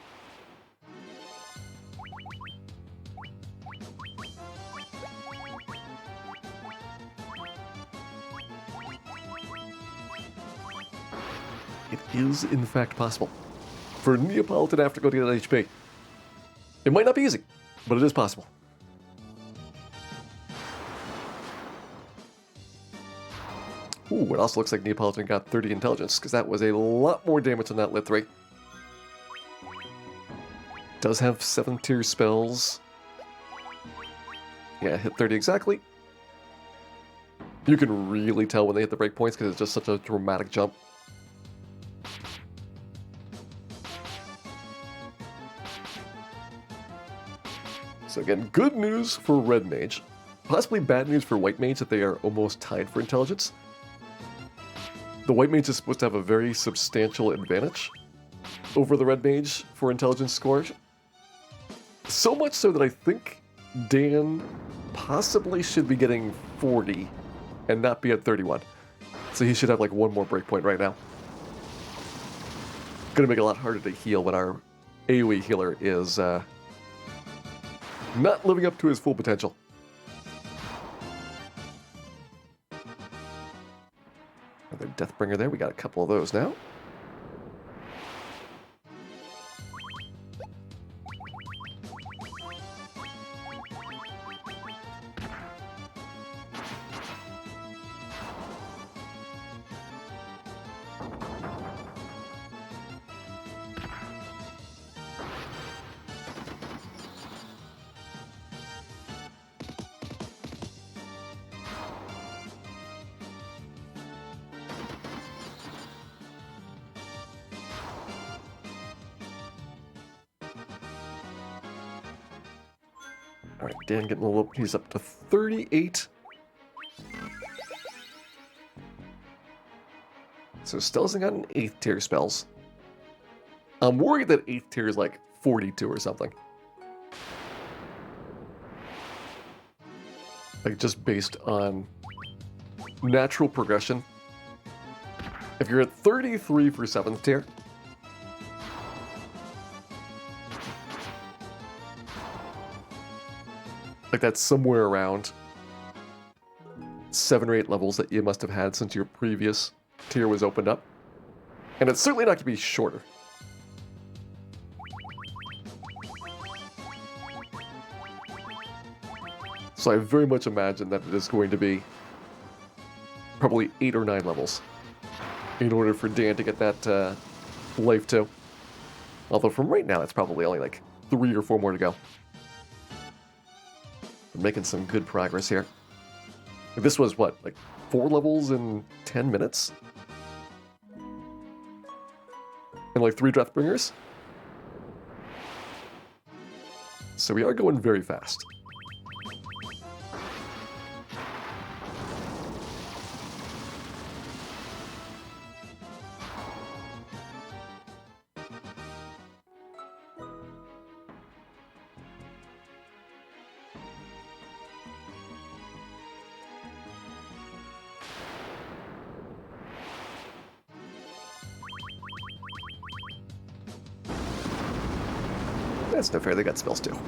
It is, in fact, possible for Neapolitan after going to get HP. It might not be easy, but it is possible. Ooh, it also looks like Neapolitan got 30 intelligence, because that was a lot more damage than that Lit 3. Does have 7-tier spells. Yeah, hit 30 exactly. You can really tell when they hit the breakpoints, because it's just such a dramatic jump. So again, good news for Red Mage. Possibly bad news for White Mage that they are almost tied for intelligence. The White Mage is supposed to have a very substantial advantage over the Red Mage for intelligence score. So much so that I think Dan possibly should be getting 40 and not be at 31. So he should have like one more breakpoint right now. Gonna make it a lot harder to heal when our AoE healer is not living up to his full potential. Another Deathbringer there. We got a couple of those now. Alright, Dan getting a little... He's up to 38. So still hasn't gotten 8th tier spells. I'm worried that 8th tier is like 42 or something. Like just based on natural progression. If you're at 33 for 7th tier, like that's somewhere around 7 or 8 levels that you must have had since your previous tier was opened up. And it's certainly not going to be shorter. So I very much imagine that it is going to be probably 8 or 9 levels in order for Dan to get that life 2. Although from right now, it's probably only like 3 or 4 more to go. We're making some good progress here. This was what, like 4 levels in 10 minutes? And like 3 Deathbringers? So we are going very fast. That's no fair, they got spells too.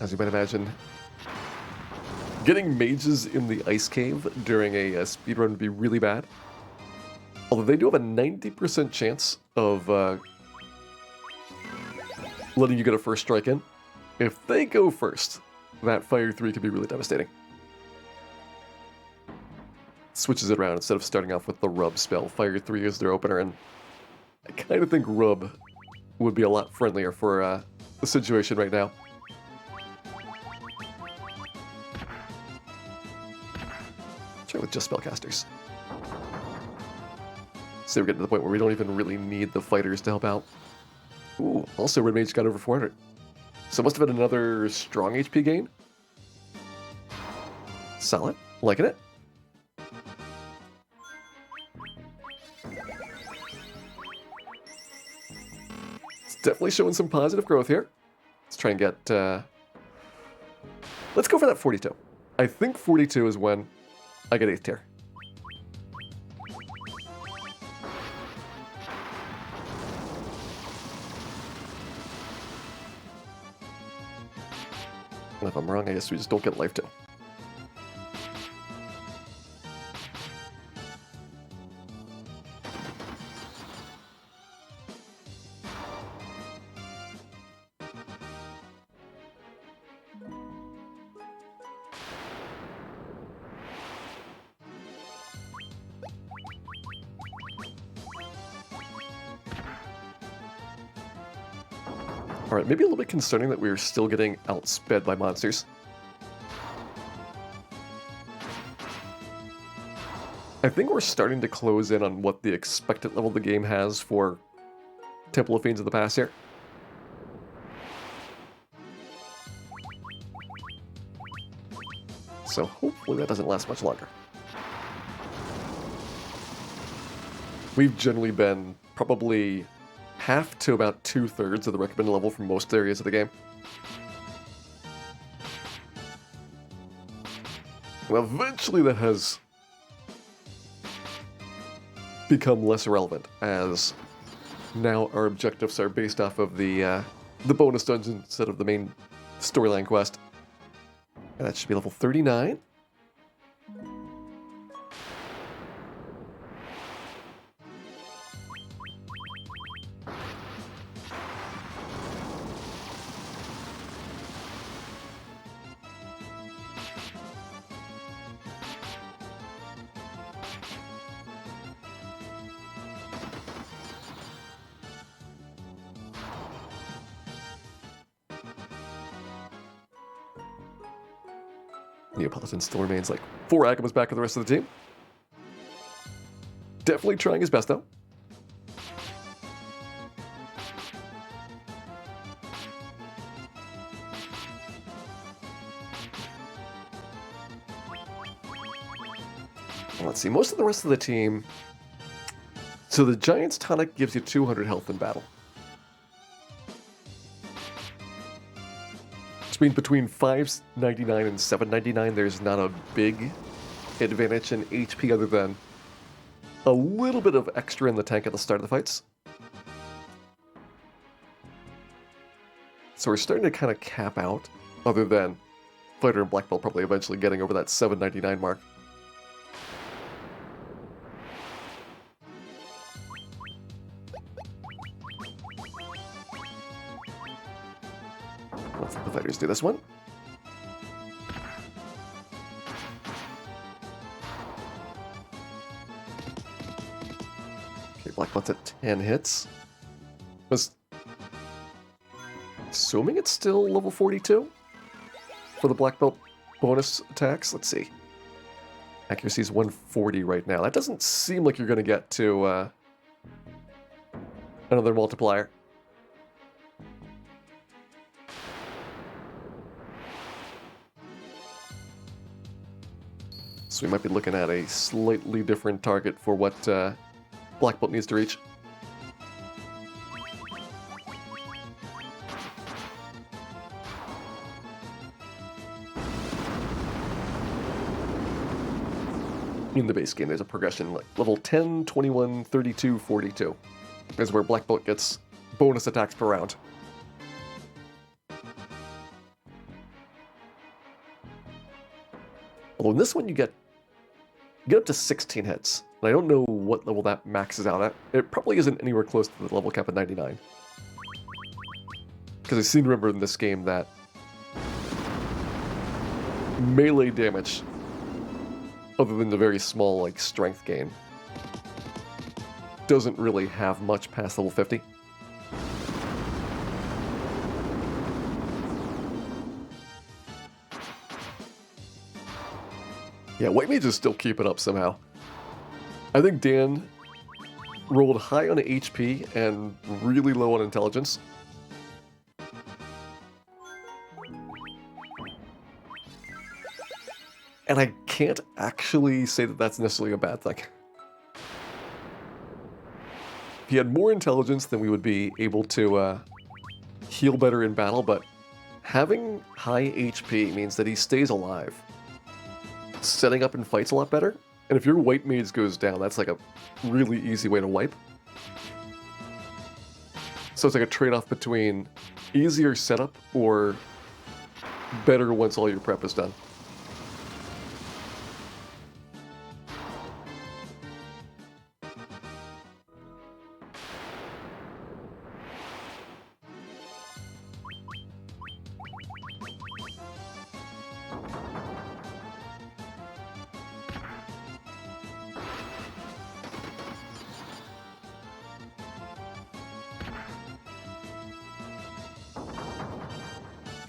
As you might imagine, getting mages in the ice cave during a speedrun would be really bad. Although they do have a 90% chance of letting you get a first strike in. If they go first, that Fire 3 could be really devastating. Switches it around. Instead of starting off with the Rub spell, Fire 3 is their opener, and I kind of think Rub would be a lot friendlier for the situation right now. Try with just spellcasters. So we're getting to the point where we don't even really need the fighters to help out. Ooh, also Red Mage got over 400. So must have been another strong HP gain. Solid. Liking it. Definitely showing some positive growth here. Let's try and get... let's go for that 42. I think 42 is when I get 8th tier. And if I'm wrong, I guess we just don't get life 2. Alright, maybe a little bit concerning that we're still getting outsped by monsters. I think we're starting to close in on what the expected level the game has for Temple of Fiends of the past here. So hopefully that doesn't last much longer. We've generally been probably half to about 2/3 of the recommended level for most areas of the game. Well, eventually that has become less relevant, as now our objectives are based off of the bonus dungeon instead of the main storyline quest. And that should be level 39. Neapolitan still remains like 4 Agamas back of the rest of the team. Definitely trying his best, though. Let's see, most of the rest of the team... So the Giant's Tonic gives you 200 health in battle. Which means between 599 and 799, there's not a big advantage in HP other than a little bit of extra in the tank at the start of the fights. So we're starting to kind of cap out, other than Fighter and Black Belt probably eventually getting over that 799 mark. Let's let the fighters do this one. Okay, Black Belt's at 10 hits. Was assuming it's still level 42 for the Black Belt bonus attacks. Let's see. Accuracy is 140 right now. That doesn't seem like you're going to get to another multiplier. So we might be looking at a slightly different target for what Black Belt needs to reach. In the base game, there's a progression, like level 10, 21, 32, 42. Is where Black Belt gets bonus attacks per round. Although in this one you get up to 16 hits. And I don't know what level that maxes out at. It probably isn't anywhere close to the level cap at 99. Because I seem to remember in this game that melee damage, other than the very small, like, strength gain, doesn't really have much past level 50. Yeah, White Mage is still keeping up somehow. I think Dan rolled high on HP and really low on intelligence. And I can't actually say that that's necessarily a bad thing. If he had more intelligence, then we would be able to heal better in battle, but having high HP means that he stays alive. Setting up in fights a lot better, and if your White Mage goes down, that's like a really easy way to wipe. So it's like a trade-off between easier setup or better once all your prep is done.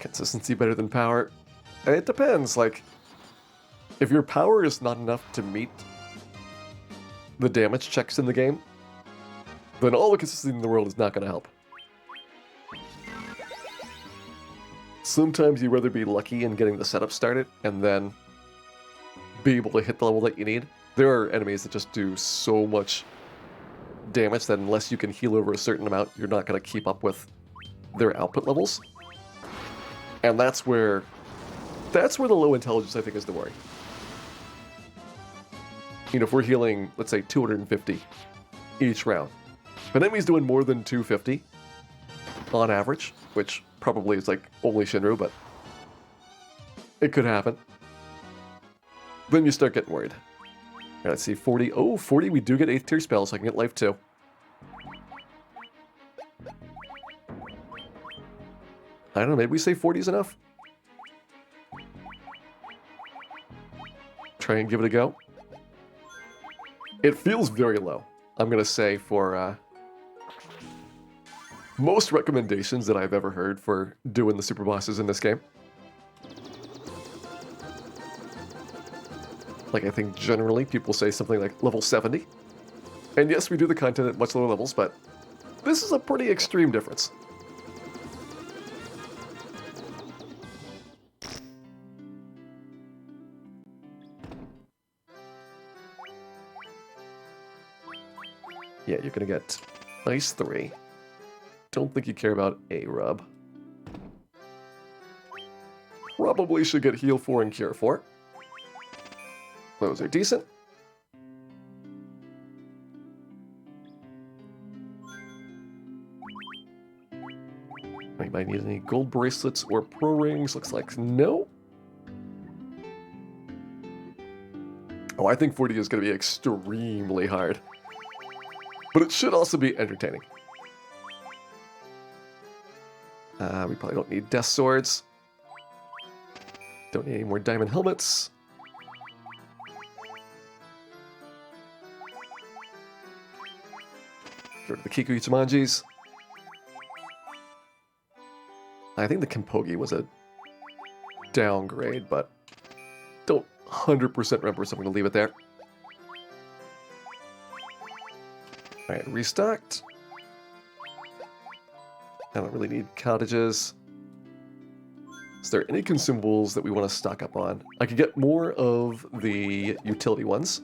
Consistency better than power? It depends. Like, if your power is not enough to meet the damage checks in the game, then all the consistency in the world is not going to help. Sometimes you'd rather be lucky in getting the setup started and then be able to hit the level that you need. There are enemies that just do so much damage that unless you can heal over a certain amount, you're not going to keep up with their output levels. And that's where the low intelligence, I think, is the worry. You know, if we're healing, let's say, 250 each round, but enemy's doing more than 250 on average, which probably is like only Shinru, but it could happen. Then you start getting worried. Right, let's see, 40. Oh, 40, we do get 8th tier spells, so I can get life too. I don't know, maybe we say 40 is enough? Try and give it a go. It feels very low, I'm going to say, for most recommendations that I've ever heard for doing the super bosses in this game. Like, I think generally people say something like level 70. And yes, we do the content at much lower levels, but this is a pretty extreme difference. Yeah, you're gonna get Ice 3. Don't think you care about A-Rub. Probably should get Heal 4 and Cure 4. Those are decent. We might need any gold bracelets or pro rings. Looks like no. Oh, I think 40 is going to be extremely hard. But it should also be entertaining. We probably don't need Death Swords. Don't need any more Diamond Helmets. Go to the Kiku Itamanjis. I think the Kimpogi was a downgrade, but don't 100% remember, so I'm going to leave it there. Alright, restocked. I don't really need cottages. Is there any consumables that we want to stock up on? I could get more of the utility ones.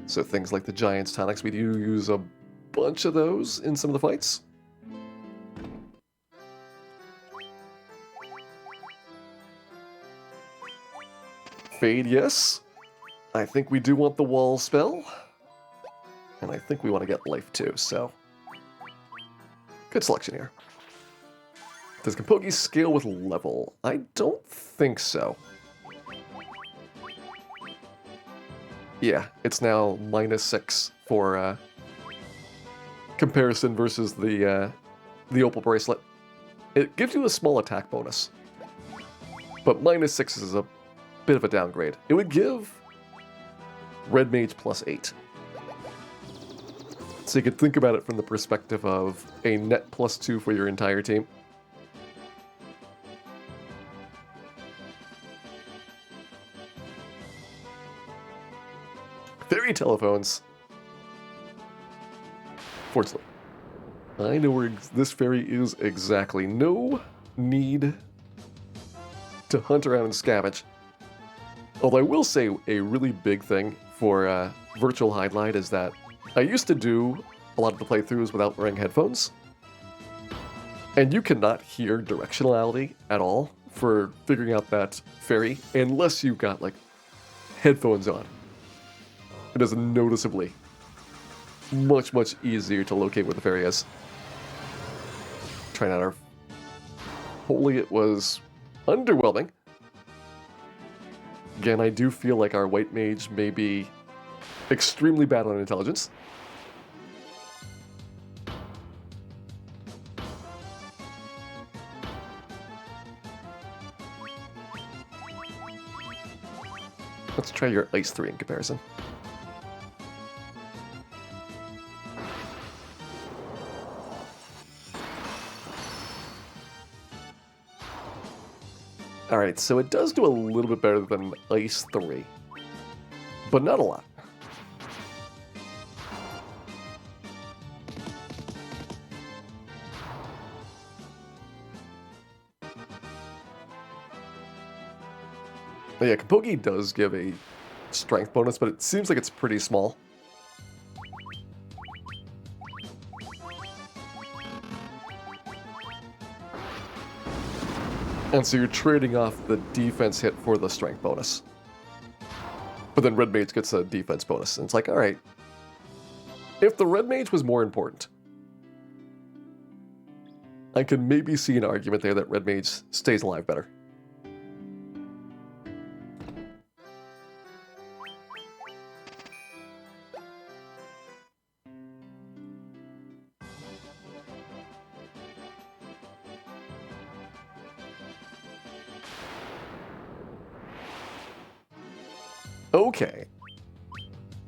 So things like the Giant's Tonics, we do use a bunch of those in some of the fights. Fade, yes. I think we do want the wall spell. And I think we want to get life too, so... Good selection here. Does Kimpogi scale with level? I don't think so. Yeah, it's now -6 for comparison versus the Opal Bracelet. It gives you a small attack bonus, but -6 is a bit of a downgrade. It would give Red Mage +8. So you could think about it from the perspective of a net +2 for your entire team. Fairy telephones. Fortunately, I know where this fairy is exactly. No need to hunt around and scavenge. Although I will say a really big thing for virtual highlight is that I used to do a lot of the playthroughs without wearing headphones. And you cannot hear directionality at all for figuring out that fairy unless you've got, like, headphones on. It is noticeably much, much easier to locate where the fairy is. Trying out our... Holy, it was underwhelming. Again, I do feel like our white mage may be extremely bad on intelligence. Let's try your Ice 3 in comparison. Alright, so it does do a little bit better than Ice 3, but not a lot. Yeah, Kimpogi does give a strength bonus, but it seems like it's pretty small. And so you're trading off the defense hit for the strength bonus. But then Red Mage gets a defense bonus, and it's like, alright, if the Red Mage was more important, I could maybe see an argument there that Red Mage stays alive better. Okay.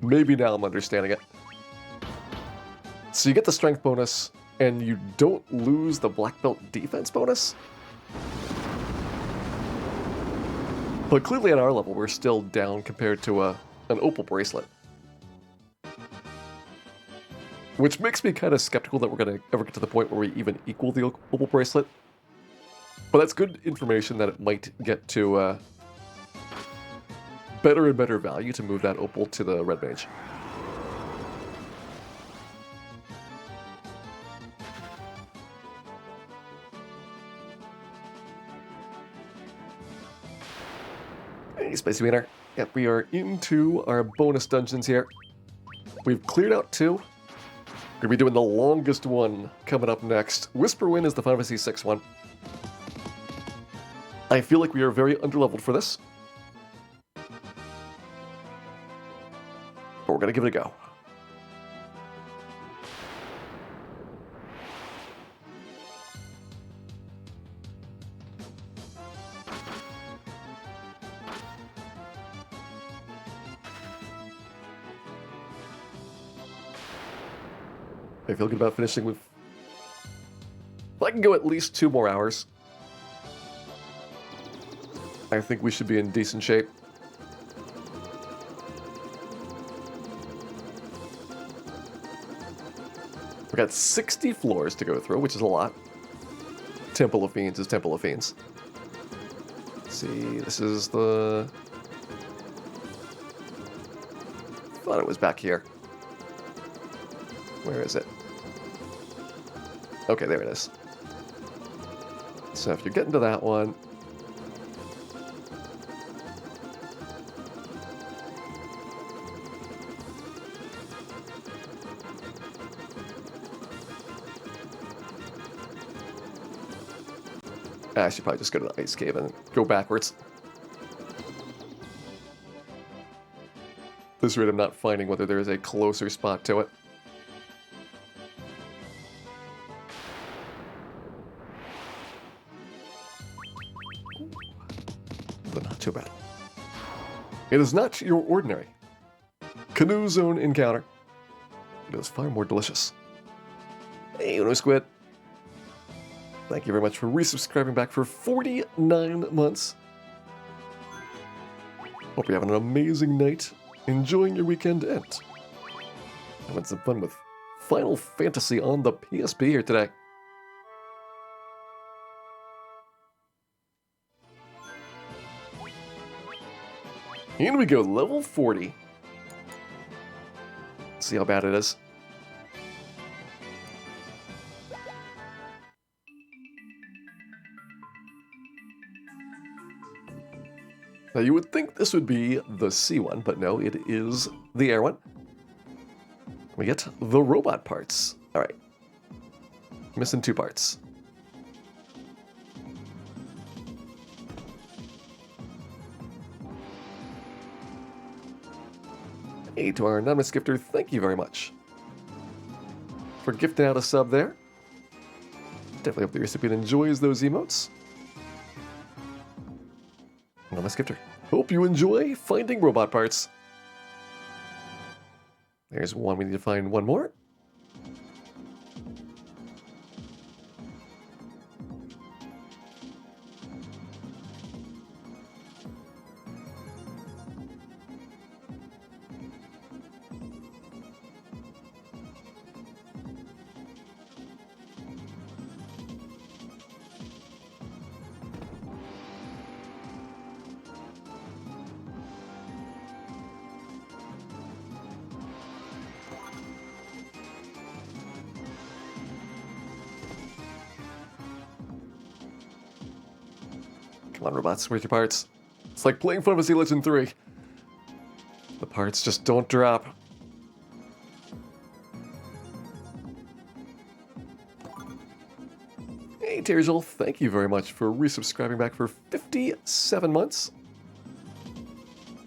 Maybe now I'm understanding it. So you get the strength bonus, and you don't lose the black belt defense bonus? But clearly at our level, we're still down compared to an opal bracelet. Which makes me kind of skeptical that we're going to ever get to the point where we even equal the opal bracelet. But that's good information that it might get to better and better value to move that opal to the red mage. Hey, Spicy Wiener. Yep, we are into our bonus dungeons here. We've cleared out 2. We're going to be doing the longest one coming up next. Whisper Wind is the Final Fantasy VI one. I feel like we are very underleveled for this. But we're going to give it a go. I feel good about finishing with... If I can go at least 2 more hours, I think we should be in decent shape. We got 60 floors to go through, which is a lot. Temple of Fiends is Temple of Fiends. Let's see, this is the... Thought it was back here. Where is it? Okay, there it is. So if you're getting to that one... I should probably just go to the ice cave and go backwards. This rate I'm not finding whether there is a closer spot to it. But not too bad. It is not your ordinary Canoe Zone encounter. It is far more delicious. Hey, Uno Squid. Thank you very much for resubscribing back for 49 months. Hope you're having an amazing night, enjoying your weekend, and having some fun with Final Fantasy on the PSP here today. Here we go, level 40. Let's see how bad it is. Now you would think this would be the C one, but no, it is the air one. We get the robot parts. All right. Missing 2 parts. Hey, to our anonymous gifter, thank you very much for gifting out a sub there. Definitely hope the recipient enjoys those emotes. Anonymous gifter, hope you enjoy finding robot parts. There's one. We need to find one more. Come on, robots, where's your parts? It's like playing Final Fantasy Legend 3. The parts just don't drop. Hey, Terjal, thank you very much for resubscribing back for 57 months.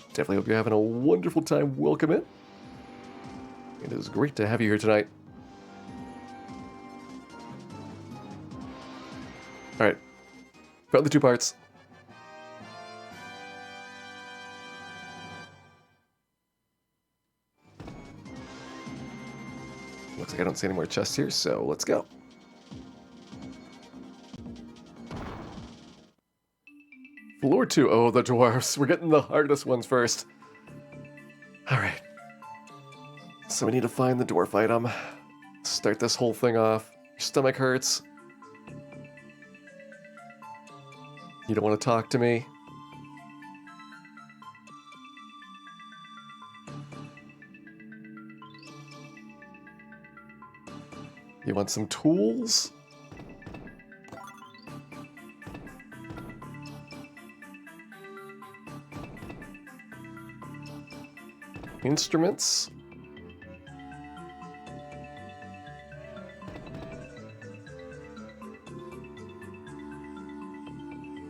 Definitely hope you're having a wonderful time. Welcome in. It is great to have you here tonight. Alright. Found the 2 parts. Looks like I don't see any more chests here, so let's go. Lure 2. Oh, the dwarves. We're getting the hardest ones first. Alright. So we need to find the dwarf item. Start this whole thing off. Your stomach hurts. You don't want to talk to me. You want some tools? Instruments?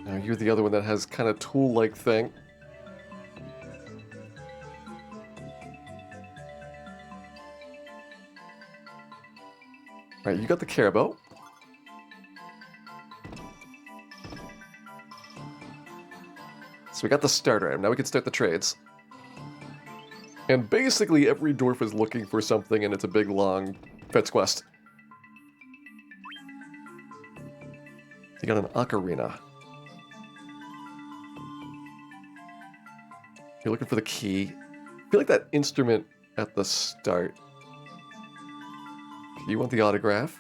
Now you're the other one that has kind of tool-like thing. Alright, you got the carabao. So we got the starter item. Now we can start the trades. And basically every dwarf is looking for something, and it's a big, long fetch quest. You got an ocarina. You're looking for the key. I feel like that instrument at the start. You want the autograph.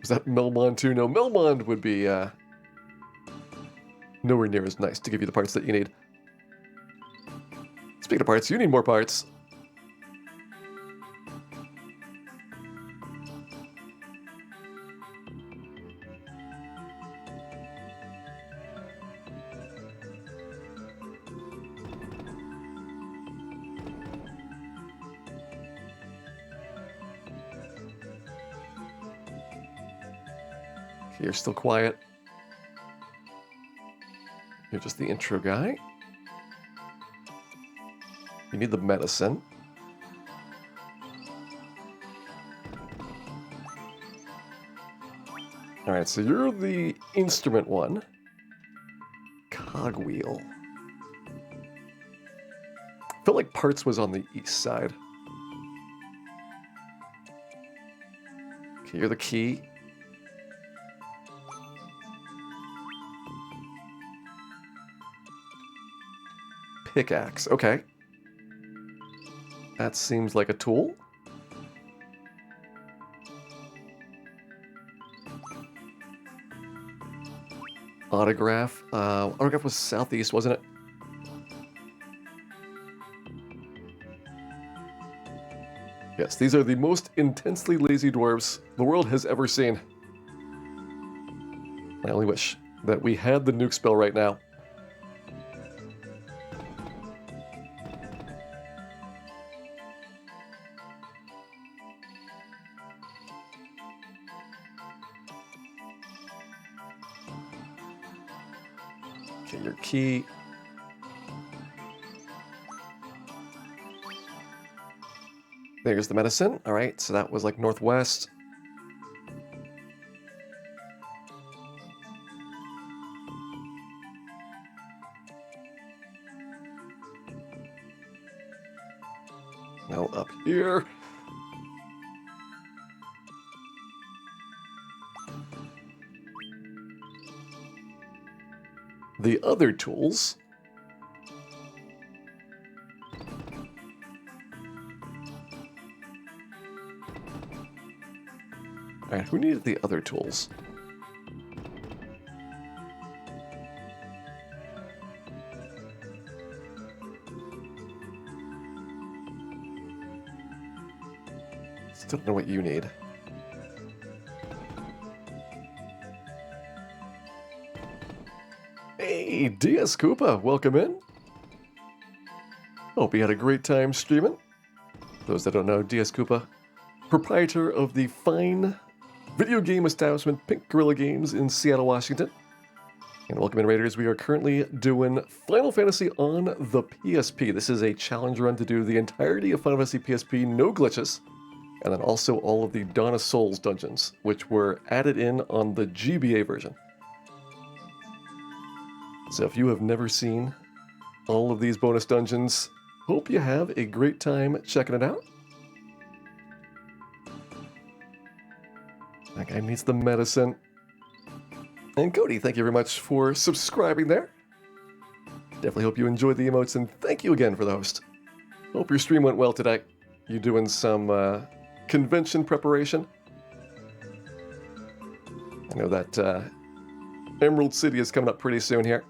Is that Melmond too? No, Melmond would be nowhere near as nice to give you the parts that you need. Speaking of parts, you need more parts. You're still quiet. You're just the intro guy. You need the medicine. Alright, so you're the instrument one. Cogwheel. Felt like parts was on the east side. Okay, you're the key. Pickaxe, okay. That seems like a tool. Autograph. Autograph was southeast, wasn't it? Yes, these are the most intensely lazy dwarves the world has ever seen. I only wish that we had the nuke spell right now. Okay, your key. There's the medicine. All right, so that was like northwest. Now up here. The other tools. All right, who needed the other tools? Still don't know what you need. Hey, DS Koopa, welcome in. Hope you had a great time streaming. Those that don't know, DS Koopa, proprietor of the fine video game establishment Pink Gorilla Games in Seattle, Washington. And welcome in, Raiders. We are currently doing Final Fantasy on the PSP. This is a challenge run to do the entirety of Final Fantasy PSP, no glitches, and then also all of the Dawn of Souls dungeons, which were added in on the GBA version. So if you have never seen all of these bonus dungeons, hope you have a great time checking it out. That guy needs the medicine. And Cody, thank you very much for subscribing there. Definitely hope you enjoyed the emotes, and thank you again for the host. Hope your stream went well today. You doing some convention preparation? I know that Emerald City is coming up pretty soon here.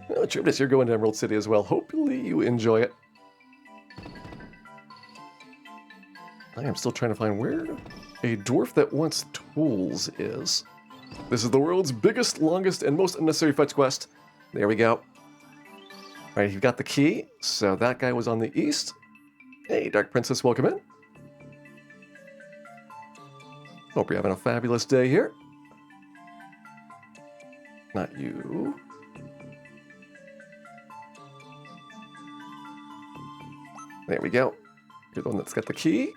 Oh, Tribus, you're going to Emerald City as well. Hopefully you enjoy it. I am still trying to find where a dwarf that wants tools is. This is the world's biggest, longest, and most unnecessary fetch quest. There we go. Alright, you've got the key, so that guy was on the east. Hey, Dark Princess, welcome in. Hope you're having a fabulous day here. Not you. There we go. You're the one that's got the key.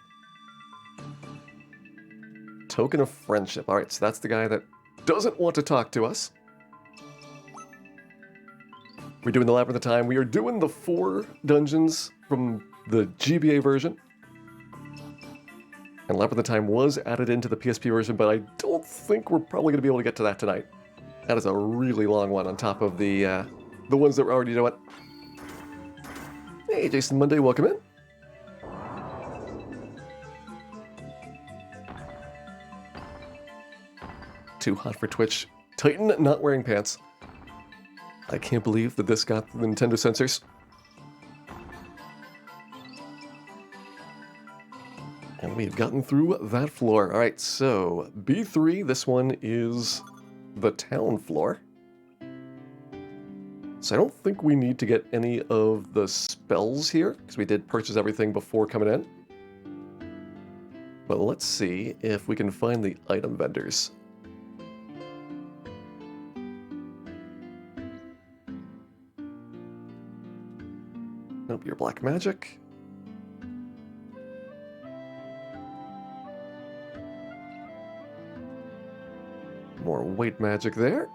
Token of friendship. Alright, so that's the guy that doesn't want to talk to us. We're doing the Labyrinth of Time. We are doing the 4 dungeons from the GBA version. And Labyrinth of Time was added into the PSP version, but I don't think we're probably going to be able to get to that tonight. That is a really long one on top of the ones that we're already doing. Hey, Jason Monday, welcome in. Too hot for Twitch. Titan not wearing pants. I can't believe that this got the Nintendo censors. And we've gotten through that floor. Alright, so B3, this one is the town floor. So I don't think we need to get any of the spells here, because we did purchase everything before coming in. But let's see if we can find the item vendors. Nope, you're black magic. More white magic there.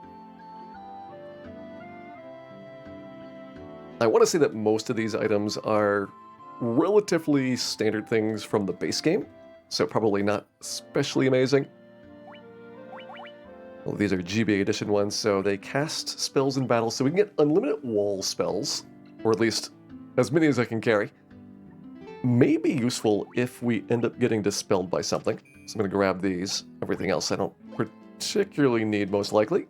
I want to say that most of these items are relatively standard things from the base game, so probably not especially amazing. Well, these are GBA edition ones, so they cast spells in battle, so we can get unlimited wall spells, or at least as many as I can carry. May be useful if we end up getting dispelled by something. So I'm going to grab these. Everything else I don't particularly need, most likely.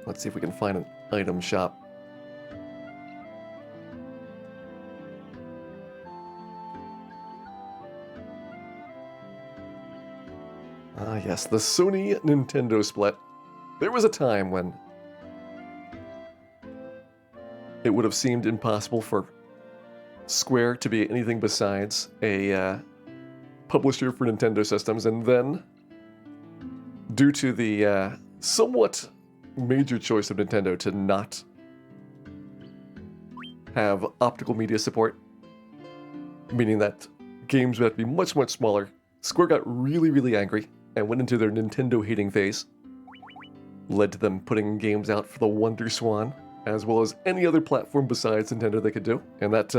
Let's see if we can find an item shop. Ah, yes, the Sony Nintendo split. There was a time when it would have seemed impossible for Square to be anything besides a publisher for Nintendo systems, and then, due to the somewhat major choice of Nintendo to not have optical media support, meaning that games would have to be much, much smaller, Square got really, really angry and went into their Nintendo hating phase. Led to them putting games out for the Wonder Swan, as well as any other platform besides Nintendo they could do. And that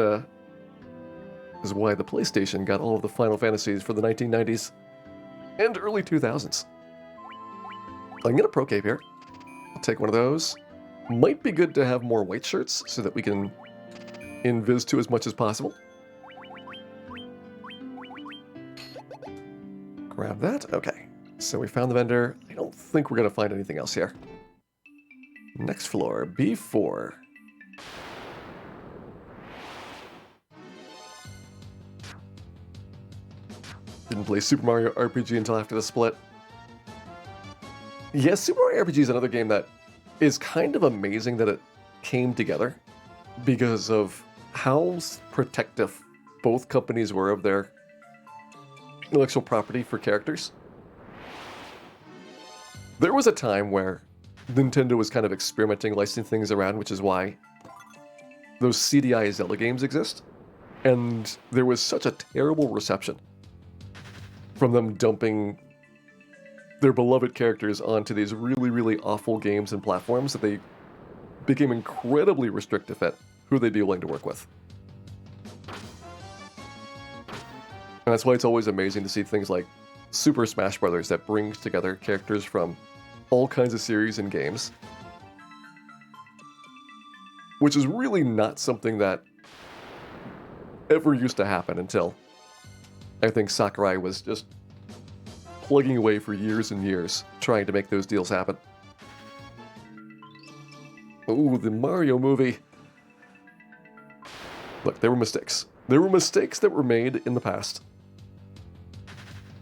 is why the PlayStation got all of the Final Fantasies for the 1990s and early 2000s. I can get a Pro Cape here. I'll take one of those. Might be good to have more white shirts so that we can invis to as much as possible. Grab that. Okay. So we found the vendor. I don't think we're going to find anything else here. Next floor, B4. Didn't play Super Mario RPG until after the split. Yes, Super Mario RPG is another game that is kind of amazing that it came together because of how protective both companies were of their intellectual property for characters. There was a time where Nintendo was kind of experimenting, licensing things around, which is why those CDI Zelda games exist. And there was such a terrible reception from them dumping their beloved characters onto these really, really awful games and platforms that they became incredibly restrictive at who they'd be willing to work with. And that's why it's always amazing to see things like Super Smash Bros. That brings together characters from all kinds of series and games. Which is really not something that ever used to happen until I think Sakurai was just plugging away for years and years trying to make those deals happen. Ooh, the Mario movie. Look, there were mistakes. There were mistakes that were made in the past.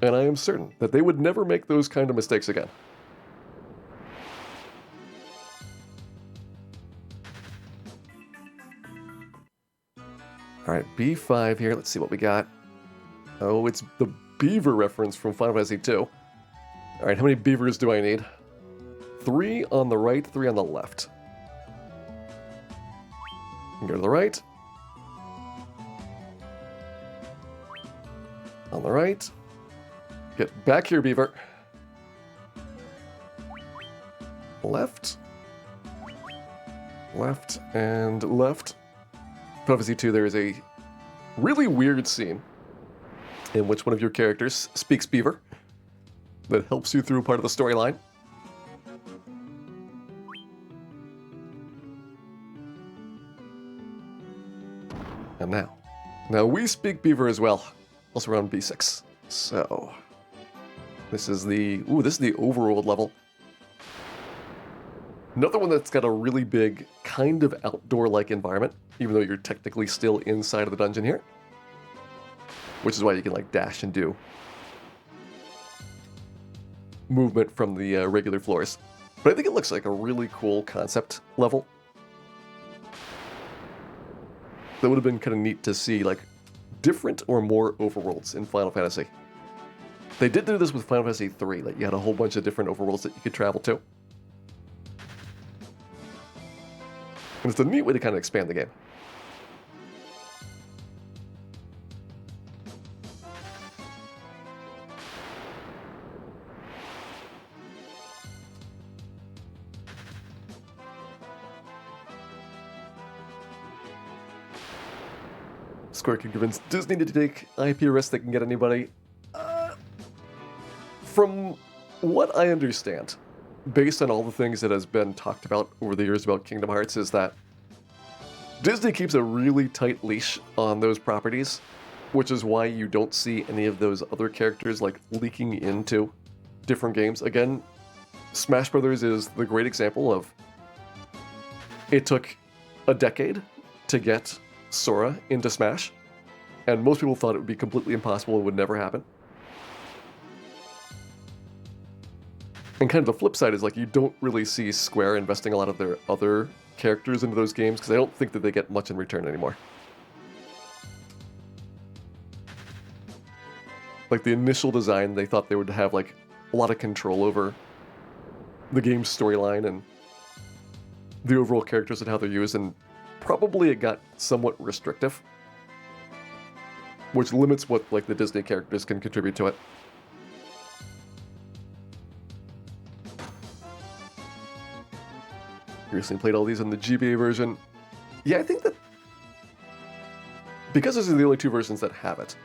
And I am certain that they would never make those kind of mistakes again. Alright, B5 here. Let's see what we got. Oh, it's the beaver reference from Final Fantasy II. Alright, how many beavers do I need? 3 on the right, 3 on the left. Go to the right. On the right. Get back here, beaver. Left. Left and left. Final Fantasy II, there is a really weird scene in which one of your characters speaks beaver that helps you through part of the storyline. And now we speak beaver as well. Also around B6. So this is the overworld level. Another one that's got a really big kind of outdoor-like environment, even though you're technically still inside of the dungeon here. Which is why you can like dash and do movement from the regular floors. But I think it looks like a really cool concept level. That would have been kind of neat to see, like, different or more overworlds in Final Fantasy. They did do this with Final Fantasy III, that you had a whole bunch of different overworlds that you could travel to. And it's a neat way to kind of expand the game. Square can convince Disney to take IP risks that can get anybody. From what I understand, based on all the things that has been talked about over the years about Kingdom Hearts, is that Disney keeps a really tight leash on those properties, which is why you don't see any of those other characters like leaking into different games. Again, Smash Brothers is the great example of it took a decade to get Sora into Smash, and most people thought it would be completely impossible and would never happen. And kind of the flip side is like you don't really see Square investing a lot of their other characters into those games because I don't think that they get much in return anymore. Like the initial design, they thought they would have like a lot of control over the game's storyline and the overall characters and how they're used, and probably it got somewhat restrictive, which limits what like the Disney characters can contribute to it. You recently played all these in the GBA version. Yeah, I think that because those are the only two versions that have it,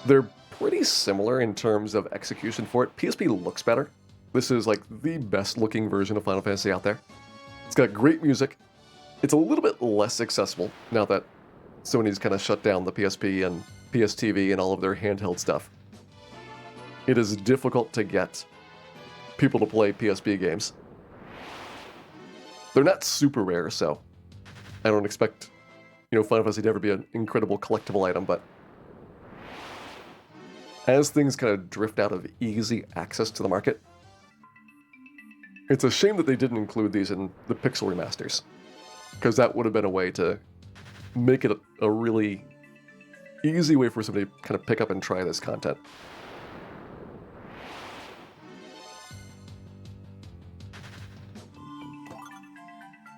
they're pretty similar in terms of execution for it. PSP looks better. This is like the best looking version of Final Fantasy out there. It's got great music. It's a little bit less accessible now that Sony's kind of shut down the PSP and PSTV and all of their handheld stuff. It is difficult to get people to play PSP games. They're not super rare, so I don't expect, Final Fantasy to ever be an incredible collectible item, but as things kind of drift out of easy access to the market, it's a shame that they didn't include these in the Pixel remasters, because that would have been a way to make it a really easy way for somebody to kind of pick up and try this content.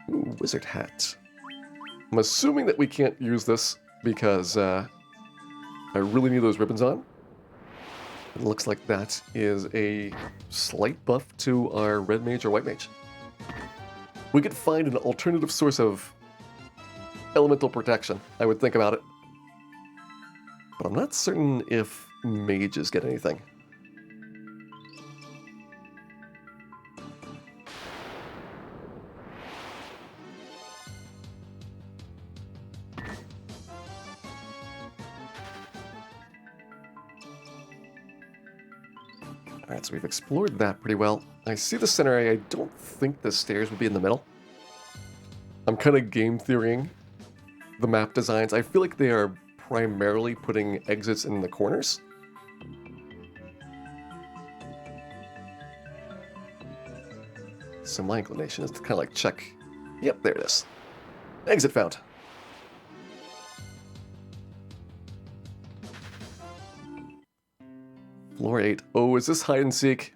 Ooh, wizard hat. I'm assuming that we can't use this because I really need those ribbons on. It looks like that is a slight buff to our red mage or white mage. We could find an alternative source of elemental protection, I would think about it. But I'm not certain if mages get anything. Alright, so we've explored that pretty well. I see the center area. I don't think the stairs would be in the middle. I'm kind of game theorying the map designs. I feel like they are primarily putting exits in the corners. So my inclination is to kind of like check. Yep, there it is. Exit found. Floor 8. Oh, is this hide and seek?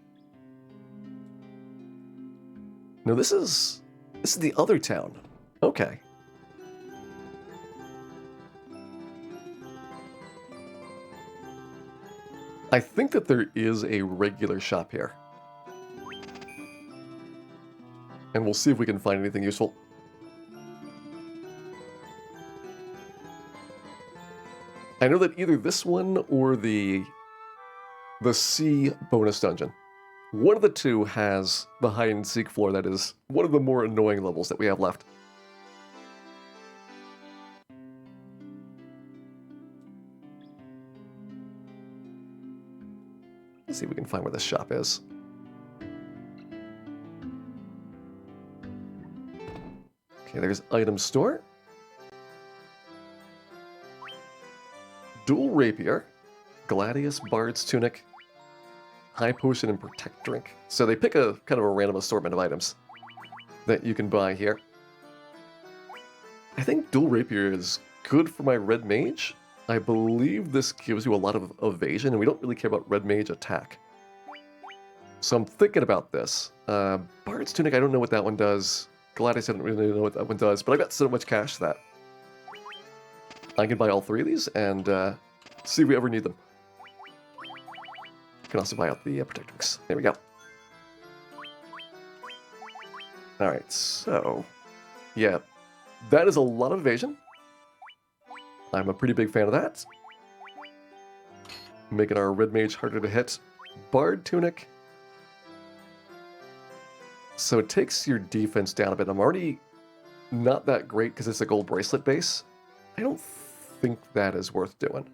No, this is the other town. Okay. I think that there is a regular shop here. And we'll see if we can find anything useful. I know that either this one or the C bonus dungeon, one of the two has the hide and seek floor that is one of the more annoying levels that we have left. Let's see if we can find where this shop is. Okay, there's item store. Dual rapier, gladius, bard's tunic, high potion, and protect drink. So they pick a kind of a random assortment of items that you can buy here. I think dual rapier is good for my red mage. I believe this gives you a lot of evasion, and we don't really care about red mage attack. So I'm thinking about this. Bard's tunic, I don't know what that one does. Gladius, I don't really know what that one does, but I got so much cash that I can buy all three of these and see if we ever need them. Can also buy out the protect drinks. There we go. Alright, so yeah, that is a lot of evasion. I'm a pretty big fan of that. Making our red mage harder to hit. Bard tunic. So it takes your defense down a bit. I'm already not that great because it's a gold bracelet base. I don't think that is worth doing.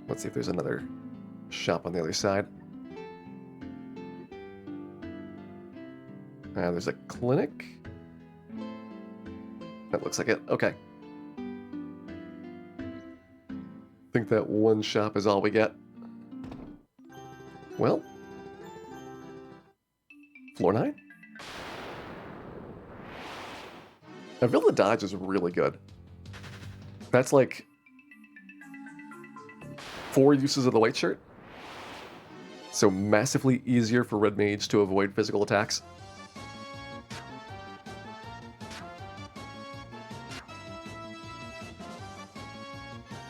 Let's see if there's another shop on the other side. There's a clinic. That looks like it. Okay. I think that one shop is all we get. Well. Floor 9? I feel the dodge is really good. That's like 4 uses of the white shirt. So massively easier for red mage to avoid physical attacks.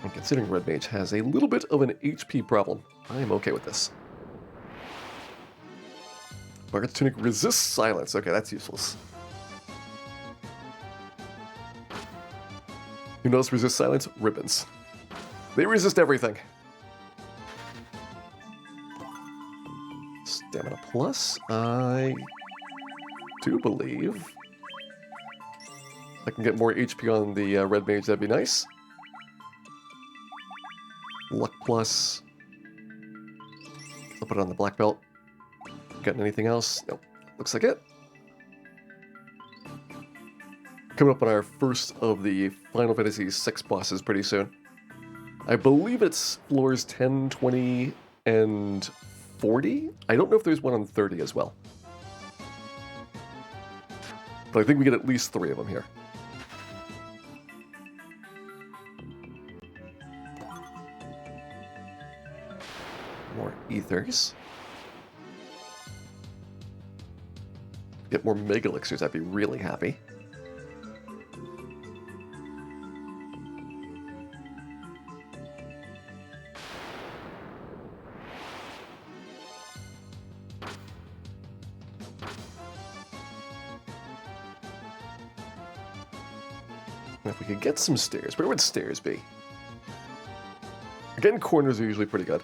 And considering red mage has a little bit of an HP problem, I am okay with this. Bard's tunic resists silence. Okay, that's useless. You notice resist silence? Ribbons. They resist everything. Stamina plus. I do believe I can get more HP on the red mage. That'd be nice. Luck plus. I'll put it on the black belt. Got anything else? Nope. Looks like it. Coming up on our first of the Final Fantasy VI bosses pretty soon. I believe it's floors 10, 20, and 40? I don't know if there's one on 30 as well. But I think we get at least 3 of them here. More ethers. Get more mega elixirs, I'd be really happy. If we could get some stairs, where would stairs be? Again, corners are usually pretty good.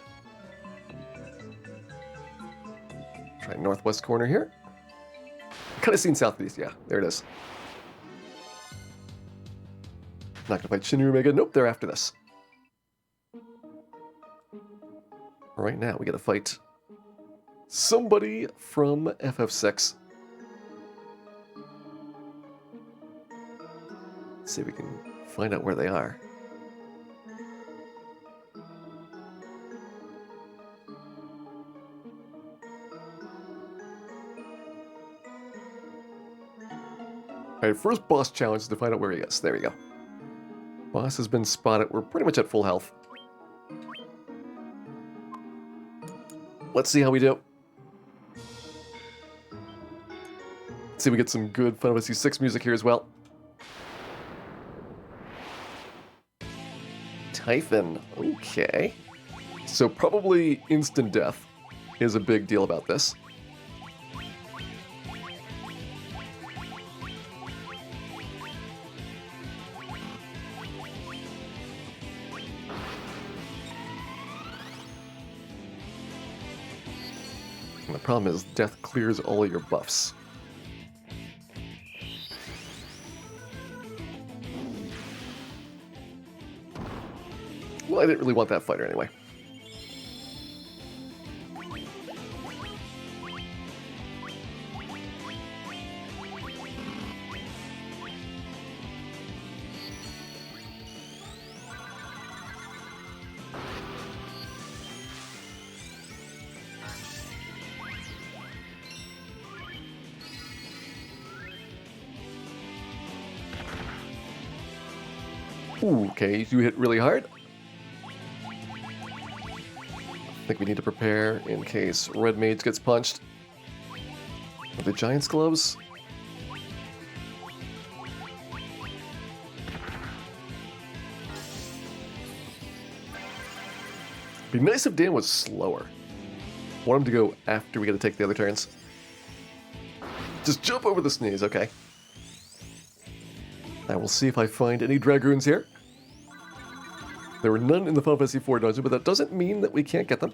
Try northwest corner here. Kind of seen southeast, yeah, there it is. Not gonna fight Shinru Mega. Nope, they're after this. Right now, we gotta fight somebody from FF6. Let's see if we can find out where they are. Alright, first boss challenge is to find out where he is. There we go. Boss has been spotted. We're pretty much at full health. Let's see how we do. Let's see if we get some good Final Fantasy VI music here as well. Typhon. Okay. So probably instant death is a big deal about this. And the problem is death clears all of your buffs. Well, I didn't really want that fighter anyway. Ooh, okay, you hit really hard. I think we need to prepare in case Red Mage gets punched. With the Giant's Gloves. Be nice if Dan was slower. Want him to go after we get to take the other turns. Just jump over the sneeze, okay. I will see if I find any Dragoons here. There were none in the Final Fantasy IV dungeon, but that doesn't mean that we can't get them.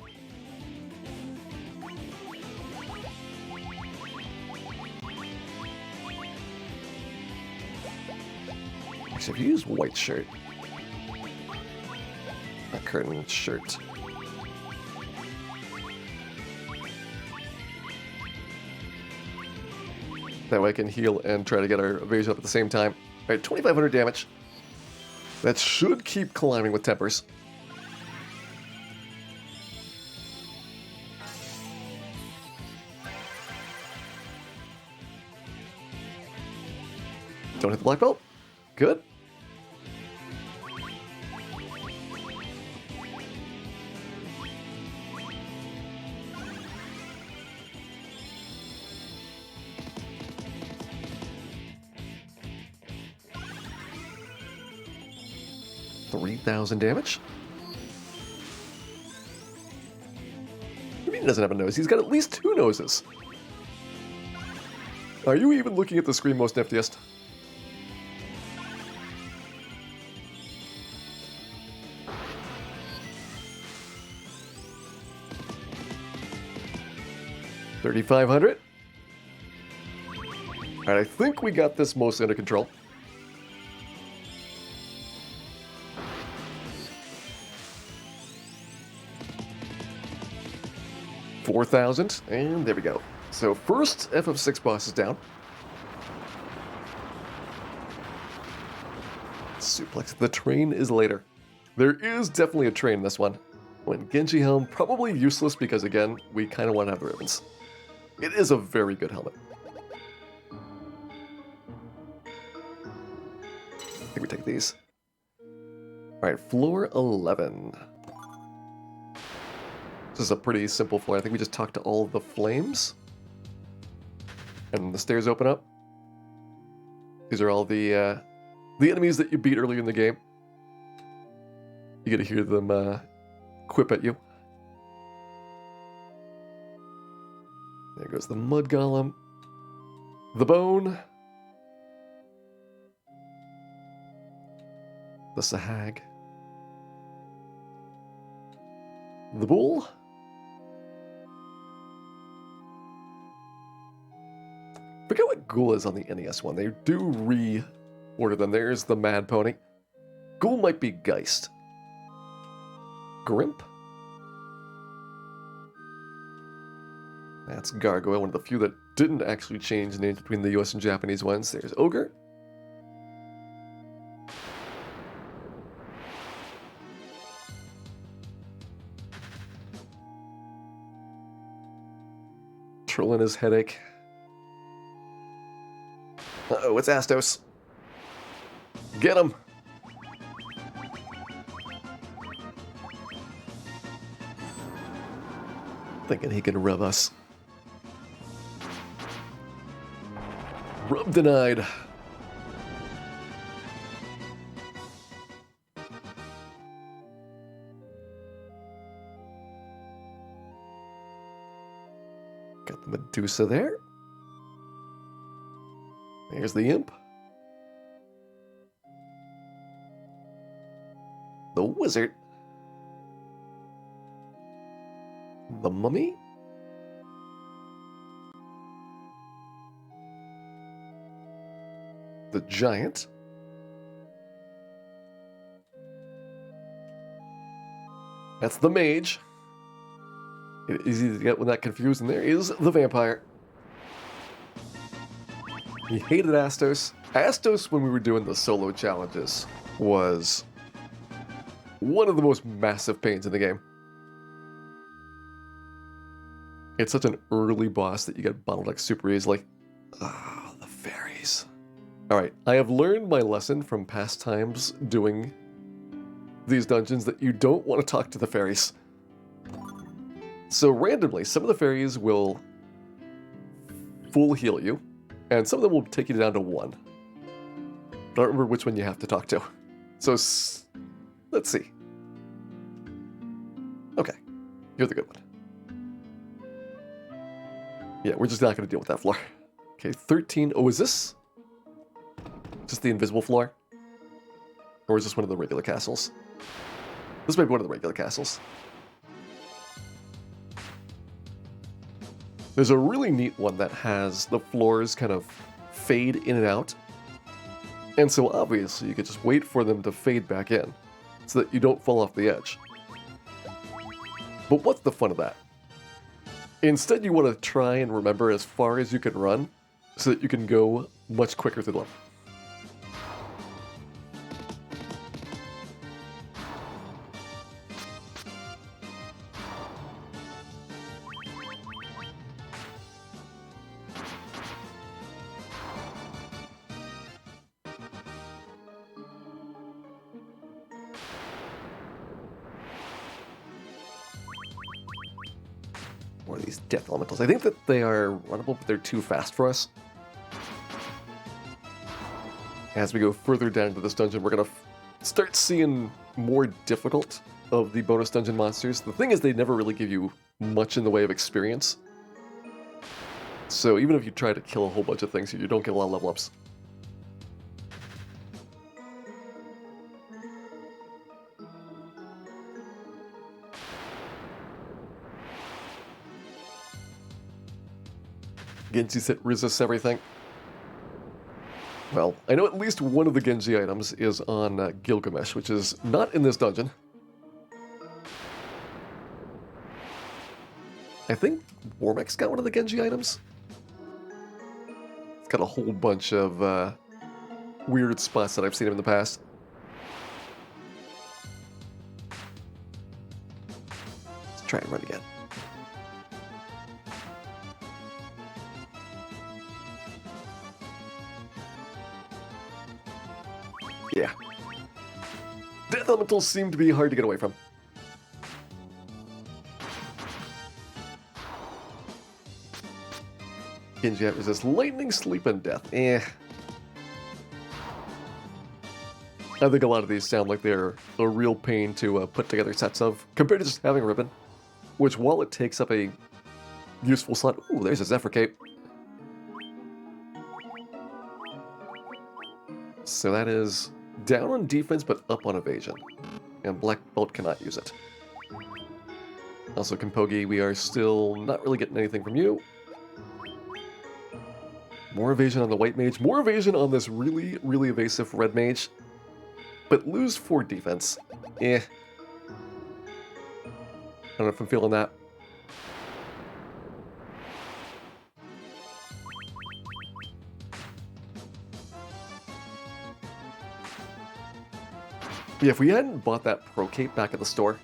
Actually, if you use white shirt. Not curtain, shirt. That way I can heal and try to get our evasion up at the same time. Alright, 2,500 damage. That should keep climbing with tempers. Don't hit the black belt. Good. $3,000 damage. What do you mean he doesn't have a nose? He's got at least 2 noses. Are you even looking at the screen, most niftiest? $3,500. Alright, I think we got this mostly under control. $4,000, and there we go. So first FF6 boss is down. Suplex. The train is later. There is definitely a train in this one. When Genji helm, probably useless because again, we kind of want to have the ribbons. It is a very good helmet. I think we take these. Alright, floor 11. This is a pretty simple floor. I think we just talk to all of the flames. And the stairs open up. These are all the enemies that you beat earlier in the game. You get to hear them quip at you. There goes the mud golem. The bone. The Sahag. The Bull. Forget what Ghoul is on the NES one. They do re-order them. There's the Mad Pony. Ghoul might be Geist. Grimp. That's Gargoyle, one of the few that didn't actually change names between the US and Japanese ones. There's Ogre. Trill and his headache. Uh-oh, it's Astos. Get him! Thinking he can rub us. Rub denied. Got the Medusa there. There's the Imp. The Wizard. The Mummy. The Giant. That's the Mage. It's easy to get when that confused, and there is the Vampire. He hated Astos. Astos, when we were doing the solo challenges, was one of the most massive pains in the game. It's such an early boss that you get bottlenecked super easily. Ah, the fairies. Alright, I have learned my lesson from past times doing these dungeons that you don't want to talk to the fairies. So randomly, some of the fairies will full heal you, and some of them will take you down to 1. But I don't remember which one you have to talk to. So, let's see. Okay, you're the good one. Yeah, we're just not going to deal with that floor. Okay, 13. Oh, is this just the invisible floor? Or is this one of the regular castles? This might be one of the regular castles. There's a really neat one that has the floors kind of fade in and out. And so obviously you could just wait for them to fade back in so that you don't fall off the edge. But what's the fun of that? Instead, you want to try and remember as far as you can run so that you can go much quicker through the level. What are these death elementals? I think that they are runnable, but they're too fast for us. As we go further down into this dungeon, we're going to start seeing more difficult of the bonus dungeon monsters. The thing is, they never really give you much in the way of experience. So even if you try to kill a whole bunch of things, you don't get a lot of level ups. Genji set resists everything. Well, I know at least one of the Genji items is on Gilgamesh, which is not in this dungeon. I think Warmek's got one of the Genji items. It's got a whole bunch of weird spots that I've seen him in the past. Let's try and run again. Yeah. Death elementals seem to be hard to get away from. Genji resists lightning, sleep, and death. Eh. I think a lot of these sound like they're a real pain to put together sets of, compared to just having a ribbon, which while it takes up a useful slot... Ooh, there's a Zephyr Cape. So that is down on defense, but up on evasion. And Black Belt cannot use it. Also, Kimpogi, we are still not really getting anything from you. More evasion on the White Mage. More evasion on this really, really evasive Red Mage. But lose 4 defense. Eh. I don't know if I'm feeling that. Yeah, if we hadn't bought that Pro Cape back at the store,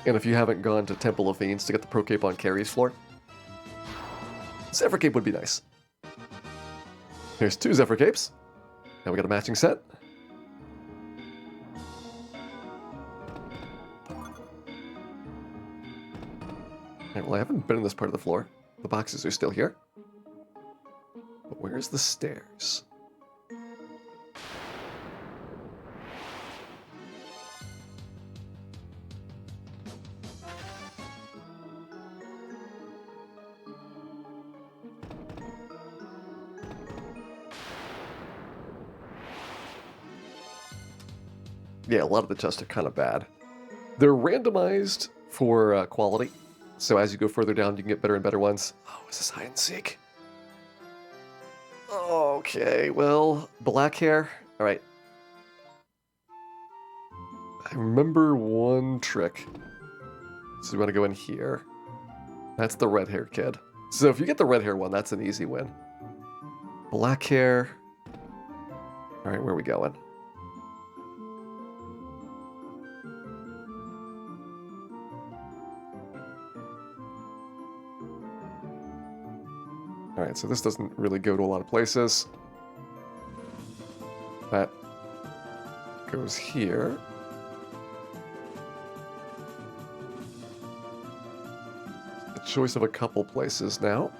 and if you haven't gone to Temple of Fiends to get the Pro Cape on Carrie's floor, Zephyr Cape would be nice. Here's 2 Zephyr Capes. Now we got a matching set. Alright, well, I haven't been in this part of the floor. The boxes are still here. But where's the stairs? Yeah, a lot of the chests are kind of bad. They're randomized for quality, so as you go further down, you can get better and better ones. Oh, is this hide and seek? Okay, well, black hair. All right. I remember one trick. So you want to go in here. That's the red hair kid. So if you get the red hair one, that's an easy win. Black hair. All right, where are we going? Alright, so this doesn't really go to a lot of places. That goes here. A choice of a couple places now.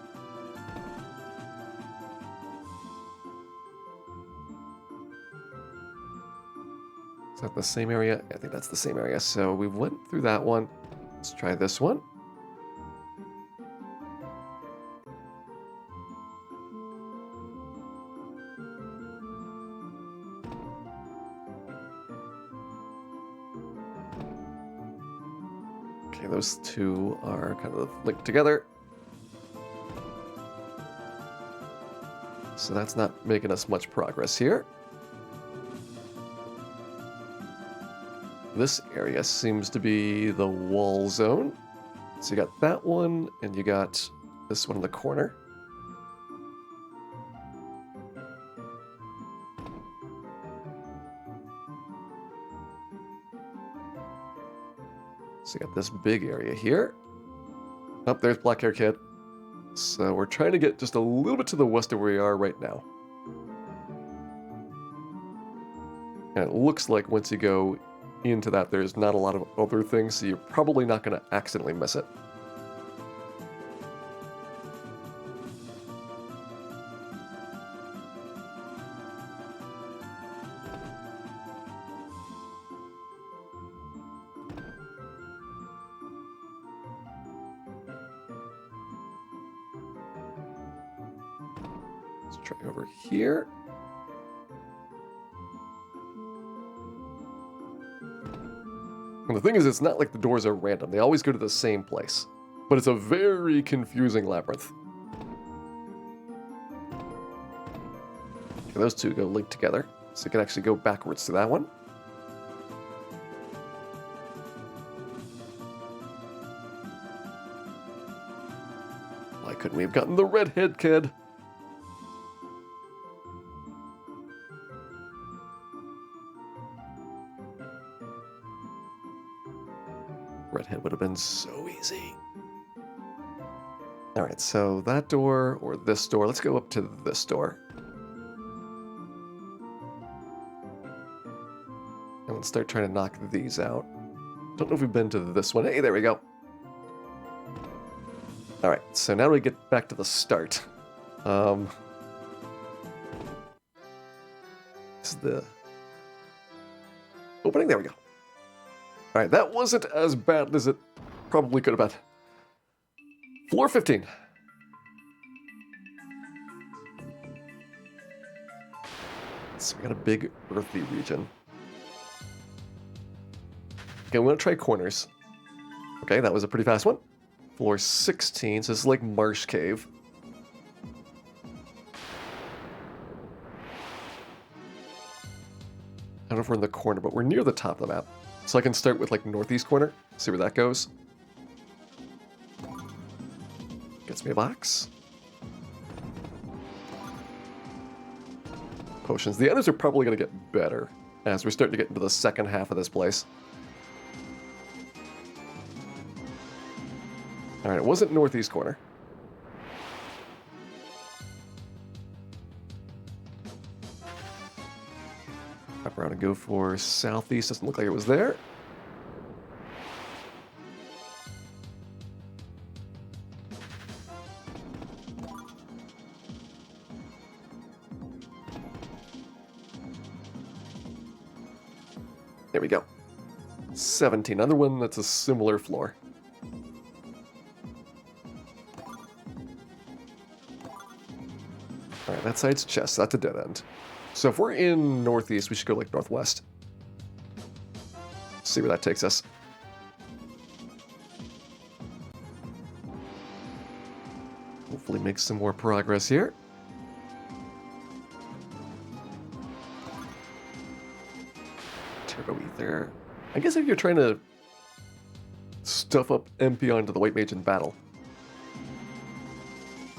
Is that the same area? I think that's the same area. So we went through that one. Let's try this one. Okay, those two are kind of linked together. So that's not making us much progress here. This area seems to be the wall zone. So you got that one, and you got this one in the corner. So you got this big area here. Oh, there's Black Hair Kid. So we're trying to get just a little bit to the west of where we are right now. And it looks like once you go into that, there's not a lot of other things, so you're probably not going to accidentally miss it. Let's try over here. And the thing is, it's not like the doors are random. They always go to the same place. But it's a very confusing labyrinth. Okay, those two go linked together. So you can actually go backwards to that one. Why couldn't we have gotten the redhead kid? Redhead would have been so easy. Alright, so that door or this door. Let's go up to this door. And let's start trying to knock these out. Don't know if we've been to this one. Hey, there we go. Alright, so now we get back to the start. This is the opening. There we go. Alright, that wasn't as bad as it probably could have been. Floor 15. So we got a big earthy region. Okay, we want to try corners. Okay, that was a pretty fast one. Floor 16, so this is like Marsh Cave. I don't know if we're in the corner, but we're near the top of the map. So I can start with like northeast corner, see where that goes. Gets me a box. Potions. The others are probably going to get better as we're starting to get into the second half of this place. Alright, it wasn't northeast corner. Up around and go for southeast. Doesn't look like it was there. There we go. 17. Another one that's a similar floor. Alright, that side's chest. That's a dead end. So if we're in northeast, we should go like northwest. See where that takes us. Hopefully make some more progress here. Turbo Ether. I guess if you're trying to stuff up MP onto the White Mage in battle,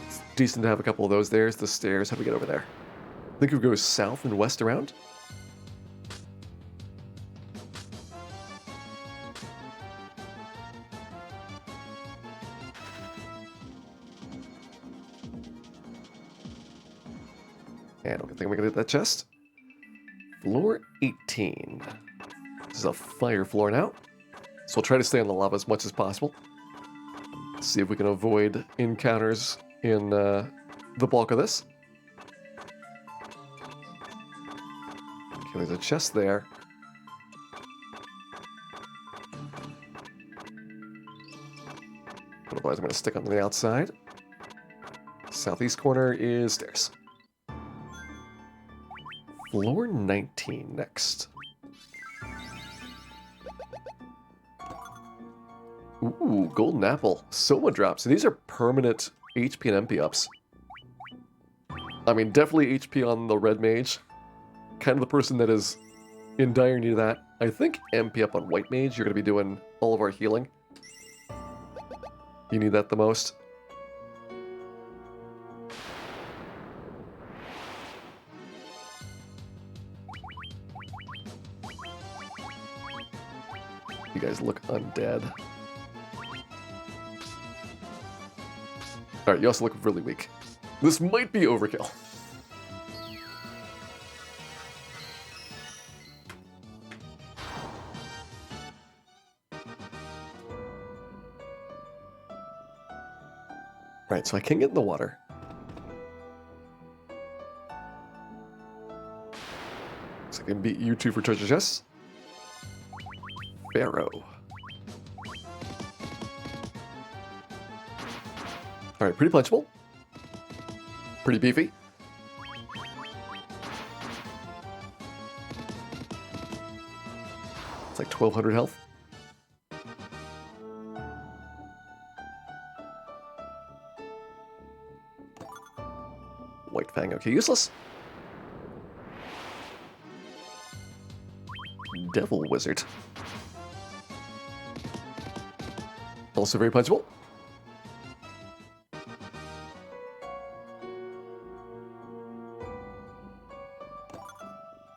it's decent to have a couple of those. There's the stairs. How do we get over there? I think we go south and west around. And I don't think we're going to get that chest. Floor 18. This is a fire floor now. So we'll try to stay on the lava as much as possible. See if we can avoid encounters in the bulk of this. Okay, there's a chest there. Otherwise, I'm going to stick on the outside. Southeast corner is stairs. Floor 19 next. Ooh, golden apple. Soma drops. So these are permanent HP and MP ups. I mean, definitely HP on the red mage. Kind of the person that is in dire need of that. I think MP up on white mage. You're going to be doing all of our healing. You need that the most. You guys look undead. Alright, you also look really weak. This might be overkill. Alright, so I can get in the water. So I can beat you two for treasure chests. Pharaoh. Alright, pretty punchable. Pretty beefy. It's like 1200 health. White Fang, okay, useless. Devil Wizard. Also very punchable.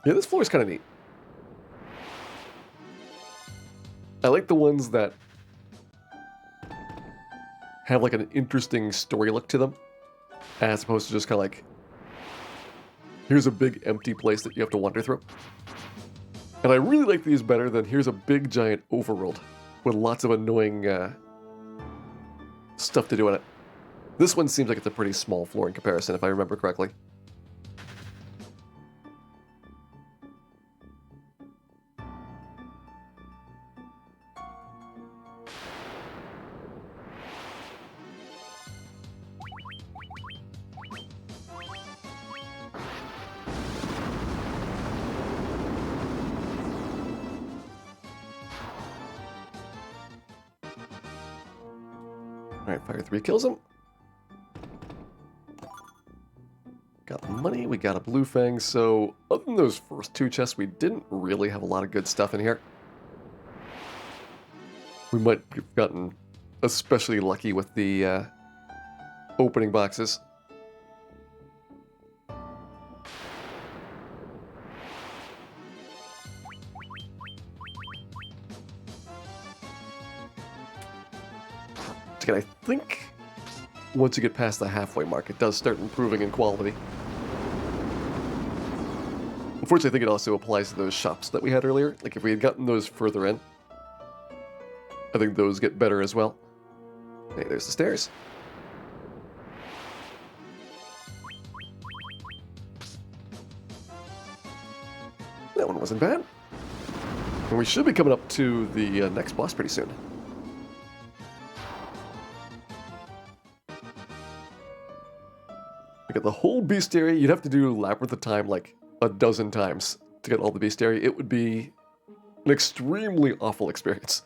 Yeah, this floor is kind of neat. I like the ones that have like an interesting story look to them, as opposed to just kind of like, here's a big empty place that you have to wander through. And I really like these better than here's a big giant overworld with lots of annoying stuff to do in it. This one seems like it's a pretty small floor in comparison, if I remember correctly. Alright, fire 3 kills him. Got money, we got a blue fang, so other than those first 2 chests, we didn't really have a lot of good stuff in here. We might have gotten especially lucky with the opening boxes. Again, I think once you get past the halfway mark, it does start improving in quality. Unfortunately, I think it also applies to those shops that we had earlier. Like, if we had gotten those further in, I think those get better as well. Hey, there's the stairs. That one wasn't bad. And we should be coming up to the next boss pretty soon. We got the whole bestiary. You'd have to do Labyrinth of Time like a dozen times to get all the bestiary. It would be an extremely awful experience.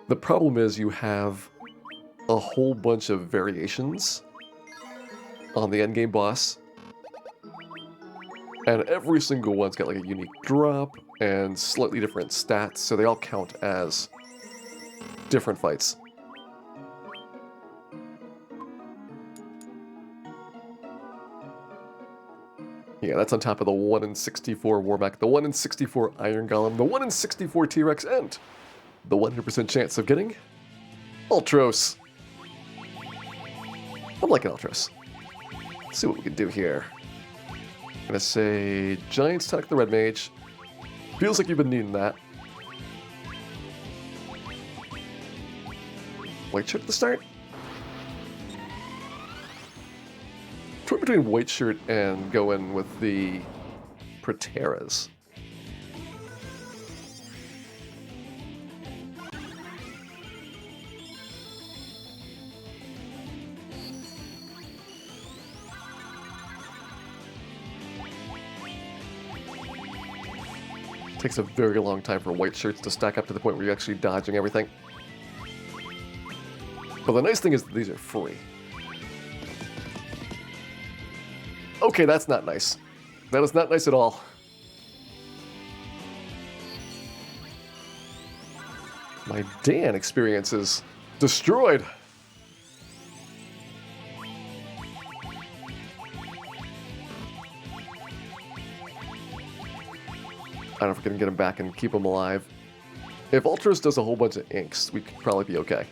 The problem is you have a whole bunch of variations on the endgame boss. And every single one's got like a unique drop and slightly different stats, so they all count as different fights. Yeah, that's on top of the 1 in 64 Warback, the 1 in 64 Iron Golem, the 1 in 64 T-Rex, and the 100% chance of getting Ultros. I'm liking Ultros. Let's see what we can do here. I'm gonna say Giant's Tonic the Red Mage. Feels like you've been needing that. White Shirt at the start? Torn between White Shirt and going with the Proteras. Takes a very long time for White Shirts to stack up to the point where you're actually dodging everything. But the nice thing is that these are free. Okay, that's not nice. That is not nice at all. My Dan experience is destroyed. I don't know if we can get him back and keep him alive. If Ultros does a whole bunch of inks, we could probably be okay.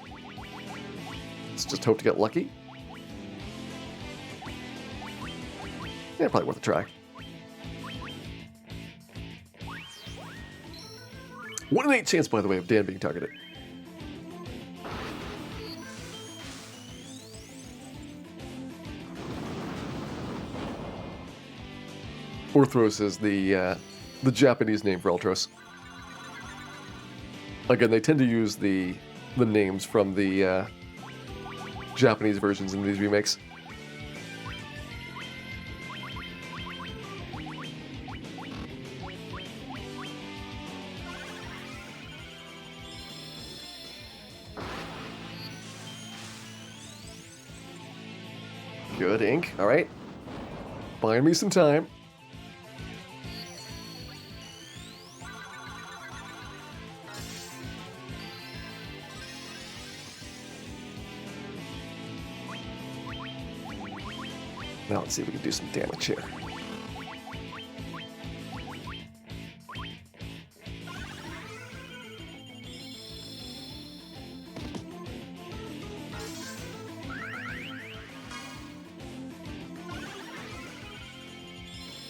Let's just hope to get lucky. Yeah, probably worth a try. 1 in 8 chance, by the way, of Dan being targeted. Orthros is the Japanese name for Ultros. Again, they tend to use the names from the Japanese versions in these remakes. Good ink, alright. Buying me some time. Now let's see if we can do some damage here.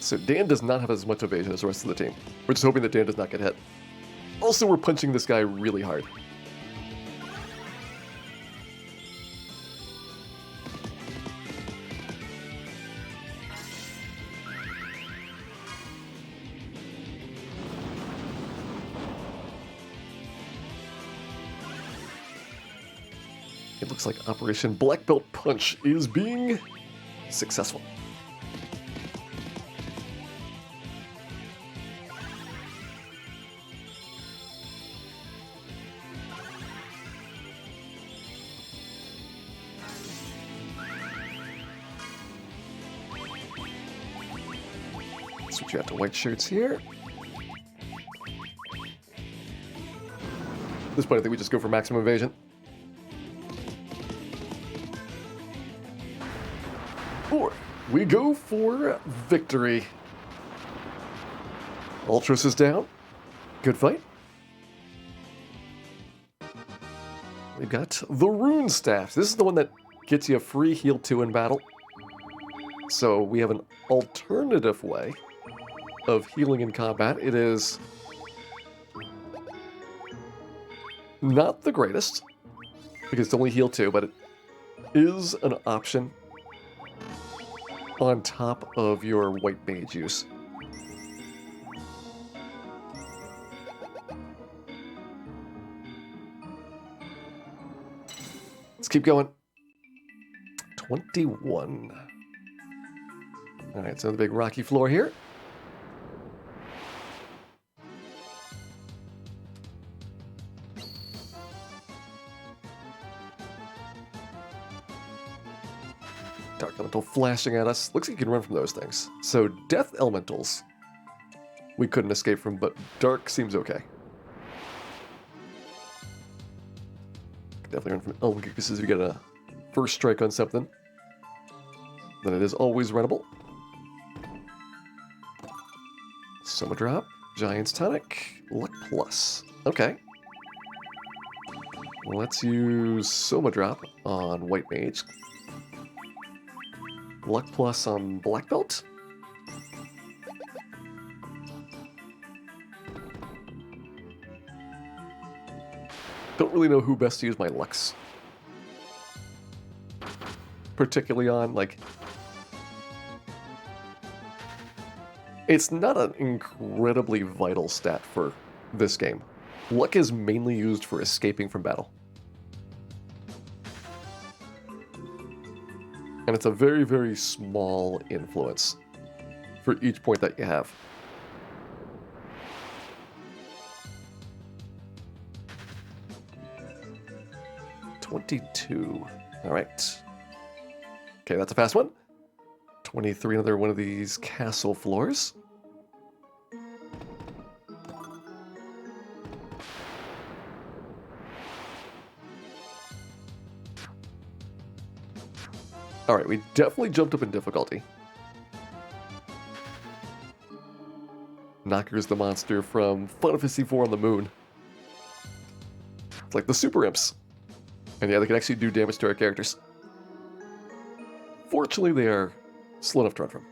So Dan does not have as much evasion as the rest of the team. We're just hoping that Dan does not get hit. Also, we're punching this guy really hard. It looks like Operation Black Belt Punch is being successful. Switch you out to white shirts here. At this point, I think we just go for maximum evasion. Or we go for victory. Ultros is down. Good fight. We've got the Rune Staff. This is the one that gets you a free heal 2 in battle. So we have an alternative way of healing in combat. It is not the greatest, because it's only heal 2, but it is an option on top of your white mage use. Let's keep going. 21. Alright, so the big rocky floor here. Dark Elemental flashing at us. Looks like you can run from those things. So Death Elementals we couldn't escape from, but Dark seems okay. Definitely run from Element Weaknesses if you get a first strike on something. Then it is always runnable. Soma Drop, Giant's Tonic, Luck Plus. Okay. Well, let's use Soma Drop on White Mage. Luck Plus on Black Belt. Don't really know who best to use my Lux. Particularly on, like... It's not an incredibly vital stat for this game. Luck is mainly used for escaping from battle. And it's a very, very small influence for each point that you have. $22. All right. Okay, that's a fast one. 23, another one of these castle floors. All right, we definitely jumped up in difficulty. Knocker's the monster from Final Fantasy IV on the moon. It's like the super imps. And yeah, they can actually do damage to our characters. Fortunately, they are slow enough to run from.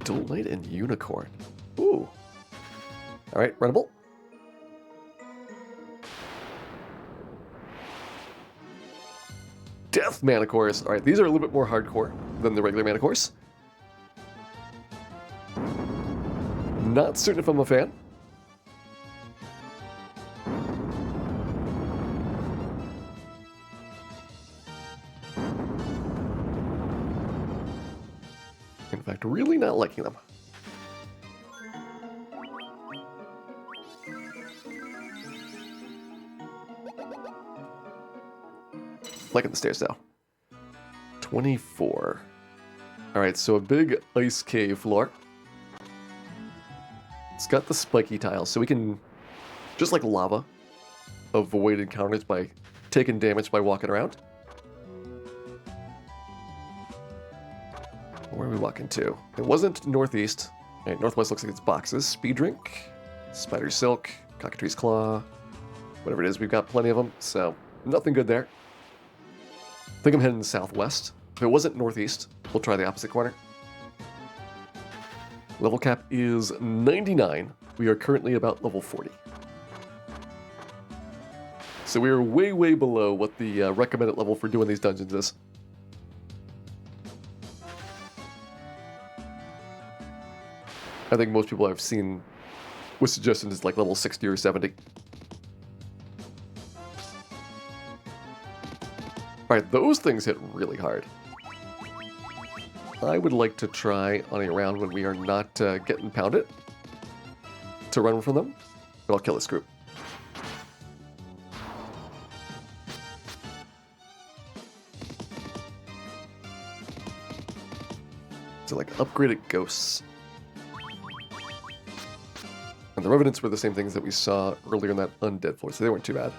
Dual Knight and Unicorn. Ooh. Alright, runnable. Death Manticores. Alright, these are a little bit more hardcore than the regular Manticores. Not certain if I'm a fan. In fact, really not liking them. Liking the stairs though. 24. Alright, so a big ice cave floor. It's got the spiky tiles, so we can, just like lava, avoid encounters by taking damage by walking around. Where are we walking to? It wasn't northeast. Right, northwest looks like it's boxes. Speed Drink, Spider Silk, Cockatrice Claw, whatever it is, we've got plenty of them, so nothing good there. I think I'm heading southwest. If it wasn't northeast, we'll try the opposite corner. Level cap is 99. We are currently about level 40. So we are way, way below what the recommended level for doing these dungeons is. I think most people I've seen with suggestions is like level 60 or 70. Alright, those things hit really hard. I would like to try on a round when we are not getting pounded to run from them, but I'll kill this group. So like upgraded ghosts. And the Revenants were the same things that we saw earlier in that undead floor, so they weren't too bad.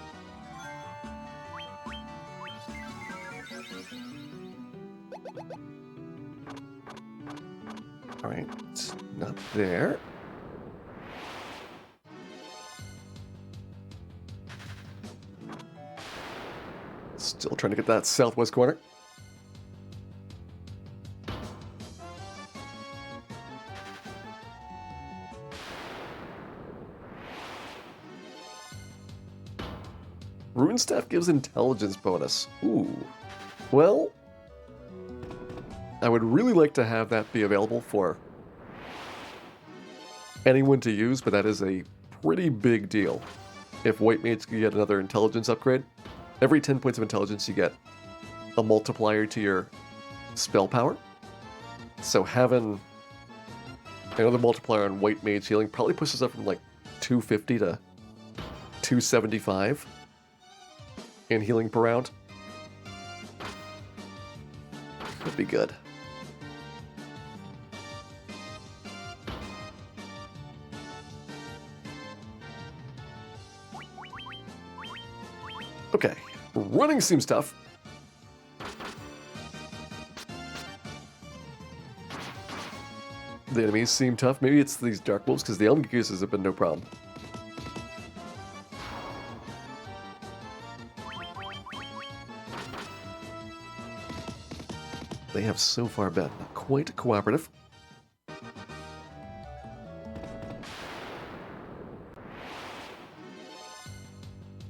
Alright, it's not there. Still trying to get that southwest corner. Rune Staff gives intelligence bonus. Ooh. Well, I would really like to have that be available for anyone to use, but that is a pretty big deal. If White Mage can get another intelligence upgrade, every 10 points of intelligence you get a multiplier to your spell power. So having another multiplier on White Mage healing probably pushes up from like 250 to 275 in healing per round. Could be good. Okay, running seems tough. The enemies seem tough. Maybe it's these Dark Wolves, because the Elmgeekers have been no problem. They have so far been quite cooperative.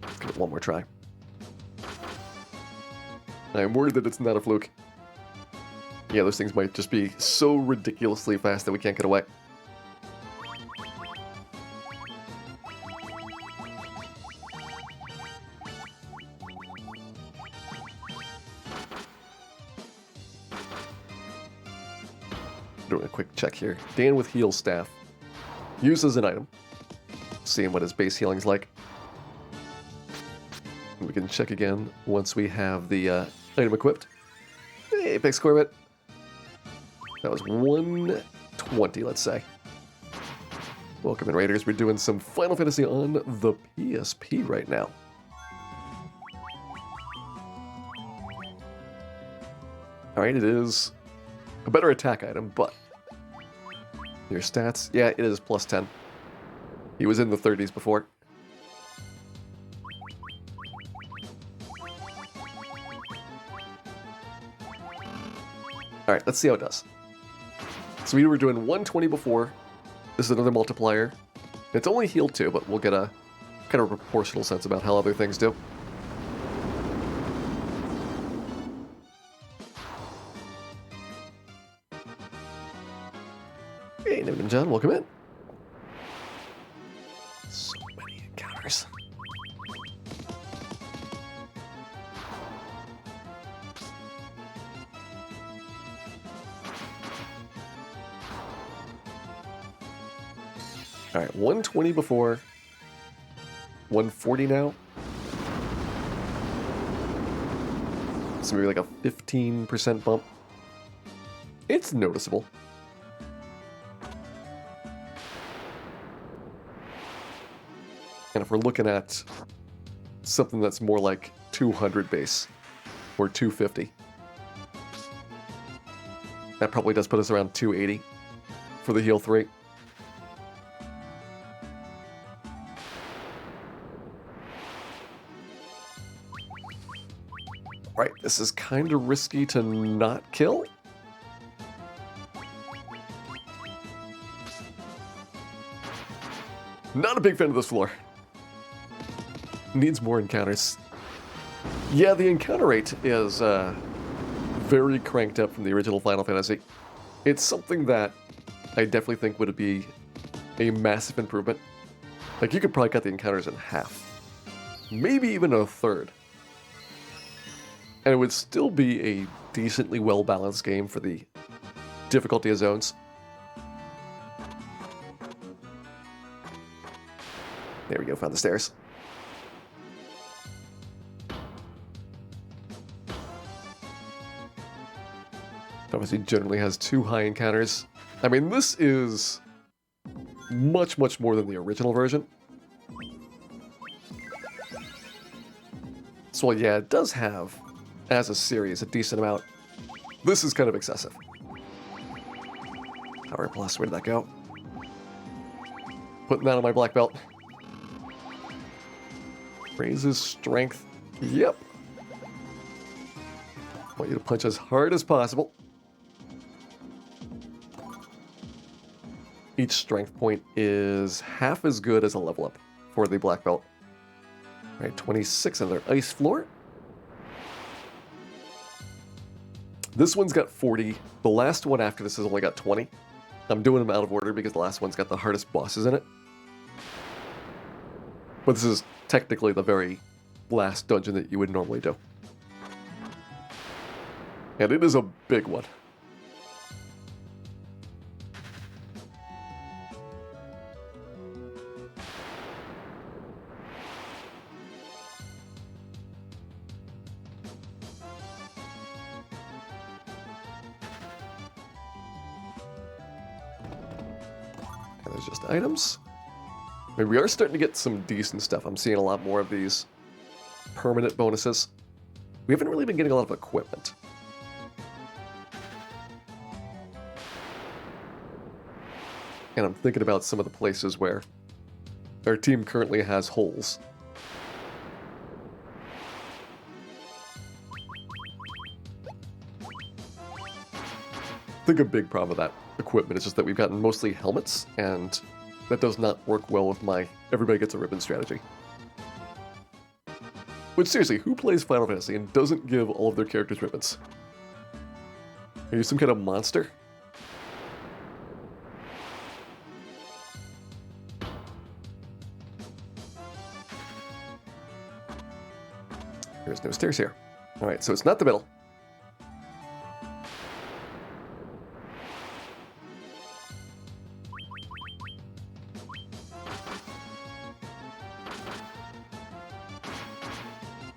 Let's give it one more try. I'm worried that it's not a fluke. Yeah, those things might just be so ridiculously fast that we can't get away. Doing a quick check here. Dan with Heal Staff. Used as an item. Seeing what his base healing's like. We can check again once we have the item equipped. Hey, Apex Corvette. That was 120, let's say. Welcome in, Raiders. We're doing some Final Fantasy on the PSP right now. Alright, it is a better attack item, but your stats, yeah, it is plus 10. He was in the 30s before. Alright, let's see how it does. So we were doing 120 before. This is another multiplier. It's only healed 2, but we'll get a kind of proportional sense about how other things do. Hey, Niven and John, welcome in. So many encounters. Alright, 120 before. 140 now. So maybe like a 15% bump. It's noticeable. And if we're looking at something that's more like 200 base, or 250, that probably does put us around 280 for the heal 3. Right, this is kind of risky to not kill. Not a big fan of this floor. Needs more encounters. Yeah, the encounter rate is very cranked up from the original Final Fantasy. It's something that I definitely think would be a massive improvement. Like, you could probably cut the encounters in half. Maybe even a third. And it would still be a decently well-balanced game for the difficulty of zones. There we go, found the stairs. Obviously, generally has 2 high encounters. I mean, this is much, much more than the original version. So, yeah, it does have, as a series, a decent amount. This is kind of excessive. Power plus, where did that go? Putting that on my black belt. Raises strength. Yep. Want you to punch as hard as possible. Each strength point is half as good as a level up for the black belt. All right, 26 on their ice floor. This one's got 40. The last one after this has only got 20. I'm doing them out of order because the last one's got the hardest bosses in it. But this is technically the very last dungeon that you would normally do. And it is a big one. And there's just items. I mean, we are starting to get some decent stuff. I'm seeing a lot more of these permanent bonuses. We haven't really been getting a lot of equipment. And I'm thinking about some of the places where our team currently has holes. I think a big problem with that equipment is just that we've gotten mostly helmets, and that does not work well with my everybody gets a ribbon strategy. Which, seriously, who plays Final Fantasy and doesn't give all of their characters ribbons? Are you some kind of monster? There's no stairs here. Alright, so it's not the middle.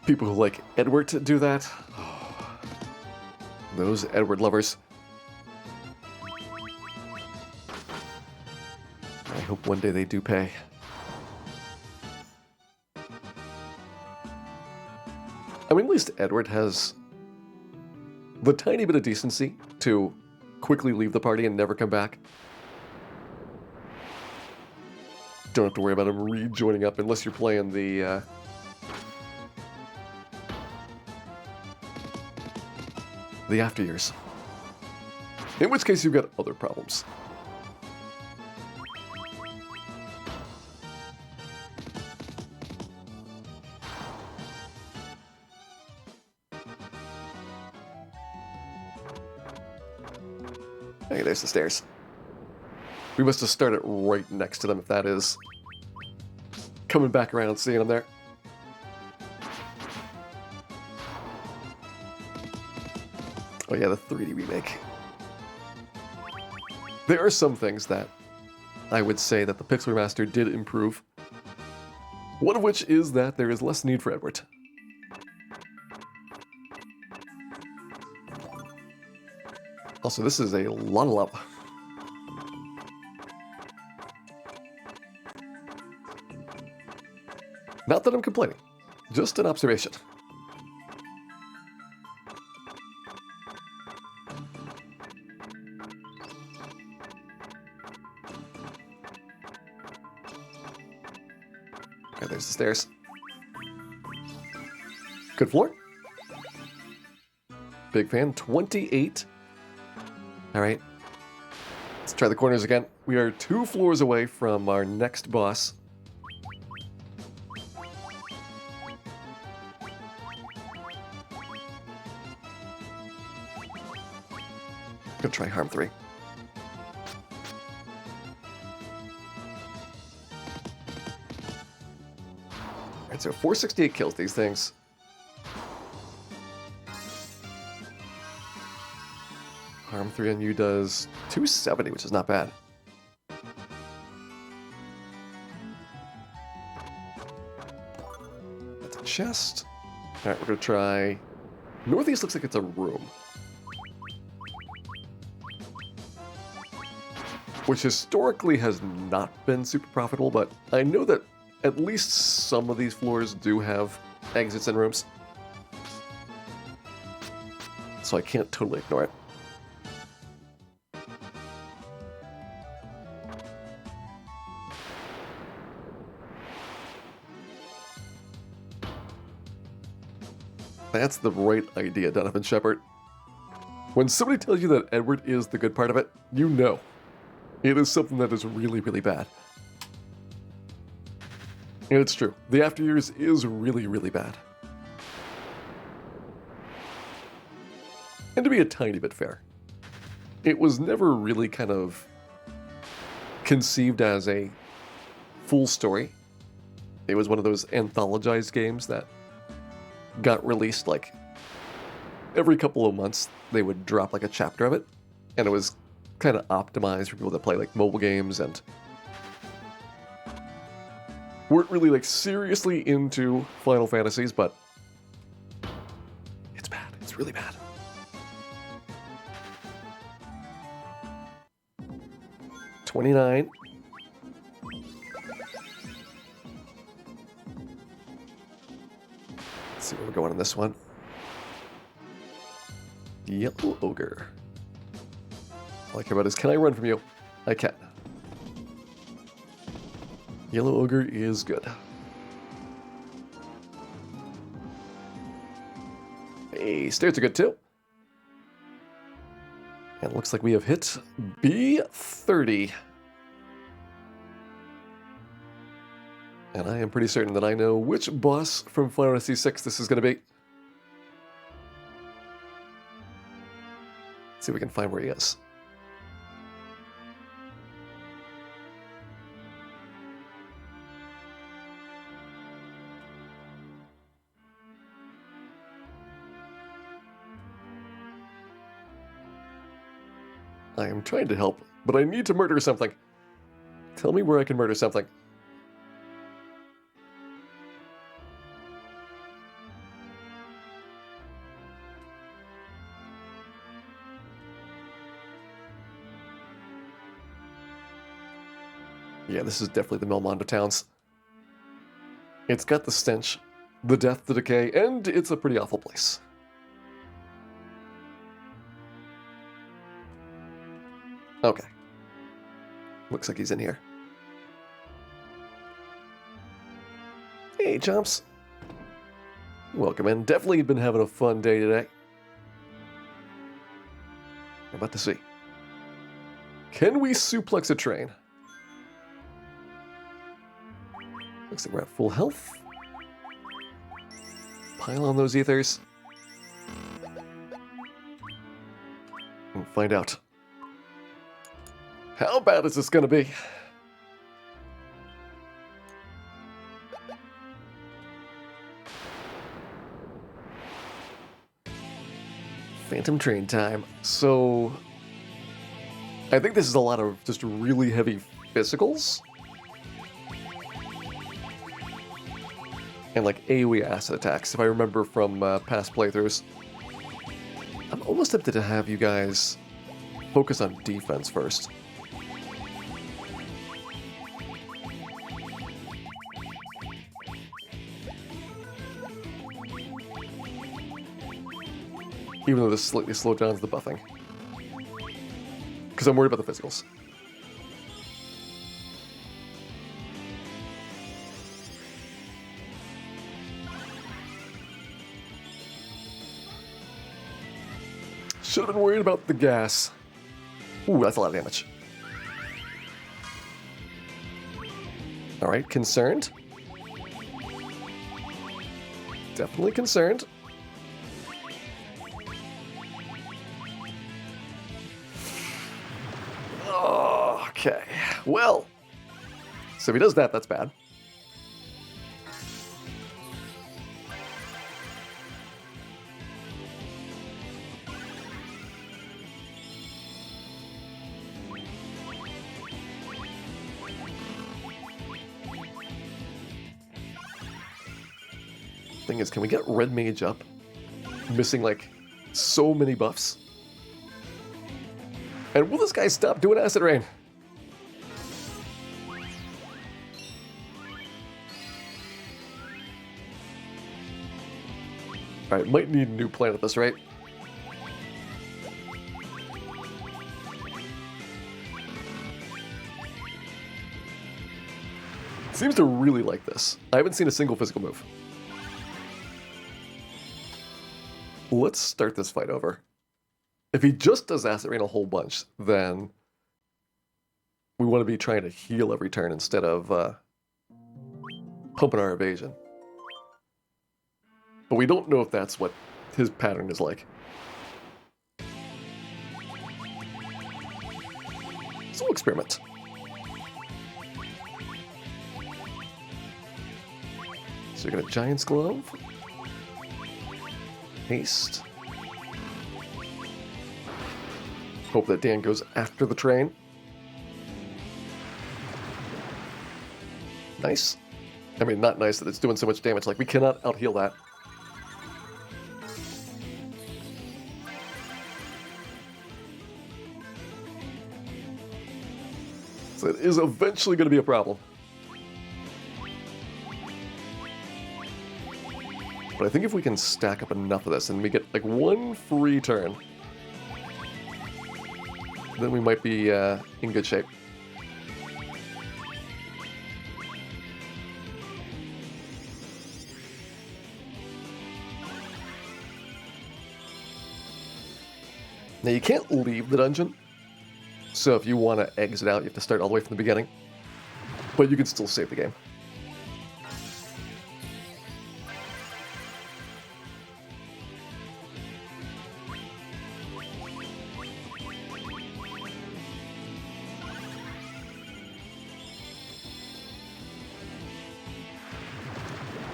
People who like Edward to do that. Oh, those Edward lovers. I hope one day they do pay. I mean, at least Edward has the tiny bit of decency to quickly leave the party and never come back. Don't have to worry about him rejoining up unless you're playing the after years. In which case you've got other problems. Hey, there's the stairs. We must have started right next to them if that is. Coming back around and seeing them there. Oh yeah, the 3D remake. There are some things that I would say that the Pixel Remaster did improve. One of which is that there is less need for Edward. Also, this is a lot of lava. Not that I'm complaining, just an observation. Okay, there's the stairs. Good floor. Big fan. 28. All right. Let's try the corners again. We are 2 floors away from our next boss. Gonna try harm 3. Alright, so 468 kills these things. Harm 3 on you does 270, which is not bad. That's a chest. Alright, we're gonna try... Northeast looks like it's a room. which historically has not been super profitable, but I know that at least some of these floors do have exits and rooms. So I can't totally ignore it. That's the right idea, Donovan Shepard. When somebody tells you that Edward is the good part of it, you know it is something that is really, really bad. And it's true. The After Years is really, really bad. And to be a tiny bit fair, it was never really kind of conceived as a full story. It was one of those anthologized games that got released like every couple of months. They would drop like a chapter of it, and it was kind of optimized for people that play like mobile games and weren't really like seriously into Final Fantasies, but it's bad. It's really bad. $29. Let's see where we're going on this one. Yellow Ogre. All I care about is, can I run from you? I can. Yellow Ogre is good. Hey, stairs are good too. And it looks like we have hit B30. And I am pretty certain that I know which boss from Final Fantasy VI this is going to be. Let's see if we can find where he is. I am trying to help, but I need to murder something. Tell me where I can murder something. Yeah, this is definitely the Melmondo Towns. It's got the stench, the death, the decay, and it's a pretty awful place. Okay. Looks like he's in here. Hey, Chomps. Welcome in. Definitely been having a fun day today. I'm about to see. Can we suplex a train? Looks like we're at full health. Pile on those ethers. And find out. How bad is this going to be? Phantom train time. So, I think this is a lot of just really heavy physicals. And like AoE acid attacks, if I remember from past playthroughs. I'm almost tempted to have you guys focus on defense first. Even though this slightly slowed down the buffing. Because I'm worried about the physicals. Should have been worried about the gas. Ooh, that's a lot of damage. Alright, concerned. Definitely concerned. Okay, well, so if he does that, that's bad. Thing is, can we get Red Mage up? Missing like so many buffs. And will this guy stop doing Acid Rain? Alright, might need a new plan at this rate. Seems to really like this. I haven't seen a single physical move. Let's start this fight over. If he just does Acid Rain a whole bunch, then we want to be trying to heal every turn instead of pumping our evasion. But we don't know if that's what his pattern is like. So we'll experiment. So you're gonna Giant's Glove. Haste. Hope that Dan goes after the train. Nice. I mean, not nice that it's doing so much damage. Like, we cannot out-heal that. So it is eventually going to be a problem. But I think if we can stack up enough of this and we get like one free turn, then we might be in good shape. Now you can't leave the dungeon, so if you want to exit out, you have to start all the way from the beginning, but you can still save the game.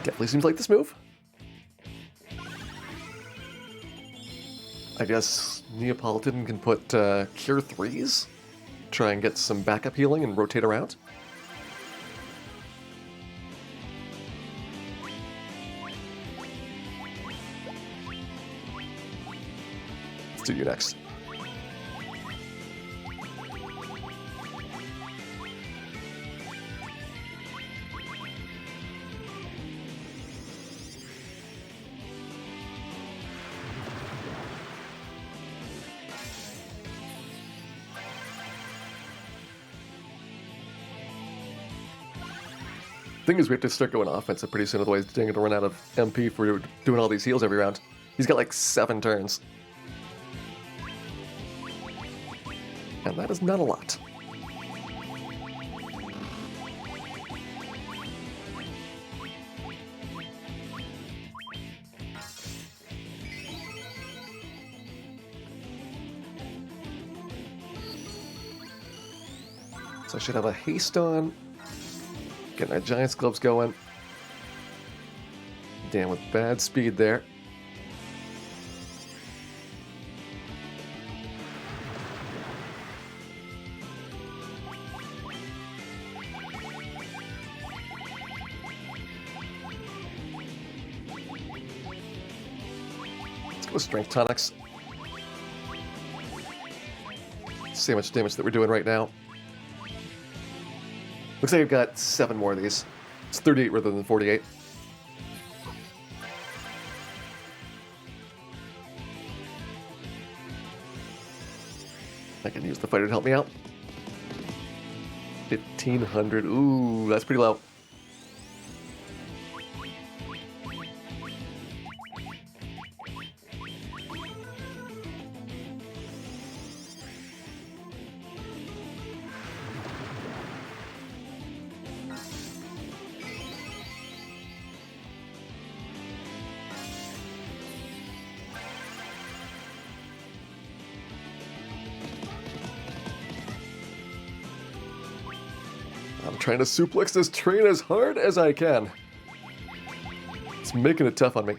Definitely seems like this move. I guess Neapolitan can put Cure 3s, try and get some backup healing and rotate around. Let's do you next. Thing is, we have to start going offensive pretty soon, otherwise Dang going to run out of MP for doing all these heals every round. He's got like 7 turns. And that is not a lot. So I should have a haste on. Getting our Giant's Gloves going. Dan with bad speed there. Let's go with Strength Tonics. See how much damage that we're doing right now. Looks like I've got 7 more of these. It's 38 rather than 48. I can use the fighter to help me out. 1,500. Ooh, that's pretty low. I'm trying to suplex this train as hard as I can. It's making it tough on me.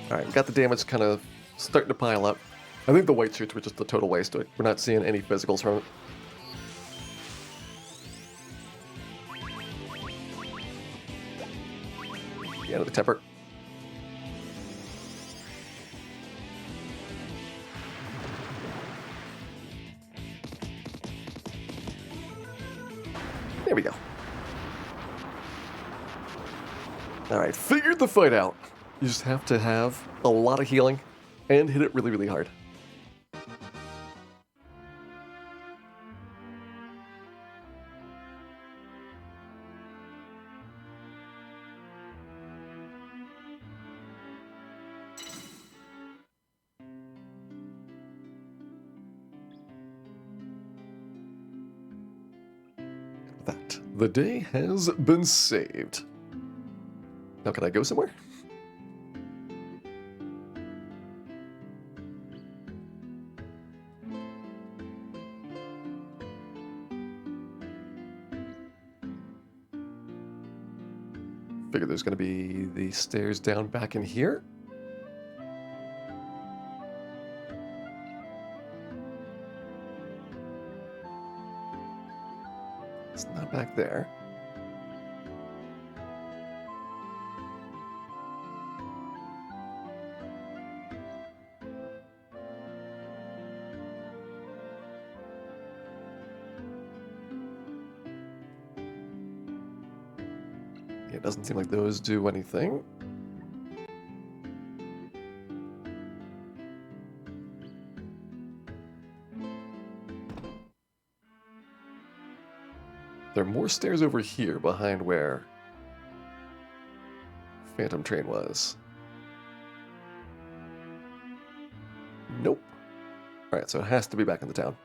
Alright, we got the damage kind of starting to pile up. I think the white shirts were just a total waste. We're not seeing any physicals from it. The end of the temper. Alright, figured the fight out. You just have to have a lot of healing and hit it really, really hard. That. The day has been saved. Now can I go somewhere? Figure there's going to be the stairs down back in here. It's not back there. It doesn't seem like those do anything. There are more stairs over here behind where Phantom Train was. Nope. Alright, so it has to be back in the town.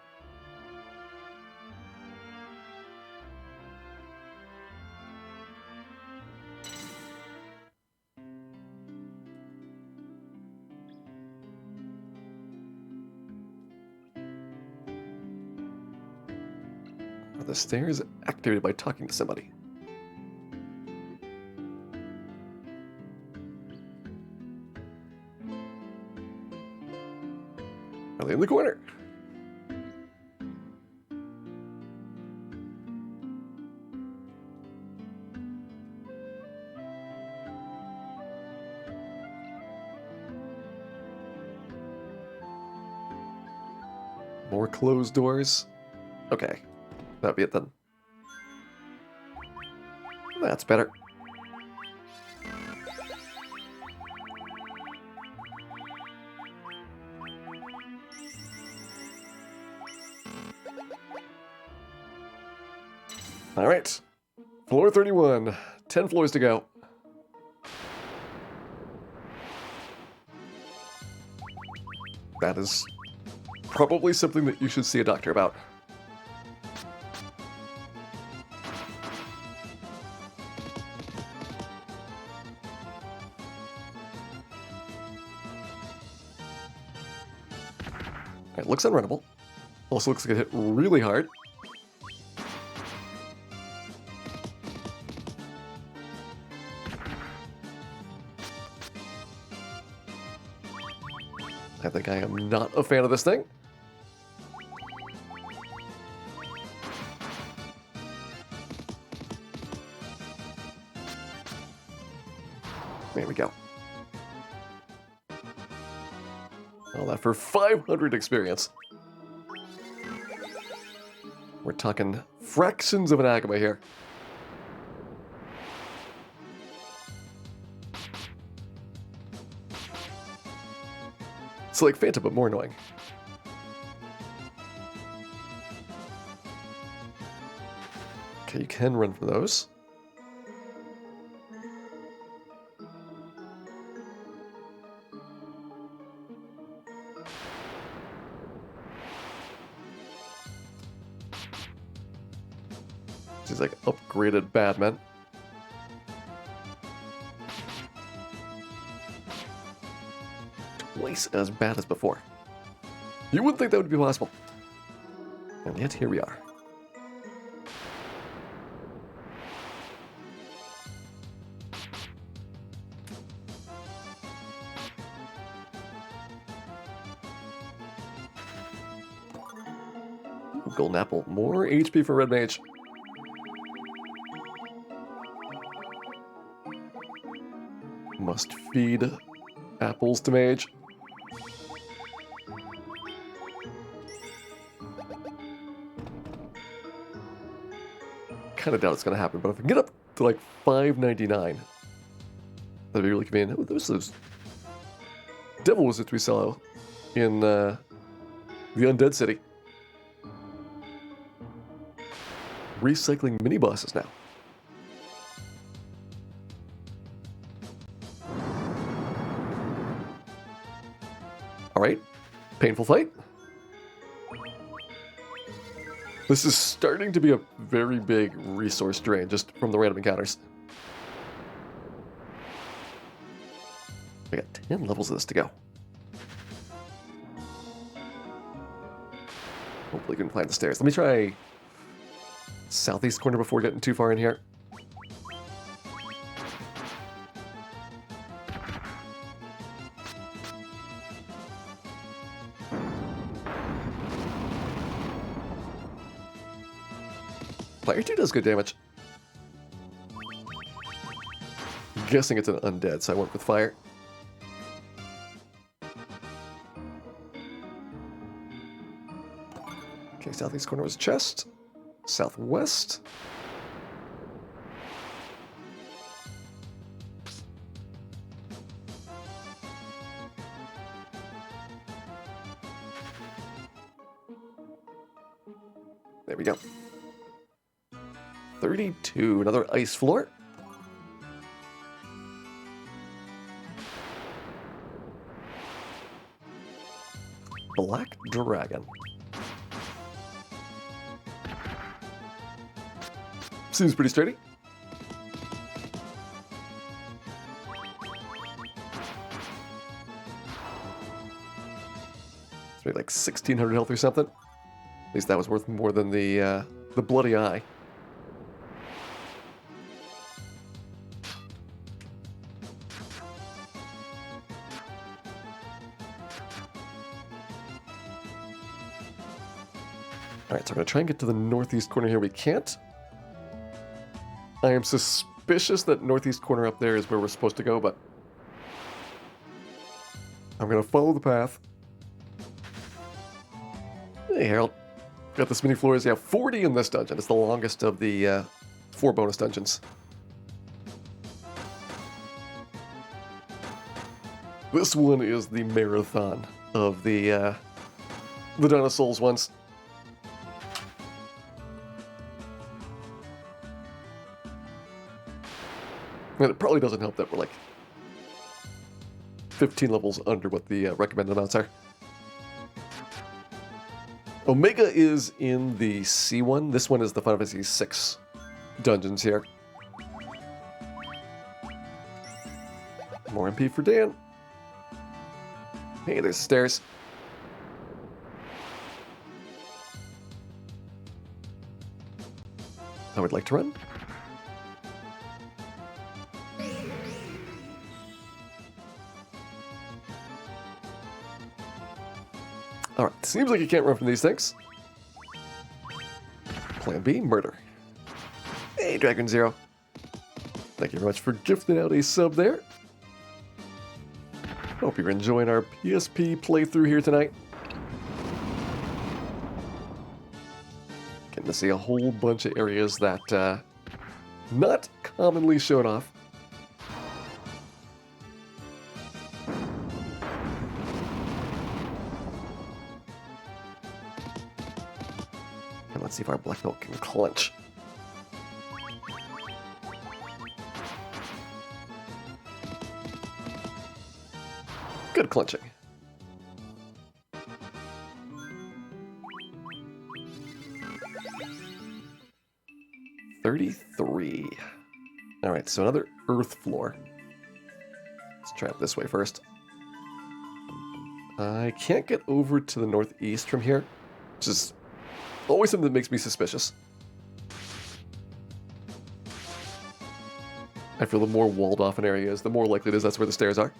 Are the stairs activated by talking to somebody? Are they in the corner? More closed doors? Okay. That'll be it then. That's better. All right. Floor 31. 10 floors to go. That is probably something that you should see a doctor about. It looks unrunnable. Also looks like it hit really hard. I think I am not a fan of this thing. There we go. All that for 500 experience. We're talking fractions of an agama here. It's like Phantom, but more annoying. Okay, you can run from those. She's like upgraded Batman. Twice as bad as before. You wouldn't think that would be possible. And yet here we are. Golden apple. More HP for Red Mage. Must feed apples to Mage. Kind of doubt it's going to happen, but if I can get up to like 599, That'd be really convenient. Oh, those devil wizards we saw in the Undead City. Recycling mini bosses now. All right, painful fight. This is starting to be a very big resource drain just from the random encounters. We got 10 levels of this to go. Hopefully we can climb the stairs. Let me try southeast corner before getting too far in here. Fire 2 does good damage. I'm guessing it's an undead, so I went with fire. Okay, southeast corner was chest. Southwest. There we go. 32, another ice floor. Black Dragon. Seems pretty sturdy. It's maybe like 1,600 health or something. At least that was worth more than the bloody eye. Alright, so we're going to try and get to the northeast corner here. We can't. I am suspicious that northeast corner up there is where we're supposed to go, but I'm going to follow the path. Hey, Harold. Got this many floors. Yeah, 40 in this dungeon. It's the longest of the 4 bonus dungeons. This one is the marathon of the Dawn of Souls ones. And it probably doesn't help that we're like 15 levels under what the recommended amounts are. Omega is in the C1. This one is the Final Fantasy VI dungeons here. More MP for Dan. Hey, there's stairs. I would like to run. Alright, seems like you can't run from these things. Plan B, murder. Hey, Dragon Zero. Thank you very much for gifting out a sub there. Hope you're enjoying our PSP playthrough here tonight. Getting to see a whole bunch of areas that not commonly shown off. Let's see if our black belt can clench. Good clenching. $33. Alright, so another earth floor. Let's try it this way first. I can't get over to the northeast from here, which is always something that makes me suspicious. I feel the more walled off an area is, the more likely it is that's where the stairs are.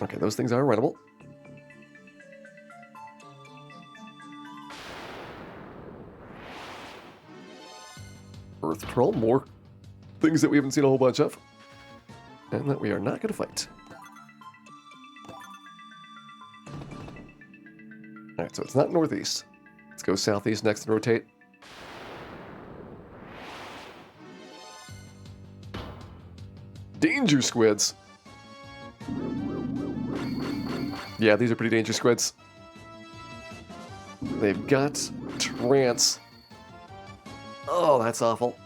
Okay, those things are runnable. Earth Troll, more things that we haven't seen a whole bunch of. And that we are not going to fight. Alright, so it's not northeast. Let's go southeast next and rotate. Danger squids! Yeah, these are pretty dangerous squids. They've got trance. Oh, that's awful.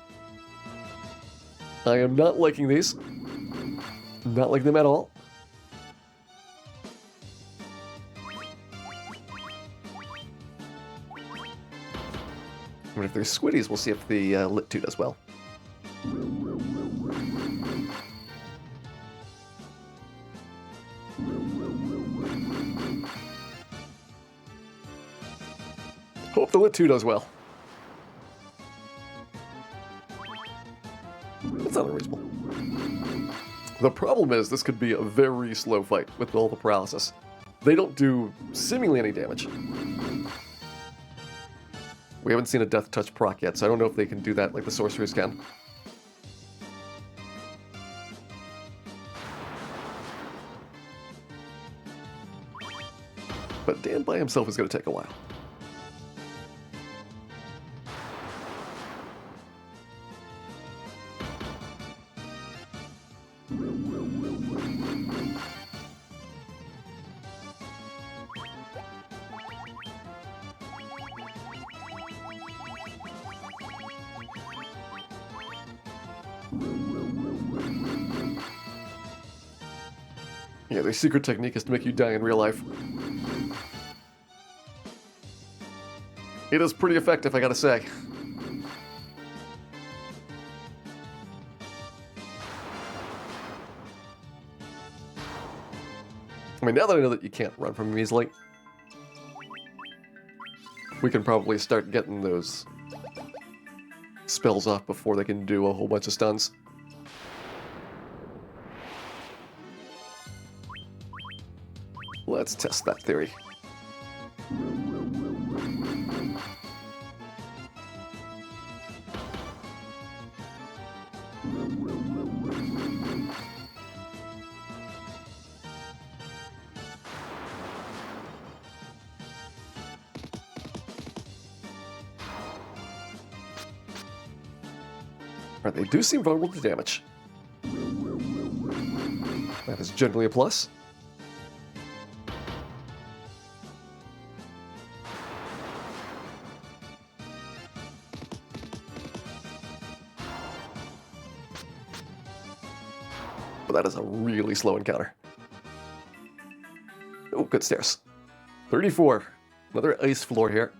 I am not liking these. Not liking them at all. And if there's squiddies, we'll see if the Lit 2 does well. Hope the Lit 2 does well. That's not unreasonable. The problem is this could be a very slow fight with all the paralysis. They don't do seemingly any damage. We haven't seen a Death Touch proc yet, so I don't know if they can do that like the sorcerers can. But Dan by himself is going to take a while. Yeah, their secret technique is to make you die in real life. It is pretty effective, I gotta say. I mean, now that I know that you can't run from him easily, we can probably start getting those spells off before they can do a whole bunch of stuns. Let's test that theory. Alright, they do seem vulnerable to damage. That is generally a plus. But that is a really slow encounter. Oh, good stairs. 34. Another ice floor here.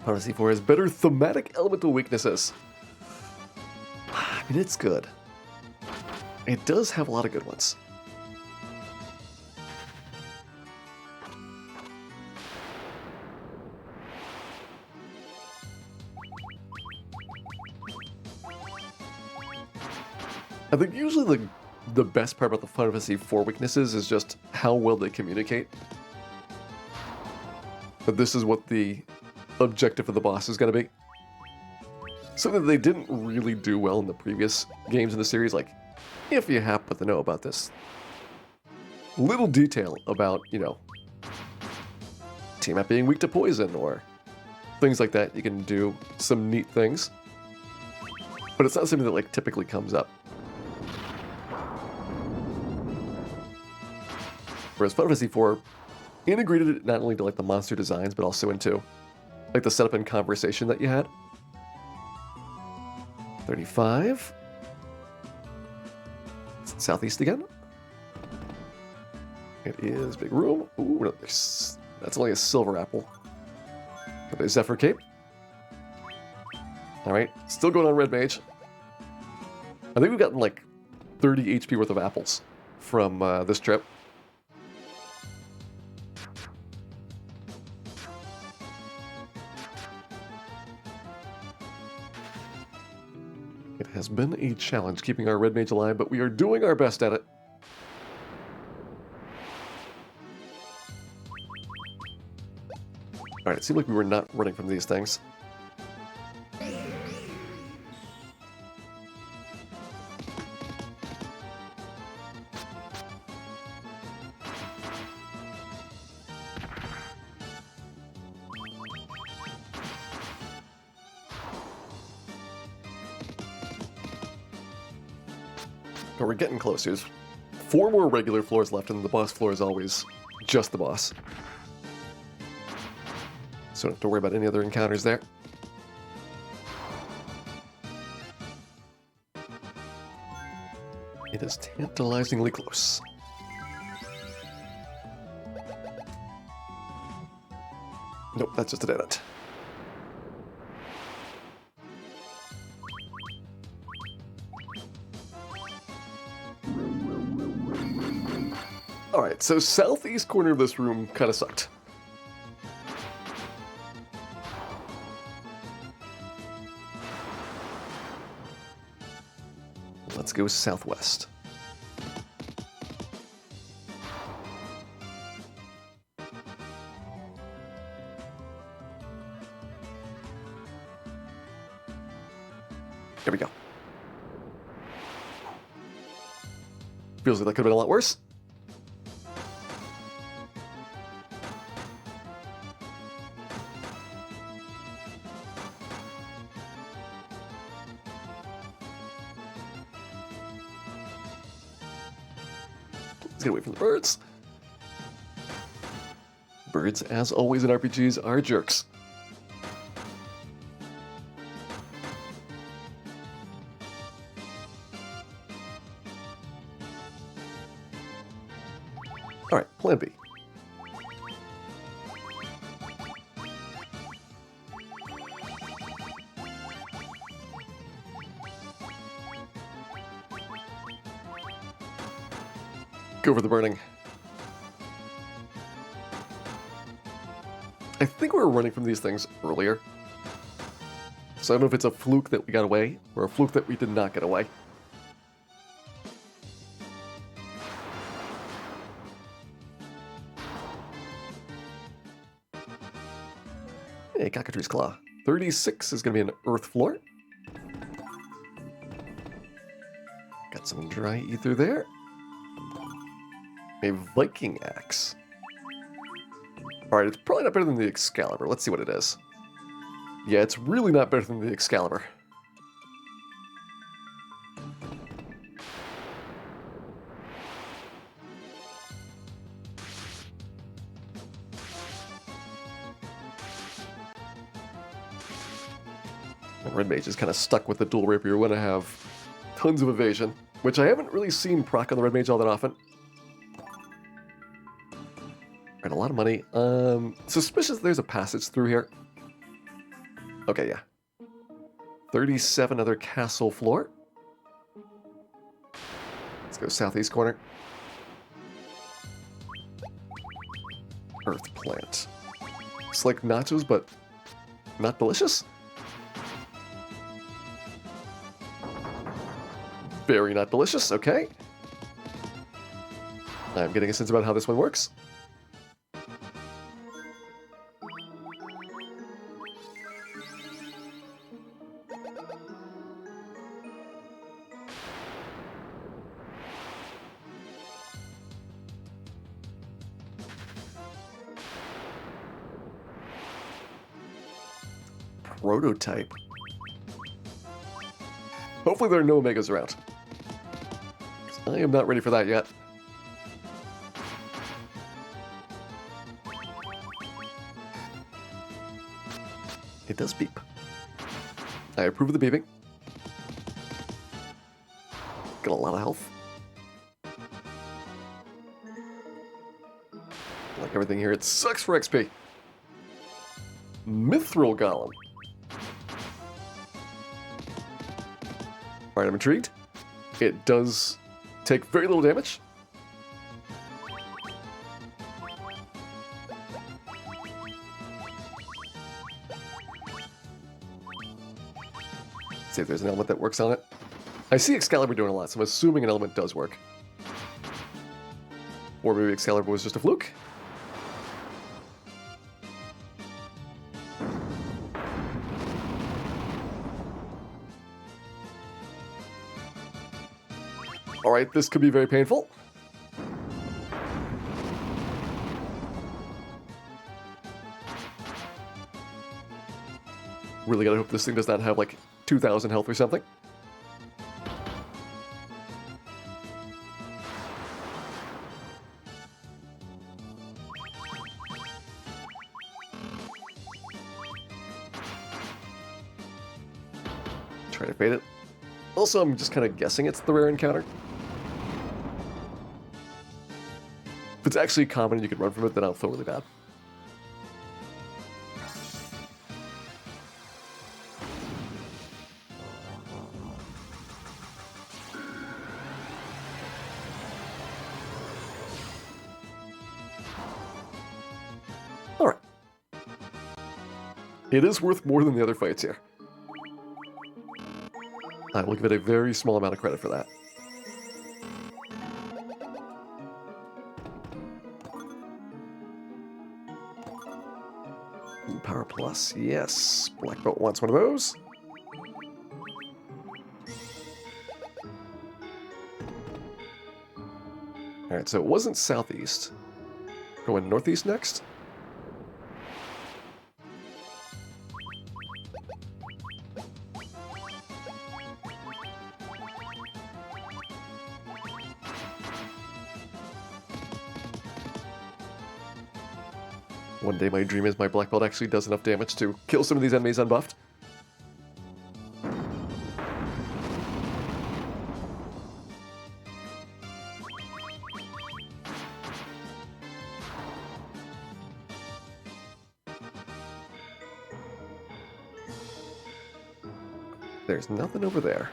Fantasy 4 has better thematic elemental weaknesses. I mean, it's good. It does have a lot of good ones. I think usually the best part about the Final Fantasy IV weaknesses is just how well they communicate. But this is what the objective of the boss is going to be. Something that they didn't really do well in the previous games in the series, like, if you happen to know about this little detail about, you know, Tiamat being weak to poison or things like that, you can do some neat things. But it's not something that, like, typically comes up. Whereas Final Fantasy IV integrated it not only to like the monster designs, but also into like the setup and conversation that you had. 35. Southeast again. It is big room. Ooh, no, that's only a silver apple. Got a Zephyr Cape. Alright, still going on Red Mage. I think we've gotten like 30 HP worth of apples from this trip. It has been a challenge keeping our Red Mage alive, but we are doing our best at it. Alright, it seemed like we were not running from these things. But we're getting close. There's 4 more regular floors left, and the boss floor is always just the boss. So don't have to worry about any other encounters there. It is tantalizingly close. Nope, that's just a dead end. Alright, so southeast corner of this room kind of sucked. Let's go southwest. There we go. Feels like that could have been a lot worse. Let's get away from the birds. Birds, as always in RPGs, are jerks. Alright, plan B. Go for the burning. I think we were running from these things earlier. So I don't know if it's a fluke that we got away, or a fluke that we did not get away. Hey, Cockatrice Claw. 36 is going to be an earth floor. Got some dry ether there. A Viking axe. Alright, it's probably not better than the Excalibur. Let's see what it is. Yeah, it's really not better than the Excalibur. Red Mage is kind of stuck with the dual rapier. You want to have tons of evasion, which I haven't really seen proc on the Red Mage all that often. Alright, a lot of money. Suspicious there's a passage through here. Okay, yeah. 37 other castle floor. Let's go southeast corner. Earth plant. It's like nachos, but not delicious? Very not delicious, okay. I'm getting a sense about how this one works. Prototype. Hopefully there are no Omegas around. I am not ready for that yet. It does beep. I approve of the beeping. Got a lot of health. Like everything here, it sucks for XP. Mithril Golem. Alright, I'm intrigued. It does take very little damage. See if there's an element that works on it. I see Excalibur doing a lot, so I'm assuming an element does work. Or maybe Excalibur was just a fluke. Alright, this could be very painful. Really gotta hope this thing does not have like 2,000 health or something. Try to fade it. Also, I'm just kind of guessing it's the rare encounter. If it's actually common and you can run from it, then I'll feel really bad. Alright. It is worth more than the other fights here. I will give it a very small amount of credit for that. Power Plus, yes. Black Belt wants one of those. Alright, so it wasn't southeast. Going northeast next? One day my dream is my black belt actually does enough damage to kill some of these enemies unbuffed. There's nothing over there.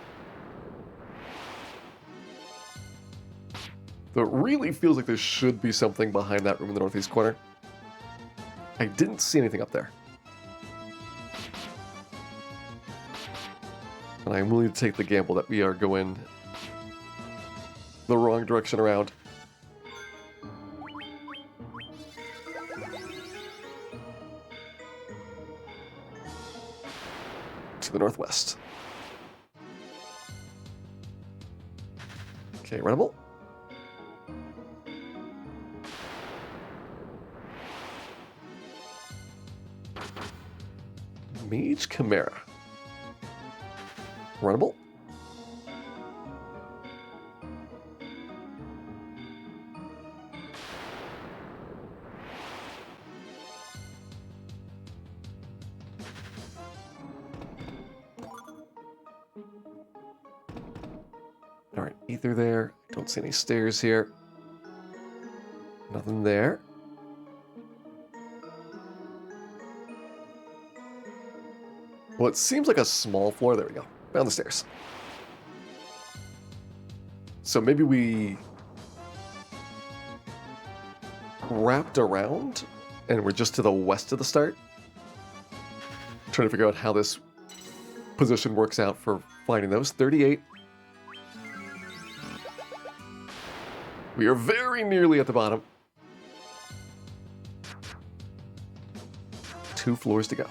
Though it really feels like there should be something behind that room in the northeast corner. I didn't see anything up there. And I'm willing to take the gamble that we are going the wrong direction around. To the northwest. Okay, runnable. Mage Chimera. Runnable. Alright, ether there. Don't see any stairs here. Nothing there. Well, it seems like a small floor. There we go. Down the stairs. So maybe we wrapped around and we're just to the west of the start. Trying to figure out how this position works out for finding those. 38. We are very nearly at the bottom. 2 floors to go.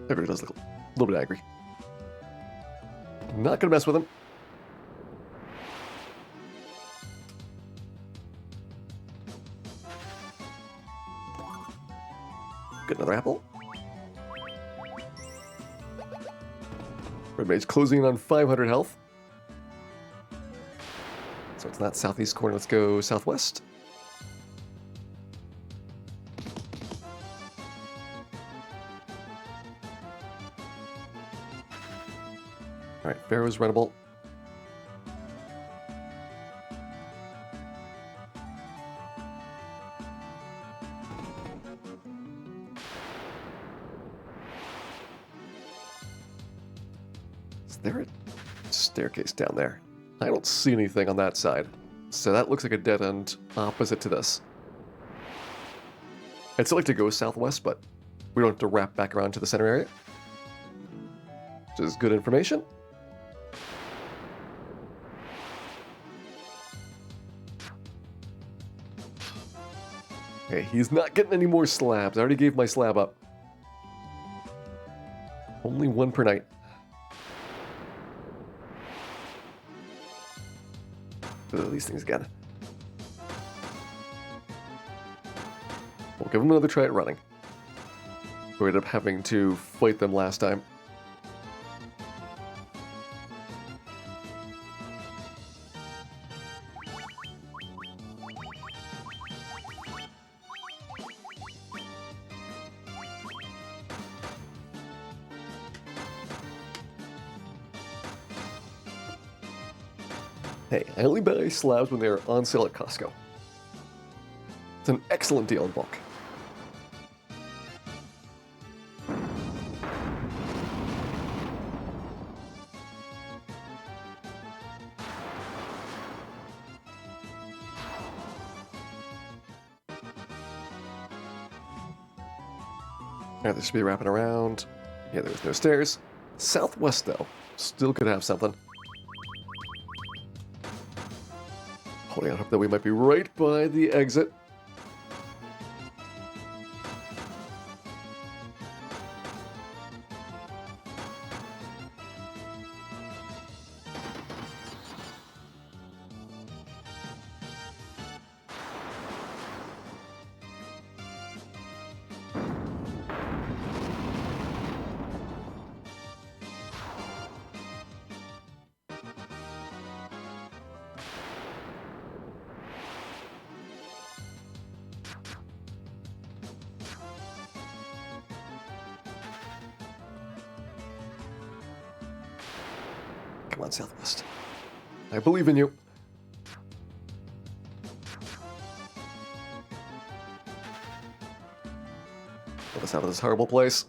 Everybody does look a little bit angry. Not gonna mess with him. Get another apple. Red Mage closing in on 500 health. So it's not southeast corner. Let's go southwest. Alright, Pharaoh's runnable. Is there a staircase down there? I don't see anything on that side. So that looks like a dead end opposite to this. I'd still like to go southwest, but we don't have to wrap back around to the center area. Which is good information. Okay, he's not getting any more slabs. I already gave my slab up. Only one per night. These things again. We'll give them another try at running. We ended up having to fight them last time. Hey, I only buy slabs when they're on sale at Costco. It's an excellent deal in bulk. Alright, this should be wrapping around. Yeah, there's no stairs. Southwest, though. Still could have something. Holding out hope that we might be right by the exit. Come on, Southwest. I believe in you. Get us out of this horrible place.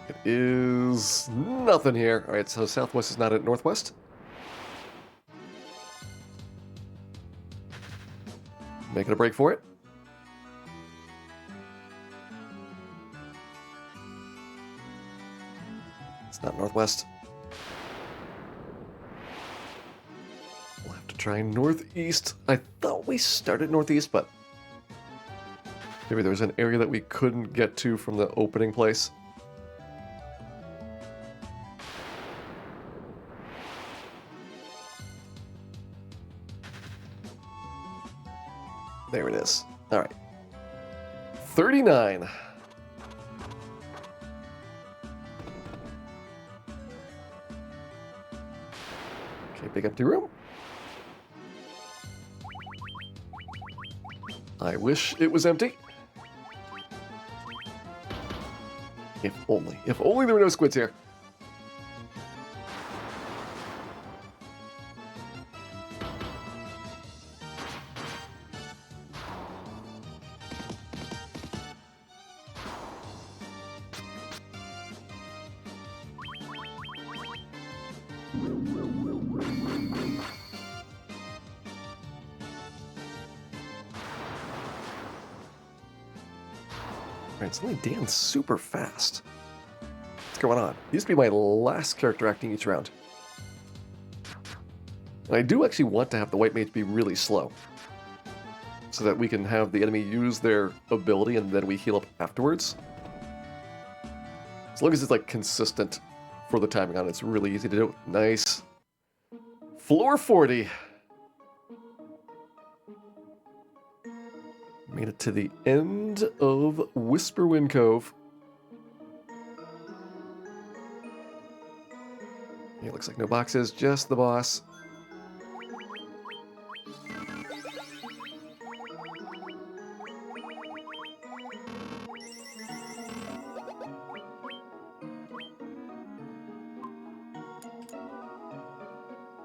It is nothing here. All right, so Southwest is not at Northwest. Making a break for it. It's not Northwest. We'll have to try Northeast. I thought we started Northeast, but maybe there was an area that we couldn't get to from the opening place. There it is. All right. 39. Okay, big empty room. I wish it was empty. If only. If only there were no squids here. Alright, suddenly Dan's super fast. What's going on? He used to be my last character acting each round. And I do actually want to have the white mage be really slow. So that we can have the enemy use their ability and then we heal up afterwards. As long as it's like consistent for the timing on it, it's really easy to do. Nice. Floor 40. Made it to the end of Whisperwind Cove. It looks like no boxes, just the boss.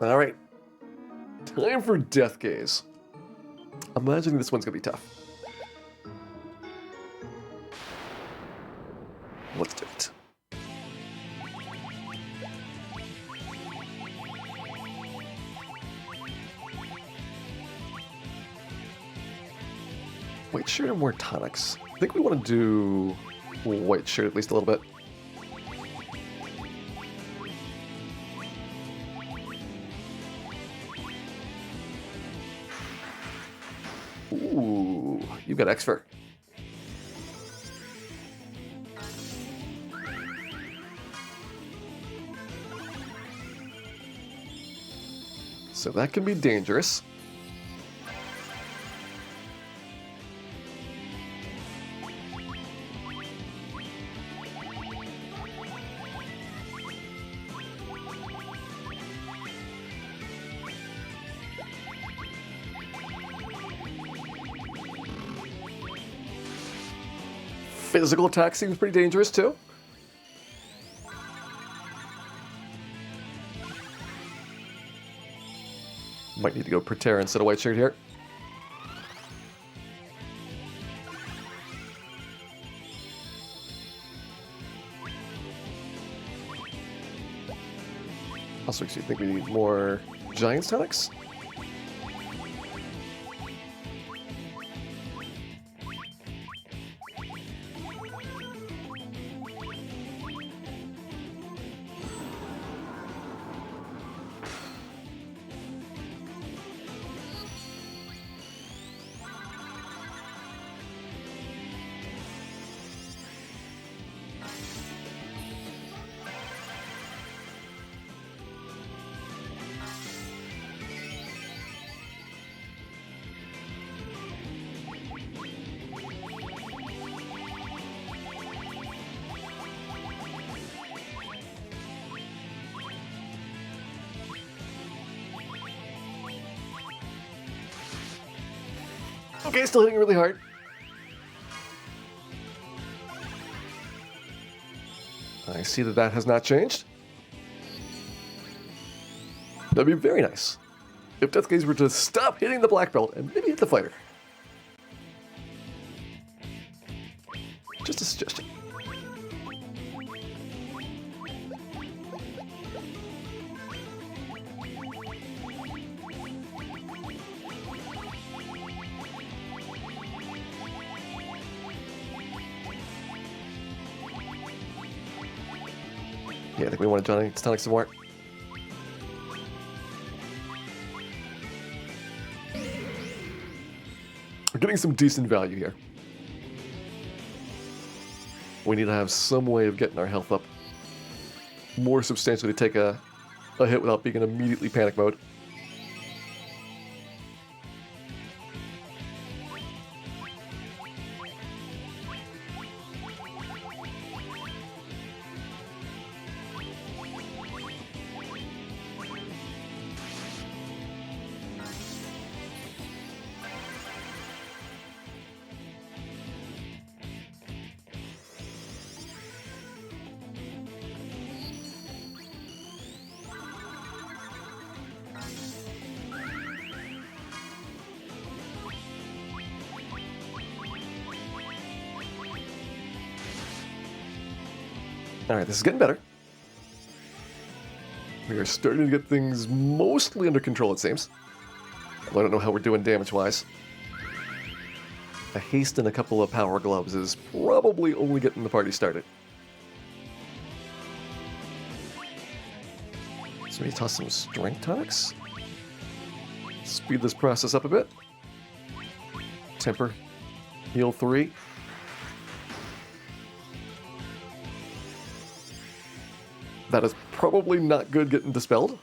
All right, time for Death Gaze. I'm imagining this one's gonna be tough. Let's do it. Wait, sure, more tonics. I think we want to do white shirt at least a little bit. Ooh, you got X-Fur. So that can be dangerous. Physical attack seems pretty dangerous too. Might need to go Protera instead of white shirt here. Also, I think we need more Giant's tonics. Okay, still hitting really hard. I see that that has not changed. That'd be very nice if Death Gaze were to stop hitting the black belt and maybe hit the fighter. Just a suggestion. Yeah, I think we want Johnny Tonic some more. We're getting some decent value here. We need to have some way of getting our health up more substantially to take a hit without being in immediately panic mode. Alright, this is getting better. We are starting to get things mostly under control, it seems. Although I don't know how we're doing damage-wise. A haste and a couple of power gloves is probably only getting the party started. So we toss some strength tonics. Speed this process up a bit. Temper. Heal 3. That is probably not good getting dispelled.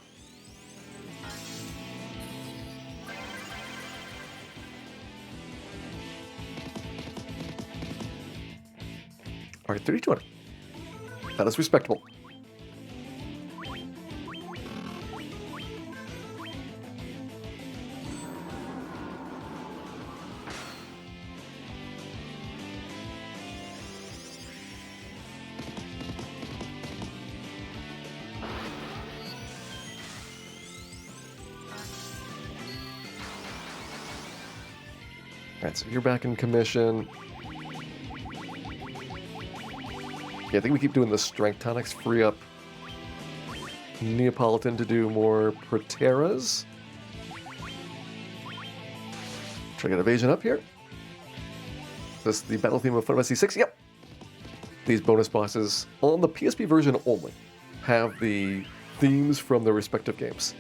Alright, 3200. That is respectable. Alright, so you're back in commission. Yeah, I think we keep doing the strength tonics, free up Neapolitan to do more Proteras. Try to get evasion up here. This is the battle theme of Final Fantasy VI. Yep. These bonus bosses on the PSP version only have the themes from their respective games.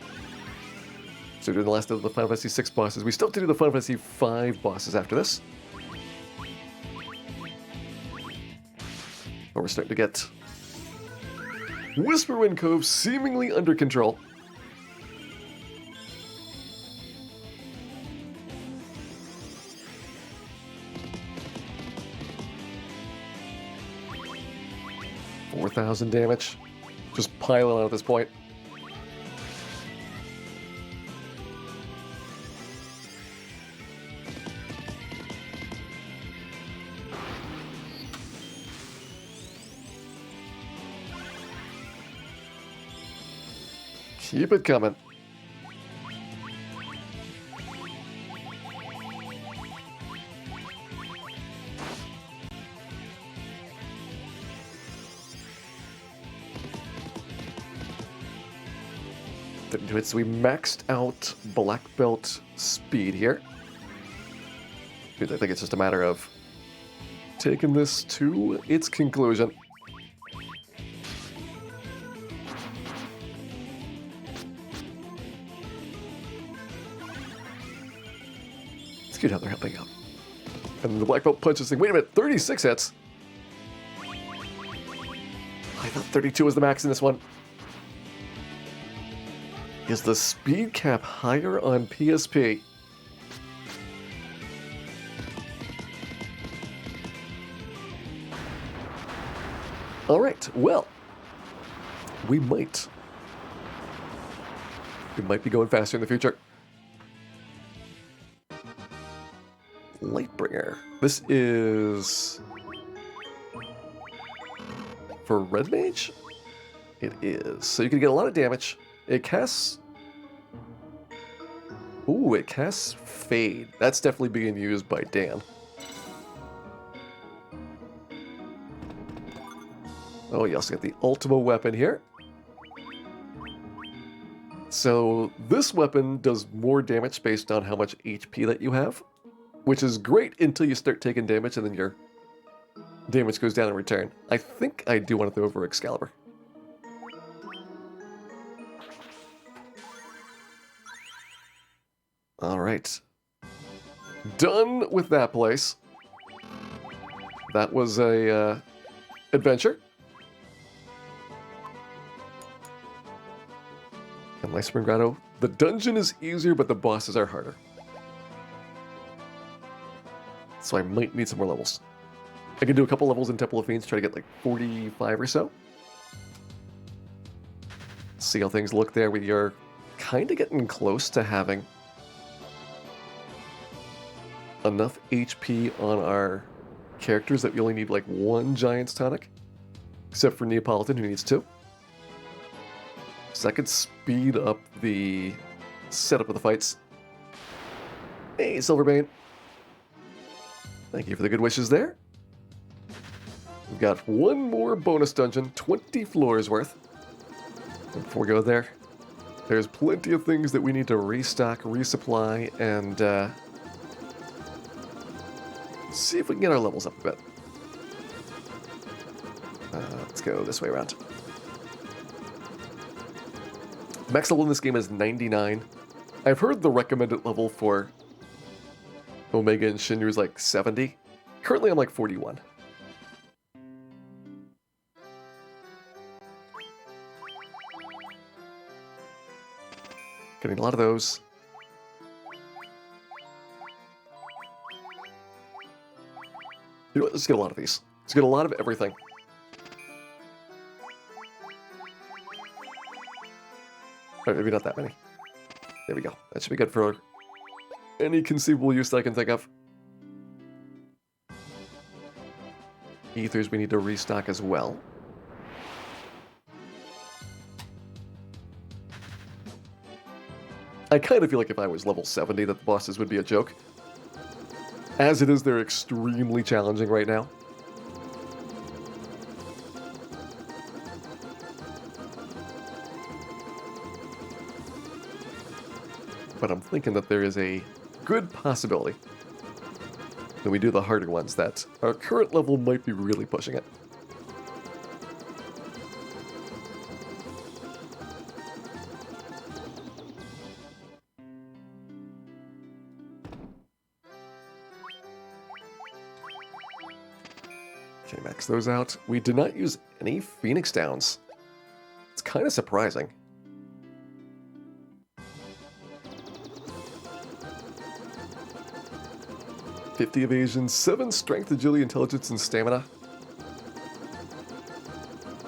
So doing the last of the Final Fantasy VI bosses. We still have to do the Final Fantasy V bosses after this. But we're starting to get Whisperwind Cove seemingly under control. $4,000 damage. Just piling on at this point. Keep it coming. Didn't do it, so we maxed out Black Belt speed here. Because I think it's just a matter of taking this to its conclusion. It's good how they're helping out. And the Black Belt punches thing. Wait a minute, 36 hits. I thought 32 was the max in this one. Is the speed cap higher on PSP? Alright, well, we might be going faster in the future. Lightbringer. This is for Red Mage? It is. So you can get a lot of damage. It casts... Ooh, it casts Fade. That's definitely being used by Dan. Oh, you also get the Ultima weapon here. So this weapon does more damage based on how much HP that you have, which is great until you start taking damage and then your damage goes down in return. I think I do want to throw over Excalibur. Alright. Done with that place. That was a adventure. And Light Spring Grotto. The dungeon is easier, but the bosses are harder. So I might need some more levels. I can do a couple levels in Temple of Fiends, try to get like 45 or so. See how things look there. We are kind of getting close to having enough HP on our characters that we only need like one Giant's Tonic. Except for Neapolitan, who needs two. So that could speed up the setup of the fights. Hey, Silverbane. Thank you for the good wishes there. We've got one more bonus dungeon, 20 floors worth. And before we go there, there's plenty of things that we need to restock, resupply, and see if we can get our levels up a bit. Let's go this way around. Max level in this game is 99. I've heard the recommended level for Omega and Shinru is like 70. Currently I'm like 41. Getting a lot of those. You know what, let's get a lot of these. Let's get a lot of everything. Or maybe not that many. There we go. That should be good for any conceivable use that I can think of. Ethers we need to restock as well. I kind of feel like if I was level 70 that the bosses would be a joke. As it is, they're extremely challenging right now. But I'm thinking that there is a good possibility Then we do the harder ones that our current level might be really pushing it. Okay, max those out. We did not use any Phoenix Downs. It's kind of surprising. $50 evasion, 7 strength, agility, intelligence, and stamina.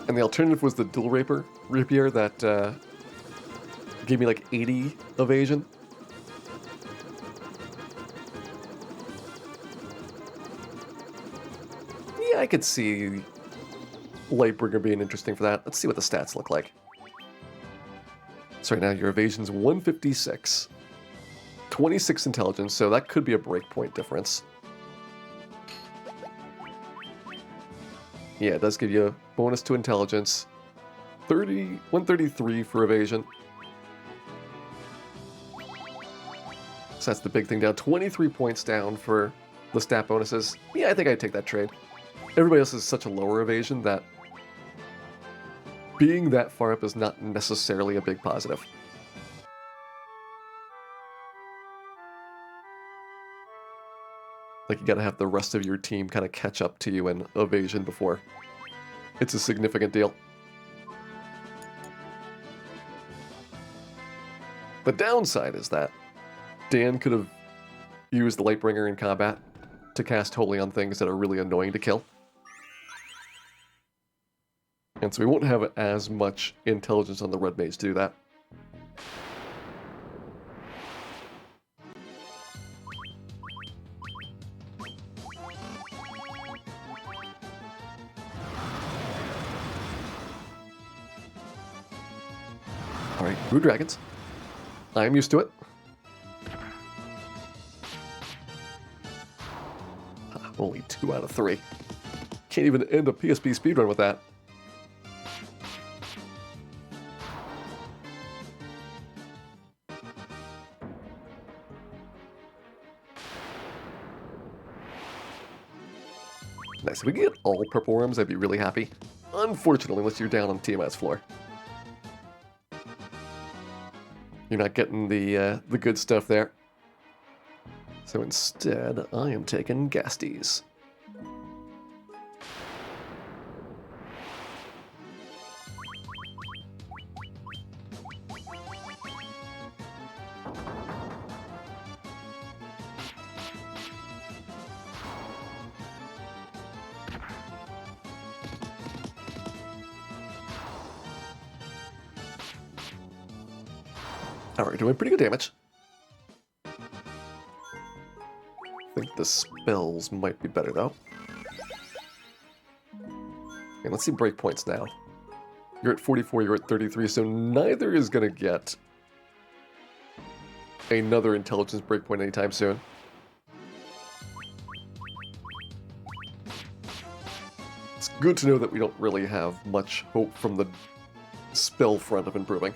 And the alternative was the dual rapier that gave me like 80 evasion. Yeah, I could see Lightbringer being interesting for that. Let's see what the stats look like. So right now your evasion's 156. 26 intelligence, so that could be a breakpoint difference. Yeah, it does give you a bonus to intelligence. 133 for evasion. So that's the big thing down. 23 points down for the stat bonuses. Yeah, I think I'd take that trade. Everybody else has such a lower evasion that being that far up is not necessarily a big positive. Like, you gotta have the rest of your team kind of catch up to you in evasion before it's a significant deal. The downside is that Dan could have used the Lightbringer in combat to cast Holy on things that are really annoying to kill. And so we won't have as much intelligence on the Red Mage to do that. Alright, Blue Dragons. I'm used to it. Only 2 out of 3. Can't even end a PSP speedrun with that. Nice. If we can get all purple worms, I'd be really happy. Unfortunately, unless you're down on Tiamat's floor. You're not getting the good stuff there. So instead, I am taking Gasties. Alright, doing pretty good damage. I think the spells might be better, though. Okay, let's see breakpoints now. You're at 44, you're at 33, so neither is going to get another intelligence breakpoint anytime soon. It's good to know that we don't really have much hope from the spell front of improving.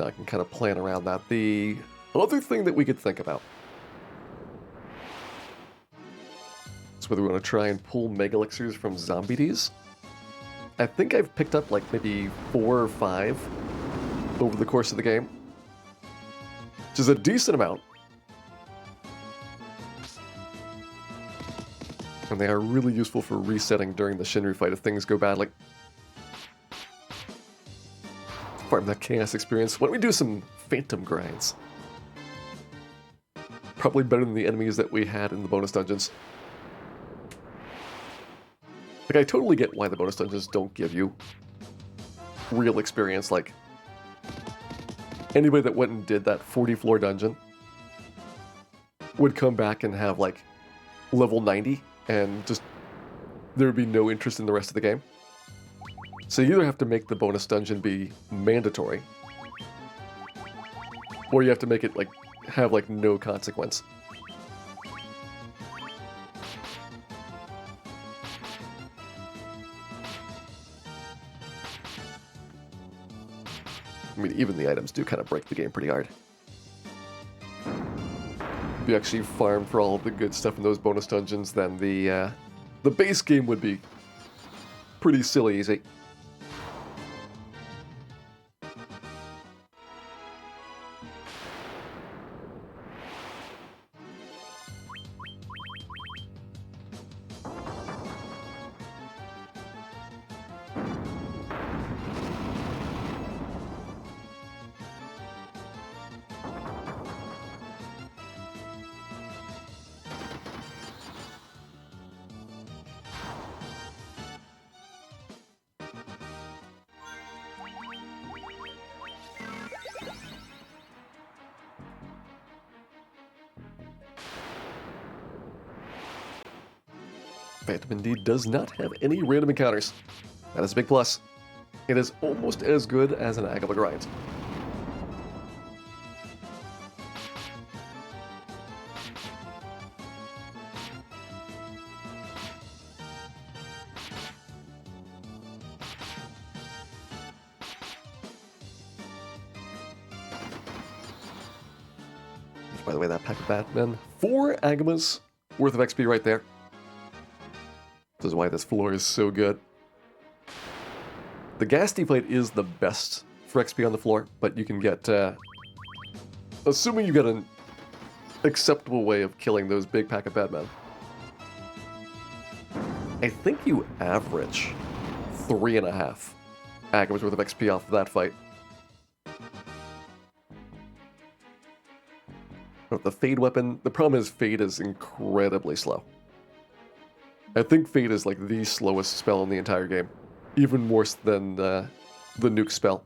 I can kind of plan around that. The other thing that we could think about is whether we want to try and pull Mega Elixirs from Zombie Ds. I think I've picked up like maybe 4 or 5 over the course of the game, which is a decent amount. And they are really useful for resetting during the Shinryu fight if things go badly. Farm that chaos experience. Why don't we do some phantom grinds? Probably better than the enemies that we had in the bonus dungeons. Like, I totally get why the bonus dungeons don't give you real experience. Like, anybody that went and did that 40-floor dungeon would come back and have, like, level 90, and just there would be no interest in the rest of the game. So you either have to make the bonus dungeon be mandatory, or you have to make it, like, have, like, no consequence. I mean, even the items do kind of break the game pretty hard. If you actually farm for all of the good stuff in those bonus dungeons, then the base game would be pretty silly easy. Phantom indeed does not have any random encounters. That is a big plus. It is almost as good as an Agaba grind. By the way, that pack of Batman, 4 Agamas worth of XP right there. This is why this floor is so good. The Ghastly Plate is the best for XP on the floor, but you can get, assuming you get an acceptable way of killing those big pack of Batman, I think you average 3.5 Agamas worth of XP off of that fight. But the Fade weapon, the problem is Fade is incredibly slow. I think Fade is like the slowest spell in the entire game. Even worse than the nuke spell.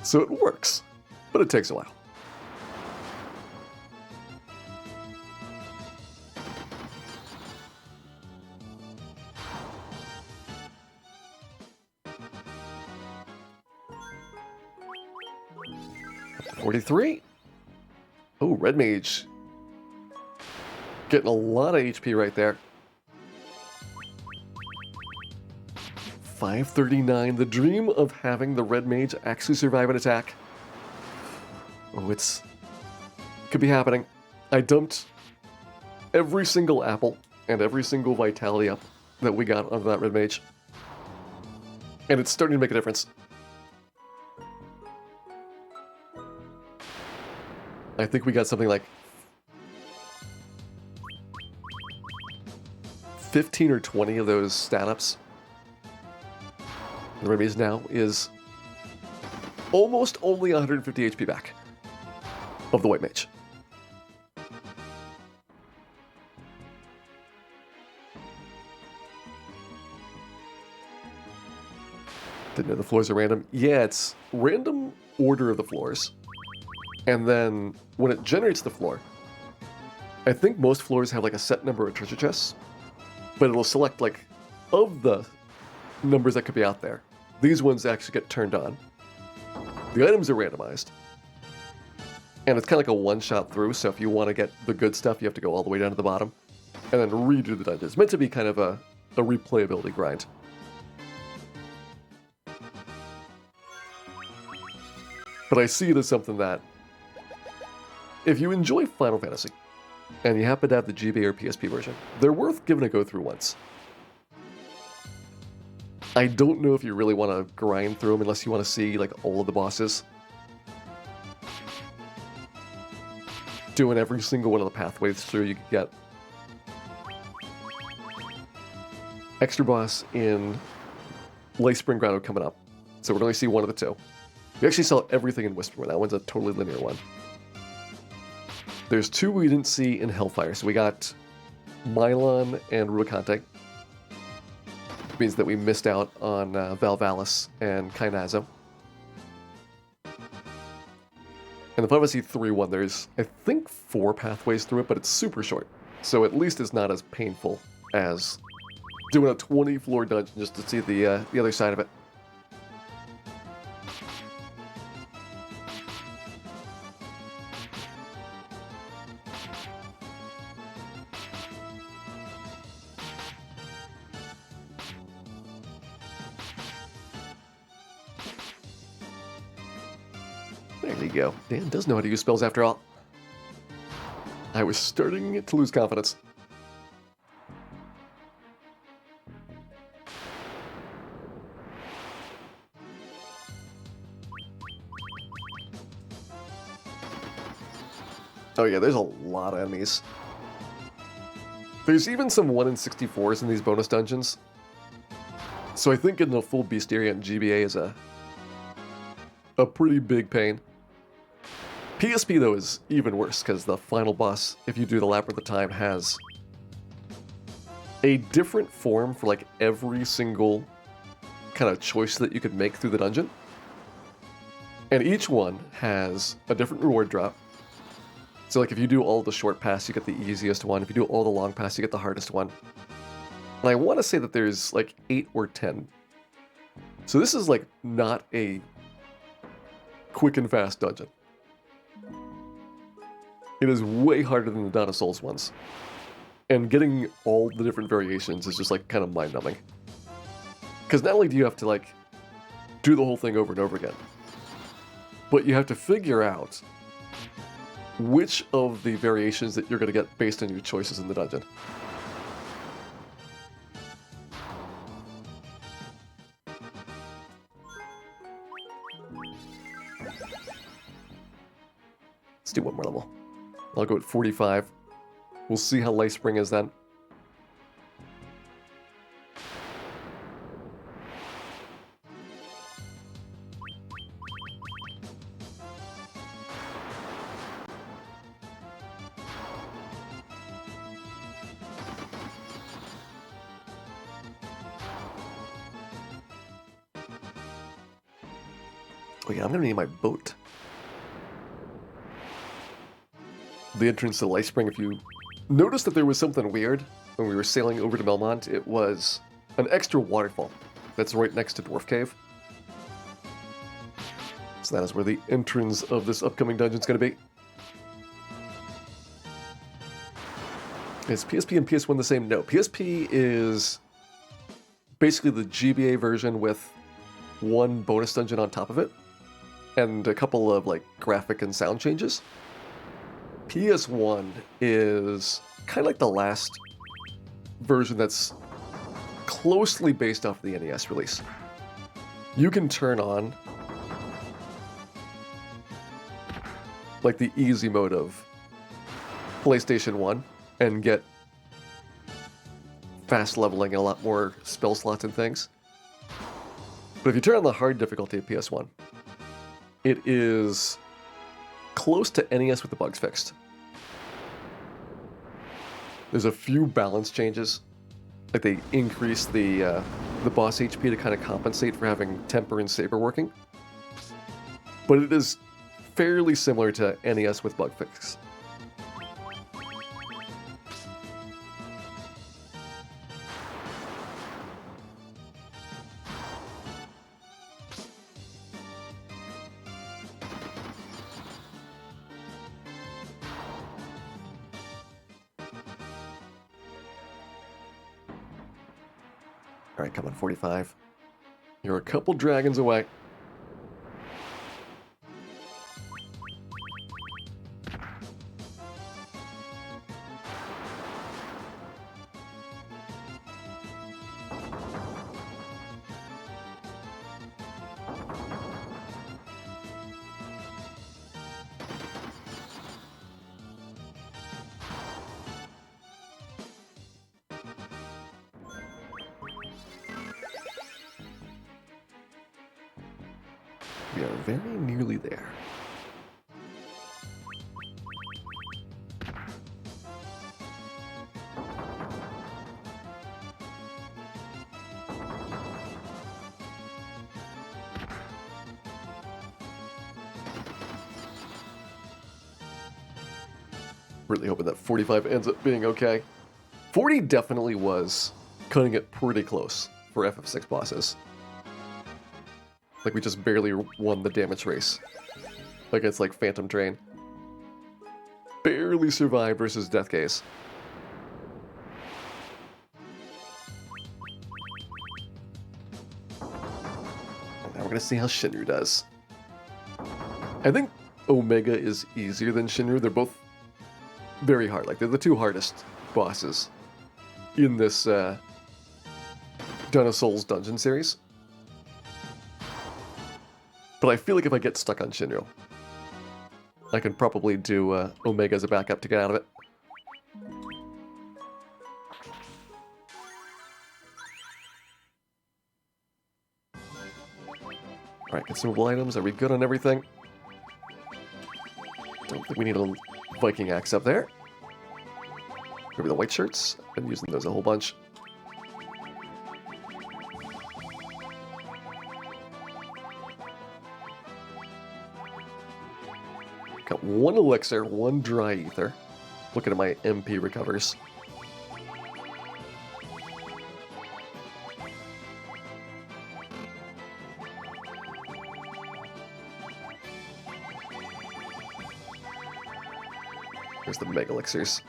So it works, but it takes a while. Up to 43. Oh, Red Mage. Getting a lot of HP right there. 539. The dream of having the Red Mage actually survive an attack. Oh, could be happening. I dumped every single apple and every single vitality up that we got on that Red Mage. And it's starting to make a difference. I think we got something like 15 or 20 of those stat ups. The Red Mage now is almost only 150 HP back of the White Mage. Didn't know the floors are random. Yeah, it's random order of the floors. And then when it generates the floor, I think most floors have like a set number of treasure chests, but it'll select like of the numbers that could be out there. These ones actually get turned on. The items are randomized. And it's kind of like a one-shot through, so if you want to get the good stuff, you have to go all the way down to the bottom and then redo the dungeons. It's meant to be kind of a replayability grind. But I see it as something that, if you enjoy Final Fantasy, and you happen to have the GB or PSP version, they're worth giving a go through once. I don't know if you really want to grind through them unless you want to see like all of the bosses. Doing every single one of the pathways through, you could get extra boss in Lake Spring Grotto coming up. So we're going to see one of the two. We actually saw everything in Whisper. That one's a totally linear one. There's 2 we didn't see in Hellfire. So we got Mylon and Rubicante. Which means that we missed out on Valvalis and Kainazo. And the Final Fantasy 3 one, there's, I think, 4 pathways through it, but it's super short. So at least it's not as painful as doing a 20-floor dungeon just to see the other side of it. There you go. Dan does know how to use spells after all. I was starting to lose confidence. Oh yeah, there's a lot of enemies. There's even some 1 in 64s in these bonus dungeons. So I think getting a full Beasteria and GBA is a pretty big pain. PSP though is even worse, because the final boss, if you do the Labyrinth of Time, has a different form for like every single kind of choice that you could make through the dungeon. And each one has a different reward drop. So like if you do all the short paths, you get the easiest one. If you do all the long paths, you get the hardest one. And I want to say that there's like 8 or 10. So this is like not a quick and fast dungeon. It is way harder than the Dawn of Souls ones. And getting all the different variations is just like kind of mind-numbing. Because not only do you have to like do the whole thing over and over again, but you have to figure out which of the variations that you're going to get based on your choices in the dungeon. Let's do one more level. I'll go at 45. We'll see how Life Spring is then. Oh yeah, I'm gonna need my boat. The entrance to Life Spring, if you notice that there was something weird when we were sailing over to Melmont, it was an extra waterfall that's right next to Dwarf Cave. So that is where the entrance of this upcoming dungeon is going to be. Is PSP and PS1 the same? No. PSP is basically the GBA version with one bonus dungeon on top of it, and a couple of like graphic and sound changes. PS1 is kind of like the last version that's closely based off the NES release. You can turn on like the easy mode of PlayStation 1 and get fast leveling and a lot more spell slots and things. But if you turn on the hard difficulty of PS1, it is close to NES with the bugs fixed. There's a few balance changes, like they increase the boss HP to kind of compensate for having temper and saber working. But it is fairly similar to NES with bug fix. Alright, come on, 45. You're a couple dragons away. We are very nearly there. Really hoping that 45 ends up being okay. 40 definitely was cutting it pretty close for FF6 bosses. Like, we just barely won the damage race against, like, Phantom Train. Barely survived versus Death Case. And now we're gonna see how Shinru does. I think Omega is easier than Shinru. They're both very hard. Like, they're the two hardest bosses in this Dawn of Souls dungeon series. But I feel like if I get stuck on Shinru, I can probably do Omega as a backup to get out of it. Alright, consumable items. Are we good on everything? Don't think we need a Viking axe up there. Maybe the white shirts. I've been using those a whole bunch. Got one elixir, one dry ether. Looking at my MP recovers. There's the mega elixirs.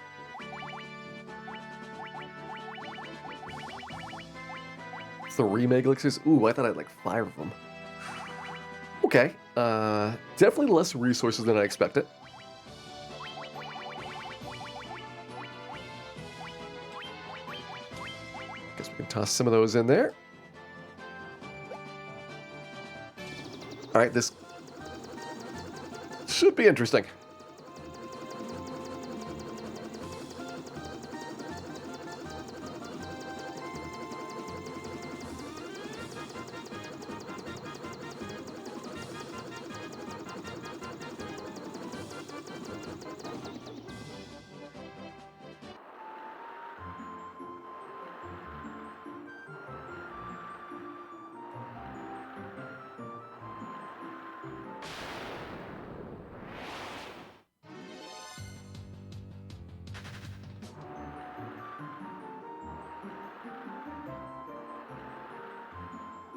Three mega elixirs? Ooh, I thought I had like 5 of them. Okay. Definitely less resources than I expected. Guess we can toss some of those in there. Alright, this should be interesting.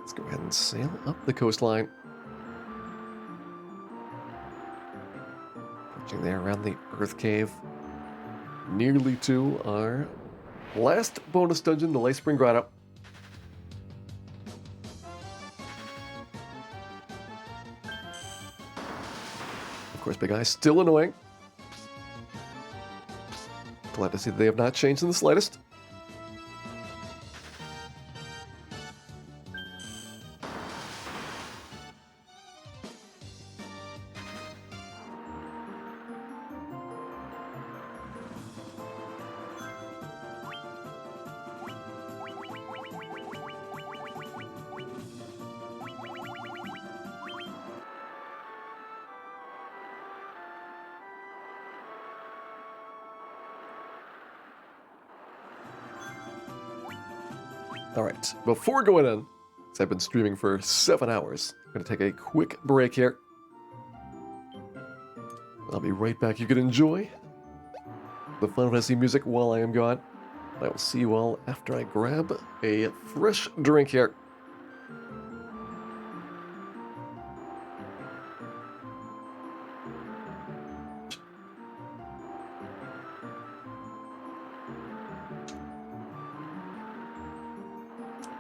Let's go ahead and sail up the coastline. Approaching there around the Earth Cave. Nearly to our last bonus dungeon, the Light Spring Grotto. Of course, Big Eye still annoying. Glad to see that they have not changed in the slightest. Alright, before going in, since I've been streaming for 7 hours, I'm going to take a quick break here. I'll be right back. You can enjoy the Final Fantasy music while I am gone. I will see you all after I grab a fresh drink here.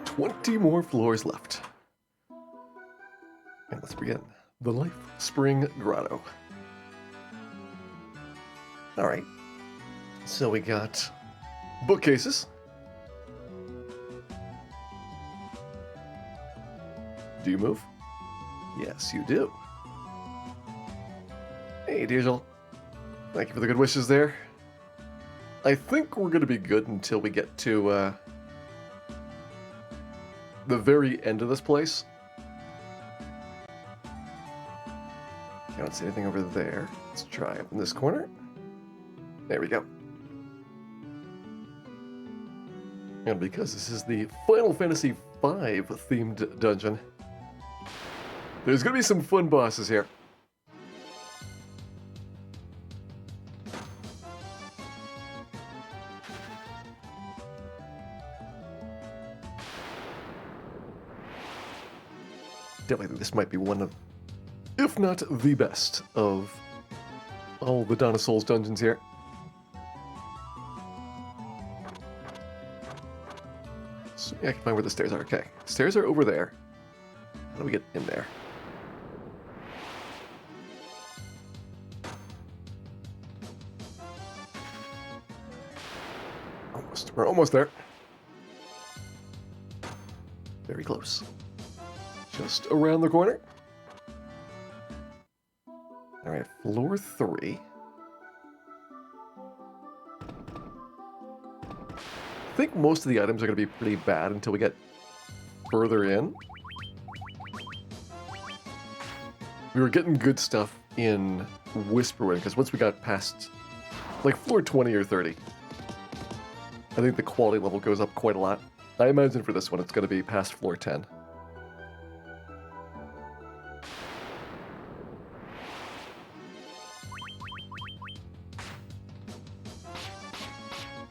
$20 more floors left. And let's begin the Light Spring Grotto. Alright. So we got bookcases. Do you move? Yes, you do. Hey, Diesel. Thank you for the good wishes there. I think we're going to be good until we get to the very end of this place. I don't see anything over there. Let's try it in this corner. There we go. And because this is the Final Fantasy V themed dungeon, there's going to be some fun bosses here. Definitely think this might be one of, if not the best, of all the Dawn of Souls dungeons here. So yeah, I can find where the stairs are. Okay, stairs are over there. How do we get in there? We're almost there. Very close. Just around the corner. All right, floor 3. I think most of the items are going to be pretty bad until we get further in. We were getting good stuff in Whisperwind, because once we got past, like, floor 20 or 30, I think the quality level goes up quite a lot. I imagine for this one, it's going to be past floor 10.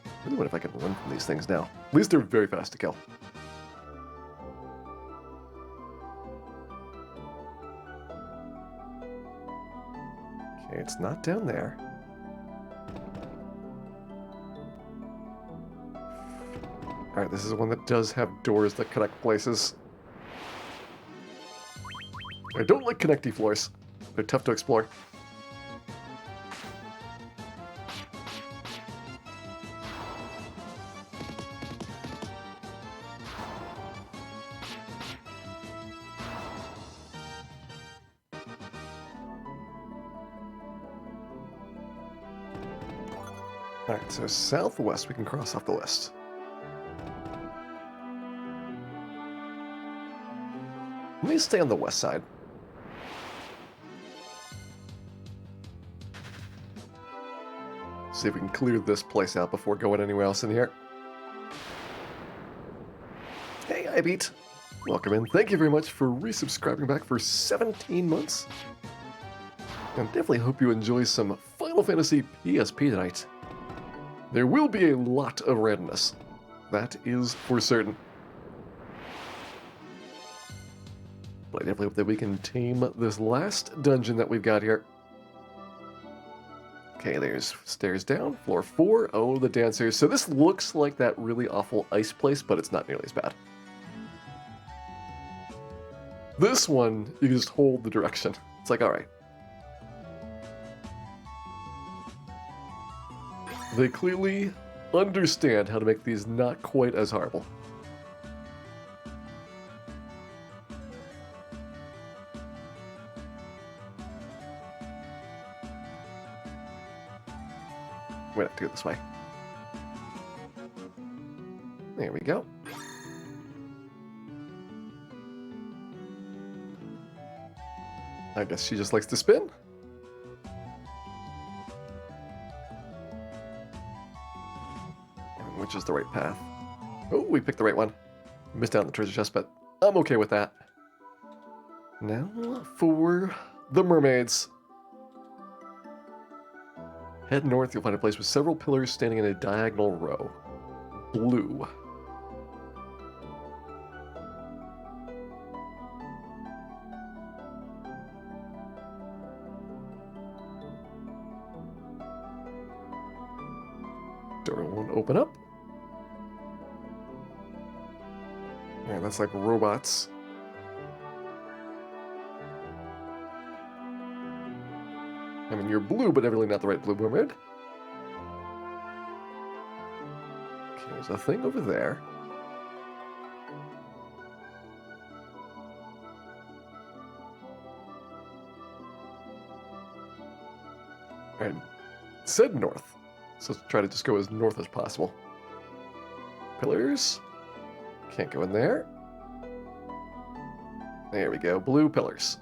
I really wonder if I can run from these things now. At least they're very fast to kill. Okay, it's not down there. Alright, this is one that does have doors that connect places. I don't like connecty floors. They're tough to explore. Alright, so southwest we can cross off the list. Let me stay on the west side. See if we can clear this place out before going anywhere else in here. Hey, iBeat. Welcome in. Thank you very much for resubscribing back for 17 months. And definitely hope you enjoy some Final Fantasy PSP tonight. There will be a lot of randomness. That is for certain. But I definitely hope that we can tame this last dungeon that we've got here. Okay, there's stairs down, floor 4. Oh, the dancers. So this looks like that really awful ice place, but it's not nearly as bad. This one, you can just hold the direction. It's like, alright. They clearly understand how to make these not quite as horrible. We'd have to go this way. There we go. I guess she just likes to spin. Which is the right path? Oh, we picked the right one. Missed out on the treasure chest, but I'm okay with that. Now for the mermaids. Head north, you'll find a place with several pillars standing in a diagonal row. Blue. Door won't open up. Yeah, that's like robots. I mean, you're blue, but evidently not the right blue mermaid. Okay, there's a thing over there. Alright, said north. So let's try to just go as north as possible. Pillars. Can't go in there. There we go, blue pillars.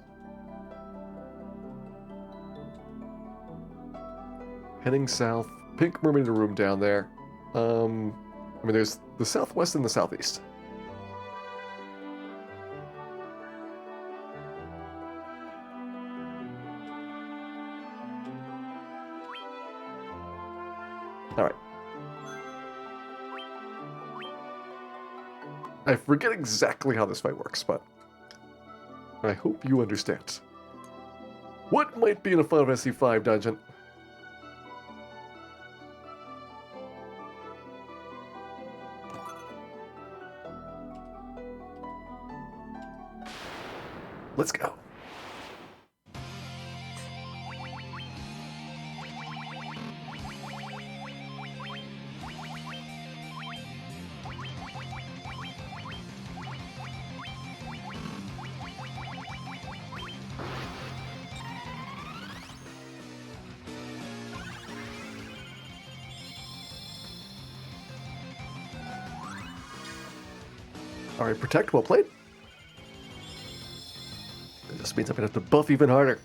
Heading south. Pink mermaid in a room down there. I mean, there's the southwest and the southeast. Alright. I forget exactly how this fight works, but I hope you understand. What might be in a Final Fantasy V dungeon? Let's go. Alright, protect, well played. It just means I'm gonna have to buff even harder.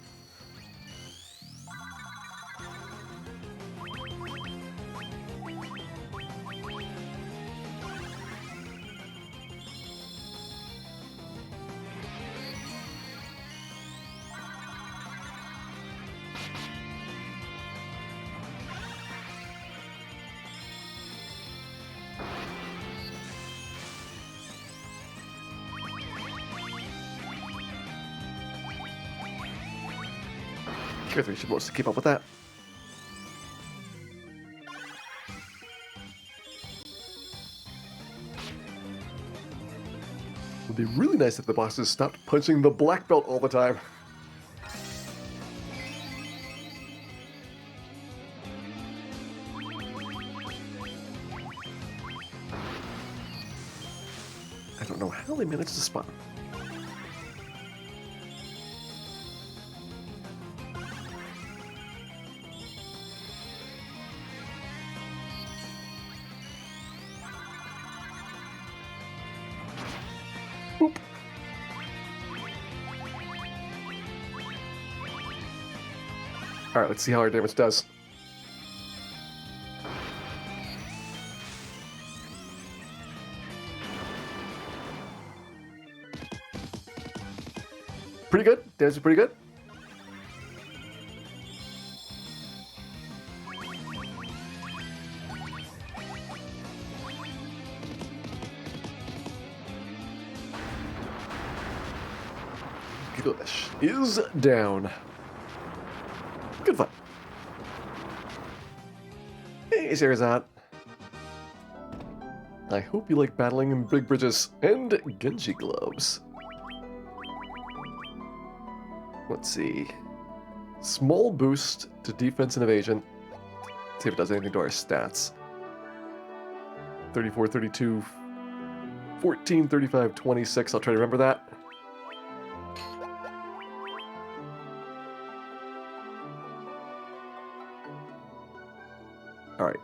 I guess we should mostly keep up with that. It would be really nice if the bosses stopped punching the black belt all the time. I don't know how they managed to spawn. Boop. Alright, let's see how our damage does. Pretty good. Damage is pretty good. Glitchless is down. Good fun. Hey, Zerazat. I hope you like battling in big bridges and Genji gloves. Let's see. Small boost to defense and evasion. See if it does anything to our stats. 34, 32, 14, 35, 26. I'll try to remember that. Alright.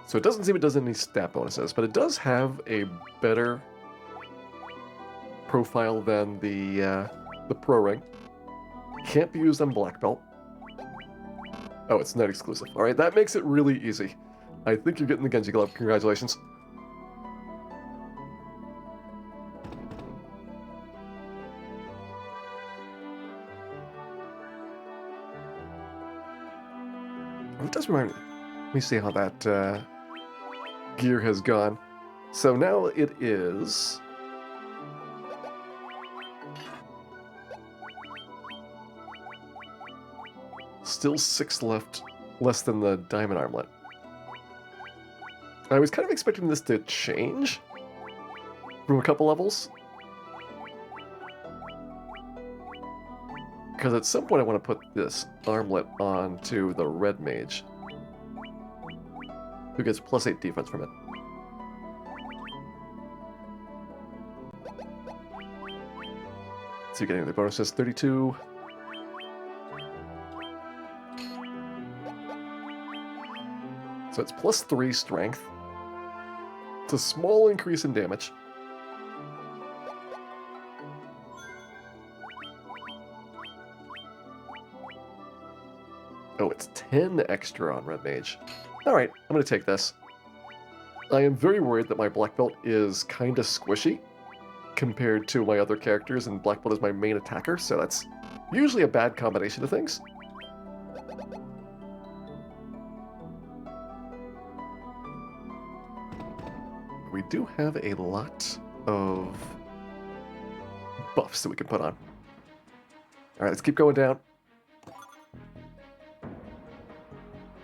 So it doesn't seem it does any stat bonuses, but it does have a better profile than the Pro Ring. Can't be used on Black Belt. Oh, it's not exclusive. Alright, that makes it really easy. I think you're getting the Genji Glove. Congratulations. It does remind me. Let me see how that gear has gone. So now it is... still 6 left, less than the diamond armlet. I was kind of expecting this to change from a couple levels. Because at some point I want to put this armlet onto the red mage, who gets +8 defense from it. So you're getting the bonuses 32. So it's +3 strength. It's a small increase in damage. Oh, it's 10 extra on red mage. Alright, I'm going to take this. I am very worried that my black belt is kind of squishy compared to my other characters, and black belt is my main attacker, so that's usually a bad combination of things. We do have a lot of buffs that we can put on. Alright, let's keep going down.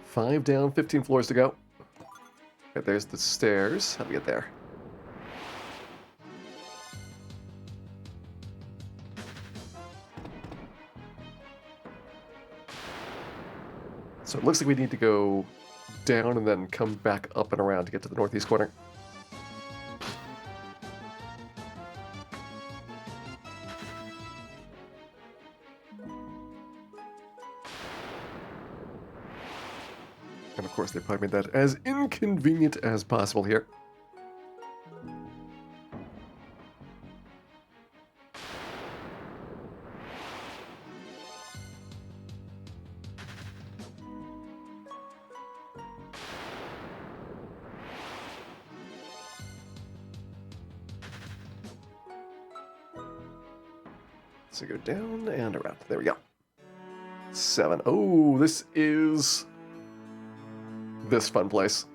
5 down, 15 floors to go. Okay, there's the stairs. How do we get there? So it looks like we need to go down and then come back up and around to get to the northeast corner. And of course, they probably made that as inconvenient as possible here. So go down and around. There we go. 7. Oh, this is this fun place.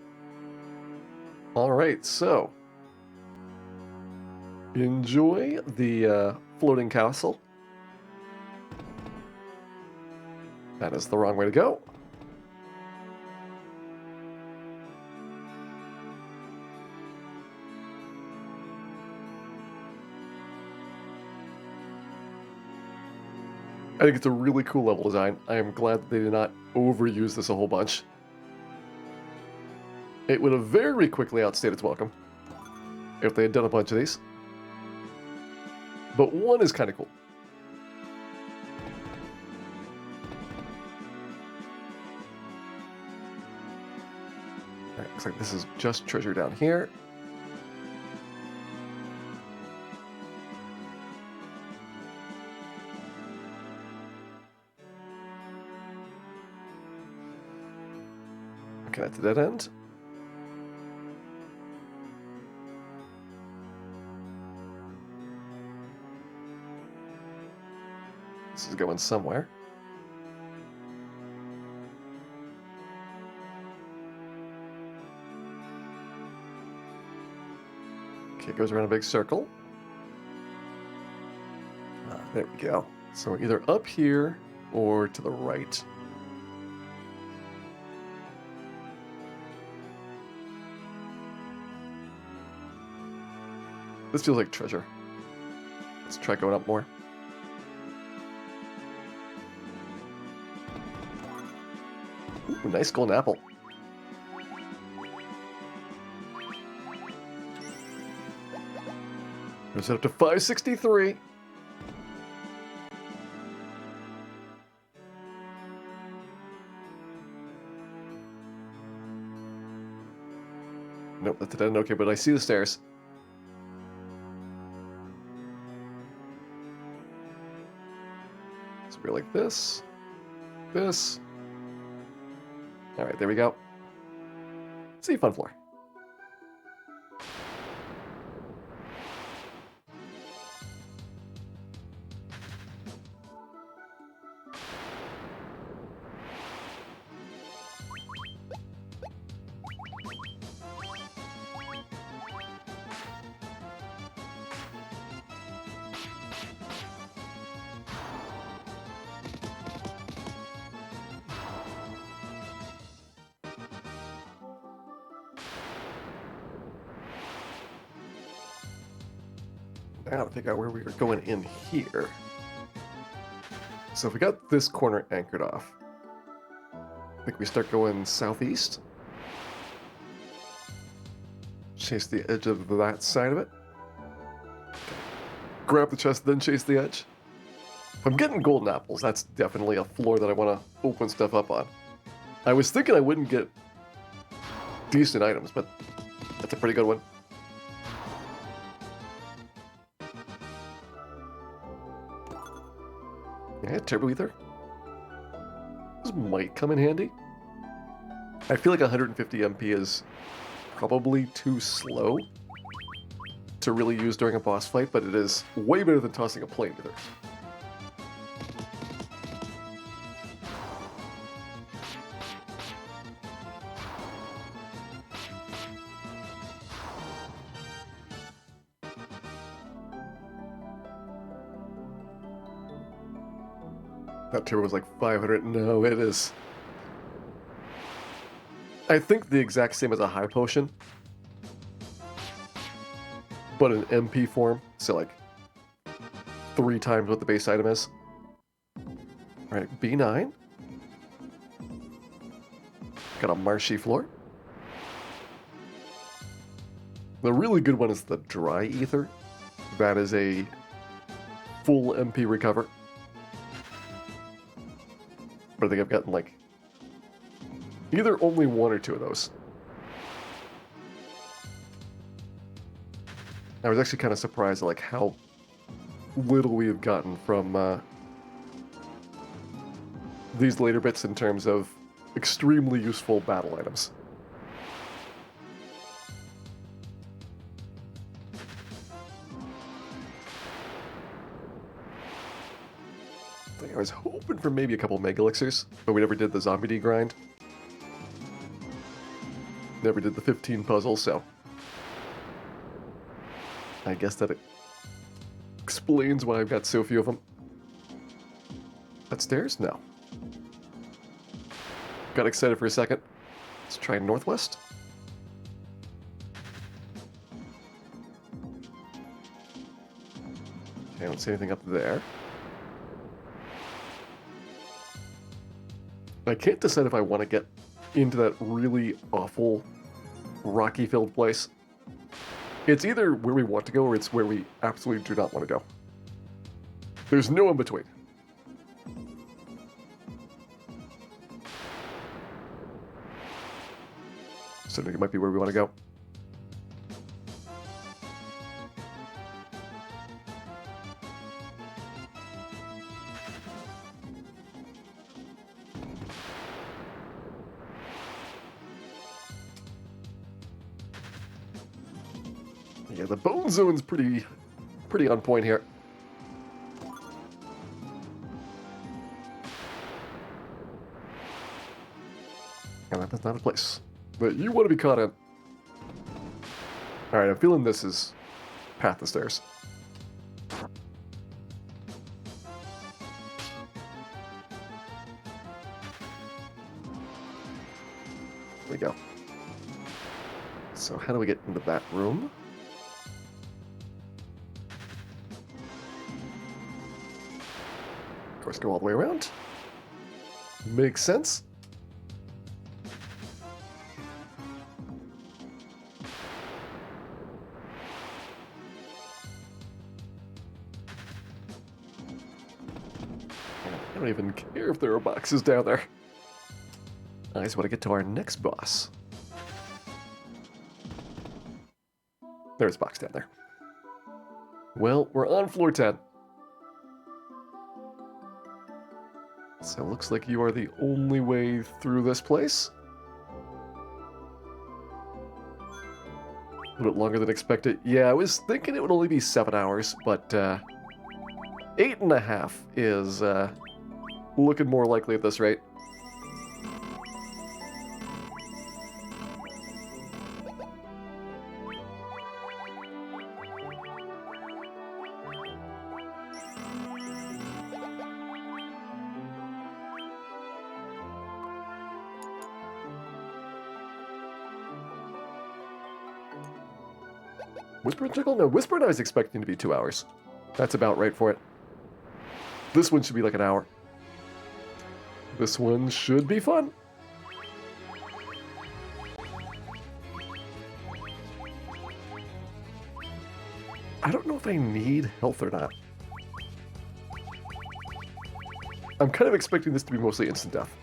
All right, so enjoy the floating castle. That is the wrong way to go. I think it's a really cool level design. I am glad that they did not overuse this a whole bunch. It would have very quickly outstayed its welcome if they had done a bunch of these. But one is kind of cool. Alright, looks like this is just treasure down here. Okay, that's a dead end. This is going somewhere. Okay, it goes around a big circle. There we go. So we're either up here or to the right. This feels like treasure. Let's try going up more. Ooh, nice golden apple. Goes up to 563. Nope, that's a dead end. Okay, but I see the stairs. So we're like this. This. Alright, there we go. See, fun floor. Now to figure out where we are going in here. So if we got this corner anchored off, I think we start going southeast. Chase the edge of that side of it. Grab the chest, then chase the edge. If I'm getting golden apples, that's definitely a floor that I want to open stuff up on. I was thinking I wouldn't get decent items, but that's a pretty good one. Yeah, Turbo Ether. This might come in handy. I feel like 150 MP is probably too slow to really use during a boss fight, but it is way better than tossing a plane ether. That turbo was like 500. No, it is. I think the exact same as a high potion, but in MP form. So like 3 times what the base item is. All right, B9. Got a marshy floor. The really good one is the dry ether. That is a full MP recover. But I think I've gotten like Either only one or two of those. I was actually kind of surprised at like how little we have gotten from these later bits in terms of extremely useful battle items. I was hoping for maybe a couple Mega Elixirs, but we never did the Zombie D grind. Never did the 15 puzzle, so I guess that explains why I've got so few of them. Upstairs? No. Got excited for a second. Let's try Northwest. Okay, I don't see anything up there. I can't decide if I want to get into that really awful rocky-filled place. It's either where we want to go or it's where we absolutely do not want to go. There's no in between. So I think it might be where we want to go. Yeah, the bone zone's pretty on point here. And that's not a place that you want to be caught in. Alright, I'm feeling this is path to stairs. There we go. So how do we get into that room? Of course, go all the way around. Makes sense. I don't even care if there are boxes down there. I just want to get to our next boss. There's a box down there. Well, we're on floor 10. So it looks like you are the only way through this place. A little bit longer than expected. Yeah, I was thinking it would only be 7 hours, but 8.5 is looking more likely at this rate. Whisper and Tickle? No, Whisper and I was expecting to be 2 hours. That's about right for it. This one should be like an hour. This one should be fun. I don't know if I need health or not. I'm kind of expecting this to be mostly instant death.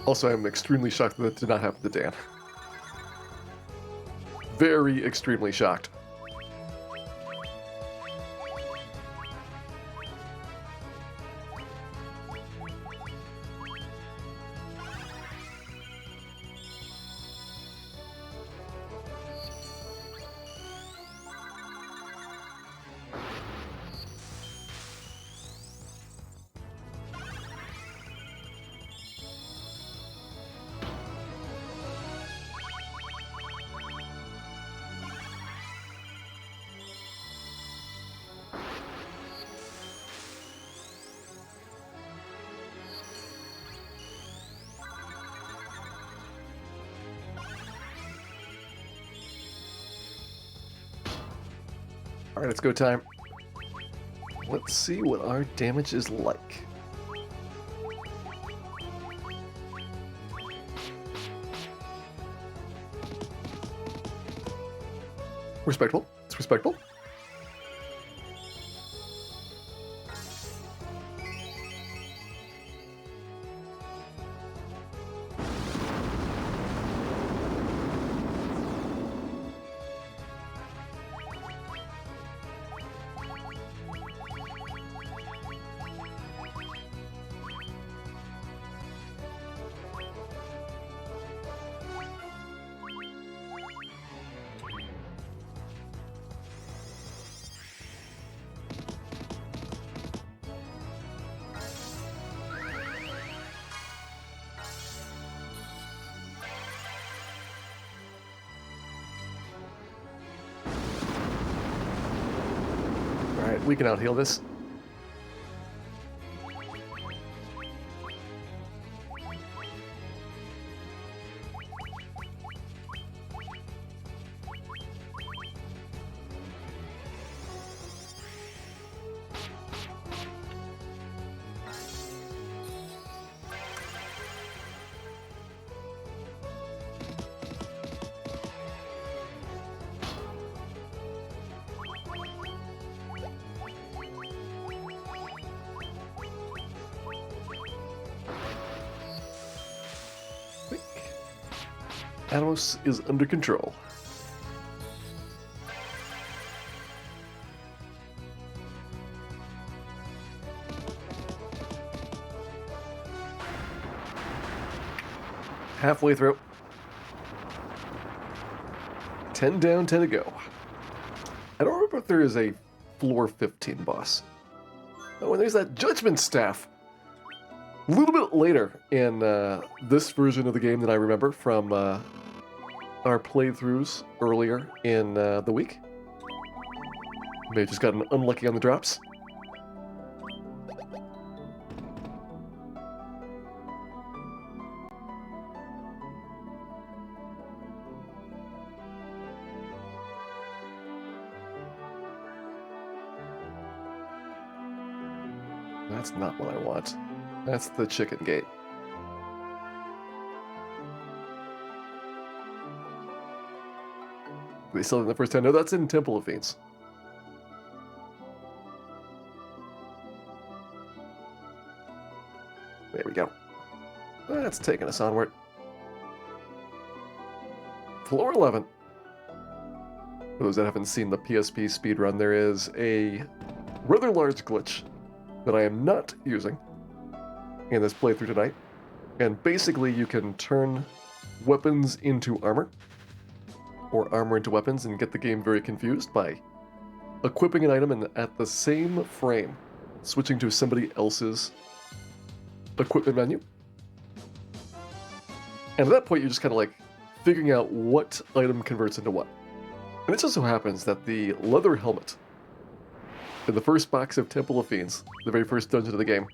Also, I'm extremely shocked that it did not happen to Dan. Very extremely shocked. Alright, it's go time. Let's see what our damage is like. Respectable. It's respectable. Alright, we can out-heal this. Anos is under control. Halfway through. 10 down, 10 to go. I don't remember if there is a floor 15 boss. Oh, and there's that judgment staff. A little bit later in this version of the game that I remember from our playthroughs earlier in the week. May have just gotten unlucky on the drops. That's not what I want. That's the chicken gate. They still in the first 10? No, that's in Temple of Fiends. There we go. That's taking us onward. Floor 11. For those that haven't seen the PSP speedrun, there is a rather large glitch that I am not using in this playthrough tonight. And basically you can turn weapons into armor, or armor into weapons, and get the game very confused by equipping an item and at the same frame switching to somebody else's equipment menu. And at that point you're just kind of like figuring out what item converts into what. And it just so happens that the leather helmet in the first box of Temple of Fiends, the very first dungeon of the game,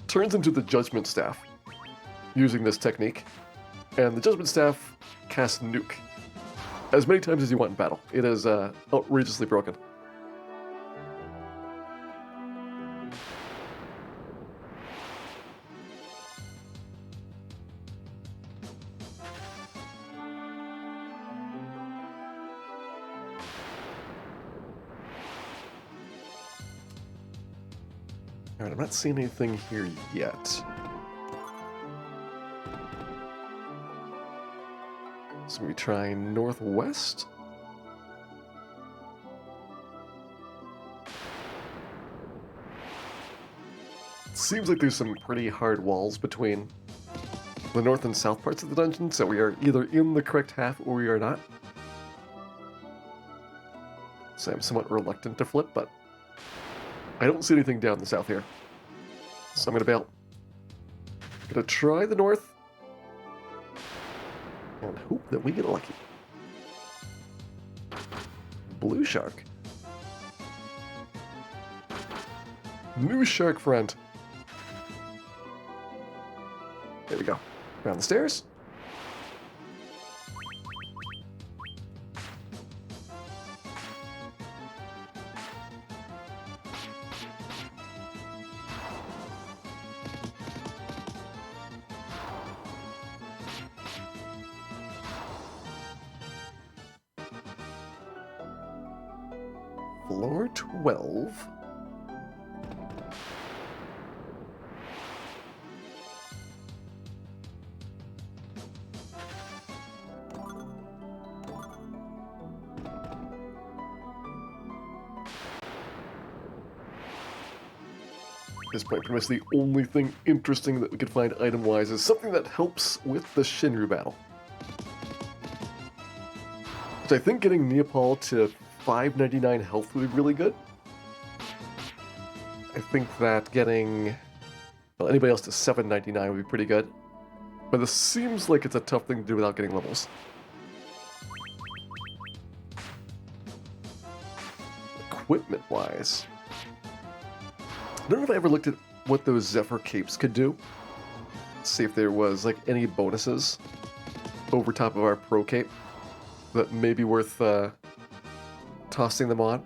turns into the Judgment Staff using this technique. And the Judgment Staff casts Nuke as many times as you want in battle. It is outrageously broken. Alright, I'm not seeing anything here yet. So we try northwest? Seems like there's some pretty hard walls between the north and south parts of the dungeon, so we are either in the correct half or we are not. So I'm somewhat reluctant to flip, but I don't see anything down the south here. So I'm gonna bail. Gonna try the north and hope that we get lucky. Blue shark. New shark friend. There we go. Down the stairs. Floor 12. At this point, pretty much the only thing interesting that we could find item-wise is something that helps with the Shinru battle. Which I think getting Neopal to 599 health would be really good. I think that getting anybody else to 799 would be pretty good. But this seems like it's a tough thing to do without getting levels. Equipment-wise, I don't know if I ever looked at what those Zephyr capes could do. See if there was like any bonuses over top of our Pro cape that may be worth tossing them on.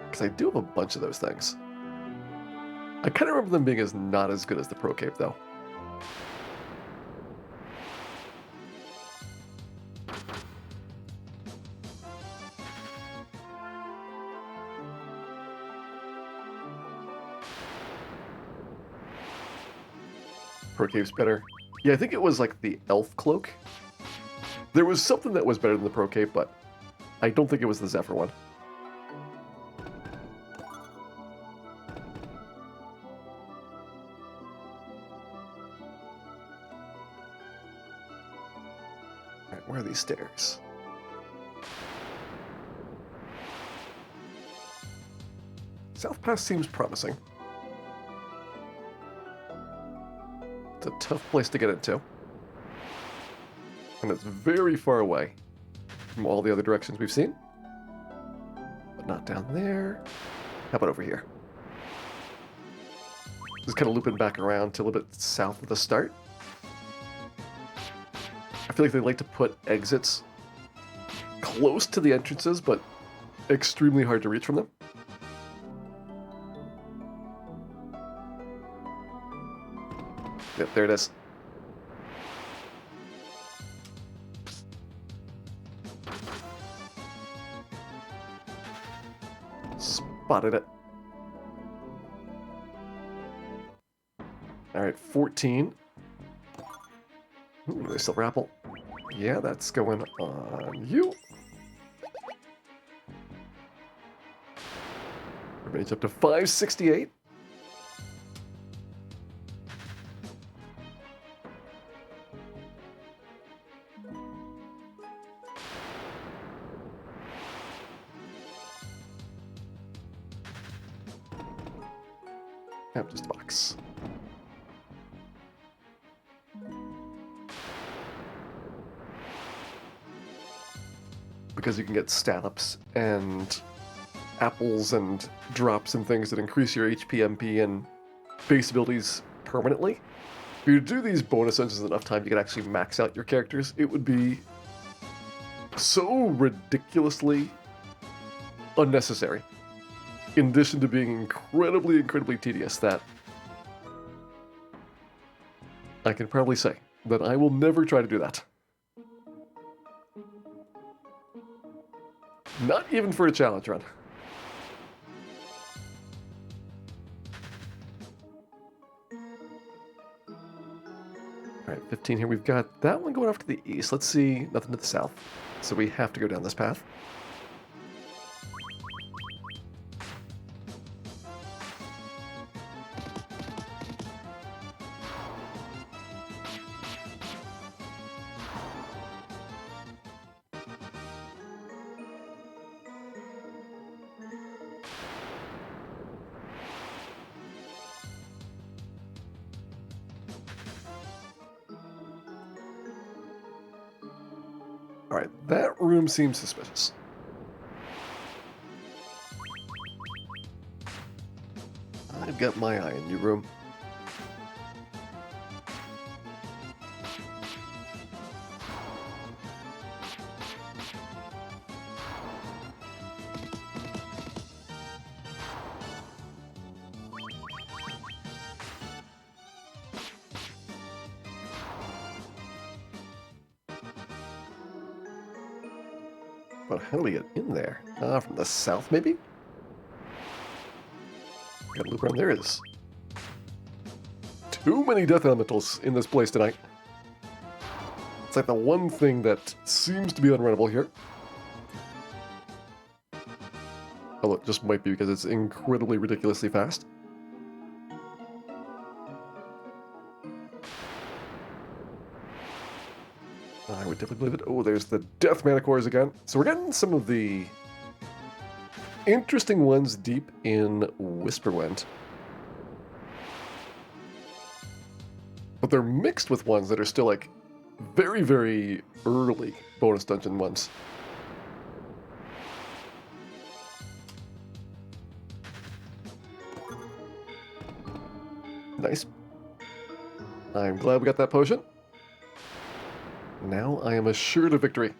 Because I do have a bunch of those things. I kind of remember them being not as good as the Pro cape though. Pro cape's better. Yeah, I think it was like the elf cloak. There was something that was better than the Pro cape, but I don't think it was the Zephyr one. Alright, where are these stairs? South Pass seems promising. It's a tough place to get into. And it's very far away from all the other directions we've seen. But not down there. How about over here? Just kind of looping back around to a little bit south of the start. I feel like they like to put exits close to the entrances, but extremely hard to reach from them. Yep, there it is. Spotted it. Alright, 14. Ooh, there's Silver Apple. Yeah, that's going on you. Everybody's up to 568. Just a box. Because you can get stat-ups and apples and drops and things that increase your HP, MP, and base abilities permanently. If you do these bonus engines enough time, you can actually max out your characters. It would be so ridiculously unnecessary. In addition to being incredibly tedious, that I can probably say that I will never try to do that. Not even for a challenge run. Alright, 15 here. We've got that one going off to the east. Let's see, nothing to the south. So we have to go down this path. Alright, that room seems suspicious. I've got my eye on your room. But how do we get in there? From the south, maybe? Gotta loop around. There is too many death elementals in this place tonight. It's like the one thing that seems to be unrunnable here. Although it just might be because it's incredibly ridiculously fast. I would definitely believe it. Oh, there's the Death Manticores again. So we're getting some of the interesting ones deep in Whisperwind. But they're mixed with ones that are still like very, very early bonus dungeon ones. Nice. I'm glad we got that potion. Now I am assured of victory.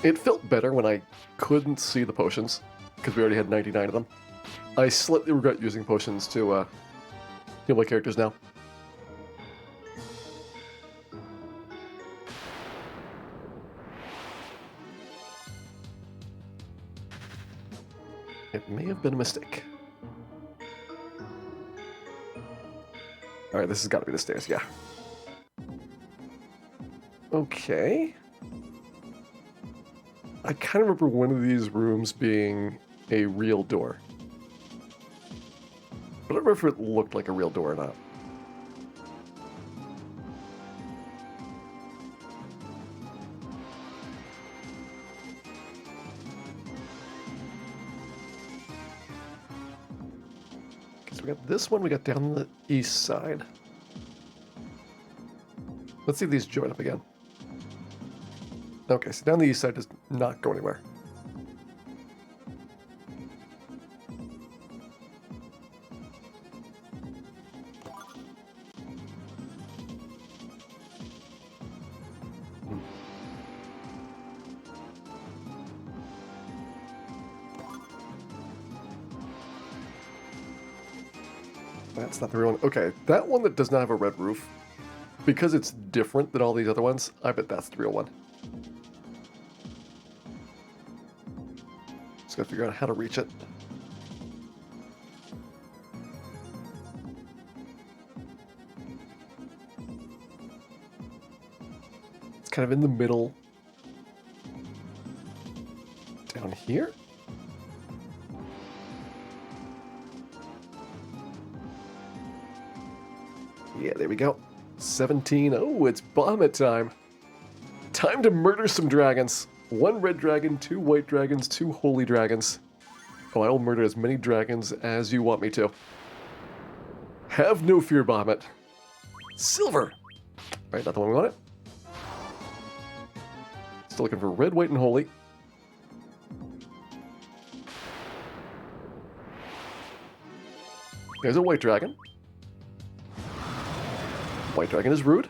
It felt better when I couldn't see the potions, because we already had 99 of them. I slightly regret using potions to heal my characters now. It may have been a mistake. Alright, this has got to be the stairs, yeah. Okay. I kind of remember one of these rooms being a real door. But I don't remember if it looked like a real door or not. Okay, so we got this one, we got down the east side. Let's see if these join up again. Okay, so down the east side does not go anywhere. That's not the real one. Okay, that one that does not have a red roof, because it's different than all these other ones, I bet that's the real one. Just gotta figure out how to reach it. It's kind of in the middle. Down here? Yeah, there we go. 17. Oh, it's vomit time. Time to murder some dragons. 1 red dragon, 2 white dragons, 2 holy dragons. Oh, I will murder as many dragons as you want me to. Have no fear, Bahamut. Silver! Alright, not the one we wanted. Still looking for red, white, and holy. There's a white dragon. White dragon is rude.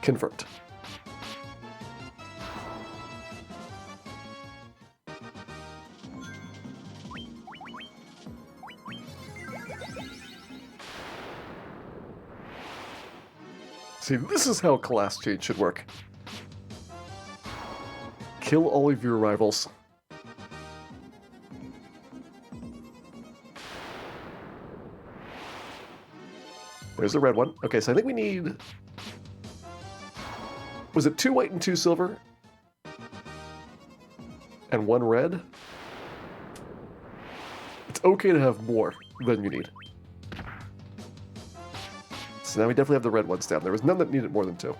Confirmed. See, this is how class change should work. Kill all of your rivals. There's the red one. Okay, so I think we need... Was it 2 white and 2 silver? And 1 red? It's okay to have more than you need. So now we definitely have the red ones down. There was none that needed more than 2.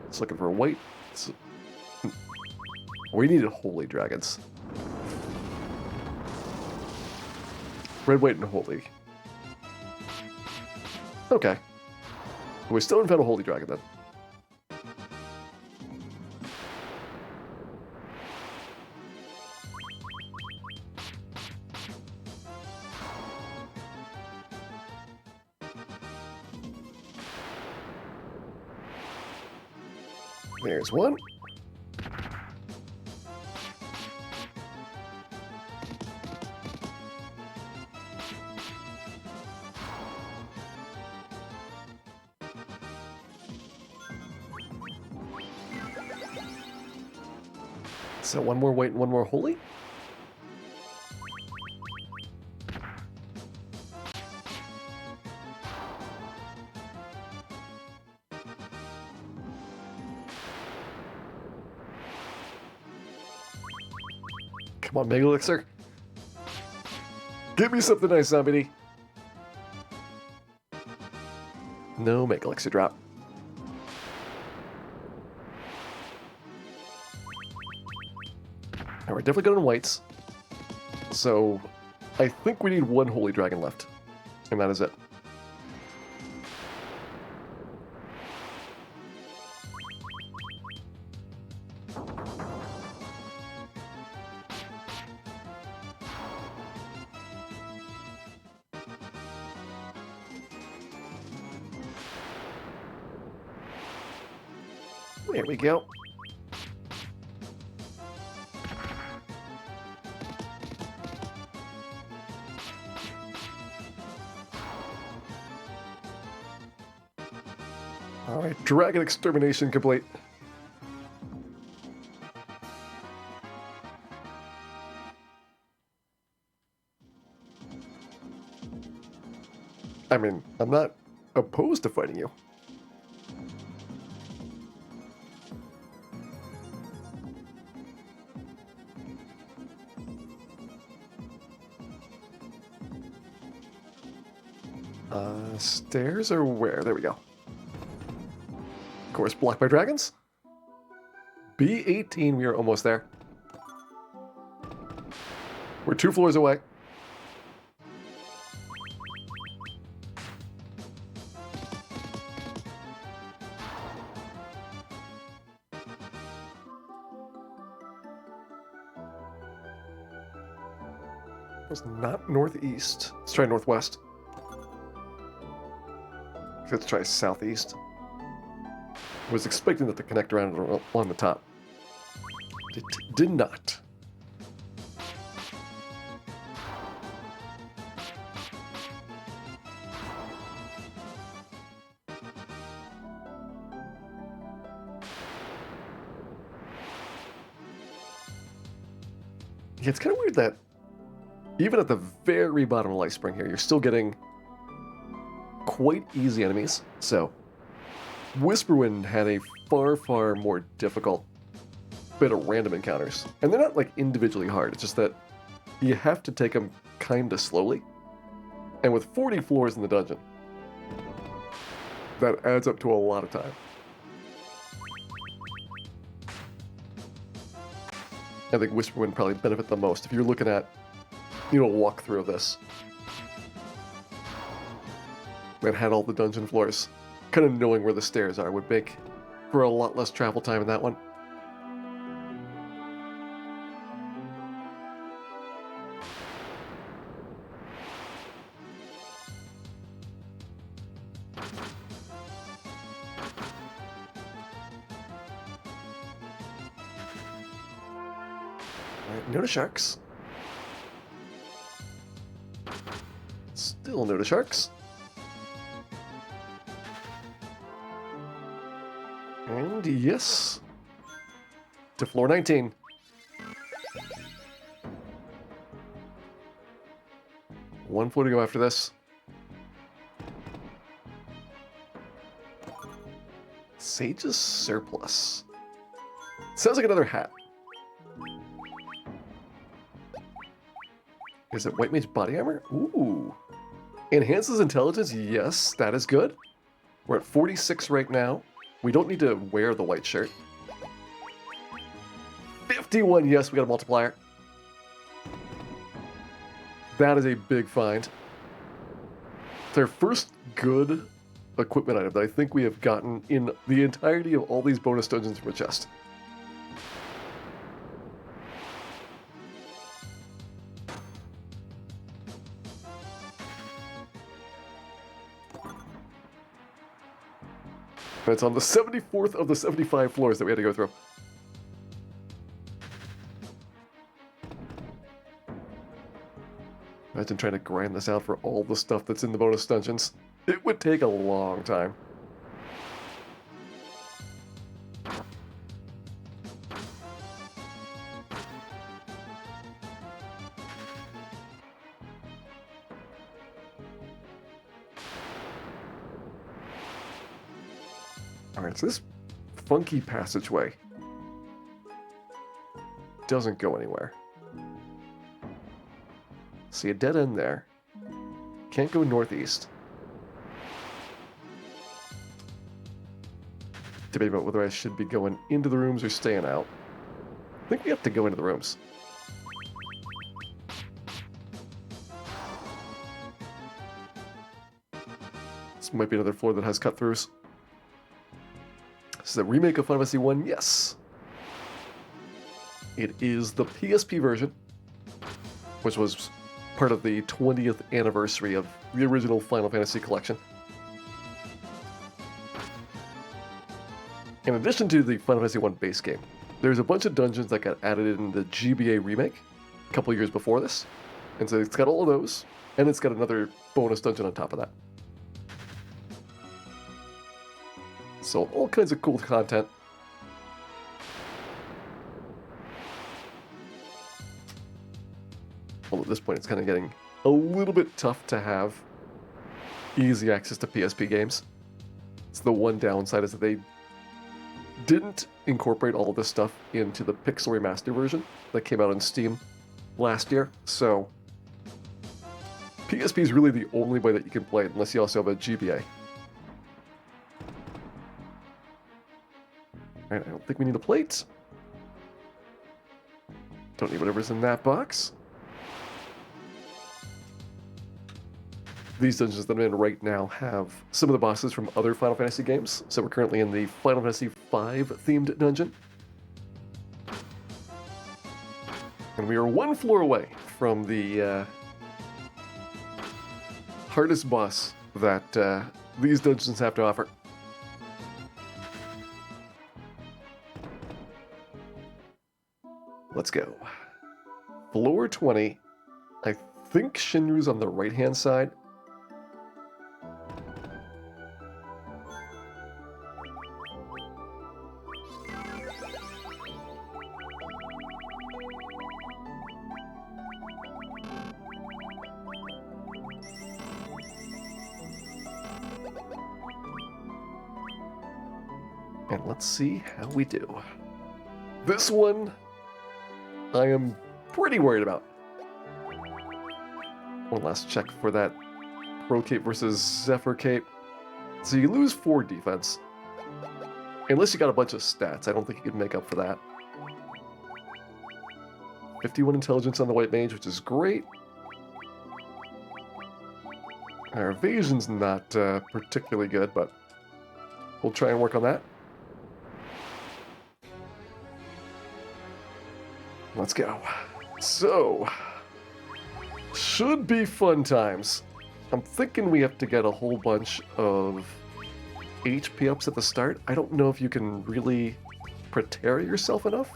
Just looking for a white. We needed holy dragons. Red, white, and holy. Okay. We still haven't found a holy dragon then. There's one. So one more white and one more holy. Come on, Mega Elixir. Give me something nice, zombie. No Mega Elixir drop. Now we're definitely good on whites. So I think we need one Holy Dragon left. And that is it. There we go. All right, Dragon Extermination complete. I mean, I'm not opposed to fighting you. Stairs or where? There we go. Of course, blocked by dragons. B18, we are almost there. We're 2 floors away. It's not northeast. Let's try northwest. Let's try southeast. I was expecting that to connect around on the top. It did not. Yeah, it's kind of weird that even at the very bottom of Life Spring here, you're still getting quite easy enemies. So, Whisperwind had a far, far more difficult bit of random encounters. And they're not like individually hard, it's just that you have to take them kinda slowly. And with 40 floors in the dungeon, that adds up to a lot of time. I think Whisperwind probably benefit the most if you're looking at, you know, a walkthrough of this that had all the dungeon floors. Kind of knowing where the stairs are would make for a lot less travel time in that one. Alright, no to sharks. Still no to sharks. And yes, to floor 19. One floor to go after this. Sage's Surplus. Sounds like another hat. Is it White Mage Body Armor? Ooh. Enhances intelligence? Yes, that is good. We're at 46 right now. We don't need to wear the white shirt. 51, yes, we got a multiplier. That is a big find. It's our first good equipment item that I think we have gotten in the entirety of all these bonus dungeons from a chest. And it's on the 74th of the 75 floors that we had to go through. Imagine trying to grind this out for all the stuff that's in the bonus dungeons. It would take a long time. Alright, so this funky passageway doesn't go anywhere. See a dead end there. Can't go northeast. Debate about whether I should be going into the rooms or staying out. I think we have to go into the rooms. This might be another floor that has cut-throughs. This is a remake of Final Fantasy 1, yes. It is the PSP version, which was part of the 20th anniversary of the original Final Fantasy collection. In addition to the Final Fantasy 1 base game, there's a bunch of dungeons that got added in the GBA remake a couple years before this. And so it's got all of those, and it's got another bonus dungeon on top of that. So all kinds of cool content. Well, at this point, it's kind of getting a little bit tough to have easy access to PSP games. It's the one downside is that they didn't incorporate all of this stuff into the Pixel Remaster version that came out on Steam last year. So PSP is really the only way that you can play it unless you also have a GBA. Alright, I don't think we need a plate. Don't need whatever's in that box. These dungeons that I'm in right now have some of the bosses from other Final Fantasy games. So we're currently in the Final Fantasy V themed dungeon. And we are one floor away from the hardest boss that these dungeons have to offer. Let's go. Floor 20. I think Shinru's on the right-hand side. And let's see how we do. This one, I am pretty worried about. One last check for that Pro Cape versus Zephyr Cape. So you lose 4 defense. Unless you got a bunch of stats, I don't think you can make up for that. 51 intelligence on the White Mage, which is great. Our evasion's not particularly good, but we'll try and work on that. Let's go. So, should be fun times. I'm thinking we have to get a whole bunch of HP ups at the start. I don't know if you can really prepare yourself enough.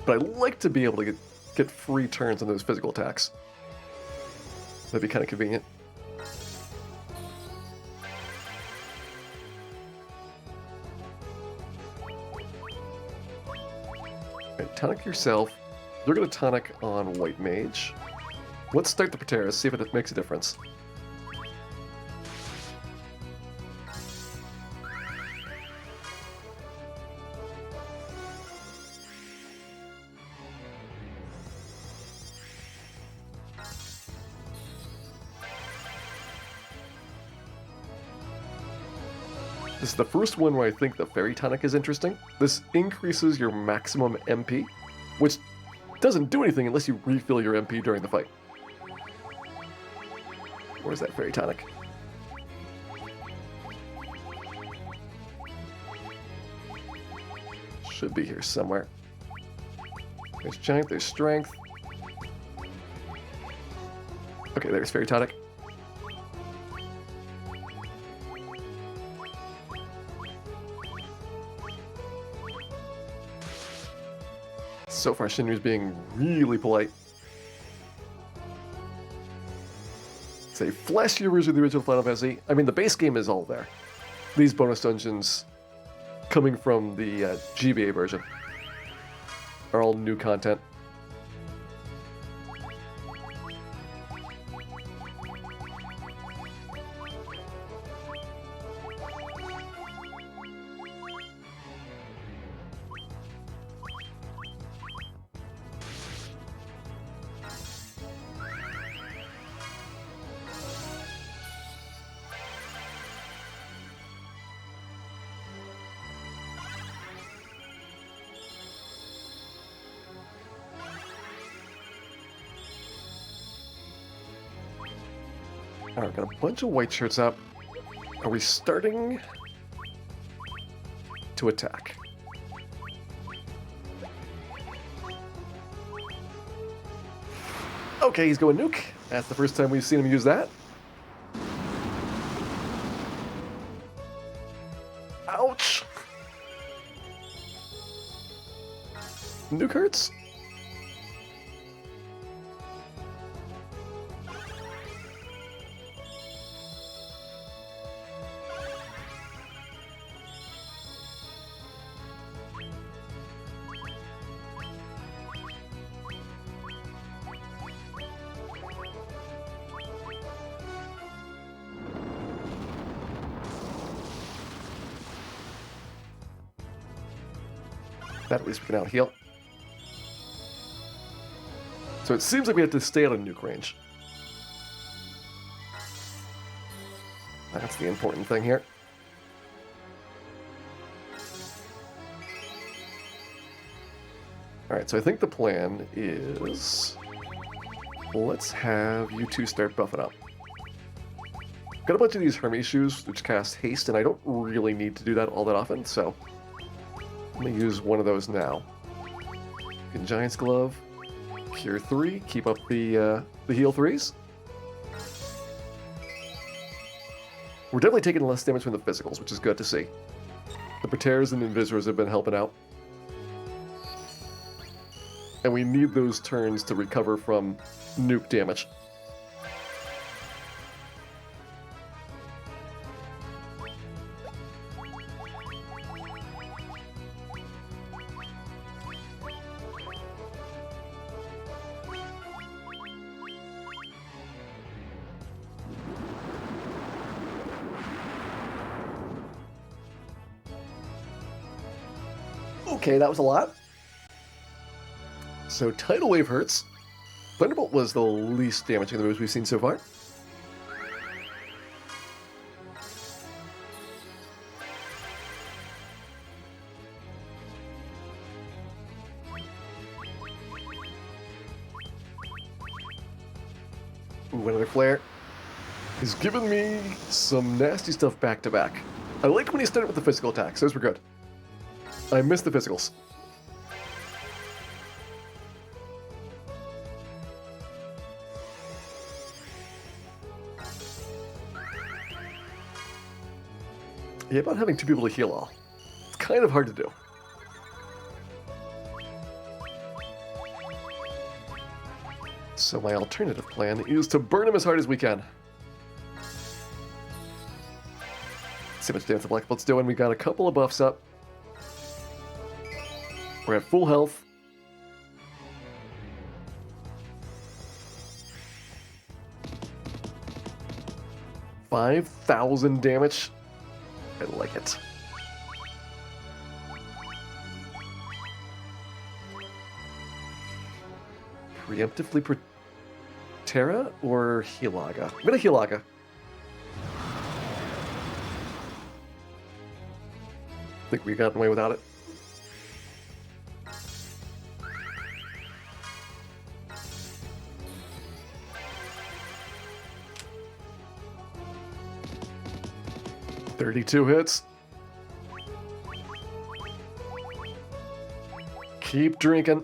But I'd like to be able to get free turns on those physical attacks. That'd be kind of convenient. Tonic yourself. You're going to tonic on White Mage. Let's start the Proteras, see if it makes a difference. This is the first one where I think the Fairy Tonic is interesting. This increases your maximum MP, which doesn't do anything unless you refill your MP during the fight. Where's that Fairy Tonic? Should be here somewhere. There's Giant, there's Strength. Okay, there's Fairy Tonic. So far, Shinry's being really polite. It's a flashier version of the original Final Fantasy. I mean, the base game is all there. These bonus dungeons coming from the GBA version are all new content. Alright, got a bunch of white shirts up. Are we starting to attack? Okay, he's going nuke. That's the first time we've seen him use that. Ouch! Nuke hurts. That at least we can out heal. So it seems like we have to stay out of nuke range. That's the important thing here. Alright, so I think the plan is... let's have you two start buffing up. Got a bunch of these Hermes shoes, which cast haste, and I don't really need to do that all that often, so... I'm going to use one of those now. Giant's Glove, Cure 3, keep up the heal 3s. We're definitely taking less damage from the physicals, which is good to see. The Pateras and Invisors have been helping out. And we need those turns to recover from nuke damage. Okay, that was a lot. So Tidal Wave hurts. Thunderbolt was the least damaging of the moves we've seen so far. Ooh, another flare. He's given me some nasty stuff back to back. I liked when he started with the physical attacks. Those were good. I missed the physicals. Yeah, about having two people to heal all. It's kind of hard to do. So my alternative plan is to burn him as hard as we can. Let's see how much damage the Black Belt's doing. We got a couple of buffs up. We're at full health. $5,000 damage. I like it. Preemptively Terra or Hilaga? I'm gonna Hilaga. Think we got away without it. $32 hits. Keep drinking.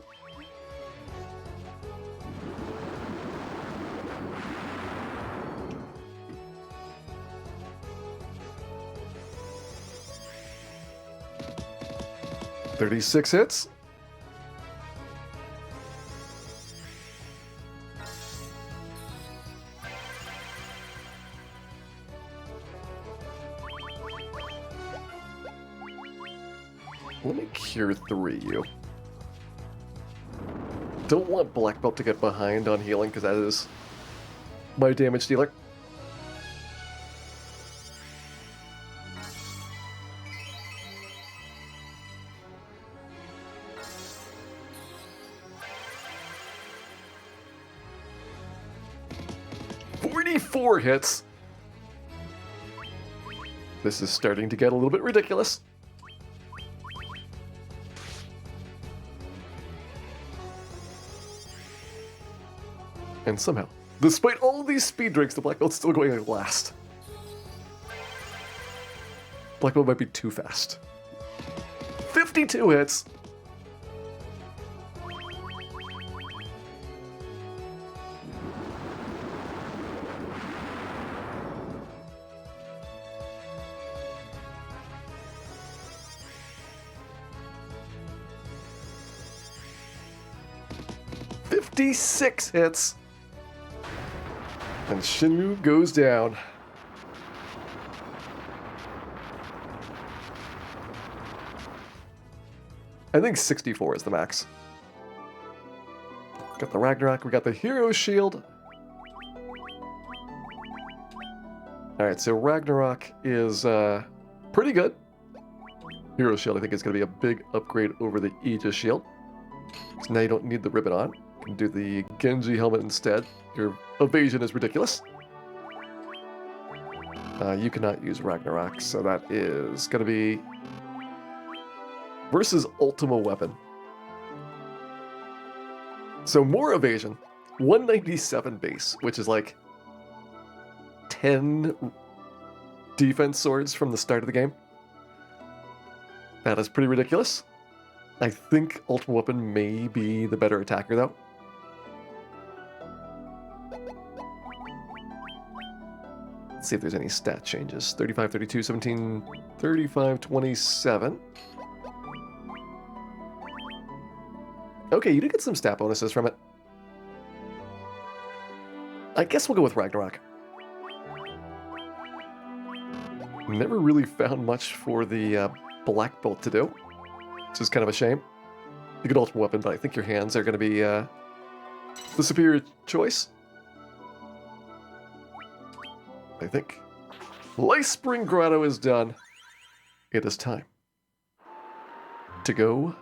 $36 hits. Let me Cure 3 you. Don't want Black Belt to get behind on healing, because that is my damage dealer. $44 hits. This is starting to get a little bit ridiculous. And somehow, Despite all of these speed drinks, the black belt's still going like last. Black belt might be too fast. 52 hits. "56 hits. And Shinmu goes down. I think 64 is the max. Got the Ragnarok, we got the Hero Shield. Alright, so Ragnarok is pretty good. Hero Shield I think is going to be a big upgrade over the Aegis Shield. So now you don't need the ribbon on. You can do the Genji helmet instead. Your evasion is ridiculous. You cannot use Ragnarok, so that is going to be versus Ultima Weapon. So more evasion, 197 base, which is like 10 defense swords from the start of the game. That is pretty ridiculous. I think Ultima Weapon may be the better attacker though. Let's see if there's any stat changes. 35, 32, 17, 35, 27. Okay, you did get some stat bonuses from it. I guess we'll go with Ragnarok. Never really found much for the black belt to do, which is kind of a shame. You could Ultimate Weapon, but I think your hands are going to be the superior choice. I think. Life Spring Grotto is done. It is time to go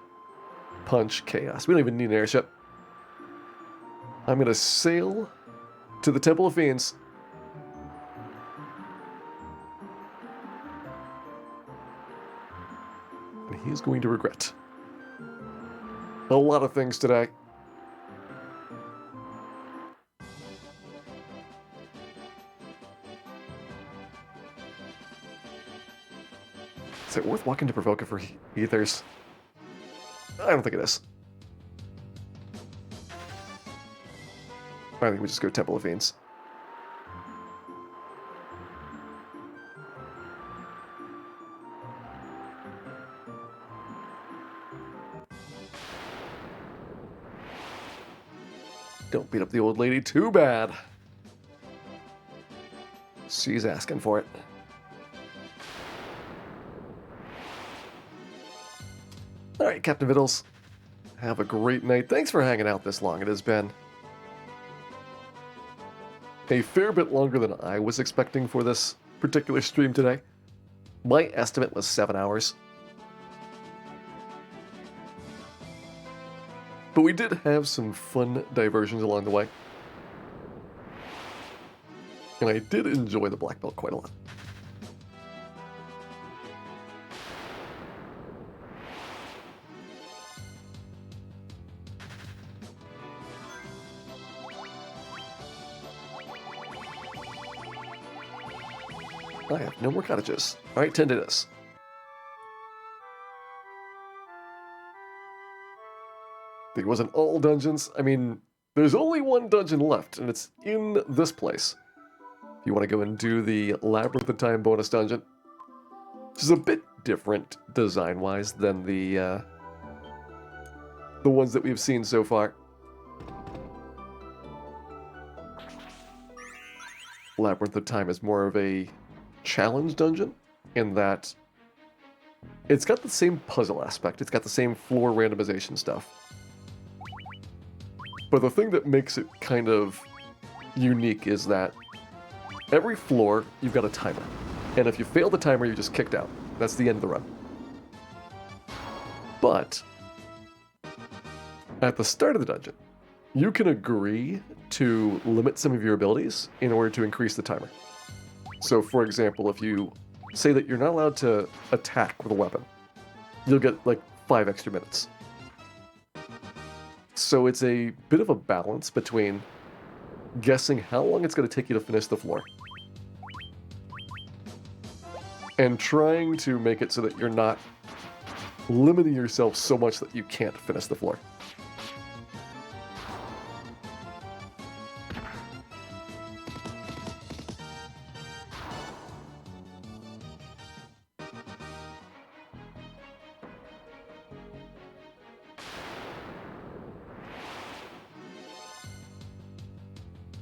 punch Chaos. We don't even need an airship. I'm going to sail to the Temple of Fiends. And he's going to regret a lot of things today. Is it worth walking to Provoca for Ethers? I don't think it is. I think we just go Temple of Fiends. Don't beat up the old lady too bad. She's asking for it. Alright, Captain Vittles. Have a great night. Thanks for hanging out this long. It has been a fair bit longer than I was expecting for this particular stream today. My estimate was 7 hours. But we did have some fun diversions along the way. And I did enjoy the black belt quite a lot. I have no more cottages. Alright, tend to this. There wasn't all dungeons. I mean, there's only one dungeon left, and it's in this place. If you want to go and do the Labyrinth of Time bonus dungeon, which is a bit different design-wise than the ones that we've seen so far. Labyrinth of Time is more of a challenge dungeon in that it's got the same puzzle aspect, it's got the same floor randomization stuff. But the thing that makes it kind of unique is that every floor you've got a timer. And if you fail the timer, you're just kicked out. That's the end of the run. But at the start of the dungeon, you can agree to limit some of your abilities in order to increase the timer. So, for example, if you say that you're not allowed to attack with a weapon, you'll get like 5 extra minutes. So it's a bit of a balance between guessing how long it's going to take you to finish the floor. And trying to make it so that you're not limiting yourself so much that you can't finish the floor.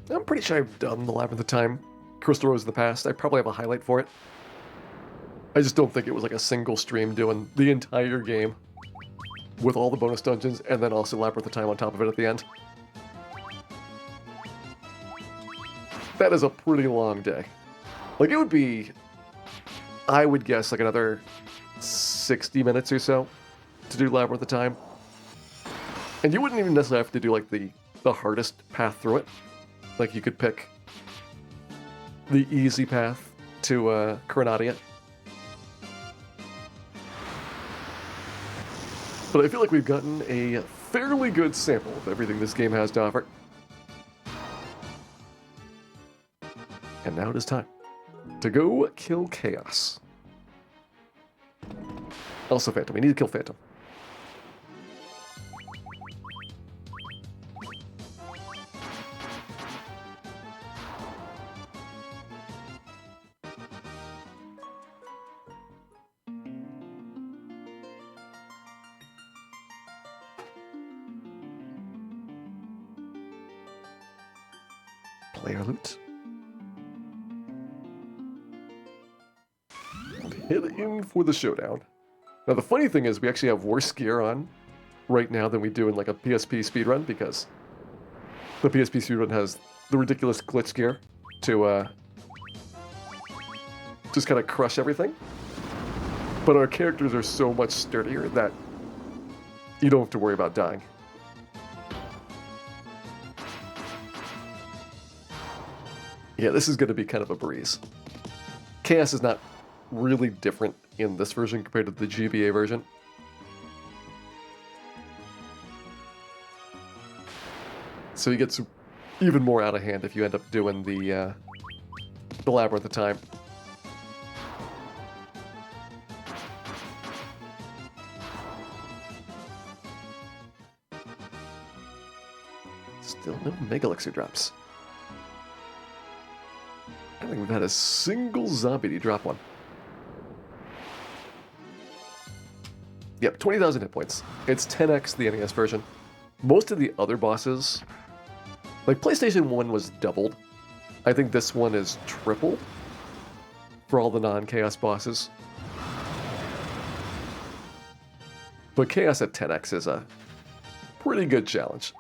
I'm pretty sure I've done the Labyrinth of Time Crystal Rose in the past. I probably have a highlight for it. I just don't think it was like a single stream doing the entire game with all the bonus dungeons and then also Labyrinth of Time on top of it at the end. That is a pretty long day. Like, it would be, I would guess, like another 60 minutes or so to do Labyrinth of Time. And you wouldn't even necessarily have to do like the hardest path through it. Like, you could pick the easy path to Coronadia. But I feel like we've gotten a fairly good sample of everything this game has to offer. And now it is time to go kill Chaos. Also Phantom. We need to kill Phantom. Player loot. And head in for the showdown. Now the funny thing is we actually have worse gear on right now than we do in like a PSP speedrun because the PSP speedrun has the ridiculous glitch gear to just kind of crush everything. But our characters are so much sturdier that you don't have to worry about dying. Yeah, this is going to be kind of a breeze. Chaos is not really different in this version compared to the GBA version. So he gets even more out of hand if you end up doing the Labyrinth of Time. Still no Mega Elixir drops. I don't think we've had a single zombie to drop one. Yep, 20,000 hit points. It's 10x the NES version. Most of the other bosses, like PlayStation 1 was doubled. I think this one is tripled for all the non-Chaos bosses. But Chaos at 10x is a pretty good challenge.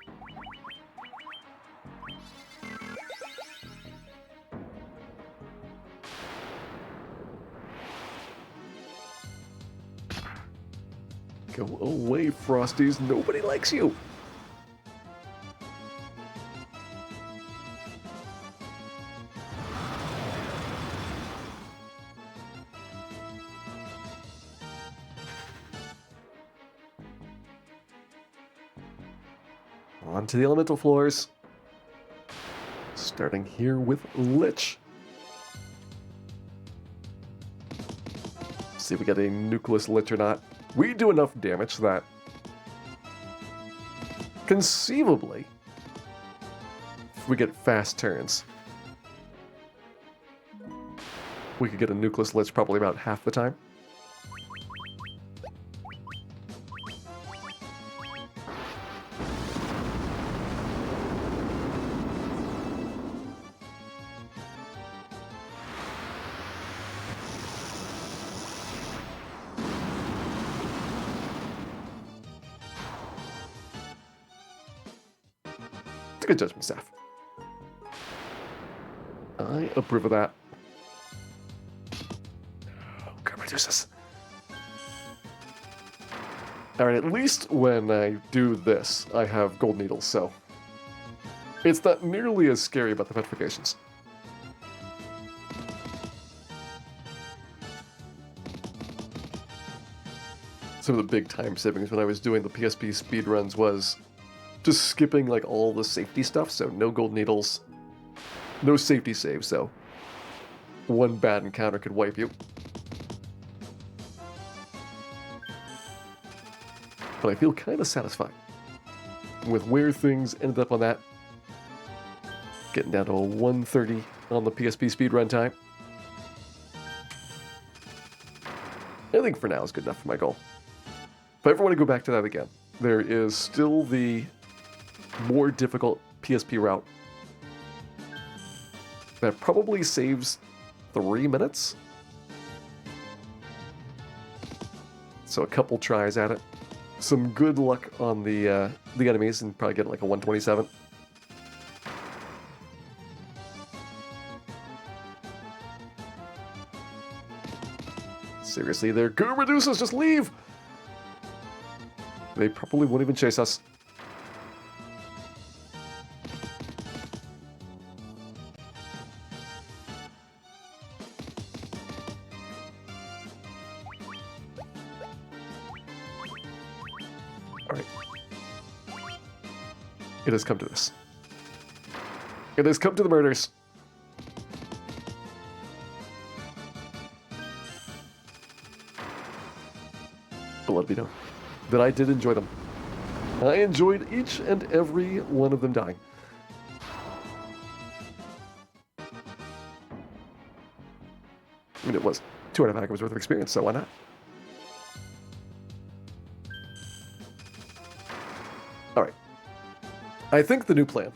Go away, Frosties. Nobody likes you. On to the elemental floors. Starting here with Lich. See if we get a nucleus Lich or not. We do enough damage that conceivably, if we get fast turns, we could get a nucleus Lich probably about half the time. It's a good judgment staff. I approve of that. Oh, can I reduce this? Alright, at least when I do this, I have gold needles, so it's not nearly as scary about the petrifications. Some of the big time savings when I was doing the PSP speedruns was just skipping like all the safety stuff, so no gold needles, No safety saves, so one bad encounter could wipe you. But I feel kind of satisfied with where things ended up on that. Getting down to a 1:30 on the PSP speedrun time. I think for now is good enough for my goal. If I ever want to go back to that again, there is still the more difficult PSP route that probably saves 3 minutes. So a couple tries at it. Some good luck on the enemies and probably get like a 127. Seriously, they're good reducers, just leave! They probably won't even chase us. Alright. It has come to this. It has come to the murders. But let me know that I did enjoy them. I enjoyed each and every one of them dying. I mean, it was 200 hours worth of experience, so why not? Alright. I think the new plan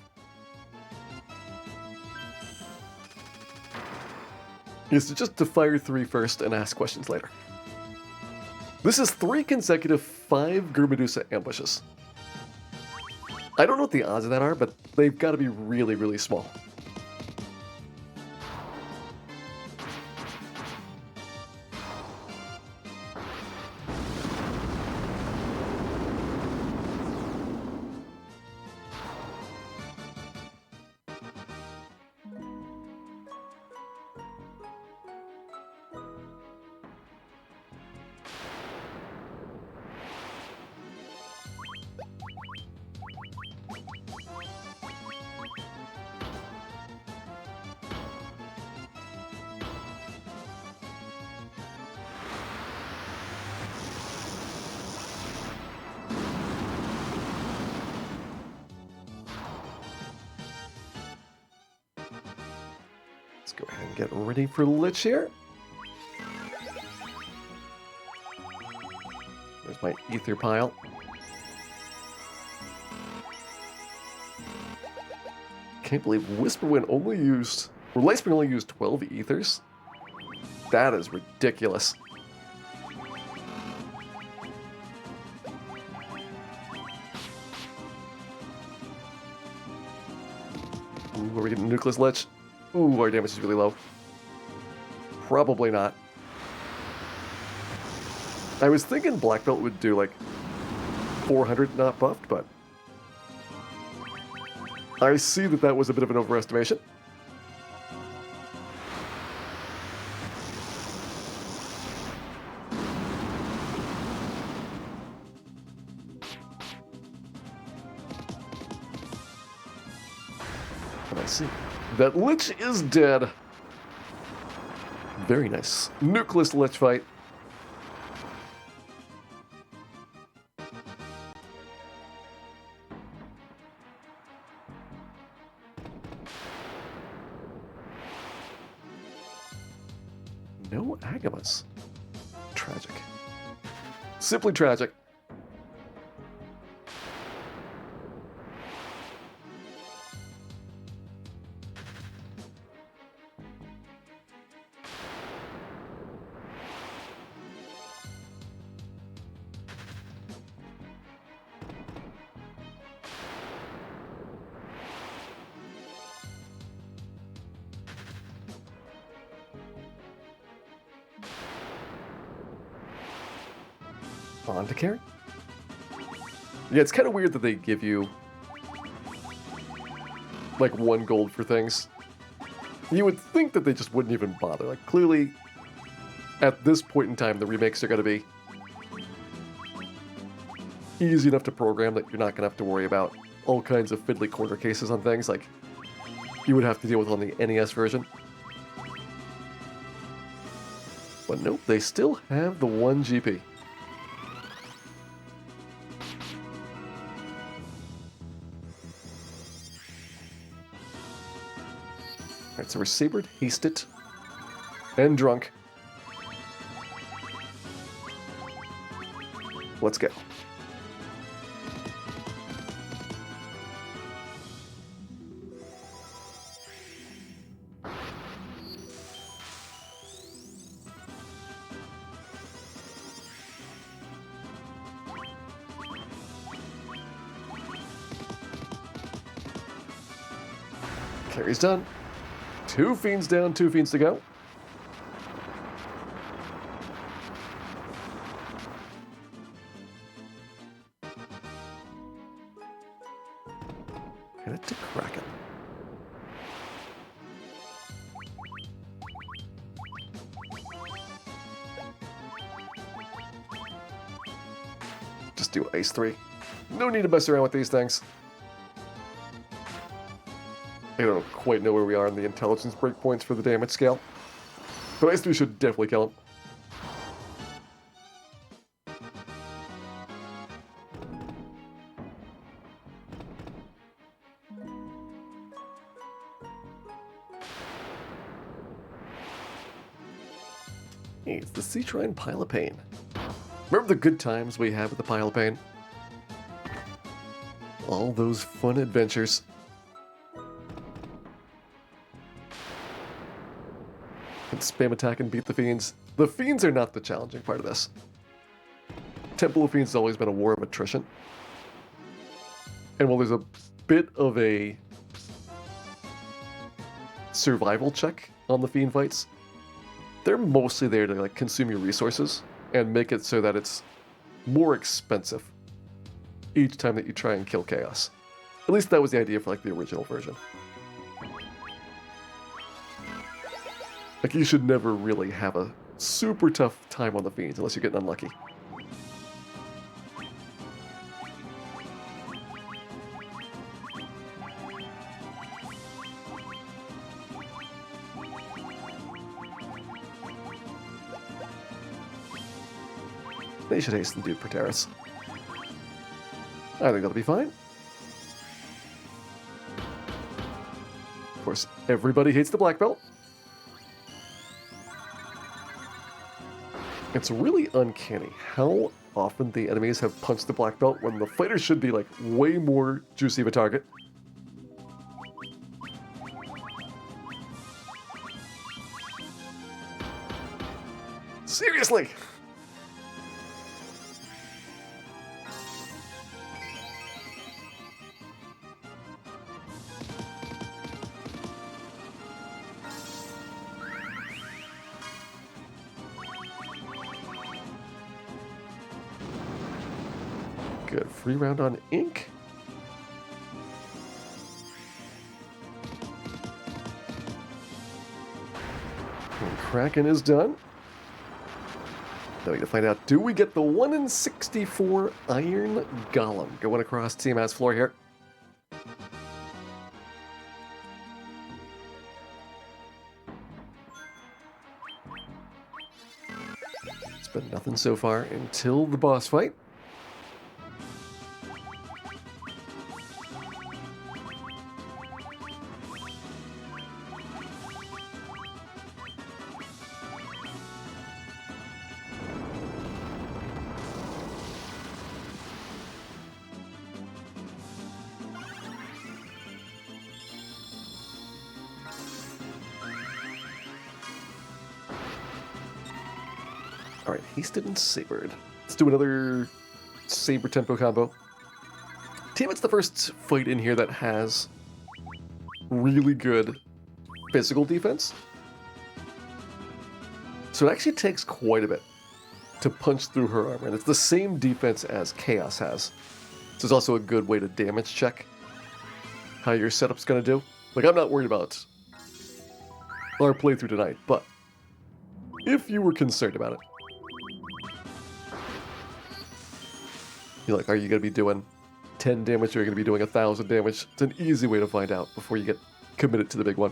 is to just to fire 3 first and ask questions later. This is 3 consecutive 5 Gurmedusa ambushes. I don't know what the odds of that are, but they've got to be really, really small. Let's go ahead and get ready for Lich here. There's my ether pile. Can't believe Whisperwind only used, or Lightspring only used 12 ethers. That is ridiculous. Ooh, are we getting Nucleus Lich? Ooh, our damage is really low. Probably not. I was thinking Black Belt would do like 400 not buffed, but I see that that was a bit of an overestimation. And I see that Lich is dead. Very nice. Nucleus Lich fight. No Agamas. Tragic. Simply tragic. On to carry. Yeah, it's kind of weird that they give you like 1 gold for things. You would think that they just wouldn't even bother. Like, clearly, at this point in time, the remakes are going to be easy enough to program that you're not going to have to worry about all kinds of fiddly corner cases on things. Like, you would have to deal with on the NES version. But nope, they still have the 1 GP. Alright, so we're sabered, hasted, and drunk. Let's go. Carry's done. 2 fiends down, 2 fiends to go. Hit it to Kraken. Just do Ice 3. No need to mess around with these things. I don't quite know where we are in the intelligence breakpoints for the damage scale. But Ice 3 should definitely kill him. Hey, it's the Sea Shrine Pile of Pain. Remember the good times we had with the Pile of Pain? All those fun adventures. And spam attack and beat the fiends. The fiends are not the challenging part of this. Temple of Fiends has always been a war of attrition. And while there's a bit of a survival check on the fiend fights, they're mostly there to like consume your resources and make it so that it's more expensive each time that you try and kill Chaos. At least that was the idea for like the original version. Like you should never really have a super tough time on the fiends unless you're getting unlucky. They should hasten to do Proteris. I think that'll be fine. Of course, everybody hates the black belt. It's really uncanny how often the enemies have punched the black belt when the fighters should be like way more juicy of a target. Seriously! Good. Free round on Ink. And Kraken is done. Now we need to find out, do we get the 1 in 64 Iron Golem going across Team A's floor here? It's been nothing so far until the boss fight. Alright, hasted and sabered. Let's do another saber tempo combo. It's the first fight in here that has really good physical defense. So it actually takes quite a bit to punch through her armor. And it's the same defense as Chaos has. So it's also a good way to damage check how your setup's going to do. Like, I'm not worried about our playthrough tonight, but if you were concerned about it, you're like, are you going to be doing 10 damage or are you going to be doing 1,000 damage? It's an easy way to find out before you get committed to the big one.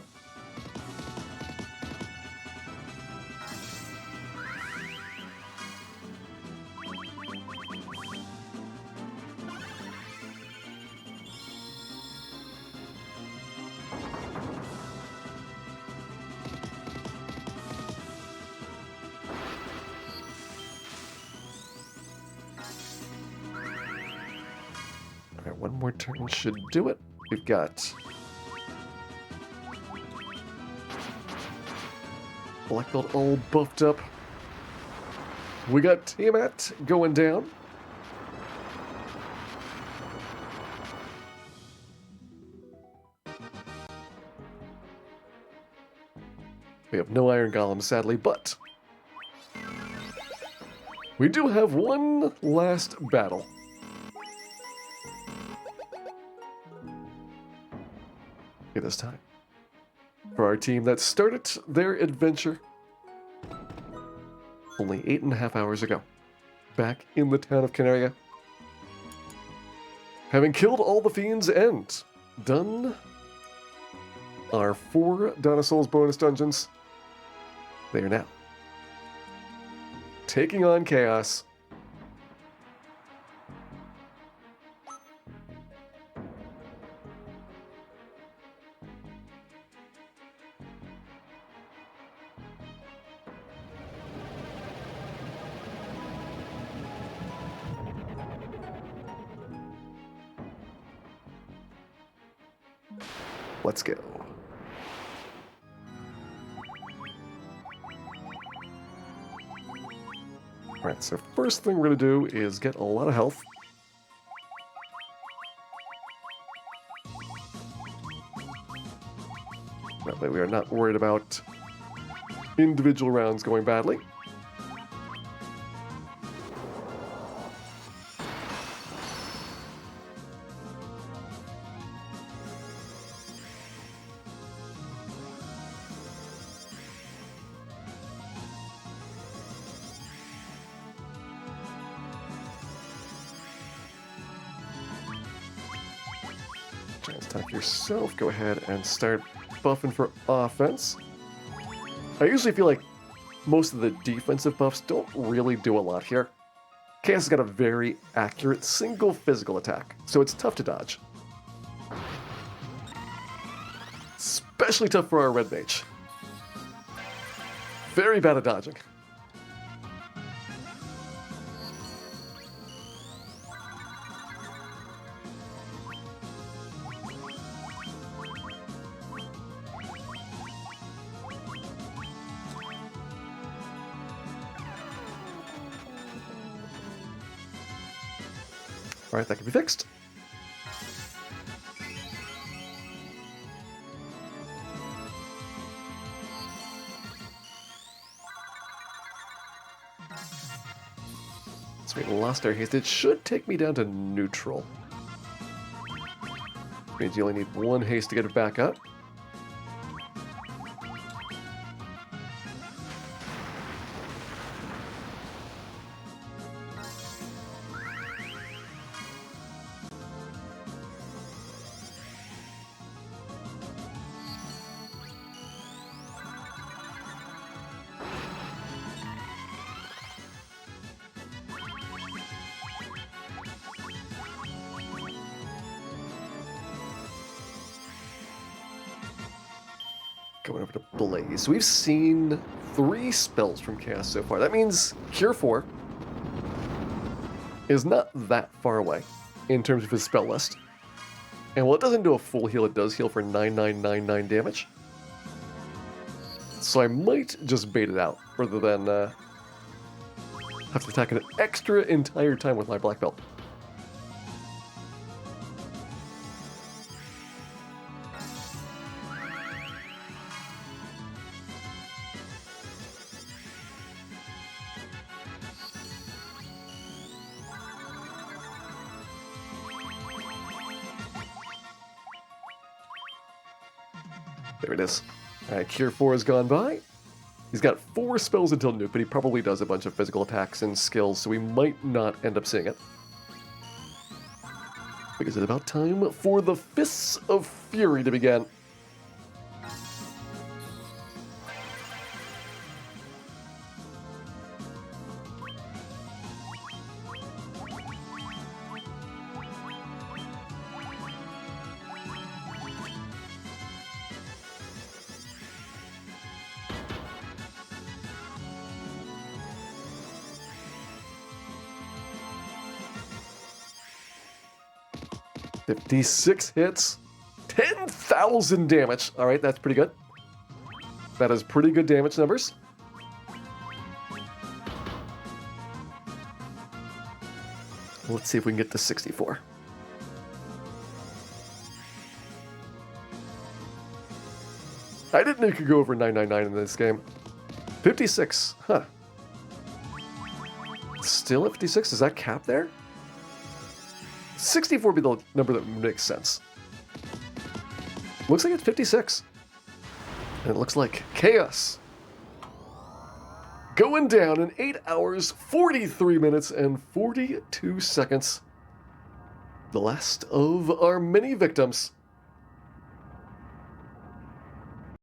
Alright, one more turn should do it. We've got Black Belt all buffed up. We got Tiamat going down. We have no Iron Golem, sadly, but we do have one last battle. This time. For our team that started their adventure only 8.5 hours ago, back in the town of Canaria. Having killed all the fiends and done our 4 Dawn of Souls bonus dungeons, they are now taking on Chaos. Let's go. Alright, so first thing we're going to do is get a lot of health. That way we are not worried about individual rounds going badly. Attack yourself. Go ahead and start buffing for offense. I usually feel like most of the defensive buffs don't really do a lot here. Chaos has got a very accurate single physical attack, so it's tough to dodge. Especially tough for our red mage. Very bad at dodging. Alright, that can be fixed. So we lost our haste. It should take me down to neutral. Means you only need 1 haste to get it back up. Going over to Blaze. We've seen 3 spells from Chaos so far. That means Cure 4 is not that far away in terms of his spell list. And while it doesn't do a full heal, it does heal for 9999 damage. So I might just bait it out rather than have to attack an extra entire time with my black belt. There it is. Alright, Cure 4 has gone by. He's got 4 spells until nuke, but he probably does a bunch of physical attacks and skills, so we might not end up seeing it. Because it's about time for the Fists of Fury to begin. 56 hits, 10,000 damage. All right, that's pretty good. That is pretty good damage numbers. Let's see if we can get to 64. I didn't know you could go over 999 in this game. 56, huh. Still at 56, is that cap there? 64 would be the number that makes sense. Looks like it's 56. And it looks like chaos. Going down in 8 hours, 43 minutes, and 42 seconds. The last of our mini victims.